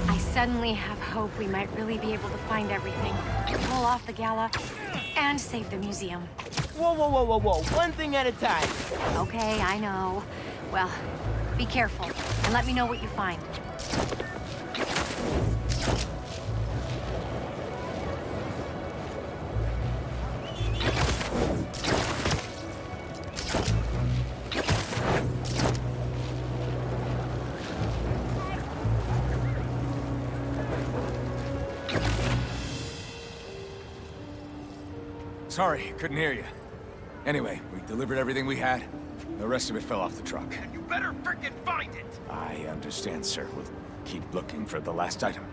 I suddenly have hope we might really be able to find everything. Pull off the gala and save the museum. Whoa, whoa, whoa, whoa, whoa. One thing at a time. Okay, I know. Well, be careful and let me know what you find. Sorry, couldn't hear you. Anyway, we delivered everything we had. The rest of it fell off the truck. You better frickin' find it! I understand, sir. We'll keep looking for the last item.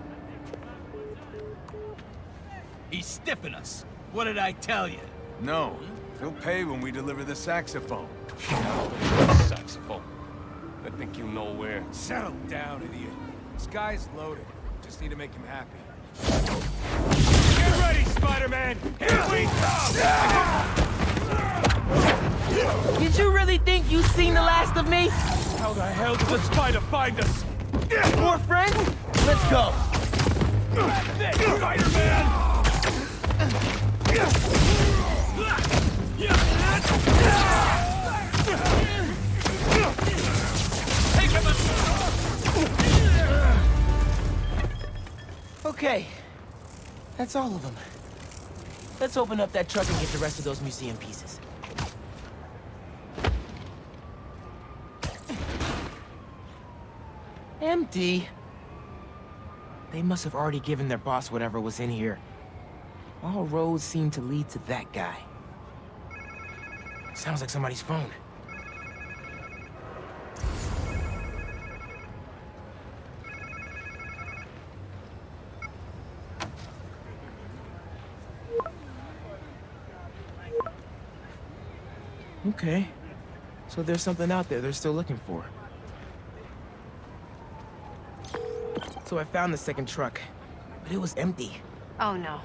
He's stiffing us. What did I tell you? No. He'll pay when we deliver the saxophone. Saxophone. I think you know where. Settle down, idiot. This guy's loaded. Just need to make him happy. Get ready, Spider-Man! Here we come! Did you really think you've seen the last of me? How the hell did the spider find us? More friends? Let's go. Spider-Man! Take him! Okay. That's all of them. Let's open up that truck and get the rest of those museum pieces. Empty. They must have already given their boss whatever was in here. All roads seem to lead to that guy. Sounds like somebody's phone. Okay. So there's something out there they're still looking for. So I found the second truck, but it was empty. Oh no.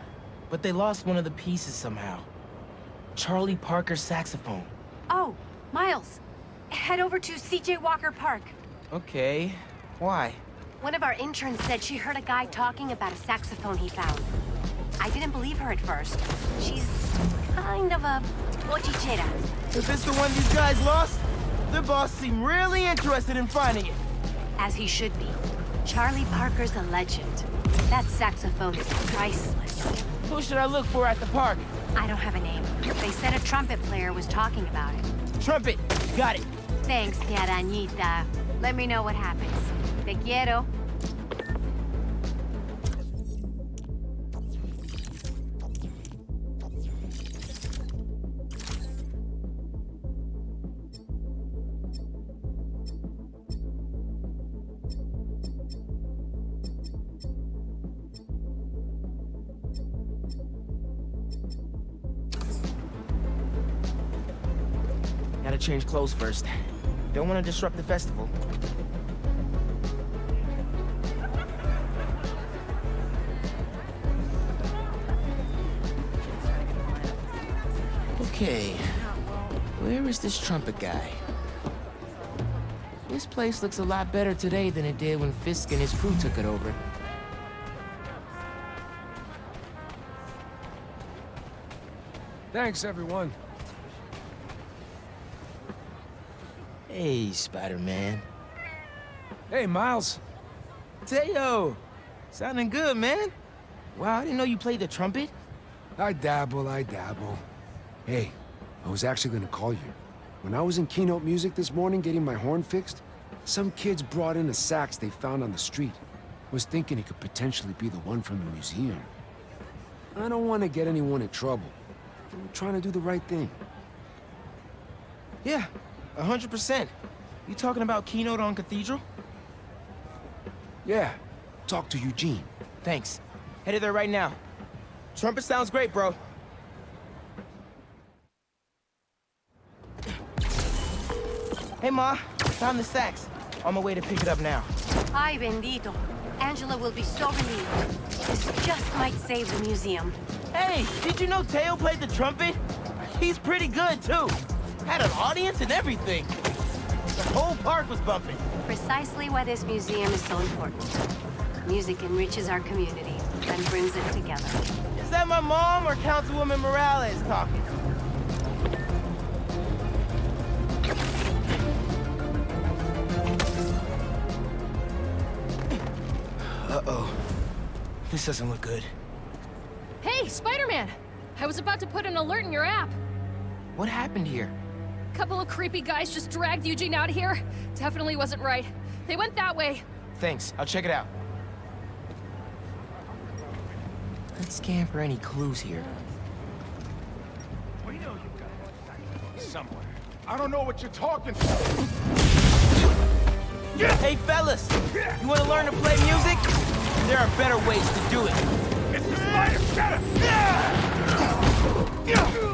But they lost one of the pieces somehow. Charlie Parker's saxophone. Oh, Miles. Head over to C.J. Walker Park. Okay. Why? One of our interns said she heard a guy talking about a saxophone he found. I didn't believe her at first. She's kind of a bochichera. Is this the one these guys lost? Their boss seemed really interested in finding it. As he should be. Charlie Parker's a legend. That saxophone is priceless. Who should I look for at the park? I don't have a name. They said a trumpet player was talking about it. Trumpet! Got it! Thanks, mi arañita. Let me know what happens. Te quiero. Gotta change clothes first. Don't want to disrupt the festival. Okay, where is this trumpet guy? This place looks a lot better today than it did when Fisk and his crew took it over. Thanks, everyone. Hey, Spider-Man. Hey, Miles. Teo! Sounding good, man. Wow, I didn't know you played the trumpet. I dabble. Hey, I was actually gonna call you. When I was in Keynote Music this morning getting my horn fixed, some kids brought in a sax they found on the street. Was thinking it could potentially be the one from the museum. I don't want to get anyone in trouble. I'm trying to do the right thing. Yeah, 100%. You talking about Keynote on Cathedral? Yeah, talk to Eugene. Thanks. Headed there right now. Trumpet sounds great, bro. Hey, Ma. Found the sax. On my way to pick it up now. Ay, bendito. Angela will be so relieved. This just might save the museum. Hey, did you know Teo played the trumpet? He's pretty good, too. Had an audience and everything. The whole park was bumping. Precisely why this museum is so important. Music enriches our community and brings it together. Is that my mom or Councilwoman Morales talking? Uh-oh. This doesn't look good. Hey, Spider-Man! I was about to put an alert in your app. What happened here? Couple of creepy guys just dragged Eugene out of here. Definitely wasn't right. They went that way. Thanks. I'll check it out. Let's scan for any clues here. We know you got somewhere. I don't know what you're talking about. Hey, fellas! You want to learn to play music? There are better ways to do it. It's the spider! Get him!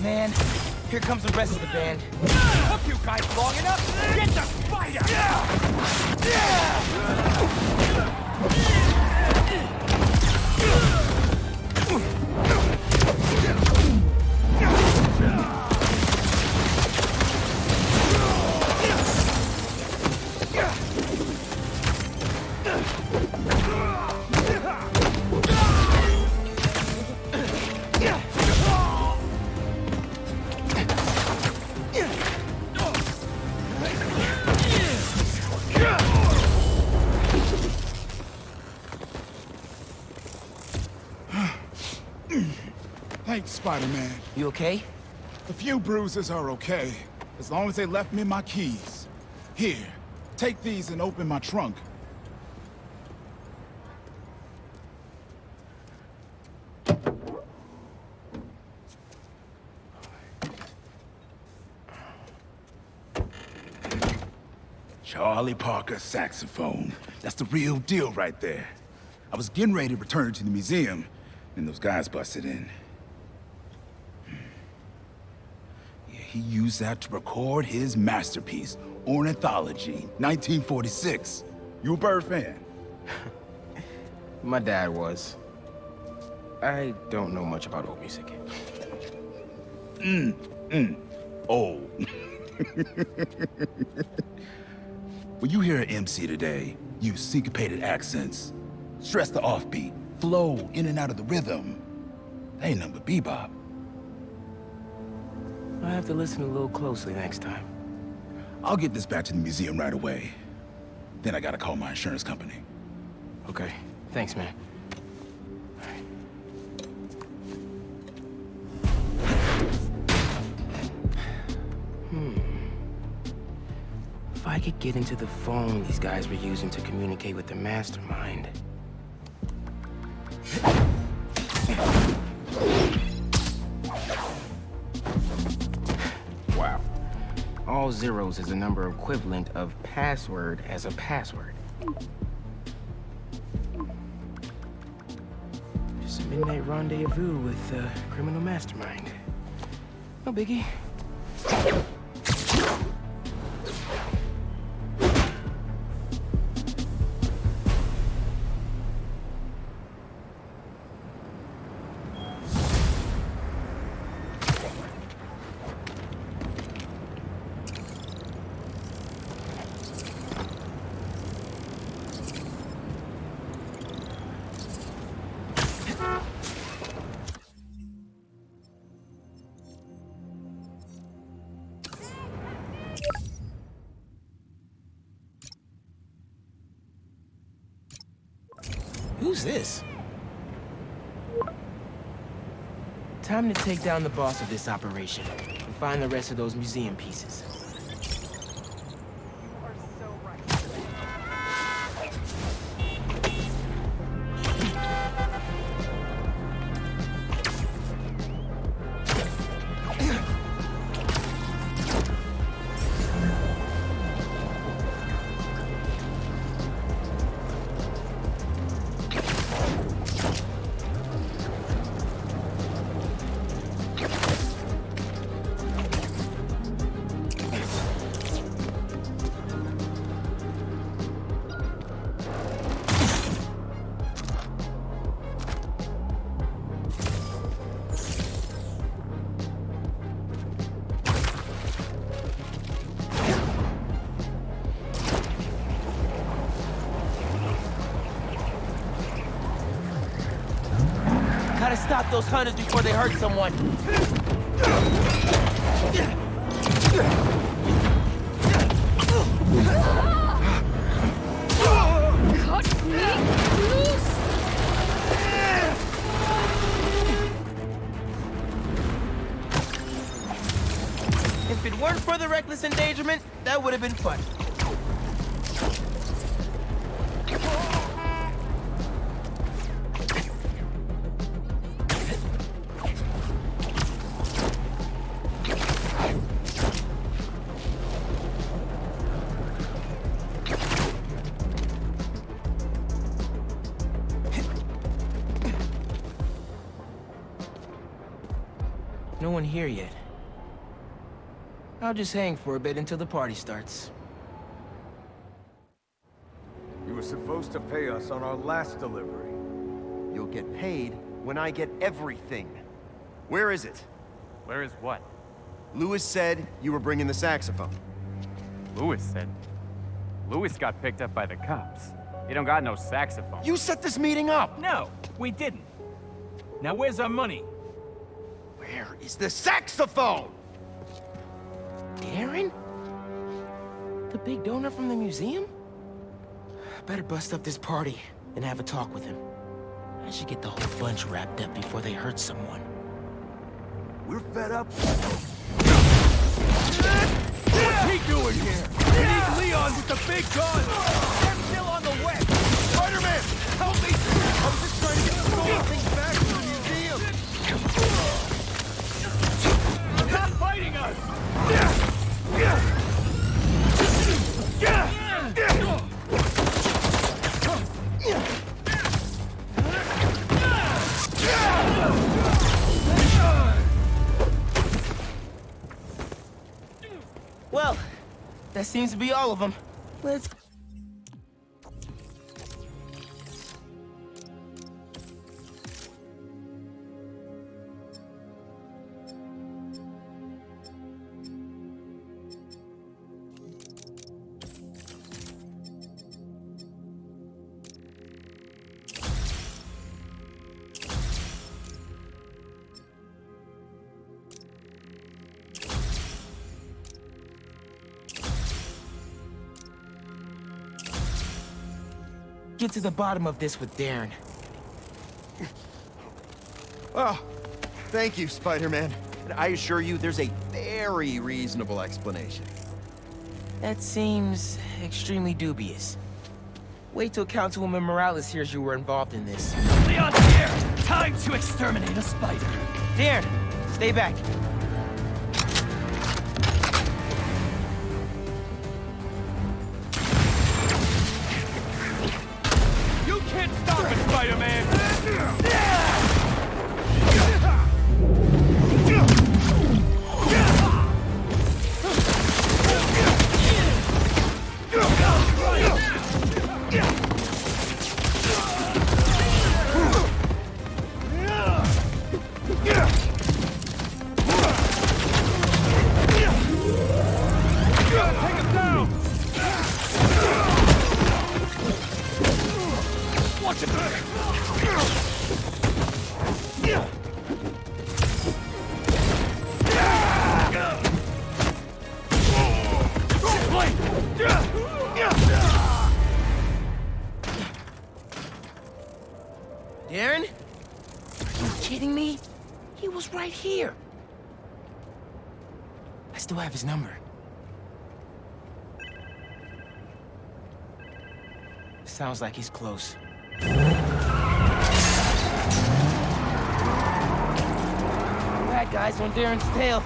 Man, here comes the rest of the band. Took you guys long enough! Get the spider! Thanks, Spider-Man. You okay? A few bruises are okay, as long as they left me my keys. Here, take these and open my trunk. Charlie Parker saxophone. That's the real deal right there. I was getting ready to return it to the museum, and those guys busted in. he used that to record his masterpiece, Ornithology, 1946. You a bird fan? My dad was. I don't know much about old music. Oh. When you hear an MC today, use syncopated accents, stress the offbeat, flow in and out of the rhythm. They ain't nothing but bebop. I'll have to listen a little closely next time. I'll get this back to the museum right away. Then I gotta call my insurance company. Okay. Thanks, man. If I could get into the phone these guys were using to communicate with the mastermind. Wow. All zeros is a number equivalent of password as a password. Just a midnight rendezvous with a criminal mastermind. No biggie. Who's this? Time to take down the boss of this operation and find the rest of those museum pieces. Gotta stop those hunters before they hurt someone. Cut me loose! If it weren't for the reckless endangerment, that would have been fun. No one here yet. I'll just hang for a bit until the party starts. You were supposed to pay us on our last delivery. You'll get paid when I get everything. Where is it? Where is what? Lewis said you were bringing the saxophone. Lewis said? Lewis got picked up by the cops. He don't got no saxophone. You set this meeting up! No, we didn't. Now where's our money? Where is the saxophone? Darren? The big donor from the museum? Better bust up this party and have a talk with him. I should get the whole bunch wrapped up before they hurt someone. We're fed up. What's he doing here? We need Leon with the big gun! They're still on the way! Spider-Man! Help me! I'm just trying to get the stolen things back to the museum! They're not fighting us! seems to be all of them. Let's... get to the bottom of this with Darren. Oh, thank you, Spider-Man. And I assure you, there's a very reasonable explanation. That seems extremely dubious. Wait till Councilwoman Morales hears you were involved in this. Leon here! Time to exterminate a spider. Darren, stay back. You can't stop it, Spider-Man! Darren? Are you kidding me? He was right here. I still have his number. Sounds like he's close. Bad guys on Darren's tail.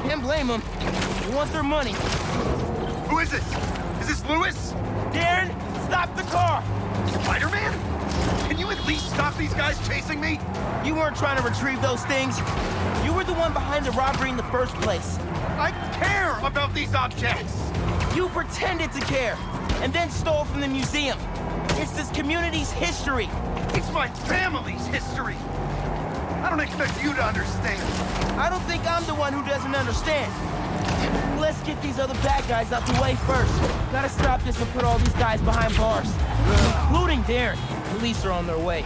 Can't blame them. They want their money. Who is this? Is this Lewis? Darren, stop the car! Spider-Man? Can you at least stop these guys chasing me? You weren't trying to retrieve those things. You were the one behind the robbery in the first place. I care about these objects! You pretended to care, and then stole from the museum. It's this community's history. It's my family's history. I don't expect you to understand. I don't think I'm the one who doesn't understand. Let's get these other bad guys out the way first. Gotta stop this and put all these guys behind bars. Including Darren. Police are on their way.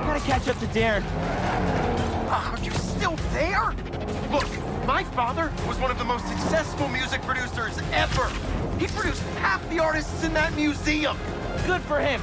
Gotta catch up to Darren. Are you still there? Look, my father was one of the most successful music producers ever. He produced half the artists in that museum. Good for him.